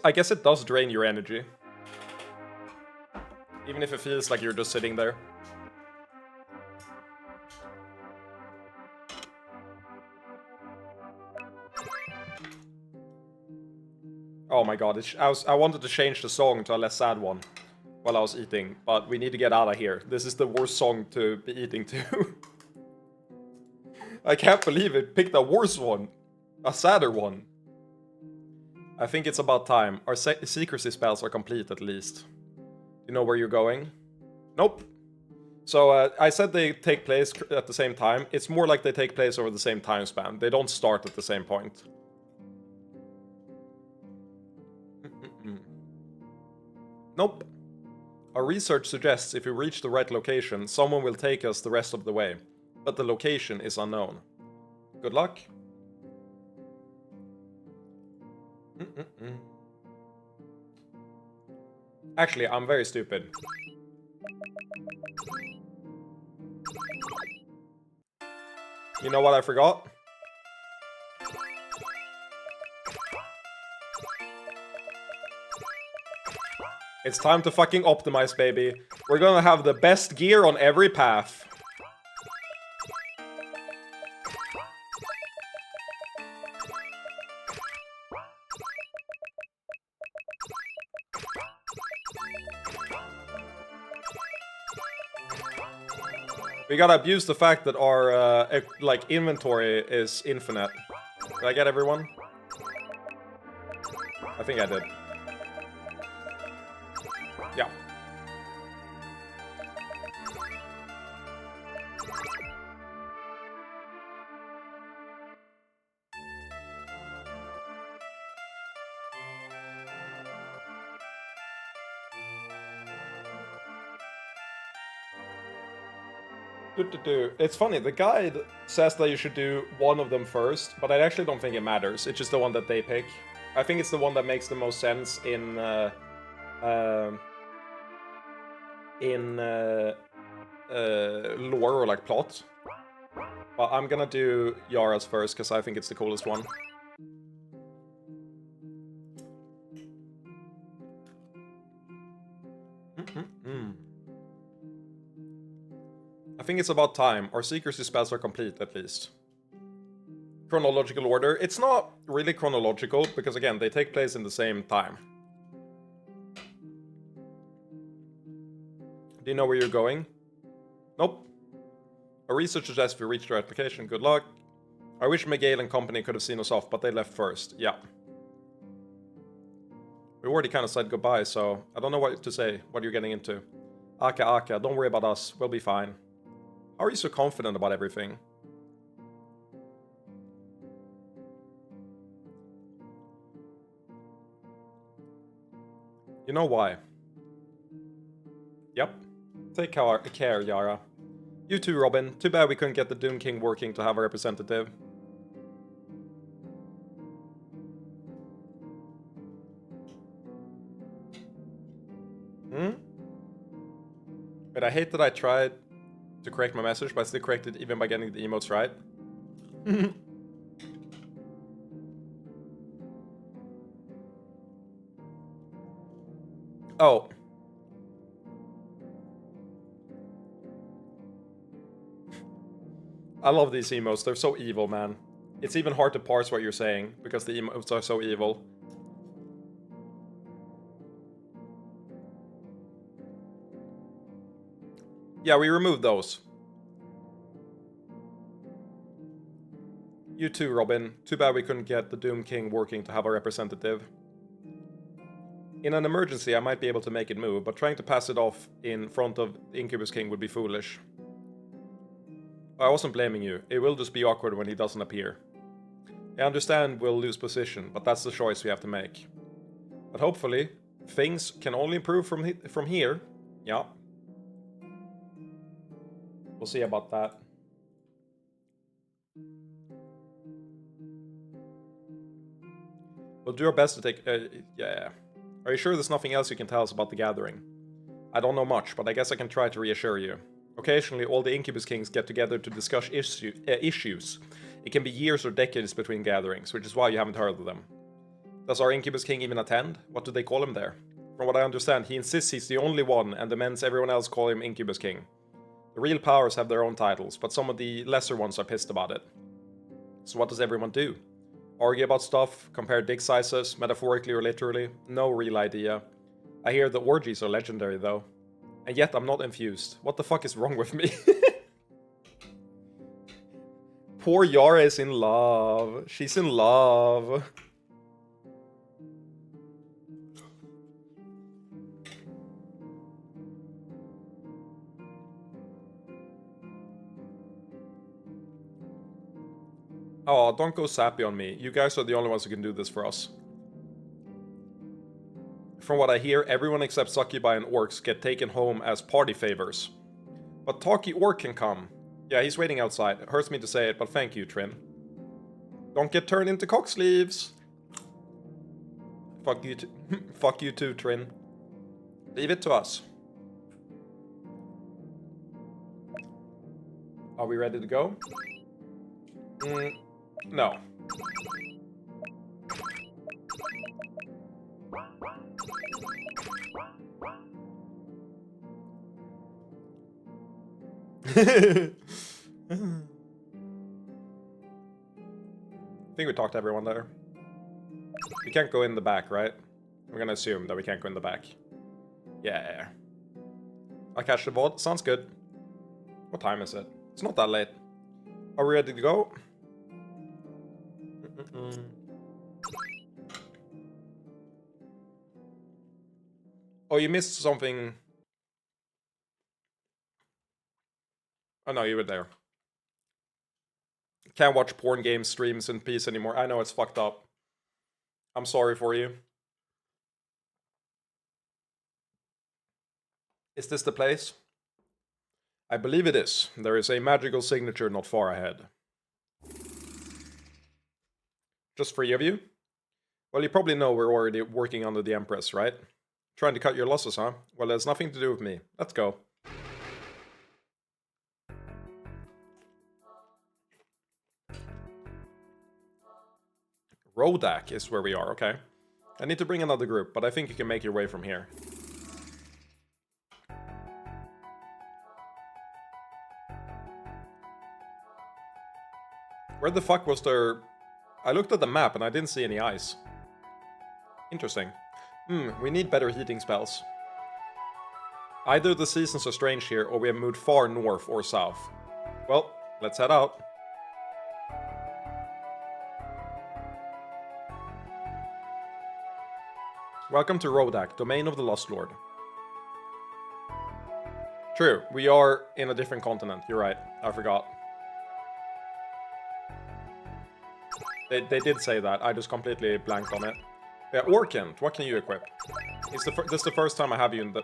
I guess it does drain your energy. Even if it feels like you're just sitting there. Oh my god, I wanted to change the song to a less sad one while I was eating, but we need to get out of here. This is the worst song to be eating to. I can't believe it picked a worse one. A sadder one. I think it's about time. Our secrecy spells are complete, at least. You know where you're going? Nope. So, I said they take place at the same time. It's more like they take place over the same time span. They don't start at the same point. Nope. Our research suggests if we reach the right location, someone will take us the rest of the way. But the location is unknown. Good luck. Actually, I'm very stupid. You know what I forgot? It's time to fucking optimize, baby. We're gonna have the best gear on every path. We gotta abuse the fact that our, like, inventory is infinite. Did I get everyone? I think I did. Yeah. It's funny, the guide says that you should do one of them first, but I actually don't think it matters. It's just the one that they pick. I think it's the one that makes the most sense in lore or like plot. But I'm gonna do Yara's first because I think it's the coolest one. I think it's about time. Our secrecy spells are complete, at least. Chronological order. It's not really chronological, because again, they take place in the same time. Do you know where you're going? Nope. Our research suggests we reached our application. Good luck. I wish Miguel and company could have seen us off, but they left first. Yeah. We already kind of said goodbye, so I don't know what to say, what you're getting into. Aka, don't worry about us. We'll be fine. How are you so confident about everything? You know why? Yep. Take care, Yara. You too, Robin. Too bad we couldn't get the Doom King working to have a representative. But I hate that I tried to correct my message, but I still corrected even by getting the emotes right. Oh. I love these emotes, they're so evil, man. It's even hard to parse what you're saying, because the emotes are so evil. Yeah, we removed those. You too, Robin. Too bad we couldn't get the Doom King working to have a representative. In an emergency, I might be able to make it move, but trying to pass it off in front of the Incubus King would be foolish. I wasn't blaming you. It will just be awkward when he doesn't appear. I understand we'll lose position, but that's the choice we have to make. But hopefully, things can only improve from here. Yeah. We'll see about that. We'll do our best to take... yeah. Are you sure there's nothing else you can tell us about the gathering? I don't know much, but I guess I can try to reassure you. Occasionally, all the Incubus Kings get together to discuss issues. It can be years or decades between gatherings, which is why you haven't heard of them. Does our Incubus King even attend? What do they call him there? From what I understand, he insists he's the only one and demands everyone else call him Incubus King. The real powers have their own titles, but some of the lesser ones are pissed about it. So what does everyone do? Argue about stuff, compare dick sizes, metaphorically or literally? No real idea. I hear the orgies are legendary though. And yet I'm not infused. What the fuck is wrong with me? Poor Yara is in love. She's in love. Oh, don't go sappy on me. You guys are the only ones who can do this for us. from what I hear, everyone except succubi and orcs get taken home as party favors. But Talkie Orc can come. Yeah, he's waiting outside. It hurts me to say it, but thank you, Trin. Don't get turned into cock sleeves. Fuck you, fuck you too, Trin. Leave it to us. Are we ready to go? No. I think we talked to everyone there. We can't go in the back, right? We're gonna assume that we can't go in the back. Yeah. I'll catch the VOD. Sounds good. What time is it? It's not that late. Are we ready to go? Oh, you missed something. Oh no, you were there. Can't watch porn game streams in peace anymore. I know, it's fucked up. I'm sorry for you. Is this the place? I believe it is. There is a magical signature not far ahead. Just 3 of you? Well, you probably know we're already working under the Empress, right? Trying to cut your losses, huh? Well, there's nothing to do with me. Let's go. Rodak is where we are, okay. I need to bring another group, but I think you can make your way from here. Where the fuck was there... I looked at the map and I didn't see any ice. Interesting. We need better heating spells. Either the seasons are strange here, or we have moved far north or south. Well, let's head out. Welcome to Rodak, domain of the Lost Lord. True, we are in a different continent, you're right, I forgot. They did say that, I just completely blanked on it. Yeah, Orkant, what can you equip? This is the first time I have you in the...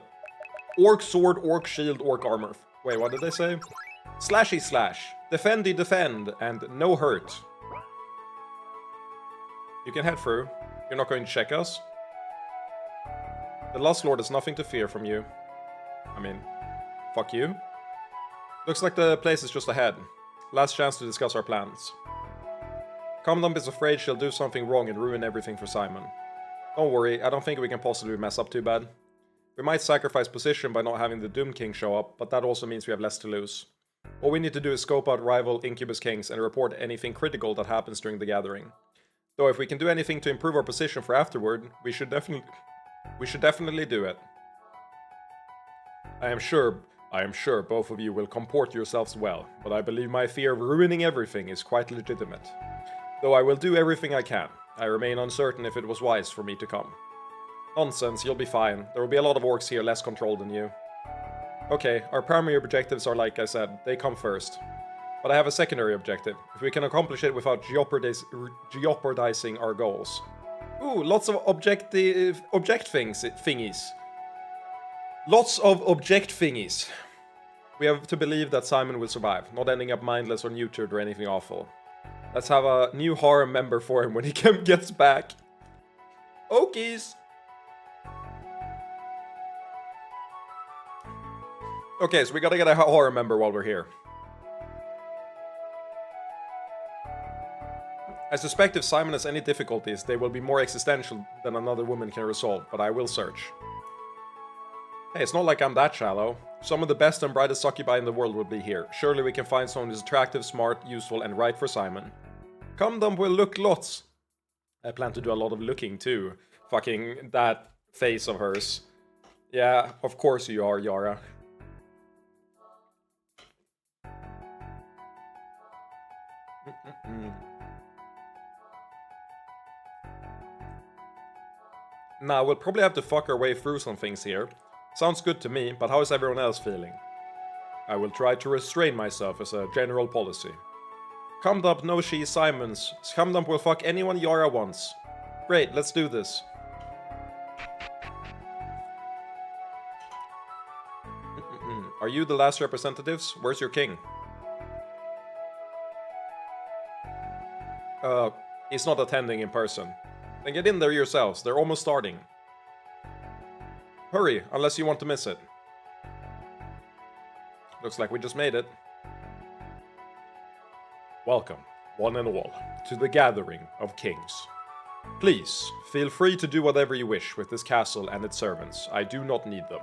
Orc sword, orc shield, orc armor. Wait, what did they say? Slashy slash, defendy defend, and no hurt. You can head through. You're not going to check us? The Lost Lord has nothing to fear from you. I mean, fuck you. Looks like the place is just ahead. Last chance to discuss our plans. Commandant is afraid she'll do something wrong and ruin everything for Simon. Don't worry, I don't think we can possibly mess up too bad. We might sacrifice position by not having the Doom King show up, but that also means we have less to lose. All we need to do is scope out rival Incubus Kings and report anything critical that happens during the gathering. Though if we can do anything to improve our position for afterward, we should definitely do it. I am sure both of you will comport yourselves well, but I believe my fear of ruining everything is quite legitimate. Though I will do everything I can, I remain uncertain if it was wise for me to come. Nonsense, you'll be fine. There will be a lot of orcs here less controlled than you. Okay, our primary objectives are like I said, they come first. But I have a secondary objective, if we can accomplish it without jeopardizing our goals. Ooh, lots of thingies. Lots of object thingies. We have to believe that Simon will survive, not ending up mindless or neutered or anything awful. Let's have a new harem member for him when he gets back. Okies! Okay, so we gotta get a harem member while we're here. I suspect if Simon has any difficulties, they will be more existential than another woman can resolve, but I will search. Hey, it's not like I'm that shallow. Some of the best and brightest succubi in the world will be here. Surely we can find someone who's attractive, smart, useful, and right for Simon. Commandant will look lots. I plan to do a lot of looking too. Fucking that face of hers. Yeah, of course you are, Yara. Now, we'll probably have to fuck our way through some things here. Sounds good to me, but how is everyone else feeling? I will try to restrain myself as a general policy. Commandant knows she's Simon's. Commandant will fuck anyone Yara wants. Great, let's do this. Are you the last representatives? Where's your king? He's not attending in person. Then get in there yourselves. They're almost starting. Hurry, unless you want to miss it. Looks like we just made it. Welcome, one and all, to the gathering of kings. Please, feel free to do whatever you wish with this castle and its servants. I do not need them.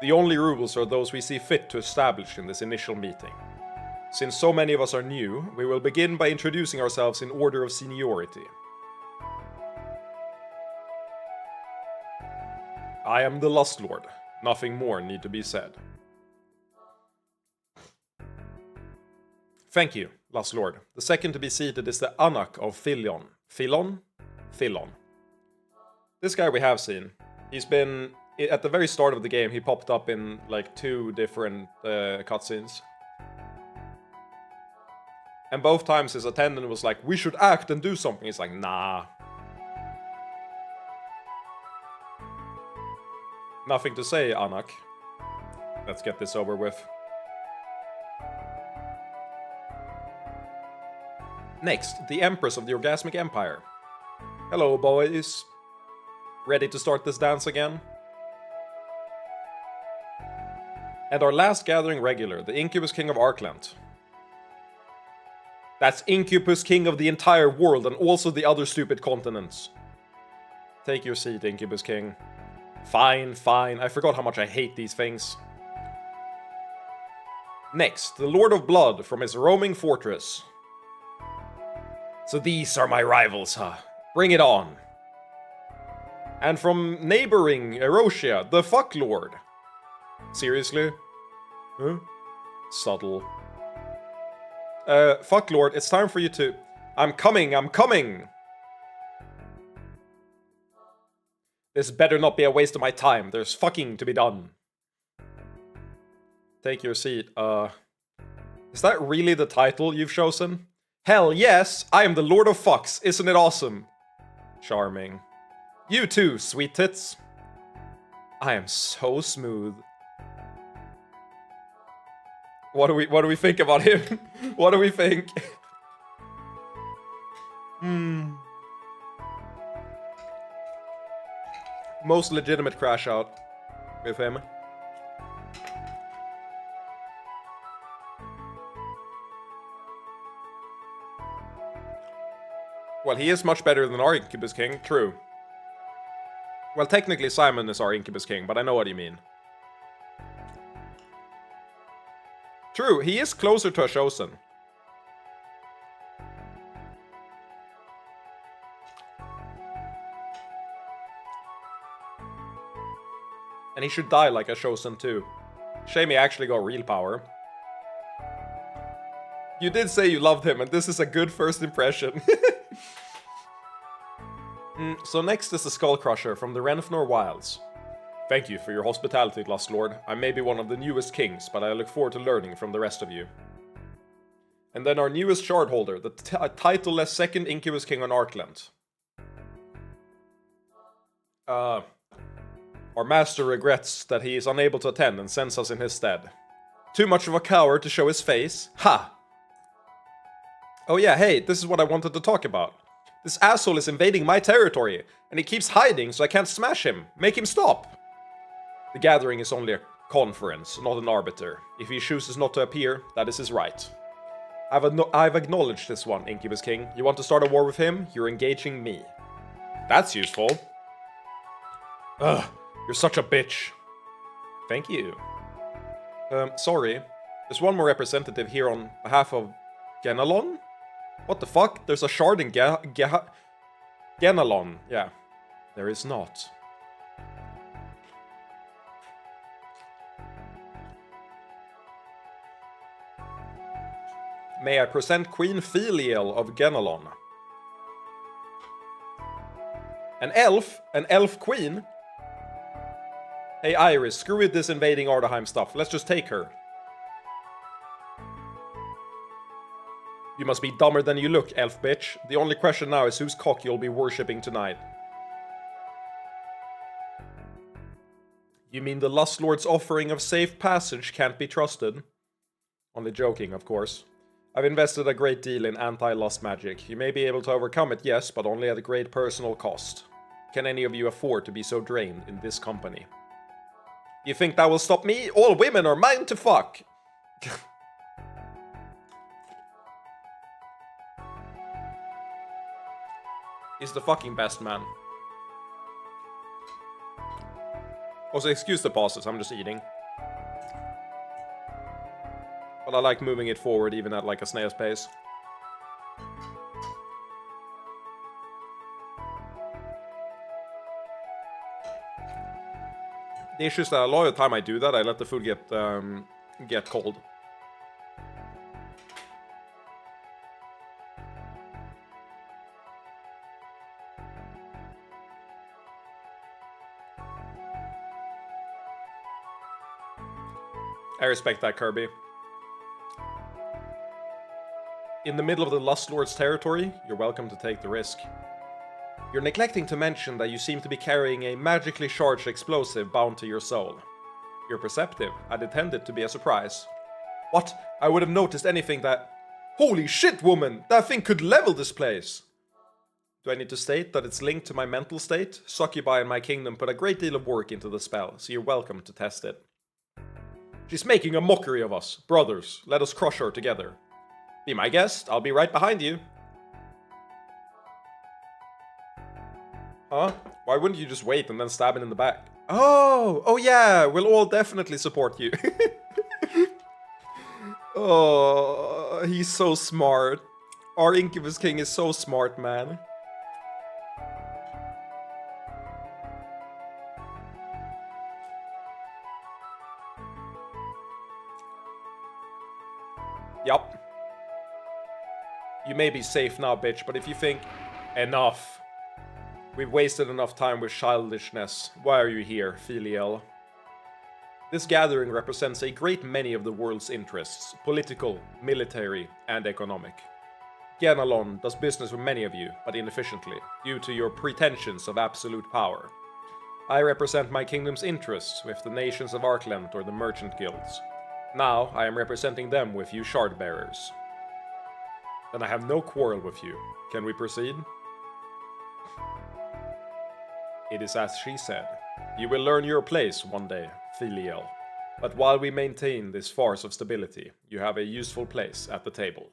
The only rules are those we see fit to establish in this initial meeting. Since so many of us are new, we will begin by introducing ourselves in order of seniority. I am the Lust Lord. Nothing more need to be said. Thank you, Lust Lord. The second to be seated is the Anak of Philon. Philon? Philon. This guy we have seen. He's been... At the very start of the game, he popped up in, like, 2 different cutscenes. And both times his attendant was like, we should act and do something. He's like, nah. Nothing to say, Anak. Let's get this over with. Next, the Empress of the Orgasmic Empire. Hello, boys. Ready to start this dance again? And our last gathering regular, the Incubus King of Arkland. That's Incubus King of the entire world and also the other stupid continents. Take your seat, Incubus King. Fine, fine. I forgot how much I hate these things. Next, the Lord of Blood from his roaming fortress. So these are my rivals, huh? Bring it on. And from neighboring Erosia, the Fuck Lord. Seriously? Huh? Subtle. Fuck Lord, it's time for you to... I'm coming, I'm coming! This better not be a waste of my time. There's fucking to be done. Take your seat. Is that really the title you've chosen? Hell yes, I am the Lord of Fucks. Isn't it awesome? Charming. You too, sweet tits. I am so smooth. What do we think about him? What do we think? Most legitimate crash out with him. Well, he is much better than our Incubus King, true. Well, technically Simon is our Incubus King, but I know what you mean. True, he is closer to a Chosen. And he should die like a Chosen too. Shame he actually got real power. You did say you loved him, and this is a good first impression. So next is the Skull Crusher from the Renfnor Wilds. Thank you for your hospitality, Lust Lord. I may be one of the newest kings, but I look forward to learning from the rest of you. And then our newest shard holder, the titleless second Incubus King on Arkland. Our master regrets that he is unable to attend and sends us in his stead. Too much of a coward to show his face? Ha! Oh yeah, hey, this is what I wanted to talk about. This asshole is invading my territory, and he keeps hiding so I can't smash him. Make him stop! The gathering is only a conference, not an arbiter. If he chooses not to appear, that is his right. I've acknowledged this one, Incubus King. You want to start a war with him? You're engaging me. That's useful. Ugh, you're such a bitch. Thank you. Sorry. There's one more representative here on behalf of Genalon? What the fuck? There's a shard in Genalon. Yeah. There is not. May I present Queen Filiel of Genalon? An elf? An elf queen? Hey Iris, screw with this invading Ardaheim stuff. Let's just take her. You must be dumber than you look, elf bitch. The only question now is whose cock you'll be worshipping tonight. You mean the Lust Lord's offering of safe passage can't be trusted? Only joking, of course. I've invested a great deal in anti-lust magic. You may be able to overcome it, yes, but only at a great personal cost. Can any of you afford to be so drained in this company? You think that will stop me? All women are mine to fuck! He's the fucking best man. Also, excuse the pauses, I'm just eating. But I like moving it forward even at like a snail's pace. The issue is that a lot of the time I do that, I let the food get cold. I respect that, Kirby. In the middle of the Lust Lord's territory, you're welcome to take the risk. You're neglecting to mention that you seem to be carrying a magically charged explosive bound to your soul. You're perceptive. I'd intend it to be a surprise. What? I would have noticed anything that... Holy shit, woman! That thing could level this place! Do I need to state that it's linked to my mental state? Succubi and my kingdom put a great deal of work into the spell, so you're welcome to test it. She's making a mockery of us. Brothers, let us crush her together. Be my guest, I'll be right behind you. Huh? Why wouldn't you just wait and then stab it in the back? Oh yeah, we'll all definitely support you. Oh, he's so smart. Our Incubus King is so smart, man. Yup. You may be safe now, bitch, but if you think, enough. We've wasted enough time with childishness. Why are you here, Filiel? This gathering represents a great many of the world's interests, political, military, and economic. Ganalon does business with many of you, but inefficiently, due to your pretensions of absolute power. I represent my kingdom's interests with the nations of Arkland or the merchant guilds. Now, I am representing them with you shard-bearers. Then I have no quarrel with you. Can we proceed? It is as she said. You will learn your place one day, Filiel. But while we maintain this farce of stability, you have a useful place at the table.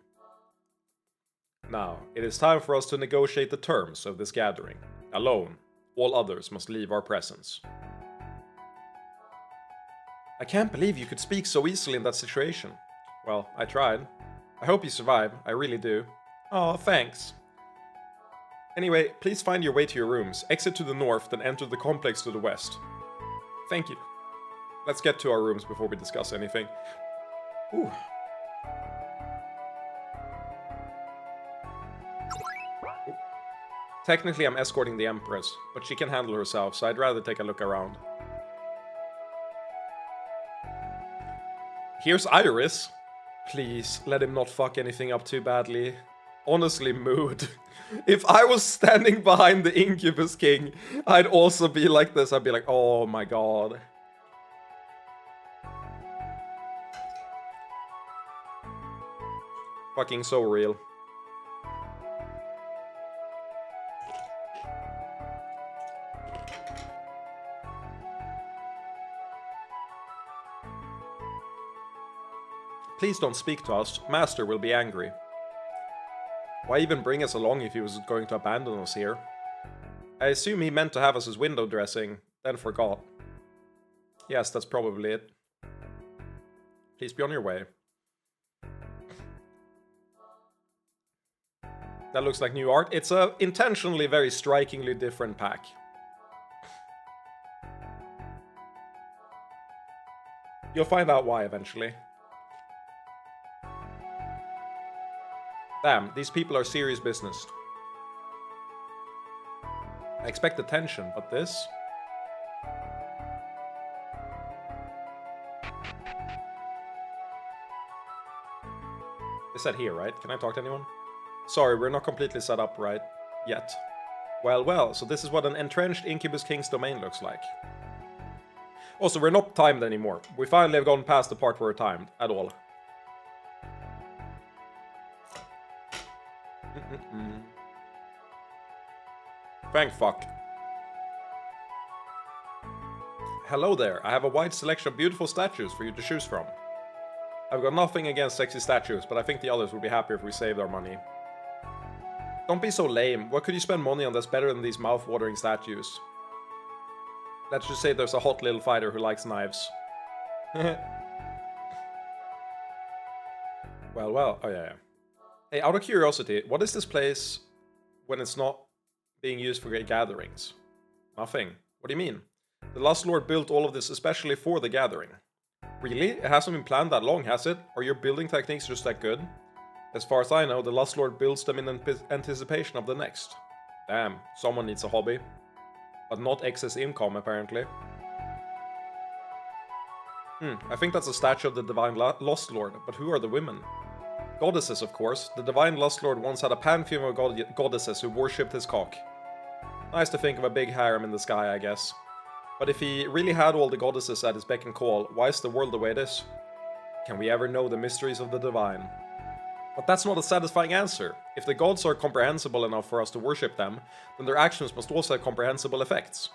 Now, it is time for us to negotiate the terms of this gathering. Alone, all others must leave our presence. I can't believe you could speak so easily in that situation. Well, I tried. I hope you survive, I really do. Aw, thanks. Anyway, please find your way to your rooms, exit to the north, then enter the complex to the west. Thank you. Let's get to our rooms before we discuss anything. Ooh. Technically, I'm escorting the Empress, but she can handle herself, so I'd rather take a look around. Here's Iris. Please, let him not fuck anything up too badly. Honestly, mood. If I was standing behind the Incubus King, I'd also be like this. I'd be like, oh my god. Fucking so real. Please don't speak to us. Master will be angry. Why even bring us along if he was going to abandon us here? I assume he meant to have us as window dressing, then forgot. Yes, that's probably it. Please be on your way. That looks like new art. It's a intentionally very strikingly different pack. You'll find out why eventually. Damn, these people are serious business. I expect attention, but this? They said here, right? Can I talk to anyone? Sorry, we're not completely set up right yet. Well, so this is what an entrenched Incubus King's domain looks like. Also, we're not timed anymore. We finally have gone past the part where we're timed at all. Thank fuck. Hello there, I have a wide selection of beautiful statues for you to choose from. I've got nothing against sexy statues, but I think the others would be happier if we saved our money. Don't be so lame. What could you spend money on that's better than these mouth-watering statues? Let's just say there's a hot little fighter who likes knives. Well. Oh, yeah. Hey, out of curiosity, what is this place when it's not being used for great gatherings? Nothing. What do you mean? The Lust Lord built all of this especially for the gathering. Really? It hasn't been planned that long, has it? Are your building techniques just that good? As far as I know, the Lust Lord builds them in anticipation of the next. Damn, someone needs a hobby. But not excess income, apparently. I think that's a statue of the Divine Lust Lord, but who are the women? Goddesses, of course. The Divine Lust Lord once had a pantheon of goddesses who worshipped his cock. Nice to think of a big harem in the sky, I guess. But if he really had all the goddesses at his beck and call, why is the world the way it is? Can we ever know the mysteries of the divine? But that's not a satisfying answer. If the gods are comprehensible enough for us to worship them, then their actions must also have comprehensible effects.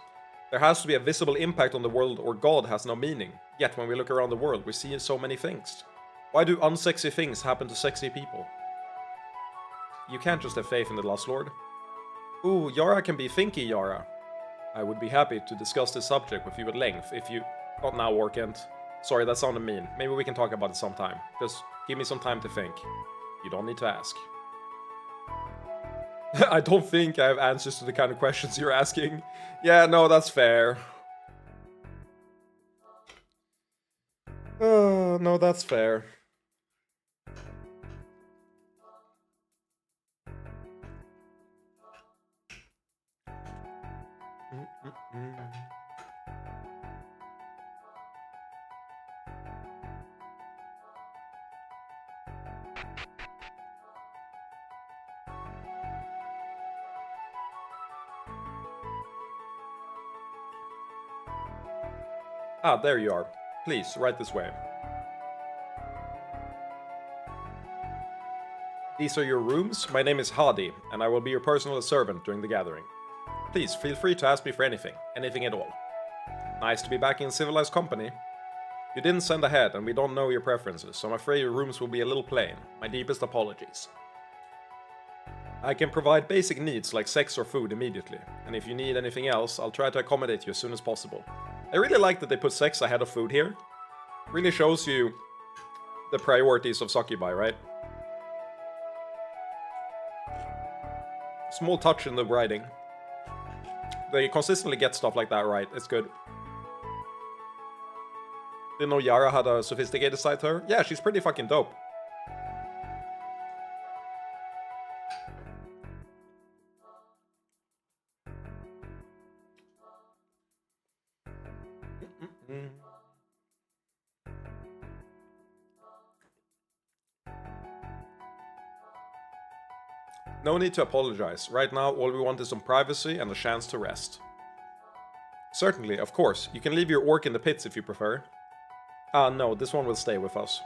There has to be a visible impact on the world or God has no meaning. Yet when we look around the world, we see so many things. Why do unsexy things happen to sexy people? You can't just have faith in the Lust Lord. Ooh, Yara can be thinky, Yara. I would be happy to discuss this subject with you at length if you... Not now, Orkent. Sorry, that sounded mean. Maybe we can talk about it sometime. Just give me some time to think. You don't need to ask. I don't think I have answers to the kind of questions you're asking. Yeah, no, that's fair. No, that's fair. Ah, there you are. Please, right this way. These are your rooms. My name is Hadi, and I will be your personal servant during the gathering. Please, feel free to ask me for anything at all. Nice to be back in civilized company. You didn't send ahead, and we don't know your preferences, so I'm afraid your rooms will be a little plain. My deepest apologies. I can provide basic needs like sex or food immediately, and if you need anything else, I'll try to accommodate you as soon as possible. I really like that they put sex ahead of food here. Really shows you the priorities of succubi, right? Small touch in the writing. They consistently get stuff like that right. It's good. Didn't know Yara had a sophisticated side to her. Yeah, she's pretty fucking dope. No need to apologize. Right now, all we want is some privacy and a chance to rest. Certainly, of course. You can leave your orc in the pits if you prefer. Ah, no, this one will stay with us.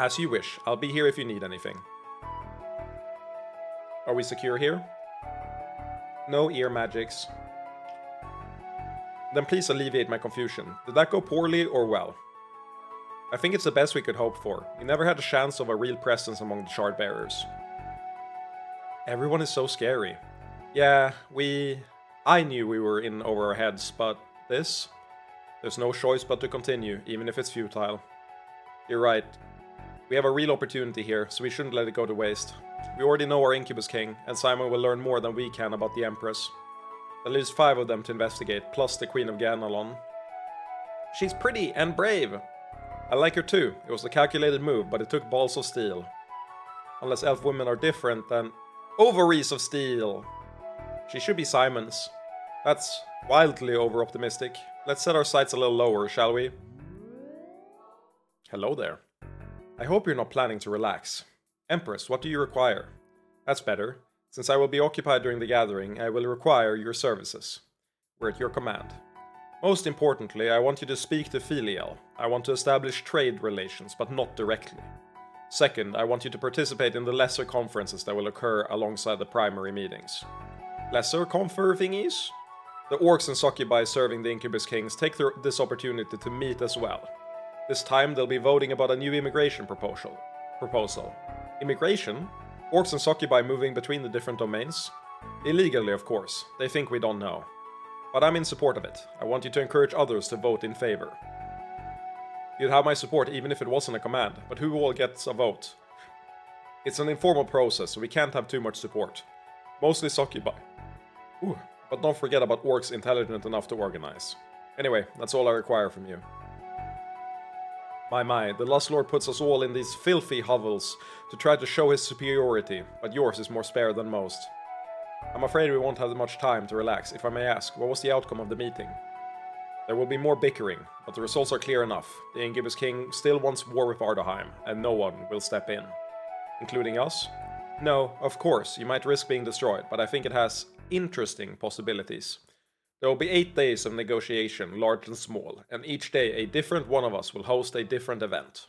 As you wish. I'll be here if you need anything. Are we secure here? No ear magics. Then please alleviate my confusion. Did that go poorly or well? I think it's the best we could hope for. We never had a chance of a real presence among the shard bearers. Everyone is so scary. Yeah, I knew we were in over our heads, but this? There's no choice but to continue, even if it's futile. You're right. We have a real opportunity here, so we shouldn't let it go to waste. We already know our Incubus King, and Simon will learn more than we can about the Empress. At least 5 of them to investigate, plus the Queen of Ganalon. She's pretty and brave! I like her too. It was a calculated move, but it took balls of steel. Unless elf women are different, then... Ovaries of steel! She should be Simon's. That's wildly over-optimistic. Let's set our sights a little lower, shall we? Hello there. I hope you're not planning to relax. Empress, what do you require? That's better. Since I will be occupied during the gathering, I will require your services. We're at your command. Most importantly, I want you to speak to Filiel. I want to establish trade relations, but not directly. Second, I want you to participate in the lesser conferences that will occur alongside the primary meetings. Lesser confer thingies? The orcs and succubi serving the Incubus Kings take this opportunity to meet as well. This time they'll be voting about a new immigration proposal. Immigration? Orcs and succubi moving between the different domains? Illegally, of course. They think we don't know. But I'm in support of it. I want you to encourage others to vote in favor. You'd have my support even if it wasn't a command, but who all gets a vote? It's an informal process, so we can't have too much support. Mostly succubi. Ooh, but don't forget about orcs intelligent enough to organize. Anyway, that's all I require from you. My, the Lust Lord puts us all in these filthy hovels to try to show his superiority, but yours is more spare than most. I'm afraid we won't have much time to relax. If I may ask, what was the outcome of the meeting? There will be more bickering, but the results are clear enough. The Incubus King still wants war with Ardaheim, and no one will step in. Including us? No, of course, you might risk being destroyed, but I think it has interesting possibilities. There will be 8 days of negotiation, large and small, and each day a different one of us will host a different event.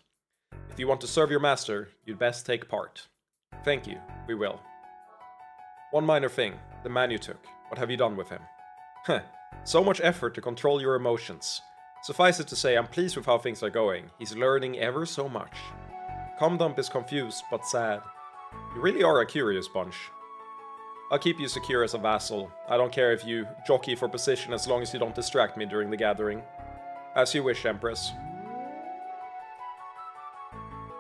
If you want to serve your master, you'd best take part. Thank you, we will. One minor thing, the man you took. What have you done with him? Heh, so much effort to control your emotions. Suffice it to say, I'm pleased with how things are going. He's learning ever so much. Comdump is confused, but sad. You really are a curious bunch. I'll keep you secure as a vassal. I don't care if you jockey for position as long as you don't distract me during the gathering. As you wish, Empress.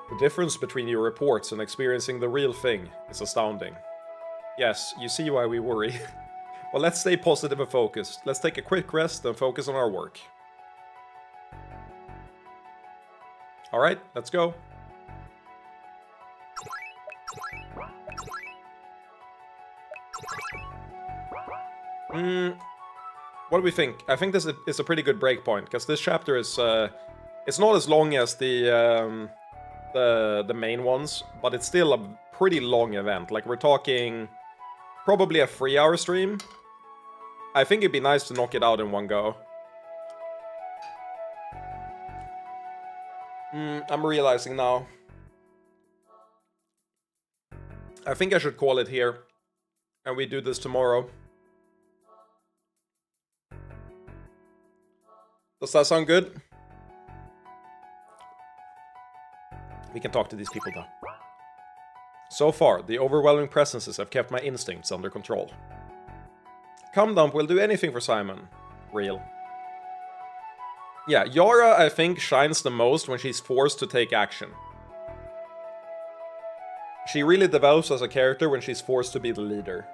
The difference between your reports and experiencing the real thing is astounding. Yes, you see why we worry. Well, let's stay positive and focused. Let's take a quick rest and focus on our work. Alright, let's go. What do we think? I think this is a pretty good breakpoint, because this chapter is, it's not as long as the main ones, but it's still a pretty long event. Like, we're talking probably a 3-hour stream. I think it'd be nice to knock it out in one go. I'm realizing now. I think I should call it here, and we do this tomorrow. Does that sound good? We can talk to these people now. So far, the overwhelming presences have kept my instincts under control. Comdump will do anything for Simon. Real. Yeah, Yara, I think, shines the most when she's forced to take action. She really develops as a character when she's forced to be the leader.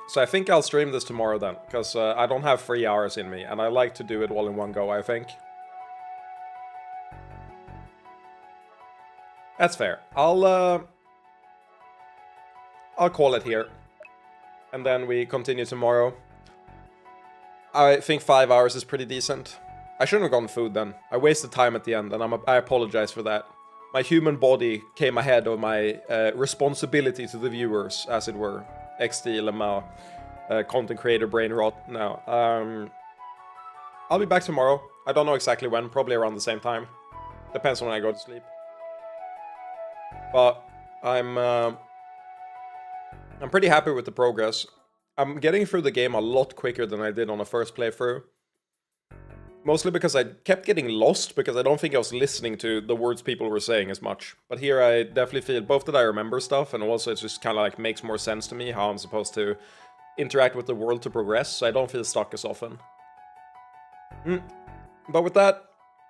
So I think I'll stream this tomorrow then, because I don't have 3 hours in me, and I like to do it all in one go, I think. That's fair. I'll call it here, and then we continue tomorrow. I think 5 hours is pretty decent. I shouldn't have gone food then. I wasted time at the end, and I apologize for that. My human body came ahead of my responsibility to the viewers, as it were. XD, Lamau, content creator brain rot now. I'll be back tomorrow. I don't know exactly when, probably around the same time. Depends on when I go to sleep. But I'm pretty happy with the progress. I'm getting through the game a lot quicker than I did on the first playthrough. Mostly because I kept getting lost, because I don't think I was listening to the words people were saying as much. But here I definitely feel both that I remember stuff, and also it just kind of like makes more sense to me how I'm supposed to interact with the world to progress, so I don't feel stuck as often. But with that,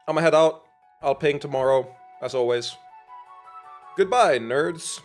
I'm gonna head out. I'll ping tomorrow, as always. Goodbye, nerds!